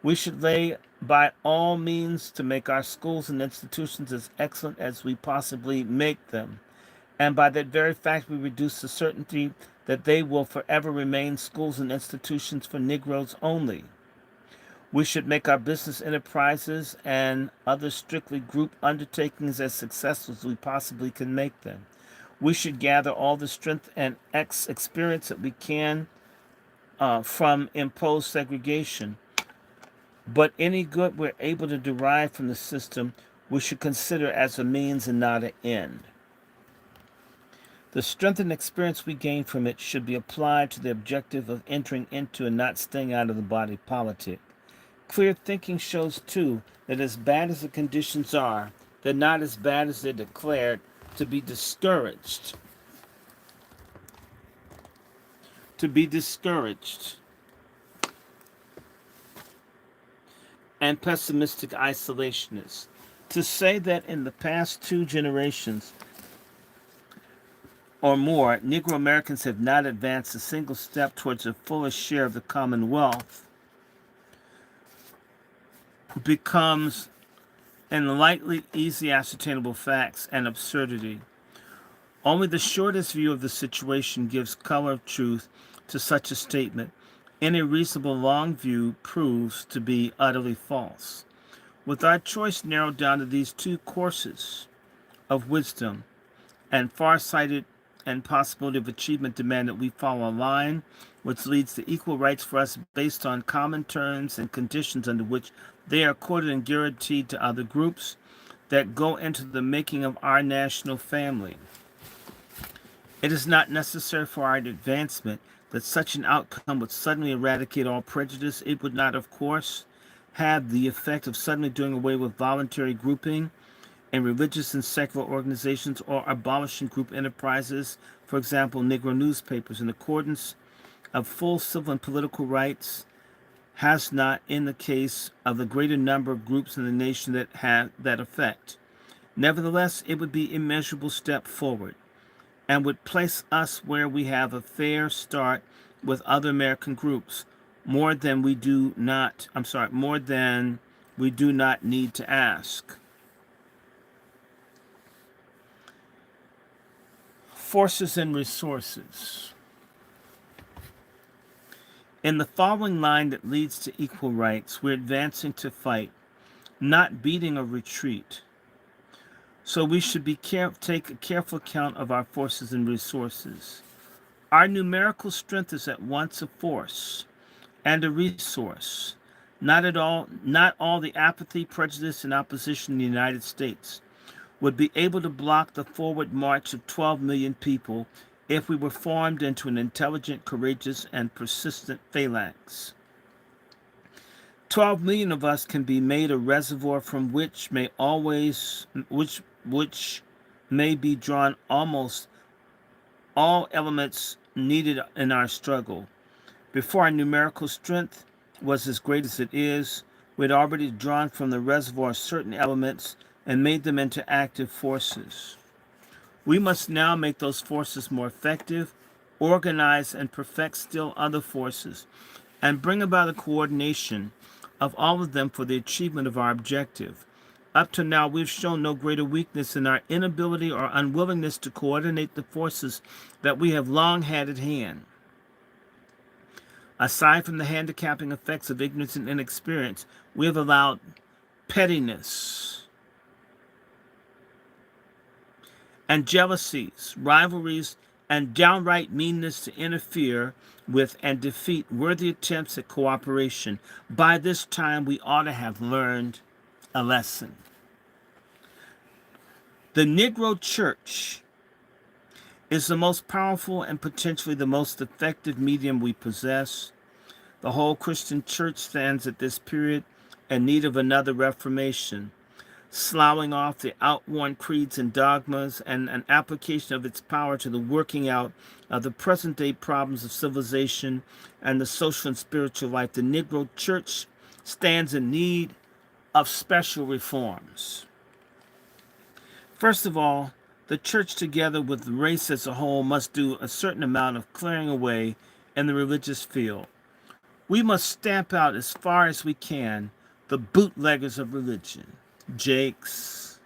We should lay by all means to make our schools and institutions as excellent as we possibly make them, and by that very fact we reduce the certainty that they will forever remain schools and institutions for Negroes only. We should make our business enterprises and other strictly group undertakings as successful as we possibly can make them. We should gather all the strength and experience that we can from imposed segregation. But any good we're able to derive from the system, we should consider as a means and not an end. The strength and experience we gain from it should be applied to the objective of entering into and not staying out of the body politic. Clear thinking shows, too, that as bad as the conditions are, they're not as bad as they're declared. To be discouraged. And pessimistic isolationists. To say that in the past 2 generations or more, Negro Americans have not advanced a single step towards a fullest share of the Commonwealth becomes unlikely, easy ascertainable facts and absurdity. Only the shortest view of the situation gives color of truth to such a statement. Any reasonable long view proves to be utterly false. With our choice narrowed down to these 2 courses of wisdom and farsighted and possibility of achievement demand that we follow a line which leads to equal rights for us based on common terms and conditions under which they are accorded and guaranteed to other groups that go into the making of our national family. It is not necessary for our advancement that such an outcome would suddenly eradicate all prejudice. It would not, of course, have the effect of suddenly doing away with voluntary grouping in religious and secular organizations or abolishing group enterprises, for example, Negro newspapers, in accordance of full civil and political rights, has not in the case of the greater number of groups in the nation that have that effect. Nevertheless, it would be an immeasurable step forward and would place us where we have a fair start with other American groups, more than we do not need to ask. Forces and resources. In the following line that leads to equal rights, we're advancing to fight, not beating or retreat. So we should take a careful account of our forces and resources. Our numerical strength is at once a force and a resource. Not all the apathy, prejudice, and opposition in the United States would be able to block the forward march of 12 million people if we were formed into an intelligent, courageous, and persistent phalanx. 12 million of us can be made a reservoir from which may be drawn almost all elements needed in our struggle. Before our numerical strength was as great as it is, we had already drawn from the reservoir certain elements and made them into active forces. We must now make those forces more effective, organize and perfect still other forces, and bring about a coordination of all of them for the achievement of our objective. Up to now, we've shown no greater weakness in our inability or unwillingness to coordinate the forces that we have long had at hand. Aside from the handicapping effects of ignorance and inexperience, we have allowed pettiness and jealousies, rivalries, and downright meanness to interfere with and defeat worthy attempts at cooperation. By this time, we ought to have learned a lesson. The Negro Church is the most powerful and potentially the most effective medium we possess. The whole Christian church stands at this period in need of another reformation. sloughing off the outworn creeds and dogmas, and an application of its power to the working out of the present day problems of civilization and the social and spiritual life, the Negro Church stands in need of special reforms. First of all, the church, together with the race as a whole, must do a certain amount of clearing away in the religious field. We must stamp out as far as we can the bootleggers of religion, Jakes,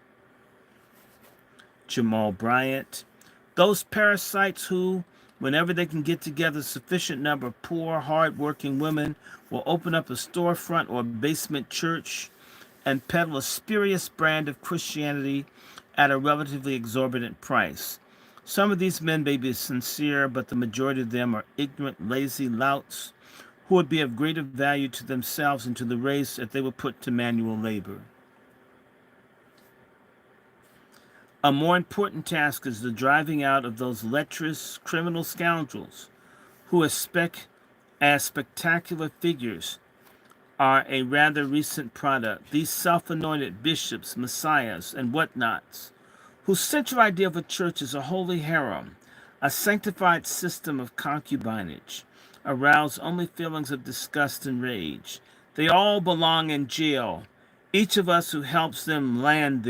Jamal Bryant, those parasites who, whenever they can get together a sufficient number of poor, hard-working women, will open up a storefront or a basement church and peddle a spurious brand of Christianity at a relatively exorbitant price. Some of these men may be sincere, but the majority of them are ignorant, lazy louts who would be of greater value to themselves and to the race if they were put to manual labor. A more important task is the driving out of those lecherous criminal scoundrels who, as spectacular figures, are a rather recent product. These self-anointed bishops, messiahs, and whatnots, whose central idea of a church is a holy harem, a sanctified system of concubinage, arouse only feelings of disgust and rage. They all belong in jail. Each of us who helps them land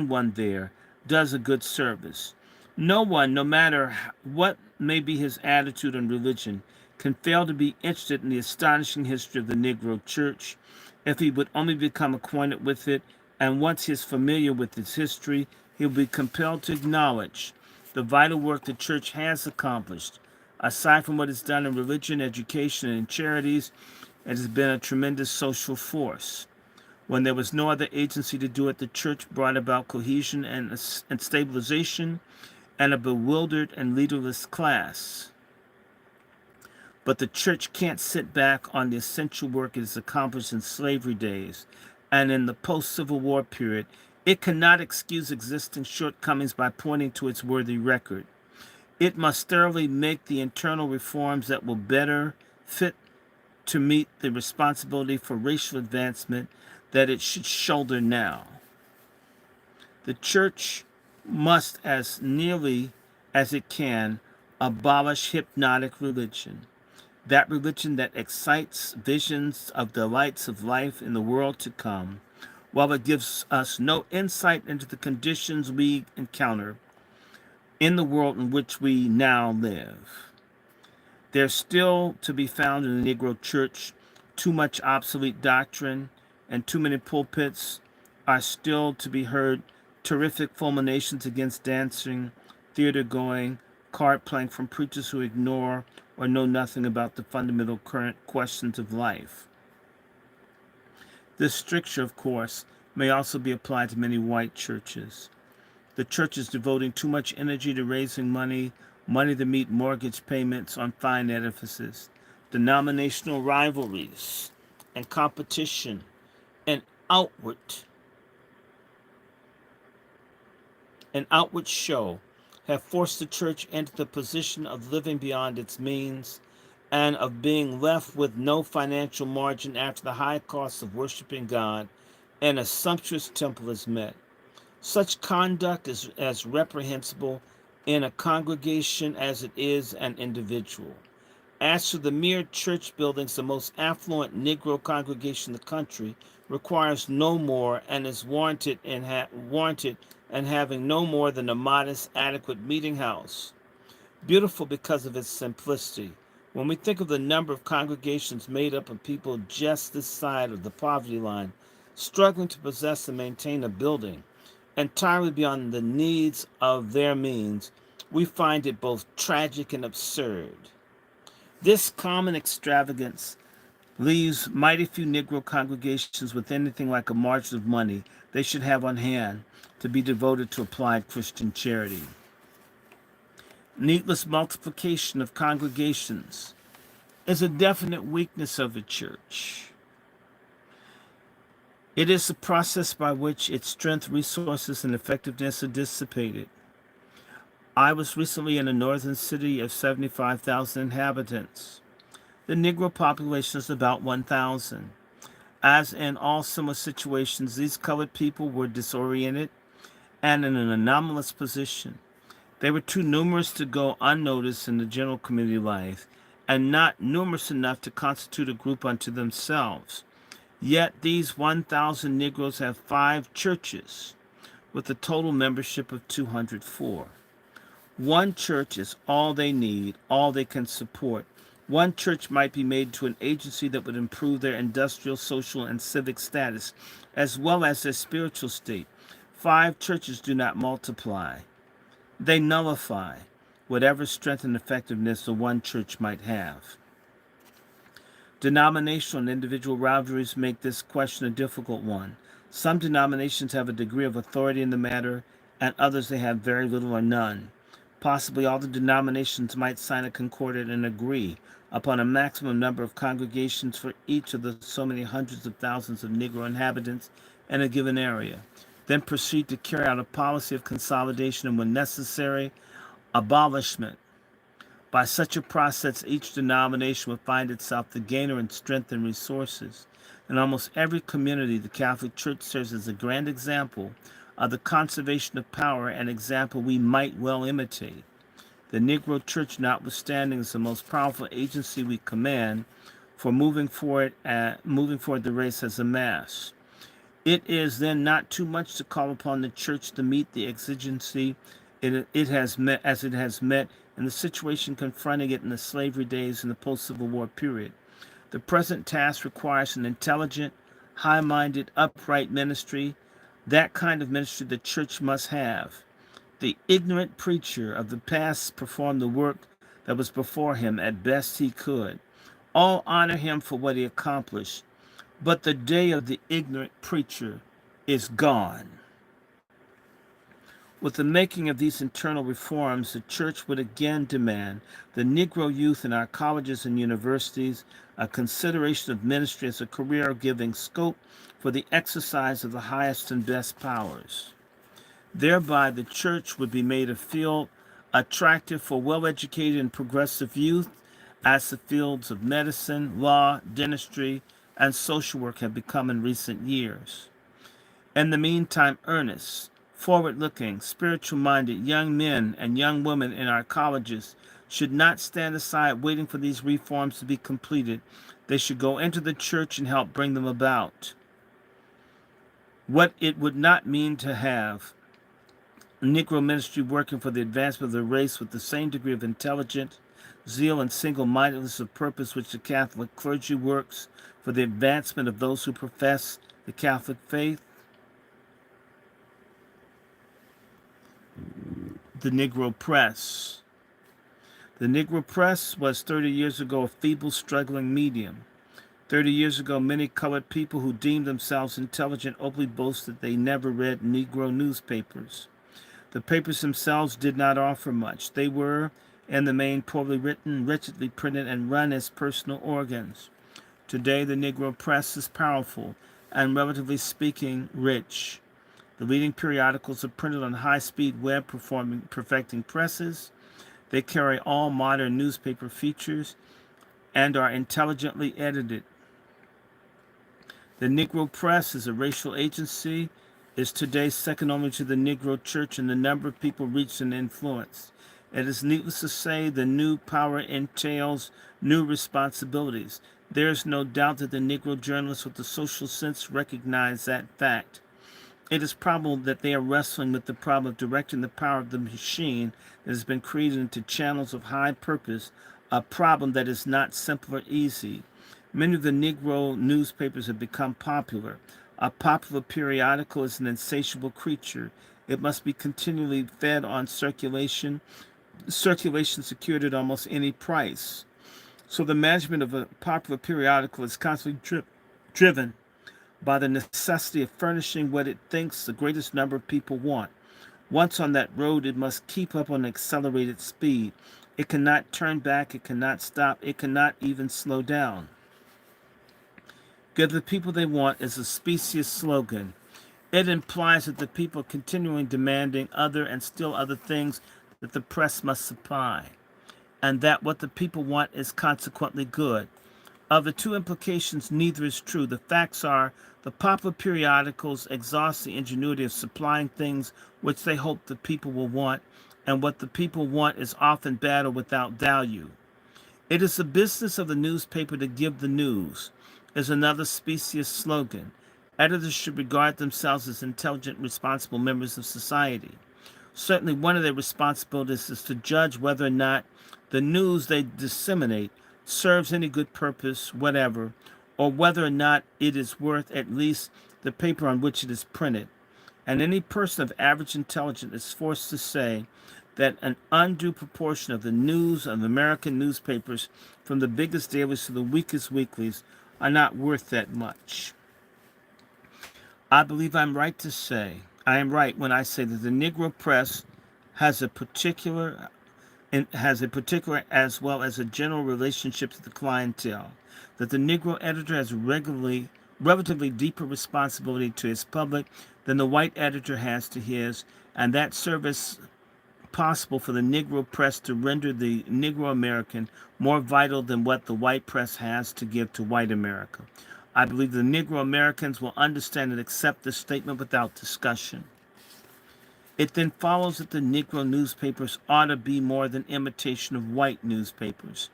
one there, does a good service. No one, no matter what may be his attitude on religion, can fail to be interested in the astonishing history of the Negro Church if he would only become acquainted with it, and once he is familiar with its history, he will be compelled to acknowledge the vital work the Church has accomplished. Aside from what it's done in religion, education, and charities, it has been a tremendous social force. When there was no other agency to do it, the Church brought about cohesion and stabilization and a bewildered and leaderless class. But the Church can't sit back on the essential work it has accomplished in slavery days and in the post-Civil War period. It cannot excuse existing shortcomings by pointing to its worthy record. It must thoroughly make the internal reforms that will better fit to meet the responsibility for racial advancement that it should shoulder now. The Church must, as nearly as it can, abolish hypnotic religion. That religion that excites visions of delights of life in the world to come, while it gives us no insight into the conditions we encounter in the world in which we now live. There's still to be found in the Negro Church too much obsolete doctrine, and too many pulpits are still to be heard terrific fulminations against dancing, theater-going, card playing from preachers who ignore or know nothing about the fundamental current questions of life. This stricture, of course, may also be applied to many white churches. The church is devoting too much energy to raising money to meet mortgage payments on fine edifices, denominational rivalries, and competition, and outward show have forced the church into the position of living beyond its means and of being left with no financial margin after the high cost of worshiping God and a sumptuous temple is met. Such conduct is as reprehensible in a congregation as it is an individual. As for the mere church buildings, the most affluent Negro congregation in the country requires no more and is warranted in having no more than a modest, adequate meeting house, beautiful because of its simplicity. When we think of the number of congregations made up of people just this side of the poverty line, struggling to possess and maintain a building entirely beyond the needs of their means, we find it both tragic and absurd. This common extravagance leaves mighty few Negro congregations with anything like a margin of money they should have on hand to be devoted to applied Christian charity. Needless multiplication of congregations is a definite weakness of the church. It is the process by which its strength, resources, and effectiveness are dissipated. I was recently in a northern city of 75,000 inhabitants. The Negro population is about 1,000. As in all similar situations, these colored people were disoriented and in an anomalous position. They were too numerous to go unnoticed in the general community life, and not numerous enough to constitute a group unto themselves. Yet these 1,000 Negroes have 5 churches, with a total membership of 204. One church is all they need, all they can support. One church might be made to an agency that would improve their industrial, social, and civic status, as well as their spiritual state. 5 churches do not multiply. They nullify whatever strength and effectiveness the one church might have. Denominational and individual rivalries make this question a difficult one. Some denominations have a degree of authority in the matter, and others they have very little or none. Possibly all the denominations might sign a concordat and agree upon a maximum number of congregations for each of the so many hundreds of thousands of Negro inhabitants in a given area, then proceed to carry out a policy of consolidation and, when necessary, abolishment. By such a process, each denomination would find itself the gainer in strength and resources. In almost every community, the Catholic Church serves as a grand example of the conservation of power, an example we might well imitate. The Negro Church, notwithstanding, is the most powerful agency we command for moving forward the race as a mass. It is then not too much to call upon the Church to meet the exigency it has met in the situation confronting it in the slavery days and the post-Civil War period. The present task requires an intelligent, high-minded, upright ministry, that kind of ministry the Church must have. The ignorant preacher of the past performed the work that was before him as best he could. All honor him for what he accomplished, but the day of the ignorant preacher is gone. With the making of these internal reforms, the Church would again demand the Negro youth in our colleges and universities a consideration of ministry as a career giving scope for the exercise of the highest and best powers. Thereby, the Church would be made a field attractive for well-educated and progressive youth, as the fields of medicine, law, dentistry, and social work have become in recent years. In the meantime, earnest, forward-looking, spiritual-minded young men and young women in our colleges should not stand aside waiting for these reforms to be completed. They should go into the Church and help bring them about. What it would not mean to have Negro ministry working for the advancement of the race with the same degree of intelligence, zeal, and single-mindedness of purpose which the Catholic clergy works for the advancement of those who profess the Catholic faith. The Negro Press. The Negro Press was 30 years ago a feeble, struggling medium. 30 years ago, many colored people who deemed themselves intelligent openly boasted they never read Negro newspapers. The papers themselves did not offer much. They were, in the main, poorly written, wretchedly printed, and run as personal organs. Today, the Negro Press is powerful and, relatively speaking, rich. The leading periodicals are printed on high-speed web perfecting presses. They carry all modern newspaper features and are intelligently edited. The Negro Press is a racial agency, is today second only to the Negro Church in the number of people reached and influenced. It is needless to say the new power entails new responsibilities. There is no doubt that the Negro journalists with the social sense recognize that fact. It is probable that they are wrestling with the problem of directing the power of the machine that has been created into channels of high purpose, a problem that is not simple or easy. Many of the Negro newspapers have become popular. A popular periodical is an insatiable creature. It must be continually fed on circulation secured at almost any price. So the management of a popular periodical is constantly driven by the necessity of furnishing what it thinks the greatest number of people want. Once on that road, it must keep up on accelerated speed. It cannot turn back, it cannot stop, it cannot even slow down. Give the people they want is a specious slogan. It implies that the people are continually demanding other and still other things that the press must supply, and that what the people want is consequently good. Of the two implications, neither is true. The facts are the popular periodicals exhaust the ingenuity of supplying things which they hope the people will want, and what the people want is often bad or without value. It is the business of the newspaper to give the news, is another specious slogan. Editors should regard themselves as intelligent, responsible members of society. Certainly, one of their responsibilities is to judge whether or not the news they disseminate serves any good purpose, whatever, or whether or not it is worth at least the paper on which it is printed. And any person of average intelligence is forced to say that an undue proportion of the news of American newspapers, from the biggest dailies to the weakest weeklies, are not worth that much. I believe I am right when I say that the Negro press has a particular as well as a general relationship to the clientele, that the Negro editor has relatively deeper responsibility to his public than the white editor has to his, and that service possible for the Negro press to render the Negro American more vital than what the white press has to give to white America. I believe the Negro Americans will understand and accept this statement without discussion. It then follows that the Negro newspapers ought to be more than imitation of white newspapers.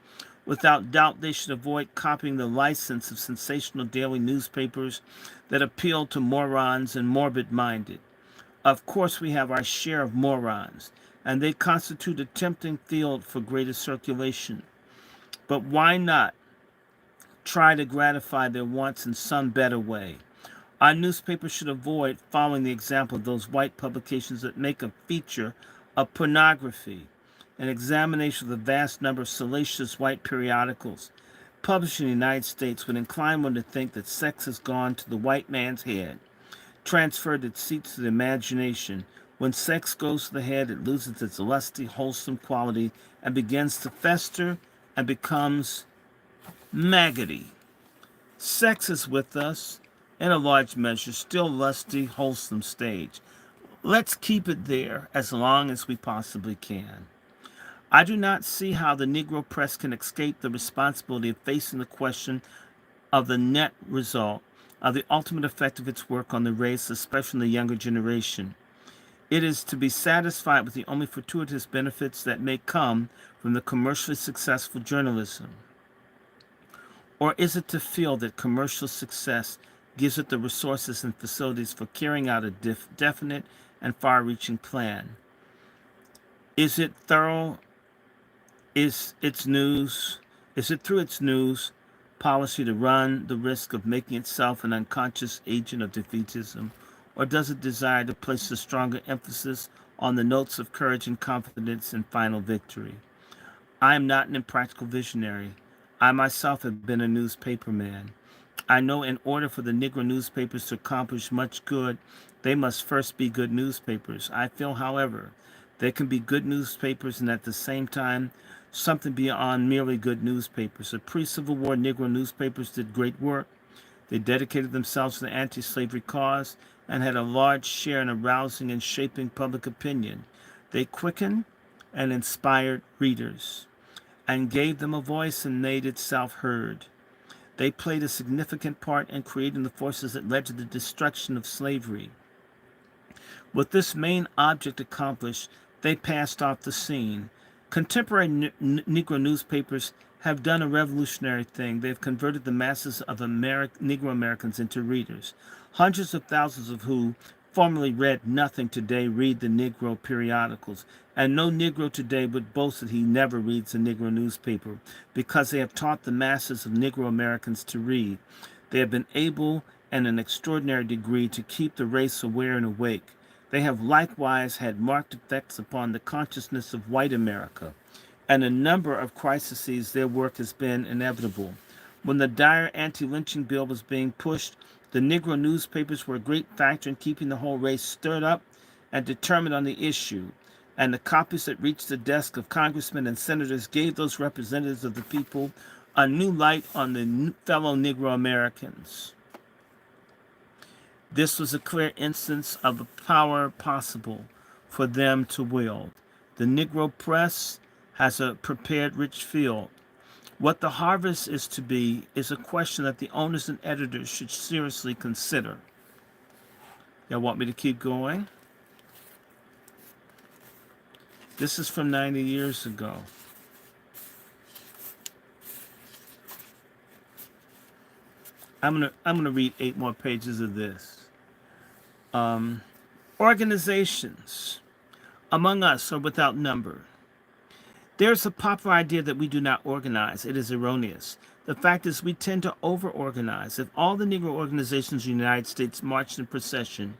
Without doubt, they should avoid copying the license of sensational daily newspapers that appeal to morons and morbid-minded. Of course, we have our share of morons, and they constitute a tempting field for greater circulation. But why not try to gratify their wants in some better way? Our newspapers should avoid following the example of those white publications that make a feature of pornography. An examination of the vast number of salacious white periodicals published in the United States would incline one to think that sex has gone to the white man's head, transferred its seats to the imagination. When sex goes to the head, it loses its lusty, wholesome quality and begins to fester and becomes maggoty. Sex is with us, in a large measure, still lusty, wholesome stage. Let's keep it there as long as we possibly can. I do not see how the Negro press can escape the responsibility of facing the question of the net result, of the ultimate effect of its work on the race, especially the younger generation. It is to be satisfied with the only fortuitous benefits that may come from the commercially successful journalism. Or is it to feel that commercial success gives it the resources and facilities for carrying out a definite and far-reaching plan? Is it thorough? Is it through its news policy to run the risk of making itself an unconscious agent of defeatism? Or does it desire to place a stronger emphasis on the notes of courage and confidence in final victory? I am not an impractical visionary. I myself have been a newspaper man. I know in order for the Negro newspapers to accomplish much good, they must first be good newspapers. I feel, however, they can be good newspapers and at the same time something beyond merely good newspapers. The pre-Civil War Negro newspapers did great work. They dedicated themselves to the anti-slavery cause and had a large share in arousing and shaping public opinion. They quickened and inspired readers and gave them a voice and made itself heard. They played a significant part in creating the forces that led to the destruction of slavery. With this main object accomplished, they passed off the scene. Contemporary Negro newspapers have done a revolutionary thing. They've converted the masses of Negro Americans into readers. Hundreds of thousands of who formerly read nothing today read the Negro periodicals. And no Negro today would boast that he never reads a Negro newspaper because they have taught the masses of Negro Americans to read. They have been able, in an extraordinary degree, to keep the race aware and awake. They have likewise had marked effects upon the consciousness of white America. And a number of crises, their work has been inevitable. When the dire anti-lynching bill was being pushed, the Negro newspapers were a great factor in keeping the whole race stirred up and determined on the issue. And the copies that reached the desk of congressmen and senators gave those representatives of the people a new light on the fellow Negro Americans. This was a clear instance of the power possible for them to wield. The Negro press has a prepared rich field. What the harvest is to be is a question that the owners and editors should seriously consider. Y'all want me to keep going? This is from 90 years ago. I'm gonna read 8 more pages of this. Organizations among us are without number. There's a popular idea that we do not organize. It is erroneous. The fact is, we tend to over-organize. If all the Negro organizations in the United States marched in procession,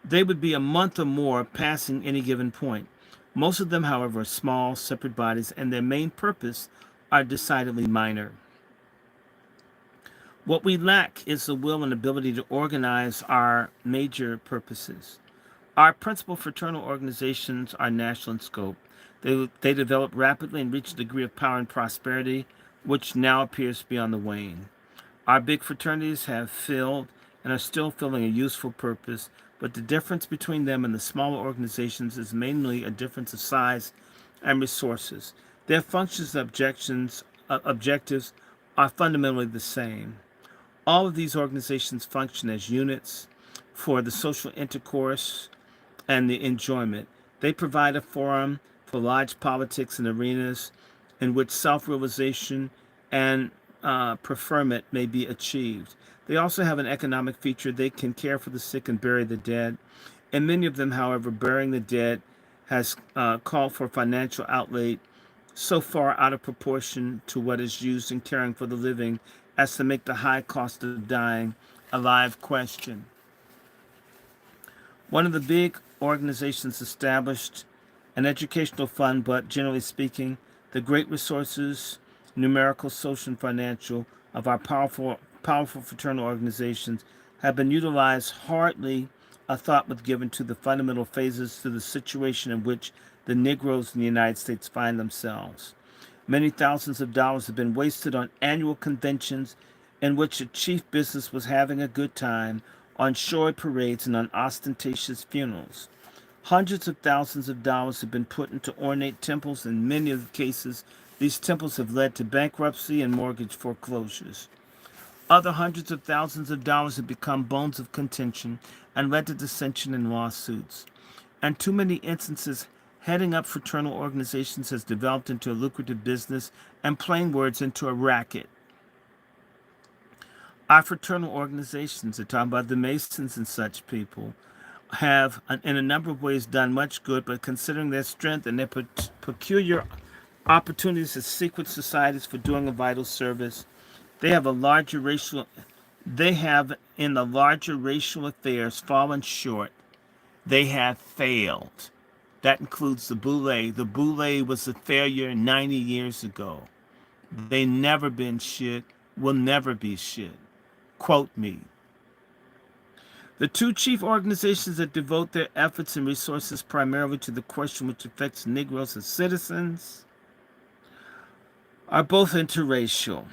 they would be a month or more passing any given point. Most of them, however, are small, separate bodies, and their main purpose are decidedly minor. What we lack is the will and ability to organize our major purposes. Our principal fraternal organizations are national in scope. They develop rapidly and reach a degree of power and prosperity which now appears to be on the wane. Our big fraternities have filled and are still filling a useful purpose, but the difference between them and the smaller organizations is mainly a difference of size and resources. Their functions and objectives are fundamentally the same. All of these organizations function as units for the social intercourse and the enjoyment. They provide a forum for large politics and arenas in which self-realization and preferment may be achieved. They also have an economic feature. They can care for the sick and bury the dead. In many of them, however, burying the dead has called for financial outlay so far out of proportion to what is used in caring for the living as to make the high cost of dying a live question. One of the big organizations established an educational fund, but generally speaking, the great resources, numerical, social, and financial, of our powerful fraternal organizations have been utilized. Hardly a thought was given to the fundamental phases to the situation in which the Negroes in the United States find themselves. Many thousands of dollars have been wasted on annual conventions in which the chief business was having a good time, on showy parades, and on ostentatious funerals. Hundreds of thousands of dollars have been put into ornate temples. In many of the cases, these temples have led to bankruptcy and mortgage foreclosures. Other hundreds of thousands of dollars have become bones of contention and led to dissension and lawsuits. And too many instances, heading up fraternal organizations has developed into a lucrative business, and plain words, into a racket. Our fraternal organizations, are talking about the Masons and such people, have in a number of ways done much good, but considering their strength and their peculiar opportunities as secret societies for doing a vital service, they have in the larger racial affairs fallen short. They have failed. That includes the Boule. The Boule was a failure 90 years ago. They never been shit, will never be shit. Quote me. The two chief organizations that devote their efforts and resources primarily to the question which affects Negroes as citizens are both interracial.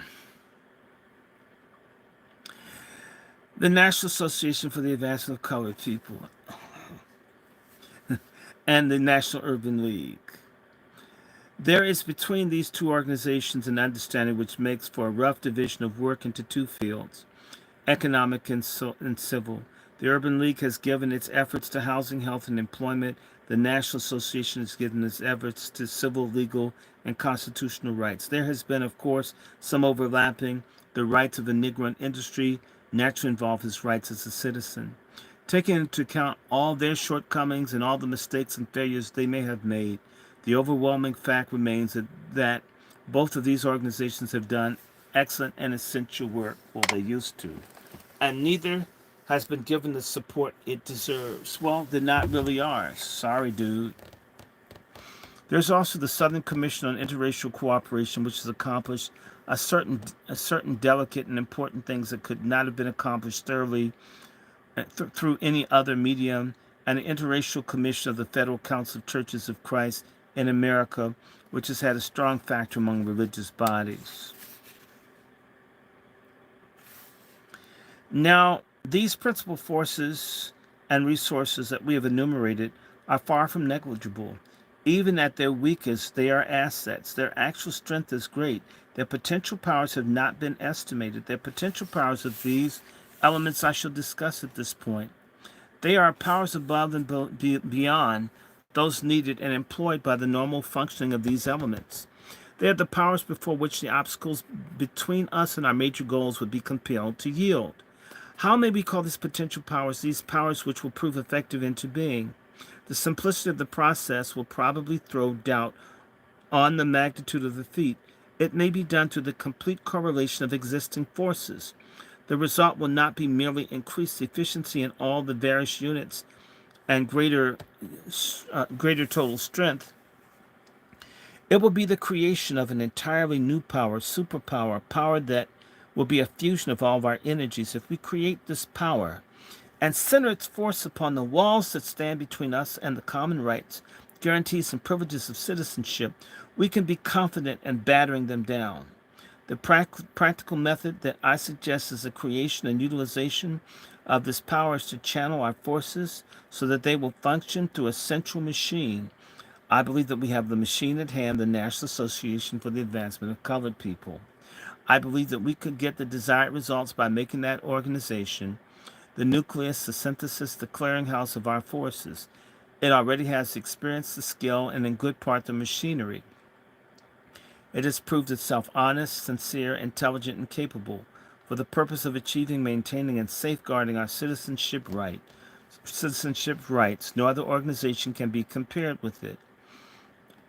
The National Association for the Advancement of Colored People and the National Urban League. There is between these two organizations an understanding which makes for a rough division of work into two fields, economic and civil. The Urban League has given its efforts to housing, health, and employment. The National Association has given its efforts to civil, legal, and constitutional rights. There has been, of course, some overlapping. The rights of the Negro in industry naturally involve his rights as a citizen. Taking into account all their shortcomings and all the mistakes and failures they may have made, the overwhelming fact remains that both of these organizations have done excellent and essential work. Well, they used to. And neither has been given the support it deserves. Well, they're not really ours. Sorry, dude. There's also the Southern Commission on Interracial Cooperation, which has accomplished a certain delicate and important things that could not have been accomplished thoroughly through any other medium, and the Interracial Commission of the Federal Council of Churches of Christ in America, which has had a strong factor among religious bodies. Now, these principal forces and resources that we have enumerated are far from negligible. Even at their weakest, they are assets. Their actual strength is great. Their potential powers have not been estimated. Their potential powers of these elements I shall discuss at this point. They are powers above and beyond those needed and employed by the normal functioning of these elements. They are the powers before which the obstacles between us and our major goals would be compelled to yield. How may we call these potential powers these powers which will prove effective into being? The simplicity of the process will probably throw doubt on the magnitude of the feat. It may be done through the complete correlation of existing forces. The result will not be merely increased efficiency in all the various units and greater total strength. It will be the creation of an entirely new power, superpower, power that will be a fusion of all of our energies. If we create this power and center its force upon the walls that stand between us and the common rights, guarantees, and privileges of citizenship, we can be confident in battering them down. The practical method that I suggest is the creation and utilization of this power is to channel our forces so that they will function through a central machine. I believe that we have the machine at hand, the National Association for the Advancement of Colored People. I believe that we could get the desired results by making that organization the nucleus, the synthesis, the clearinghouse of our forces. It already has the experience, the skill, and in good part the machinery. It has proved itself honest, sincere, intelligent, and capable for the purpose of achieving, maintaining, and safeguarding our citizenship rights. No other organization can be compared with it.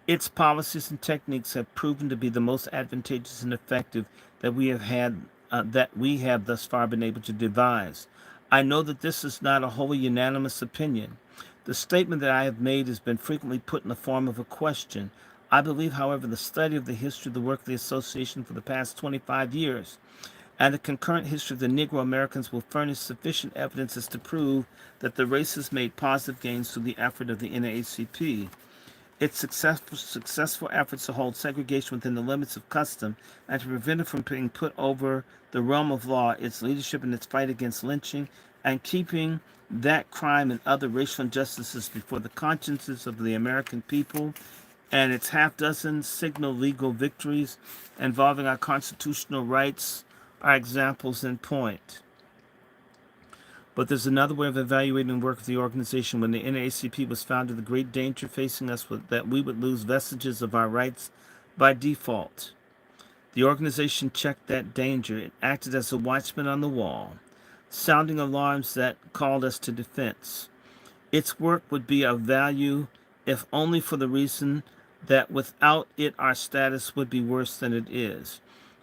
Its policies and techniques have proven to be the most advantageous and effective that we have thus far been able to devise. I know that this is not a wholly unanimous opinion. The statement that I have made has been frequently put in the form of a question. I believe, however, the study of the history of the work of the association for the past 25 years and the concurrent history of the Negro Americans will furnish sufficient evidence as to prove that the race has made positive gains through the effort of the NAACP. Its successful efforts to hold segregation within the limits of custom and to prevent it from being put over the realm of law, its leadership in its fight against lynching, and keeping that crime and other racial injustices before the consciences of the American people, and its half-dozen signal legal victories involving our constitutional rights are examples in point. But there's another way of evaluating the work of the organization. When the NAACP was founded, the great danger facing us was that we would lose vestiges of our rights by default. The organization checked that danger. It acted as a watchman on the wall, sounding alarms that called us to defense. Its work would be of value if only for the reason that without it our status would be worse than it is.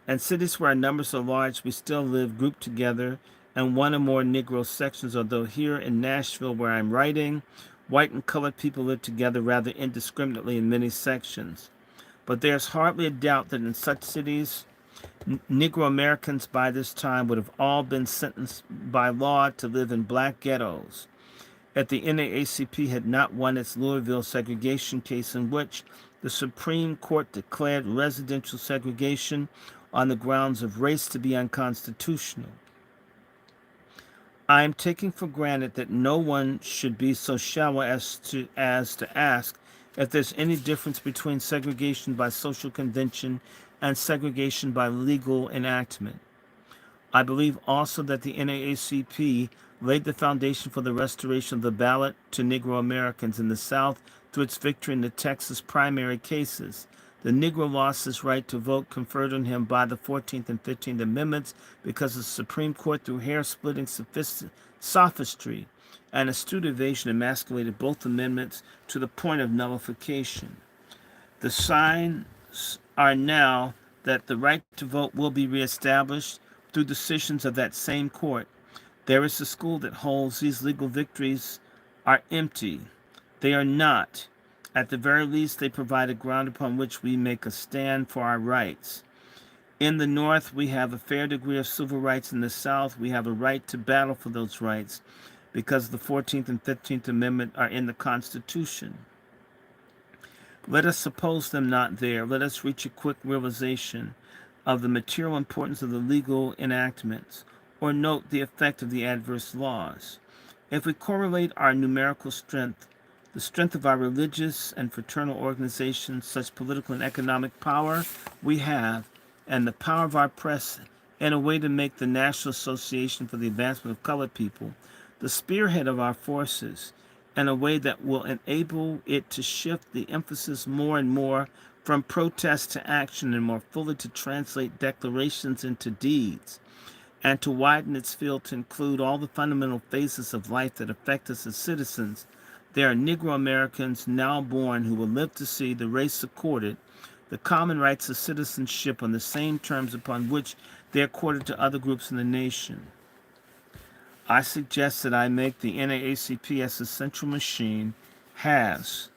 In cities where our numbers are large, we still live grouped together in one or more Negro sections, although here in Nashville, where I'm writing, white and colored people live together rather indiscriminately in many sections. But there's hardly a doubt that in such cities, Negro Americans by this time would have all been sentenced by law to live in black ghettos. If the NAACP had not won its Louisville segregation case, in which the Supreme Court declared residential segregation on the grounds of race to be unconstitutional. I am taking for granted that no one should be so shallow as to ask if there's any difference between segregation by social convention and segregation by legal enactment. I believe also that the NAACP laid the foundation for the restoration of the ballot to Negro Americans in the South through its victory in the Texas primary cases. The Negro lost his right to vote conferred on him by the 14th and 15th Amendments because the Supreme Court, through hair-splitting sophistry and astute evasion, emasculated both amendments to the point of nullification. The signs are now that the right to vote will be reestablished through decisions of that same court. There is a school that holds these legal victories are empty. They are not. At the very least, they provide a ground upon which we make a stand for our rights. In the North, we have a fair degree of civil rights. In the South, we have a right to battle for those rights because the 14th and 15th Amendment are in the Constitution. Let us suppose them not there. Let us reach a quick realization of the material importance of the legal enactments, or note the effect of the adverse laws. If we correlate our numerical strength The strength of our religious and fraternal organizations, such political and economic power we have, and the power of our press in a way to make the National Association for the Advancement of Colored People the spearhead of our forces in a way that will enable it to shift the emphasis more and more from protest to action and more fully to translate declarations into deeds, and to widen its field to include all the fundamental phases of life that affect us as citizens. There are Negro Americans now born who will live to see the race accorded the common rights of citizenship on the same terms upon which they are accorded to other groups in the nation. I suggest that I make the NAACP as a central machine has,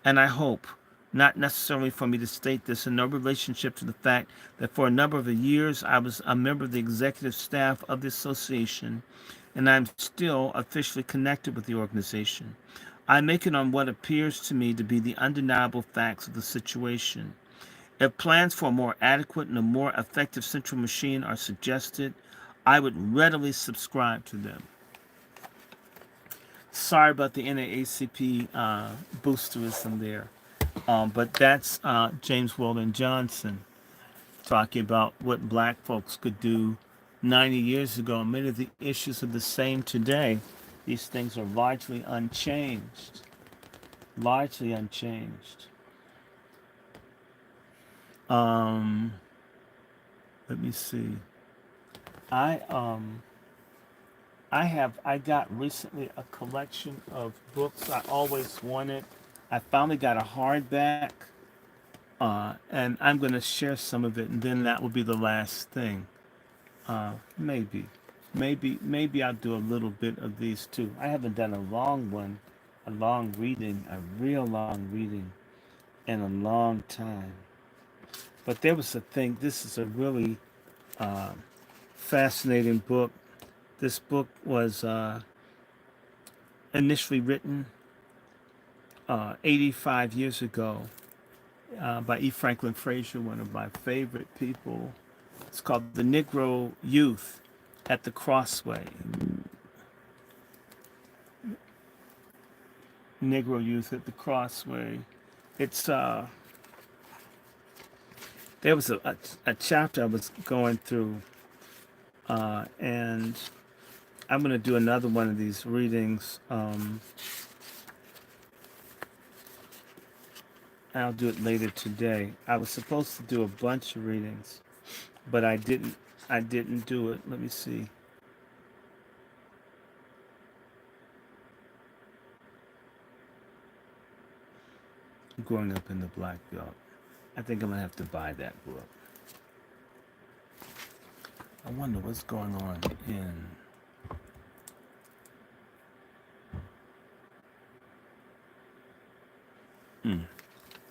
and I hope, not necessarily for me to state this in no relationship to the fact that for a number of years I was a member of the executive staff of the association, and I am still officially connected with the organization. I make it on what appears to me to be the undeniable facts of the situation. If plans for a more adequate and a more effective central machine are suggested, I would readily subscribe to them. Sorry about the NAACP boosterism there. But that's James Weldon Johnson talking about what black folks could do 90 years ago. And many of the issues are the same today. These things are largely unchanged. Largely unchanged. Let me see. I I got recently a collection of books I always wanted. I finally got a hardback, and I'm going to share some of it, and then that will be the last thing. Maybe I'll do a little bit of these too. I haven't done a long one, a long reading, a real long reading, in a long time. But there was a thing. This is a really uh, fascinating book. This book was initially written 85 years ago by E. Franklin Frazier, one of my favorite people. It's called The Negro Youth at the Crossway. Negro Youth at the Crossway. It's there was a chapter I was going through, and I'm going to do another one of these readings. I'll do it later today. I was supposed to do a bunch of readings, but I didn't. I didn't do it. Let me see. Growing Up in the Black Belt. I think I'm gonna have to buy that book. I wonder what's going on in.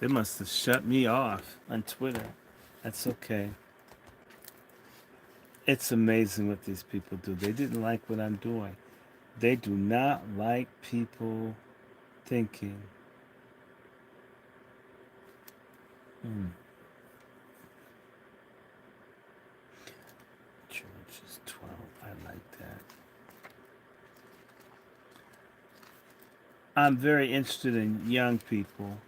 They must have shut me off on Twitter. That's okay. It's amazing what these people do. They didn't like what I'm doing. They do not like people thinking. George is 12. I like that. I'm very interested in young people.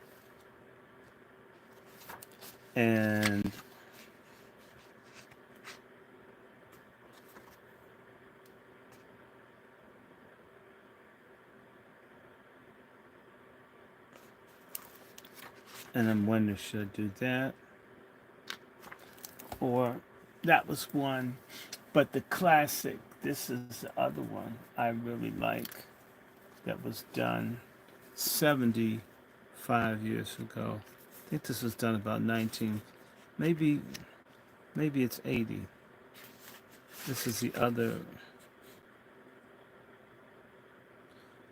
And I'm wondering, should I do that? Or that was one. But the classic, this is the other one I really like that was done 75 years ago. I think this was done about 19, maybe it's 80. This is the other.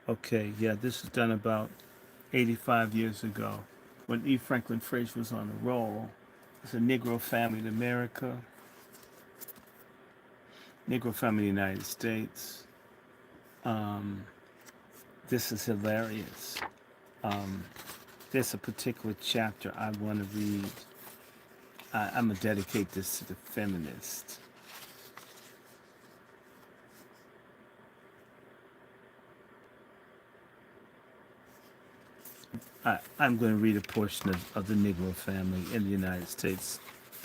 Okay, yeah, this was done about 85 years ago when E. Franklin Frazier was on the roll. It's a Negro family in America, Negro family in the United States. This is hilarious. There's a particular chapter I want to read. I'm going to dedicate this to the feminists. I'm going to read a portion of The Negro Family in the United States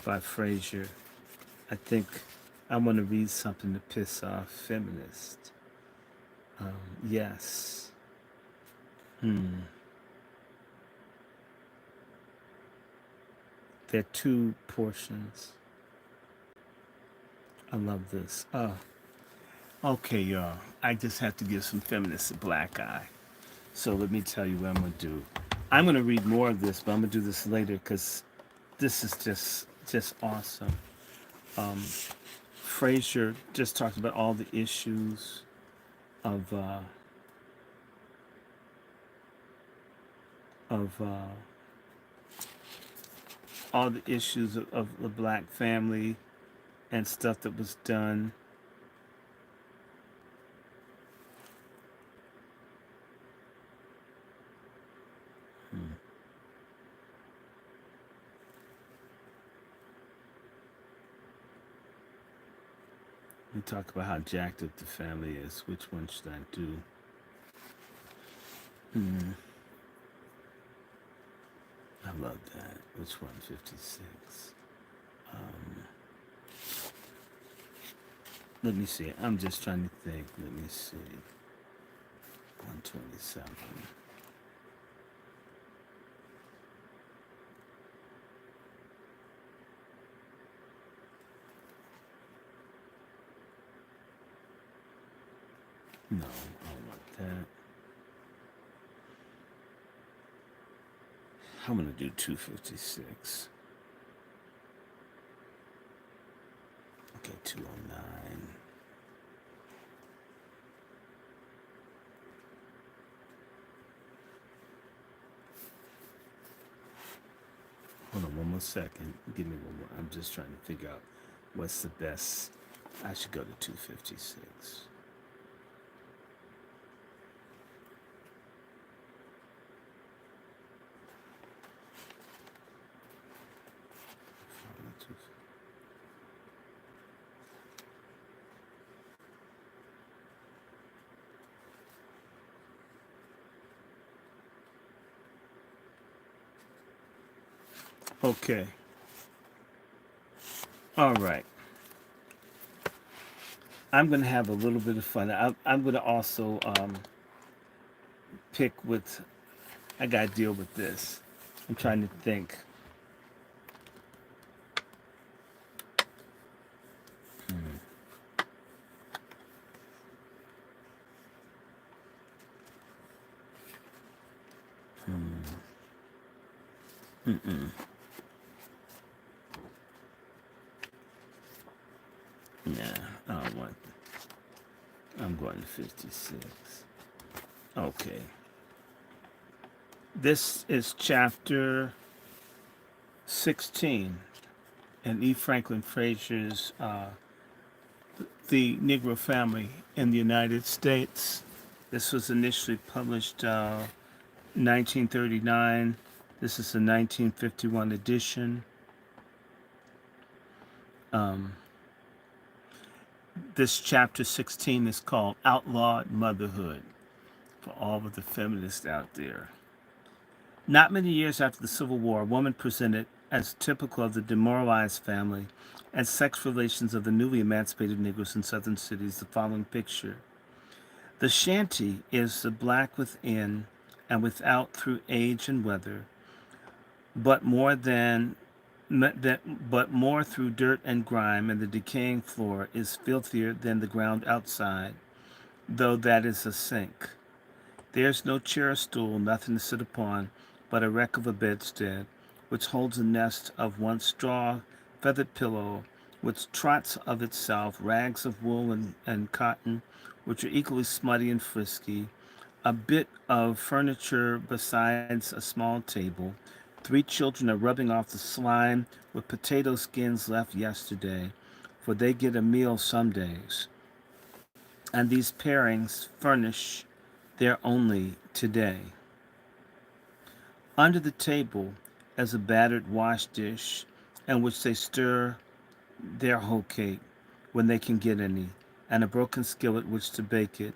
by Frazier. I think I want to read something to piss off feminists. Yes. Hmm. There are two portions. I love this. Okay, y'all. I just have to give some feminists a black eye. So let me tell you what I'm going to do. I'm going to read more of this, but I'm going to do this later because this is just awesome. Um, Frazier just talked about all the issues of of all the issues of the black family and stuff that was done. Hmm. We talk about how jacked up the family is. Which one should I do? Hmm. I love that. Which one? 56. Um, Let me see. I'm just trying to think. Let me see. 127. No, I don't want that. I'm gonna do 256. Okay, 209. Hold on one more second. Give me one more. I'm just trying to figure out what's the best. I should go to 256. Okay. All right. I'm going to have a little bit of fun. I'm going to also pick with. I got to deal with this. I'm trying to think. Mm-mm. Nah, I don't want. I'm going to 56. Okay. This is chapter 16 in E. Franklin Frazier's The Negro Family in the United States. This was initially published 1939. This is the 1951 edition. Um, this chapter 16 is called Outlawed Motherhood for all of the feminists out there. Not many years after the Civil War, a woman presented as typical of the demoralized family and sex relations of the newly emancipated Negroes in southern cities the following picture. The shanty is the black within and without through age and weather, but more than but more through dirt and grime, and the decaying floor is filthier than the ground outside, though that is a sink. There's no chair or stool, nothing to sit upon, but a wreck of a bedstead, which holds a nest of one straw feathered pillow, which trots of itself, rags of wool and cotton, which are equally smutty and frisky, a bit of furniture besides a small table. Three children are rubbing off the slime with potato skins left yesterday, for they get a meal some days, and these pairings furnish their only today. Under the table is a battered wash dish in which they stir their hoe cake when they can get any, and a broken skillet which to bake it,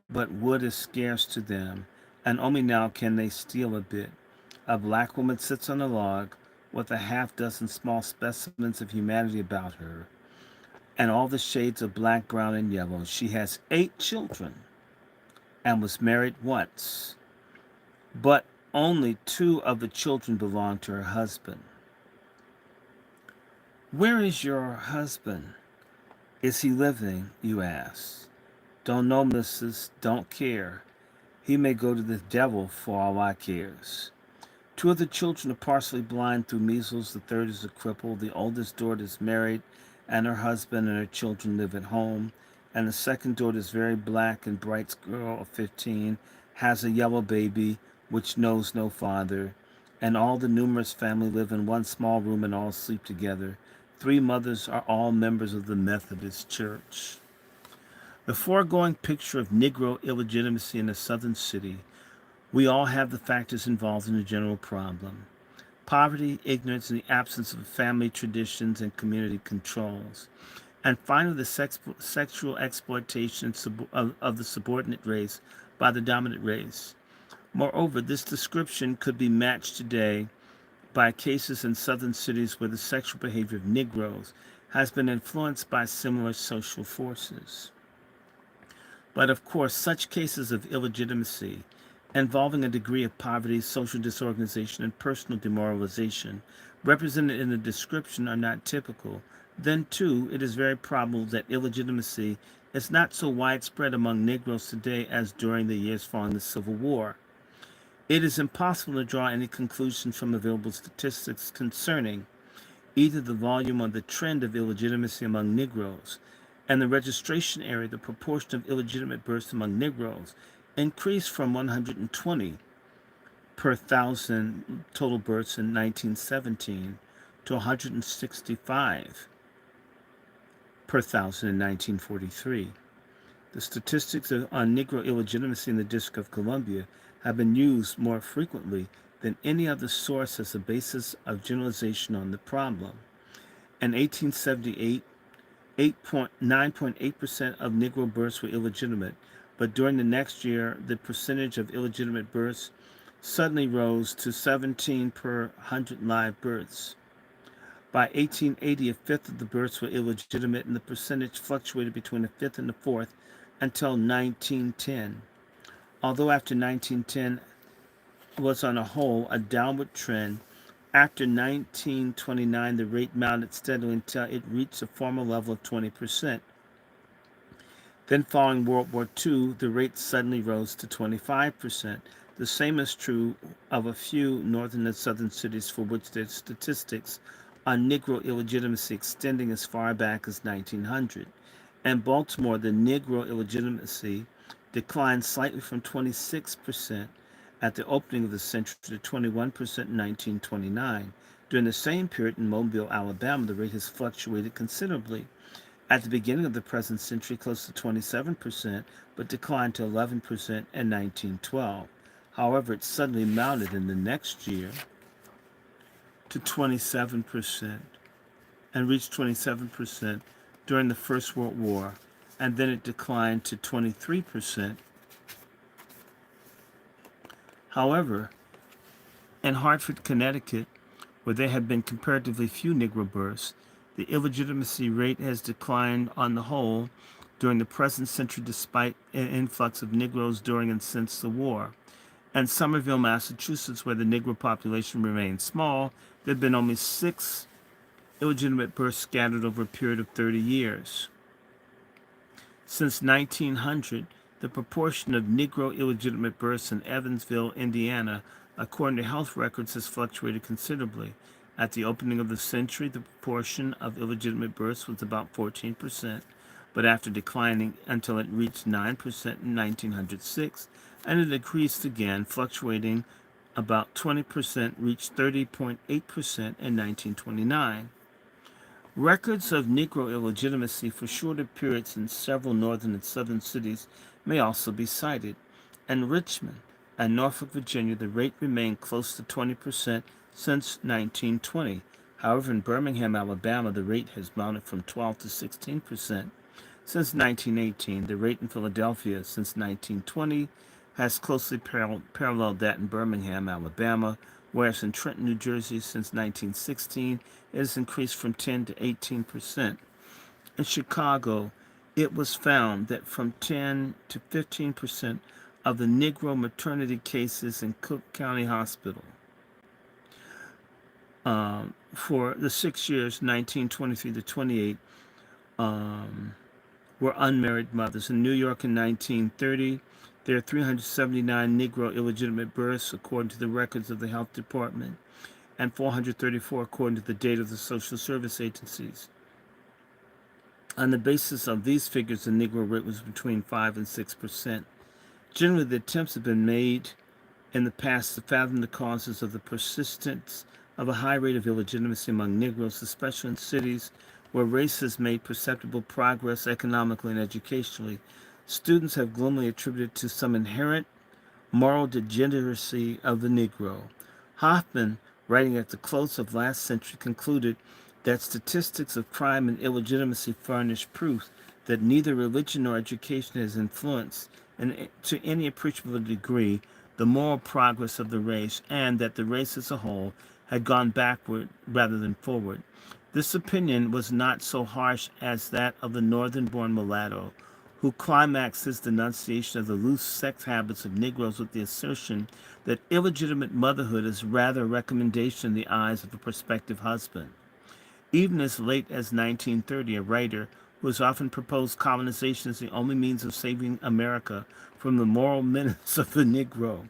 but wood is scarce to them, and only now can they steal a bit. A black woman sits on a log with a half dozen small specimens of humanity about her, and all the shades of black, brown, and yellow. She has 8 children and was married once, but only 2 of the children belong to her husband. Where is your husband? Is he living? You ask. Don't know, missus. Don't care. He may go to the devil for all I cares. 2 of the children are partially blind through measles. The third is a cripple. The oldest daughter is married, and her husband and her children live at home. And the second daughter is very black and bright girl of 15, has a yellow baby which knows no father. And all the numerous family live in one small room and all sleep together. 3 mothers are all members of the Methodist Church. The foregoing picture of Negro illegitimacy in a southern city, we all have the factors involved in the general problem: poverty, ignorance, and the absence of family traditions and community controls. And finally, the sexual exploitation of the subordinate race by the dominant race. Moreover, this description could be matched today by cases in southern cities where the sexual behavior of Negroes has been influenced by similar social forces. But of course, such cases of illegitimacy involving a degree of poverty, social disorganization, and personal demoralization represented in the description are not typical. Then, too, it is very probable that illegitimacy is not so widespread among Negroes today as during the years following the Civil War. It is impossible to draw any conclusions from available statistics concerning either the volume or the trend of illegitimacy among Negroes. And the registration area, the proportion of illegitimate births among Negroes, increased from 120 per thousand total births in 1917 to 165 per thousand in 1943. The statistics on Negro illegitimacy in the District of Columbia have been used more frequently than any other source as a basis of generalization on the problem. In 1878, 9.8% of Negro births were illegitimate, but during the next year, the percentage of illegitimate births suddenly rose to 17 per 100 live births. By 1880, a fifth of the births were illegitimate, and the percentage fluctuated between a fifth and a fourth until 1910. Although after 1910 was on a whole a downward trend, after 1929 the rate mounted steadily until it reached a former level of 20%. Then following World War II, the rate suddenly rose to 25%. The same is true of a few northern and southern cities for which their statistics on Negro illegitimacy extending as far back as 1900. In Baltimore, the Negro illegitimacy declined slightly from 26% at the opening of the century to 21% in 1929. During the same period in Mobile, Alabama, the rate has fluctuated considerably. At the beginning of the present century, close to 27%, but declined to 11% in 1912. However, it suddenly mounted in the next year to 27% and reached 27% during the First World War, and then it declined to 23%. However, in Hartford, Connecticut, where there have been comparatively few Negro births, the illegitimacy rate has declined on the whole during the present century despite an influx of Negroes during and since the war. In Somerville, Massachusetts, where the Negro population remains small, there have been only 6 illegitimate births scattered over a period of 30 years. Since 1900, the proportion of Negro illegitimate births in Evansville, Indiana, according to health records, has fluctuated considerably. At the opening of the century, the proportion of illegitimate births was about 14%, but after declining until it reached 9% in 1906, and it decreased again, fluctuating about 20%, reached 30.8% in 1929. Records of Negro illegitimacy for shorter periods in several northern and southern cities may also be cited. In Richmond and Norfolk, Virginia, the rate remained close to 20% since 1920. However, in Birmingham, Alabama, the rate has mounted from 12 to 16% since 1918. The rate in Philadelphia since 1920 has closely paralleled that in Birmingham, Alabama, whereas in Trenton, New Jersey, since 1916, it has increased from 10 to 18%. In Chicago, it was found that from 10 to 15% of the Negro maternity cases in Cook County Hospital for the 6 years, 1923 to 28, um, were unmarried mothers. In New York in 1930, there are 379 Negro illegitimate births, according to the records of the Health Department, and 434 according to the data of the social service agencies. On the basis of these figures, the Negro rate was between 5 and 6%. Generally, the attempts have been made in the past to fathom the causes of the persistence of a high rate of illegitimacy among Negroes, especially in cities where race has made perceptible progress economically and educationally. Students have gloomily attributed to some inherent moral degeneracy of the Negro. Hoffman, writing at the close of last century, concluded that statistics of crime and illegitimacy furnish proof that neither religion nor education has influenced, to any appreciable degree, the moral progress of the race, and that the race as a whole had gone backward rather than forward. This opinion was not so harsh as that of the northern-born mulatto, who climaxed his denunciation of the loose sex habits of Negroes with the assertion that illegitimate motherhood is rather a recommendation in the eyes of a prospective husband. Even as late as 1930, a writer who has often proposed colonization as the only means of saving America from the moral menace of the Negro,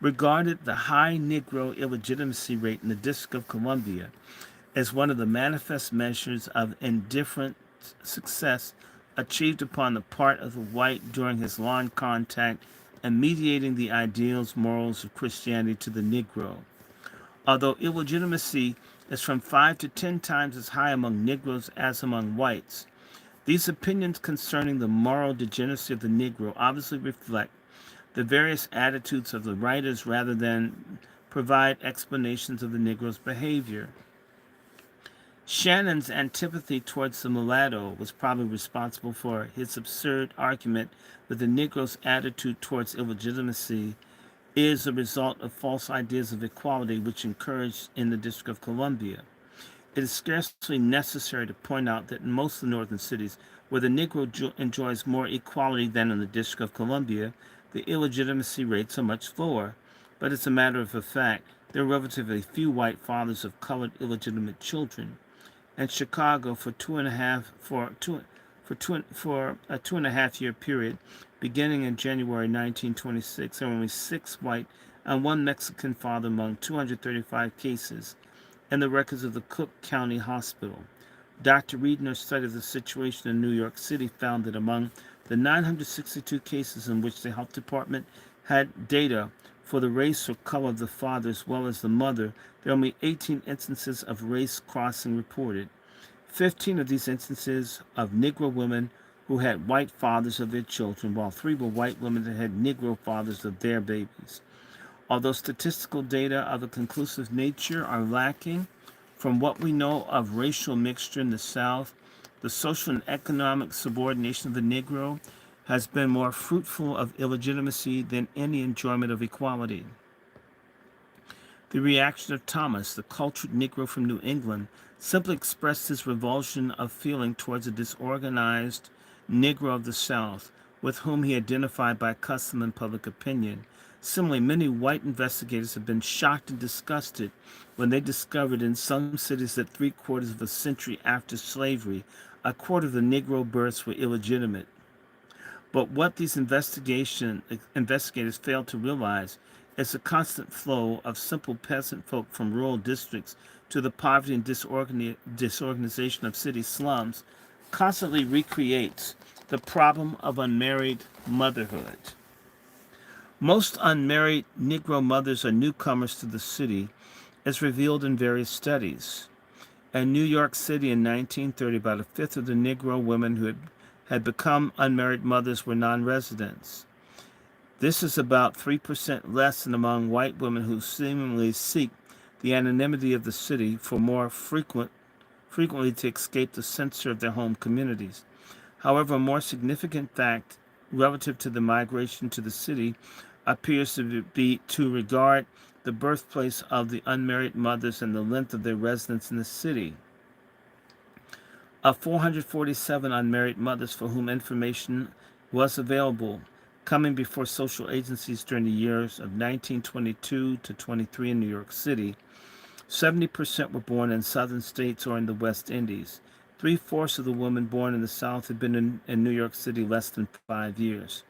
regarded the high Negro illegitimacy rate in the District of Columbia as one of the manifest measures of indifferent success achieved upon the part of the white during his long contact and mediating the ideals, morals of Christianity to the Negro. Although illegitimacy is from 5 to 10 times as high among Negroes as among whites, these opinions concerning the moral degeneracy of the Negro obviously reflect the various attitudes of the writers rather than provide explanations of the Negro's behavior. Shannon's antipathy towards the mulatto was probably responsible for his absurd argument that the Negro's attitude towards illegitimacy is a result of false ideas of equality which encouraged in the District of Columbia. It is scarcely necessary to point out that in most of the northern cities, where the Negro enjoys more equality than in the District of Columbia, the illegitimacy rates are much lower. But as a matter of fact, there are relatively few white fathers of colored illegitimate children. In Chicago, for a 2.5 year period, beginning in January 1926, there were only 6 white and 1 Mexican father among 235 cases in the records of the Cook County Hospital. Dr. Reed, in her study of the situation in New York City, found that among the 962 cases in which the health department had data for the race or color of the father as well as the mother, there are only 18 instances of race crossing reported. 15 of these instances of Negro women who had white fathers of their children, while 3 were white women that had Negro fathers of their babies. Although statistical data of a conclusive nature are lacking, from what we know of racial mixture in the South, the social and economic subordination of the Negro has been more fruitful of illegitimacy than any enjoyment of equality. The reaction of Thomas, the cultured Negro from New England, simply expressed his revulsion of feeling towards a disorganized Negro of the South, with whom he identified by custom and public opinion. Similarly, many white investigators have been shocked and disgusted when they discovered in some cities that 3/4 of a century after slavery, a quarter of the Negro births were illegitimate. But what these investigators failed to realize is the constant flow of simple peasant folk from rural districts to the poverty and disorganization of city slums constantly recreates the problem of unmarried motherhood. Most unmarried Negro mothers are newcomers to the city, as revealed in various studies. In New York City in 1930, about 1/5 of the Negro women who had become unmarried mothers were non-residents. This is about 3% less than among white women who seemingly seek the anonymity of the city for more frequently to escape the censor of their home communities. However, a more significant fact relative to the migration to the city appears to be to regard the birthplace of the unmarried mothers and the length of their residence in the city. Of 447 unmarried mothers for whom information was available, coming before social agencies during the years of 1922 to 23 in New York City, 70% were born in southern states or in the West Indies. Three-fourths of the women born in the South had been in New York City less than 5 years.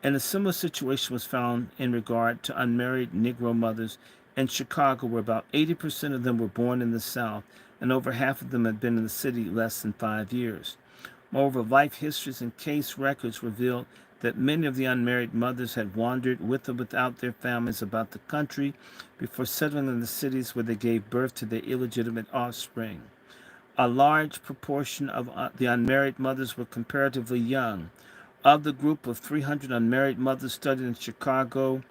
And a similar situation was found in regard to unmarried Negro mothers in Chicago, where about 80% of them were born in the South, and over half of them had been in the city less than 5 years. Moreover, life histories and case records revealed that many of the unmarried mothers had wandered with or without their families about the country before settling in the cities where they gave birth to their illegitimate offspring. A large proportion of the unmarried mothers were comparatively young. Of the group of 300 unmarried mothers studied in Chicago,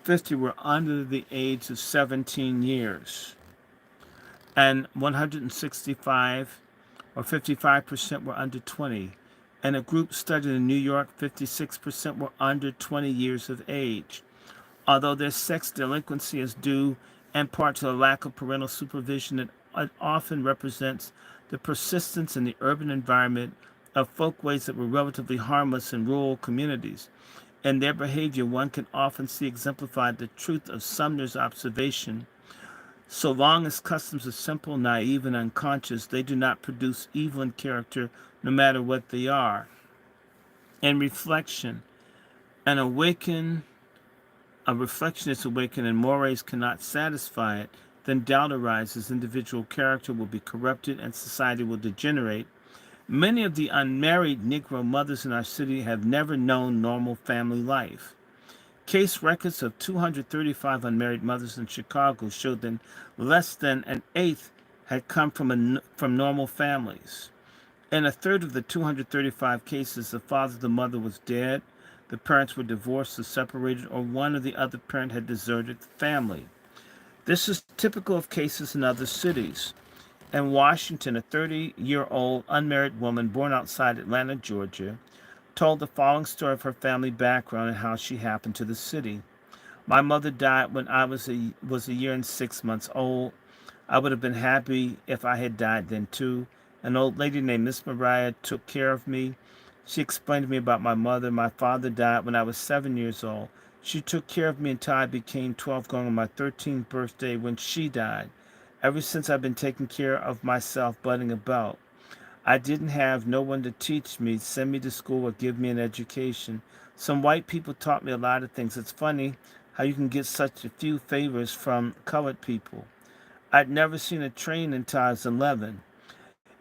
50 were under the age of 17 years, and 165 or 55% were under 20. And a group studied in New York, 56% were under 20 years of age. Although their sex delinquency is due in part to a lack of parental supervision, it often represents the persistence in the urban environment of folkways that were relatively harmless in rural communities. In their behavior, one can often see exemplified the truth of Sumner's observation: so long as customs are simple, naive, and unconscious, they do not produce evil in character, no matter what they are. In reflection, an awaken a reflection is awakened and mores cannot satisfy it, then doubt arises, individual character will be corrupted, and society will degenerate. Many of the unmarried Negro mothers in our city have never known normal family life. Case records of 235 unmarried mothers in Chicago showed that less than an eighth had come from normal families. In a third of the 235 cases, the father of the mother was dead, the parents were divorced or separated, or one or the other parent had deserted the family. This is typical of cases in other cities. In Washington, a 30-year-old unmarried woman born outside Atlanta, Georgia, told the following story of her family background and how she happened to the city. My mother died when I was a year and 6 months old. I would have been happy if I had died then too. An old lady named Miss Mariah took care of me. She explained to me about my mother. My father died when I was 7 years old. She took care of me until I became 12, going on my 13th birthday when she died. Ever since I've been taking care of myself, butting about. I didn't have no one to teach me, send me to school, or give me an education. Some white people taught me a lot of things. It's funny how you can get such a few favors from colored people. I'd never seen a train until I was 11.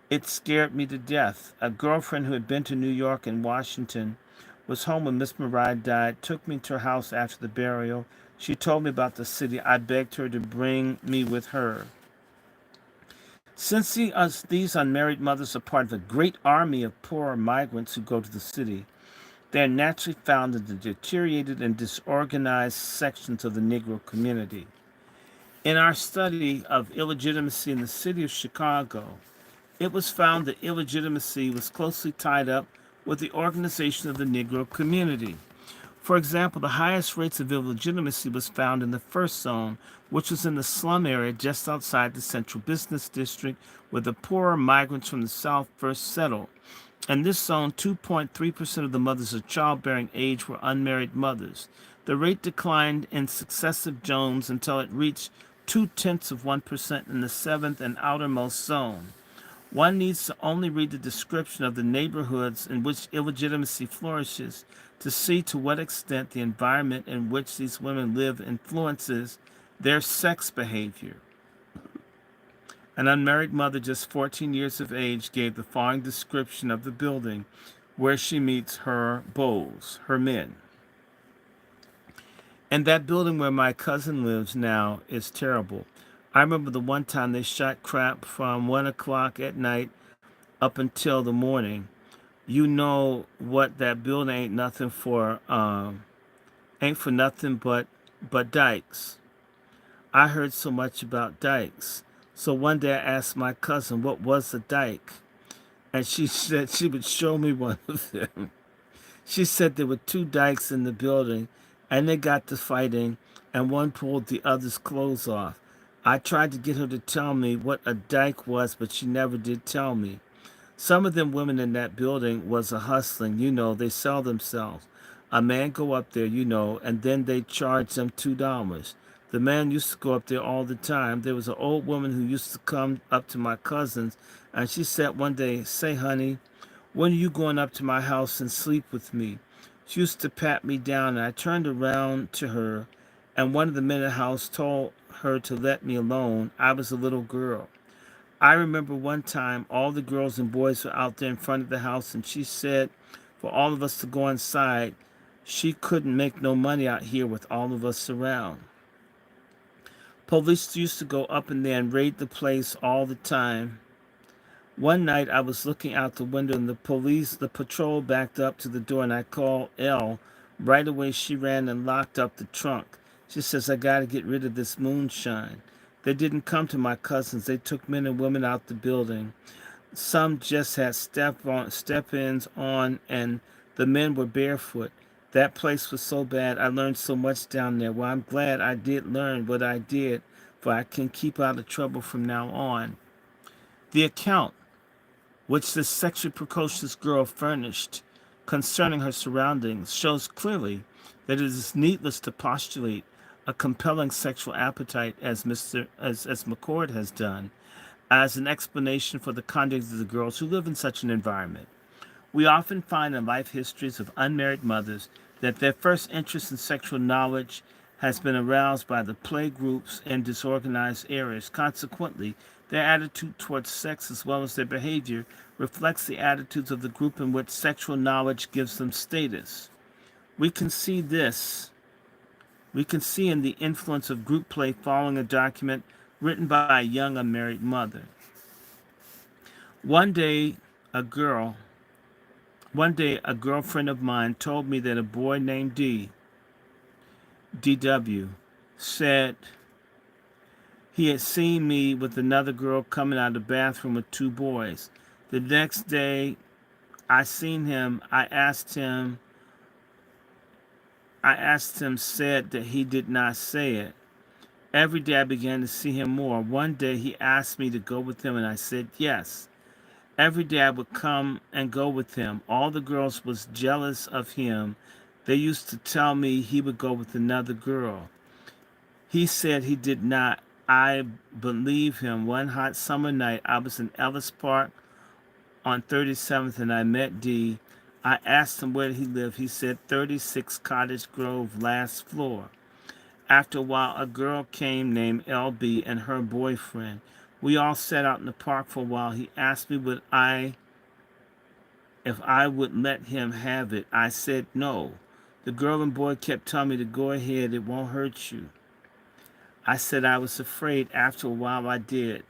It scared me to death. A girlfriend who had been to New York and Washington was home when Miss Mariah died, took me to her house after the burial. She told me about the city. I begged her to bring me with her. Since these unmarried mothers are part of a great army of poor migrants who go to the city, they are naturally found in the deteriorated and disorganized sections of the Negro community. In our study of illegitimacy in the city of Chicago, it was found that illegitimacy was closely tied up with the organization of the Negro community. For example, the highest rates of illegitimacy was found in the first zone, which was in the slum area just outside the central business district, where the poorer migrants from the South first settled. In this zone, 2.3% of the mothers of childbearing age were unmarried mothers. The rate declined in successive zones until it reached 0.2% in the seventh and outermost zone. One needs to only read the description of the neighborhoods in which illegitimacy flourishes to see to what extent the environment in which these women live influences their sex behavior. An unmarried mother just 14 years of age gave the following description of the building where she meets her beaux, her men. And that building where my cousin lives now is terrible. I remember the one time they shot crap from 1 o'clock at night up until the morning. You know what, that building ain't for nothing but dikes. I heard so much about dikes. So one day I asked my cousin what was a dike, and she said she would show me one of them. She said there were two dikes in the building, and they got to fighting, and one pulled the other's clothes off. I tried to get her to tell me what a dyke was, but she never did tell me. Some of them women in that building was a hustling, they sell themselves. A man go up there, and then they charge them $2. The man used to go up there all the time. There was an old woman who used to come up to my cousins, and she said one day, "Say, honey, when are you going up to my house and sleep with me?" She used to pat me down, and I turned around to her, and one of the men in the house told her to let me alone. I was a little girl. I remember one time all the girls and boys were out there in front of the house, and she said for all of us to go inside. She couldn't make no money out here with all of us around. Police used to go up in there and raid the place all the time. One night I was looking out the window, and the patrol backed up to the door, and I called Elle. Right away she ran and locked up the trunk. She says, "I got to get rid of this moonshine." They didn't come to my cousins. They took men and women out the building. Some just had step-ins on, and the men were barefoot. That place was so bad. I learned so much down there. Well, I'm glad I did learn what I did, for I can keep out of trouble from now on. The account which this sexually precocious girl furnished concerning her surroundings shows clearly that it is needless to postulate a compelling sexual appetite as McCord has done as an explanation for the conduct of the girls who live in such an environment. We often find in life histories of unmarried mothers that their first interest in sexual knowledge has been aroused by the play groups in disorganized areas. Consequently, their attitude towards sex as well as their behavior reflects the attitudes of the group in which sexual knowledge gives them status. We can see this. We can see in the influence of group play following a document written by a young unmarried mother. One day, a girl One day, a girlfriend of mine told me that a boy named DW, said he had seen me with another girl coming out of the bathroom with two boys. The next day I seen him, I asked him, said that he did not say it. Every day I began to see him more. One day he asked me to go with him, and I said yes. Every day I would come and go with him. All the girls was jealous of him. They used to tell me he would go with another girl. He said he did not. I believe him. One hot summer night, I was in Ellis Park on 37th, and I met D. I asked him where he lived. He said 36 Cottage Grove, last floor. After a while, a girl came named LB and her boyfriend. We all sat out in the park for a while. He asked me if I would let him have it. I said no. The girl and boy kept telling me to go ahead, it won't hurt you. I said I was afraid. After a while I did.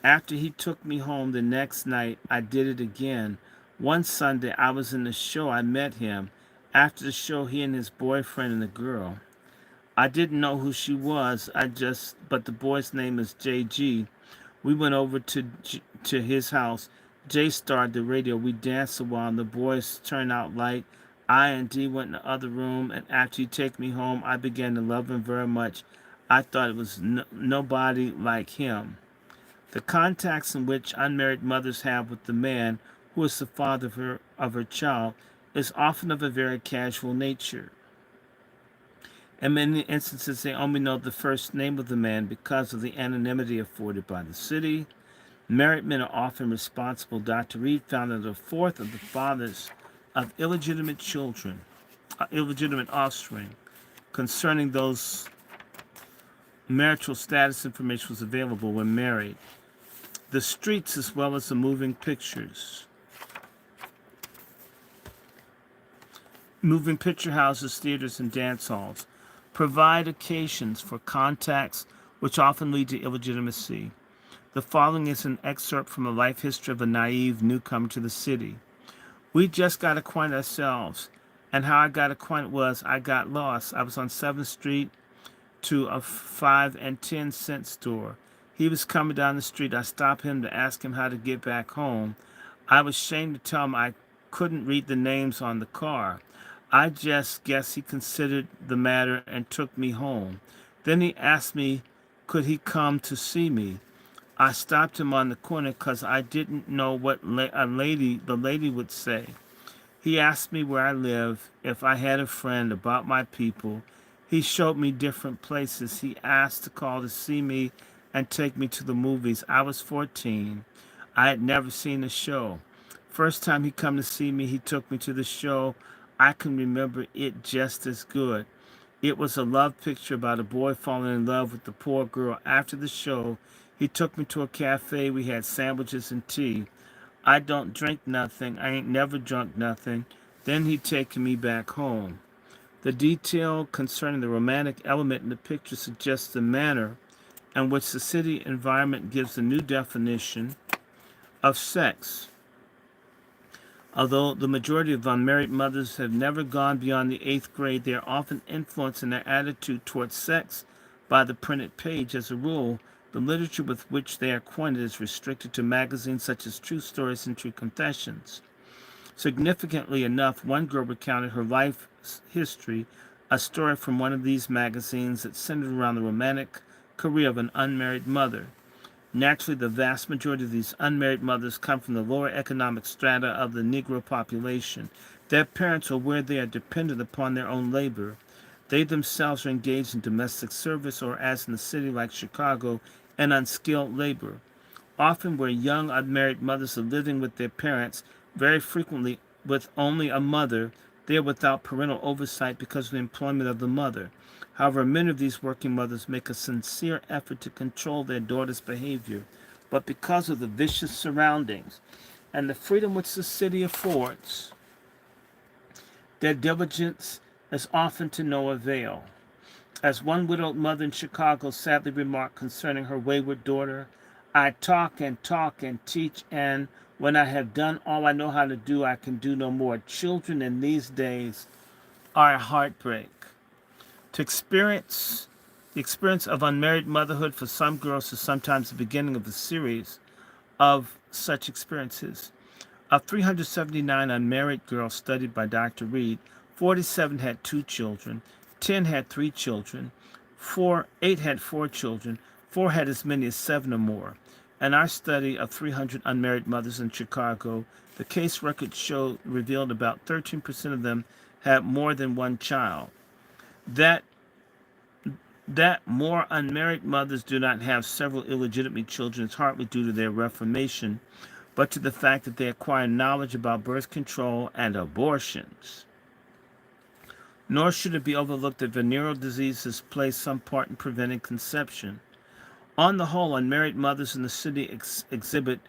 After he took me home the next night, I did it again. One Sunday I was in the show. I met him. After the show, he and his boyfriend and the girl. I didn't know who she was. But the boy's name is JG. We went over to his house. Jay started the radio. We danced a while, and the boys turned out light. I and D went in the other room, and after he took me home, I began to love him very much. I thought it was nobody like him. The contacts in which unmarried mothers have with the man who is the father of her child is often of a very casual nature. In many instances, they only know the first name of the man because of the anonymity afforded by the city. Married men are often responsible. Dr. Reed found that a fourth of the fathers of illegitimate offspring, concerning those marital status information was available when married. The streets, as well as the moving picture houses, theaters, and dance halls, provide occasions for contacts which often lead to illegitimacy. The following is an excerpt from a life history of a naive newcomer to the city. We just got acquainted ourselves, and how I got acquainted was I got lost. I was on 7th Street to a 5 and 10 cent store. He was coming down the street. I stopped him to ask him how to get back home. I was ashamed to tell him I couldn't read the names on the car. I just guess he considered the matter and took me home. Then he asked me, could he come to see me? I stopped him on the corner because I didn't know what the lady would say. He asked me where I live, if I had a friend, about my people. He showed me different places. He asked to call to see me and take me to the movies. I was 14. I had never seen a show. First time he come to see me, he took me to the show. I can remember it just as good. It was a love picture about a boy falling in love with the poor girl. After the show, he took me to a cafe. We had sandwiches and tea. I don't drink nothing. I ain't never drunk nothing. Then he taken me back home. The detail concerning the romantic element in the picture suggests the manner in which the city environment gives a new definition of sex. Although the majority of unmarried mothers have never gone beyond the 8th grade, they are often influenced in their attitude towards sex by the printed page. As a rule, the literature with which they are acquainted is restricted to magazines such as True Stories and True Confessions. Significantly enough, one girl recounted her life history, a story from one of these magazines that centered around the romantic career of an unmarried mother. Naturally, the vast majority of these unmarried mothers come from the lower economic strata of the Negro population. Their parents are where they are dependent upon their own labor. They themselves are engaged in domestic service or, as in a city like Chicago, in unskilled labor. Often where young unmarried mothers are living with their parents, very frequently with only a mother, they are without parental oversight because of the employment of the mother. However, many of these working mothers make a sincere effort to control their daughter's behavior, but because of the vicious surroundings and the freedom which the city affords, their diligence is often to no avail. As one widowed mother in Chicago sadly remarked concerning her wayward daughter, I talk and teach, and when I have done all I know how to do, I can do no more. Children in these days are a heartbreak. To experience the experience of unmarried motherhood for some girls is sometimes the beginning of a series of such experiences. Of 379 unmarried girls studied by Dr. Reed, 47 had 2 children, 10 had 3 children, 8 had 4 children, 4 had as many as 7 or more. In our study of 300 unmarried mothers in Chicago, the case records revealed about 13% of them had more than one child. That more unmarried mothers do not have several illegitimate children is hardly due to their reformation, but to the fact that they acquire knowledge about birth control and abortions. Nor should it be overlooked that venereal diseases play some part in preventing conception. On the whole, unmarried mothers in the city exhibit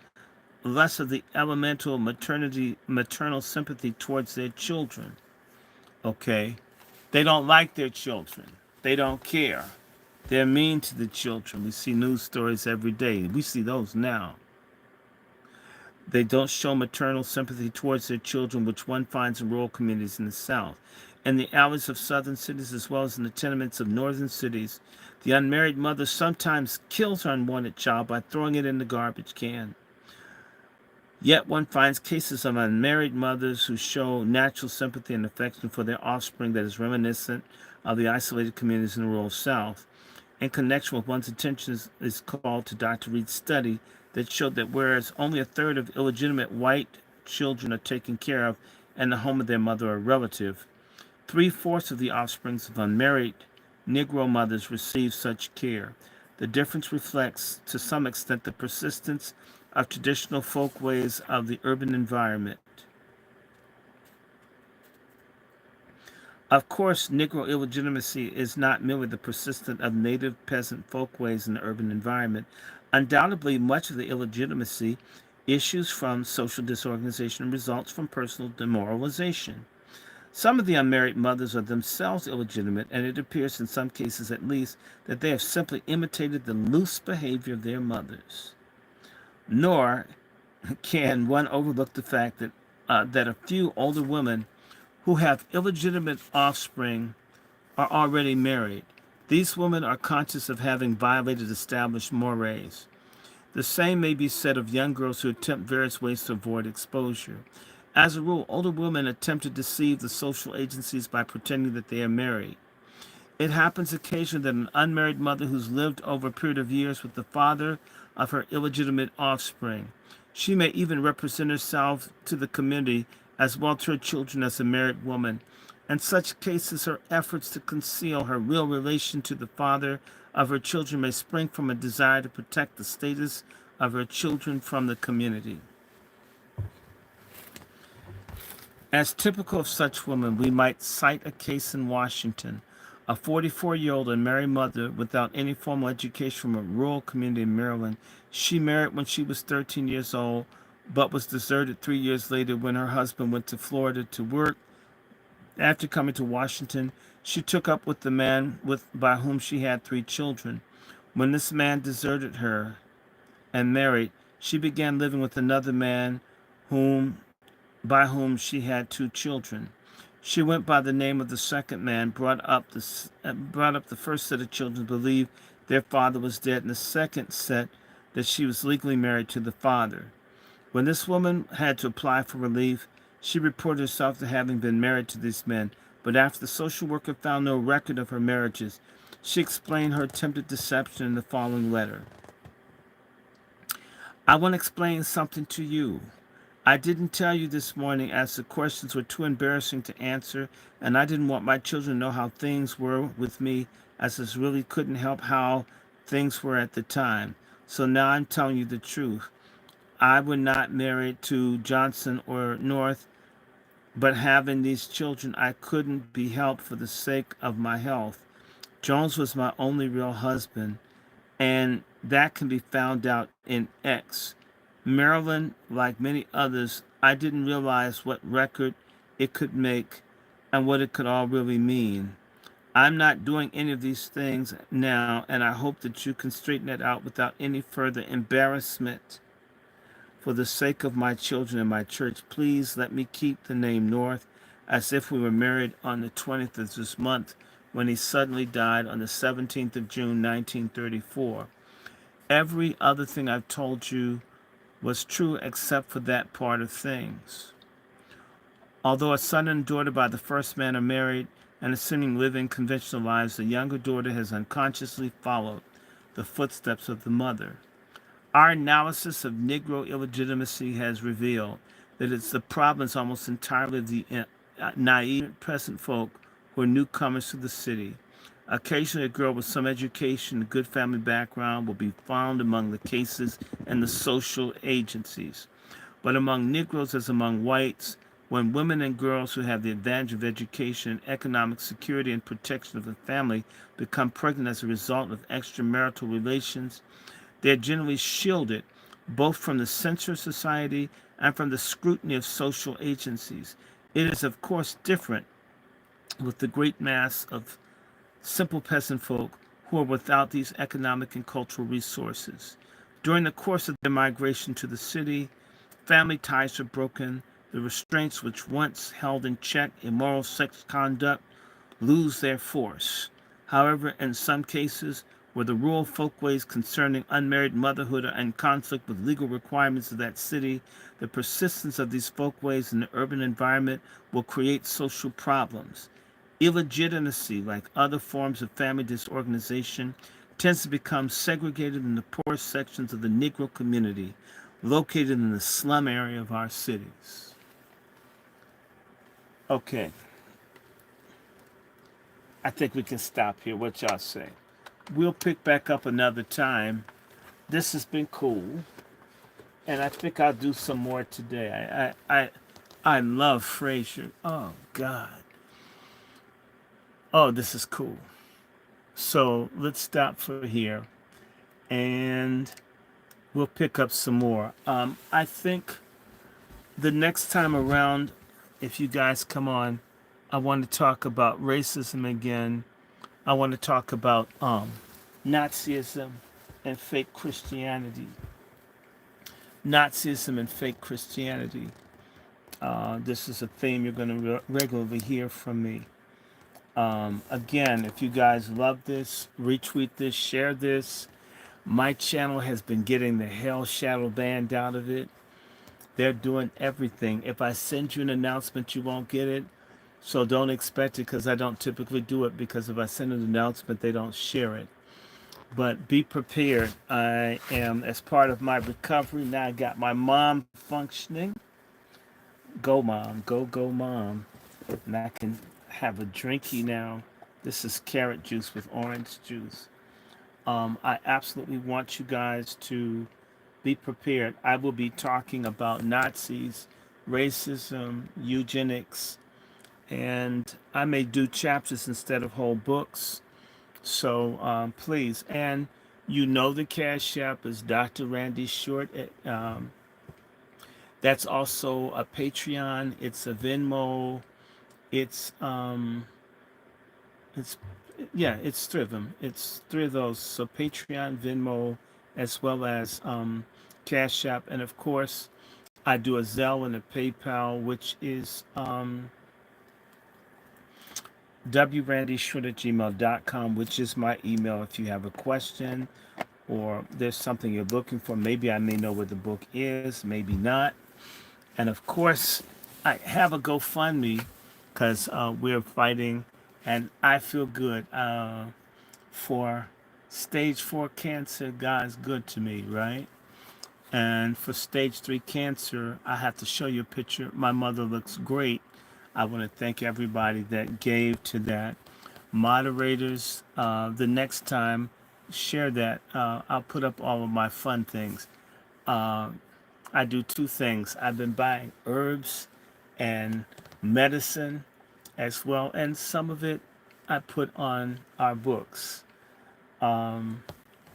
less of the elemental maternal sympathy towards their children. Okay? They don't like their children. They don't care. They're mean to the children. We see news stories every day. We see those now. They don't show maternal sympathy towards their children, which one finds in rural communities in the South. In the alleys of southern cities, as well as in the tenements of northern cities, the unmarried mother sometimes kills her unwanted child by throwing it in the garbage can. Yet one finds cases of unmarried mothers who show natural sympathy and affection for their offspring that is reminiscent of the isolated communities in the rural South. In connection with one's attention is called to Dr. Reed's study that showed that whereas only a third of illegitimate white children are taken care of in the home of their mother or relative, 3/4 of the offspring of unmarried Negro mothers receive such care. The difference reflects, to some extent, the persistence of traditional folkways of the urban environment. Of course, Negro illegitimacy is not merely the persistence of native peasant folkways in the urban environment. Undoubtedly, much of the illegitimacy issues from social disorganization and results from personal demoralization. Some of the unmarried mothers are themselves illegitimate, and it appears, in some cases at least, that they have simply imitated the loose behavior of their mothers. Nor can one overlook the fact that a few older women who have illegitimate offspring are already married. These women are conscious of having violated established mores. The same may be said of young girls who attempt various ways to avoid exposure. As a rule, older women attempt to deceive the social agencies by pretending that they are married. It happens occasionally that an unmarried mother who's lived over a period of years with the father of her illegitimate offspring. She may even represent herself to the community as well to her children as a married woman. In such cases, her efforts to conceal her real relation to the father of her children may spring from a desire to protect the status of her children from the community. As typical of such women, we might cite a case in Washington. A 44-year-old unmarried mother without any formal education from a rural community in Maryland. She married when she was 13 years old, but was deserted 3 years later when her husband went to Florida to work. After coming to Washington, she took up with the man by whom she had 3 children. When this man deserted her and married, she began living with another man whom by whom she had 2 children. She went by the name of the second man, brought up the first set of children, believed their father was dead, and the second set that she was legally married to the father. When this woman had to apply for relief, she reported herself to having been married to these men, but after the social worker found no record of her marriages, she explained her attempted deception in the following letter. I want to explain something to you. I didn't tell you this morning as the questions were too embarrassing to answer, and I didn't want my children to know how things were with me, as this really couldn't help how things were at the time. So now I'm telling you the truth. I was not married to Johnson or North, but having these children, I couldn't be helped for the sake of my health. Jones was my only real husband, and that can be found out in X. Maryland, like many others, I didn't realize what record it could make and what it could all really mean. I'm not doing any of these things now, and I hope that you can straighten it out without any further embarrassment. For the sake of my children and my church, please let me keep the name North as if we were married on the 20th of this month when he suddenly died on the 17th of June, 1934. Every other thing I've told you was true except for that part of things. Although a son and daughter by the first man are married and assuming living conventional lives, the younger daughter has unconsciously followed the footsteps of the mother. Our analysis of Negro illegitimacy has revealed that it's the province almost entirely of the naive peasant folk who are newcomers to the city. Occasionally, a girl with some education and good family background will be found among the cases and the social agencies. But among Negroes, as among whites, when women and girls who have the advantage of education, economic security, and protection of the family become pregnant as a result of extramarital relations, they are generally shielded both from the censure of society and from the scrutiny of social agencies. It is, of course, different with the great mass of simple peasant folk who are without these economic and cultural resources. During the course of their migration to the city, family ties are broken, the restraints which once held in check immoral sex conduct lose their force. However, in some cases, where the rural folkways concerning unmarried motherhood are in conflict with legal requirements of that city, the persistence of these folkways in the urban environment will create social problems. Illegitimacy, like other forms of family disorganization, tends to become segregated in the poorest sections of the Negro community, located in the slum area of our cities. Okay, I think we can stop here. What y'all say? We'll pick back up another time. This has been cool, and I think I'll do some more today. I love Frasier. Oh God. Oh, this is cool. So let's stop for here, and we'll pick up some more. I think the next time around, if you guys come on, I want to talk about racism again. I want to talk about Nazism and fake Christianity. Nazism and fake Christianity. This is a theme you're going to regularly hear from me. Again, if you guys love this, retweet this, share this. My channel has been getting the hell shadow banned out of it. They're doing everything. If I send you an announcement, you won't get it. So don't expect it, because I don't typically do it, because if I send an announcement, they don't share it. But be prepared. I am, as part of my recovery, now I got my mom functioning. Go, mom. Go, go, mom. And I can have a drinky now. This is carrot juice with orange juice. I absolutely want you guys to be prepared. I will be talking about Nazis, racism, eugenics, and I may do chapters instead of whole books. So please, and you know the Cash App is Dr. Randy Short. That's also a Patreon. It's a Venmo. It's it's yeah, it's three of them. It's three of those. So Patreon, Venmo, as well as Cash App, and of course, I do a Zelle and a PayPal, which is wrandyshort@gmail.com, which is my email if you have a question or there's something you're looking for. Maybe I may know where the book is, maybe not. And of course, I have a GoFundMe, because we're fighting, and I feel good. For stage 4 cancer, God's good to me, right? And for stage 3 cancer, I have to show you a picture. My mother looks great. I want to thank everybody that gave to that. Moderators, the next time, share that. I'll put up all of my fun things. Uh, I do two things. I've been buying herbs and medicine as well, and some of it I put on our books. Um,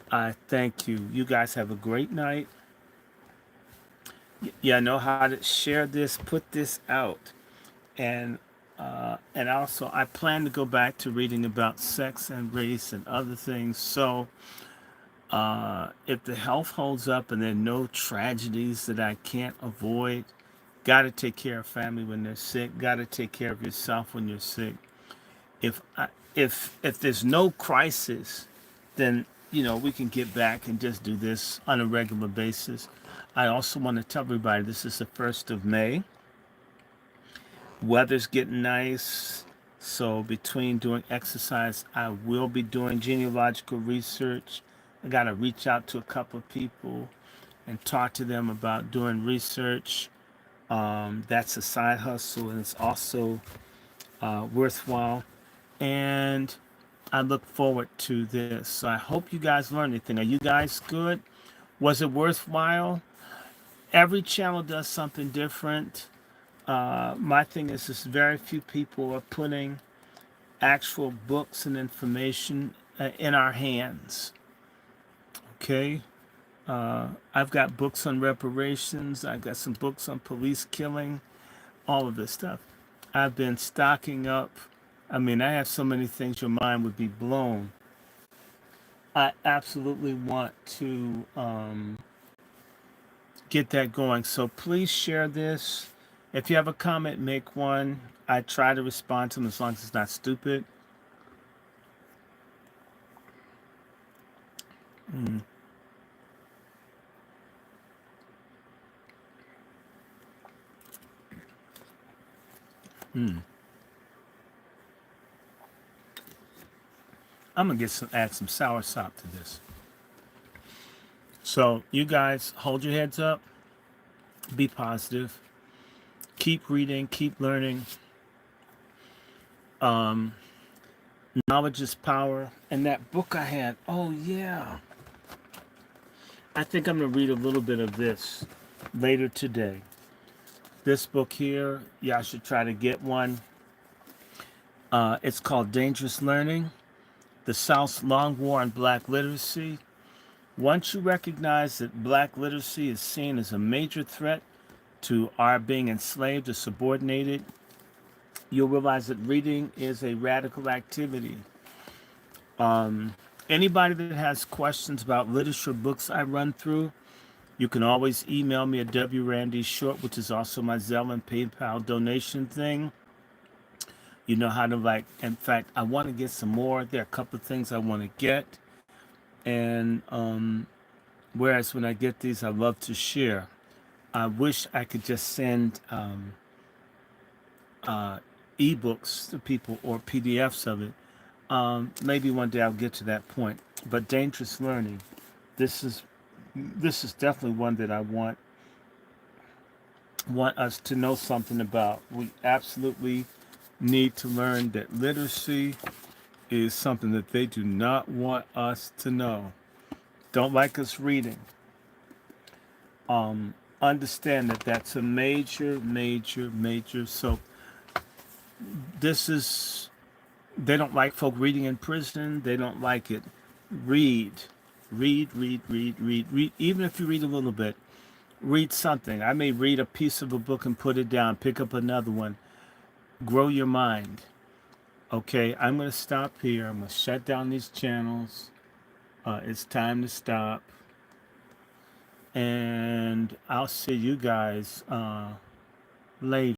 I thank you. You guys have a great night. Yeah, I know how to share this, put this out, and and also I plan to go back to reading about sex and race and other things. So if the health holds up and there are no tragedies that I can't avoid, got to take care of family when they're sick. Got to take care of yourself when you're sick. If I, if there's no crisis, then we can get back and just do this on a regular basis. I also want to tell everybody this is the 1st of May. Weather's getting nice, so between doing exercise, I will be doing genealogical research. I got to reach out to a couple of people and talk to them about doing research. That's a side hustle, and it's also worthwhile. And I look forward to this. So I hope you guys learned anything. Are you guys good? Was it worthwhile? Every channel does something different. My thing is, just very few people are putting actual books and information in our hands. Okay? I've got books on reparations. I've got some books on police killing, all of this stuff. I've been stocking up. I mean, I have so many things your mind would be blown. I absolutely want to get that going. So please share this. If you have a comment, make one. I try to respond to them as long as it's not stupid. Mm. Mm. I'm gonna add some sour sop to this. So you guys hold your heads up, be positive, keep reading, keep learning. Um, Knowledge is power. And that book I had, oh yeah, I think I'm gonna read a little bit of this later today. This book here, y'all should try to get one. It's called Dangerous Learning: The South's Long War on Black Literacy. Once you recognize that black literacy is seen as a major threat to our being enslaved or subordinated, you'll realize that reading is a radical activity. Anybody that has questions about literature books I run through, you can always email me at DrRandyShort, which is also my Zelle and PayPal donation thing. You know how to in fact, I want to get some more. There are a couple of things I want to get. And whereas when I get these, I love to share. I wish I could just send ebooks to people or PDFs of it. Maybe one day I'll get to that point. But dangerous learning, this is this is definitely one that I want us to know something about. We absolutely need to learn that literacy is something that they do not want us to know. Don't like us reading. Understand that that's a major, major, major. So this is, they don't like folk reading in prison. They don't like it. Read, read. Even if you read a little bit, read something. I may read a piece of a book and put it down, pick up another one. Grow your mind. Okay, I'm going to stop here. I'm going to shut down these channels. It's time to stop. And I'll see you guys later.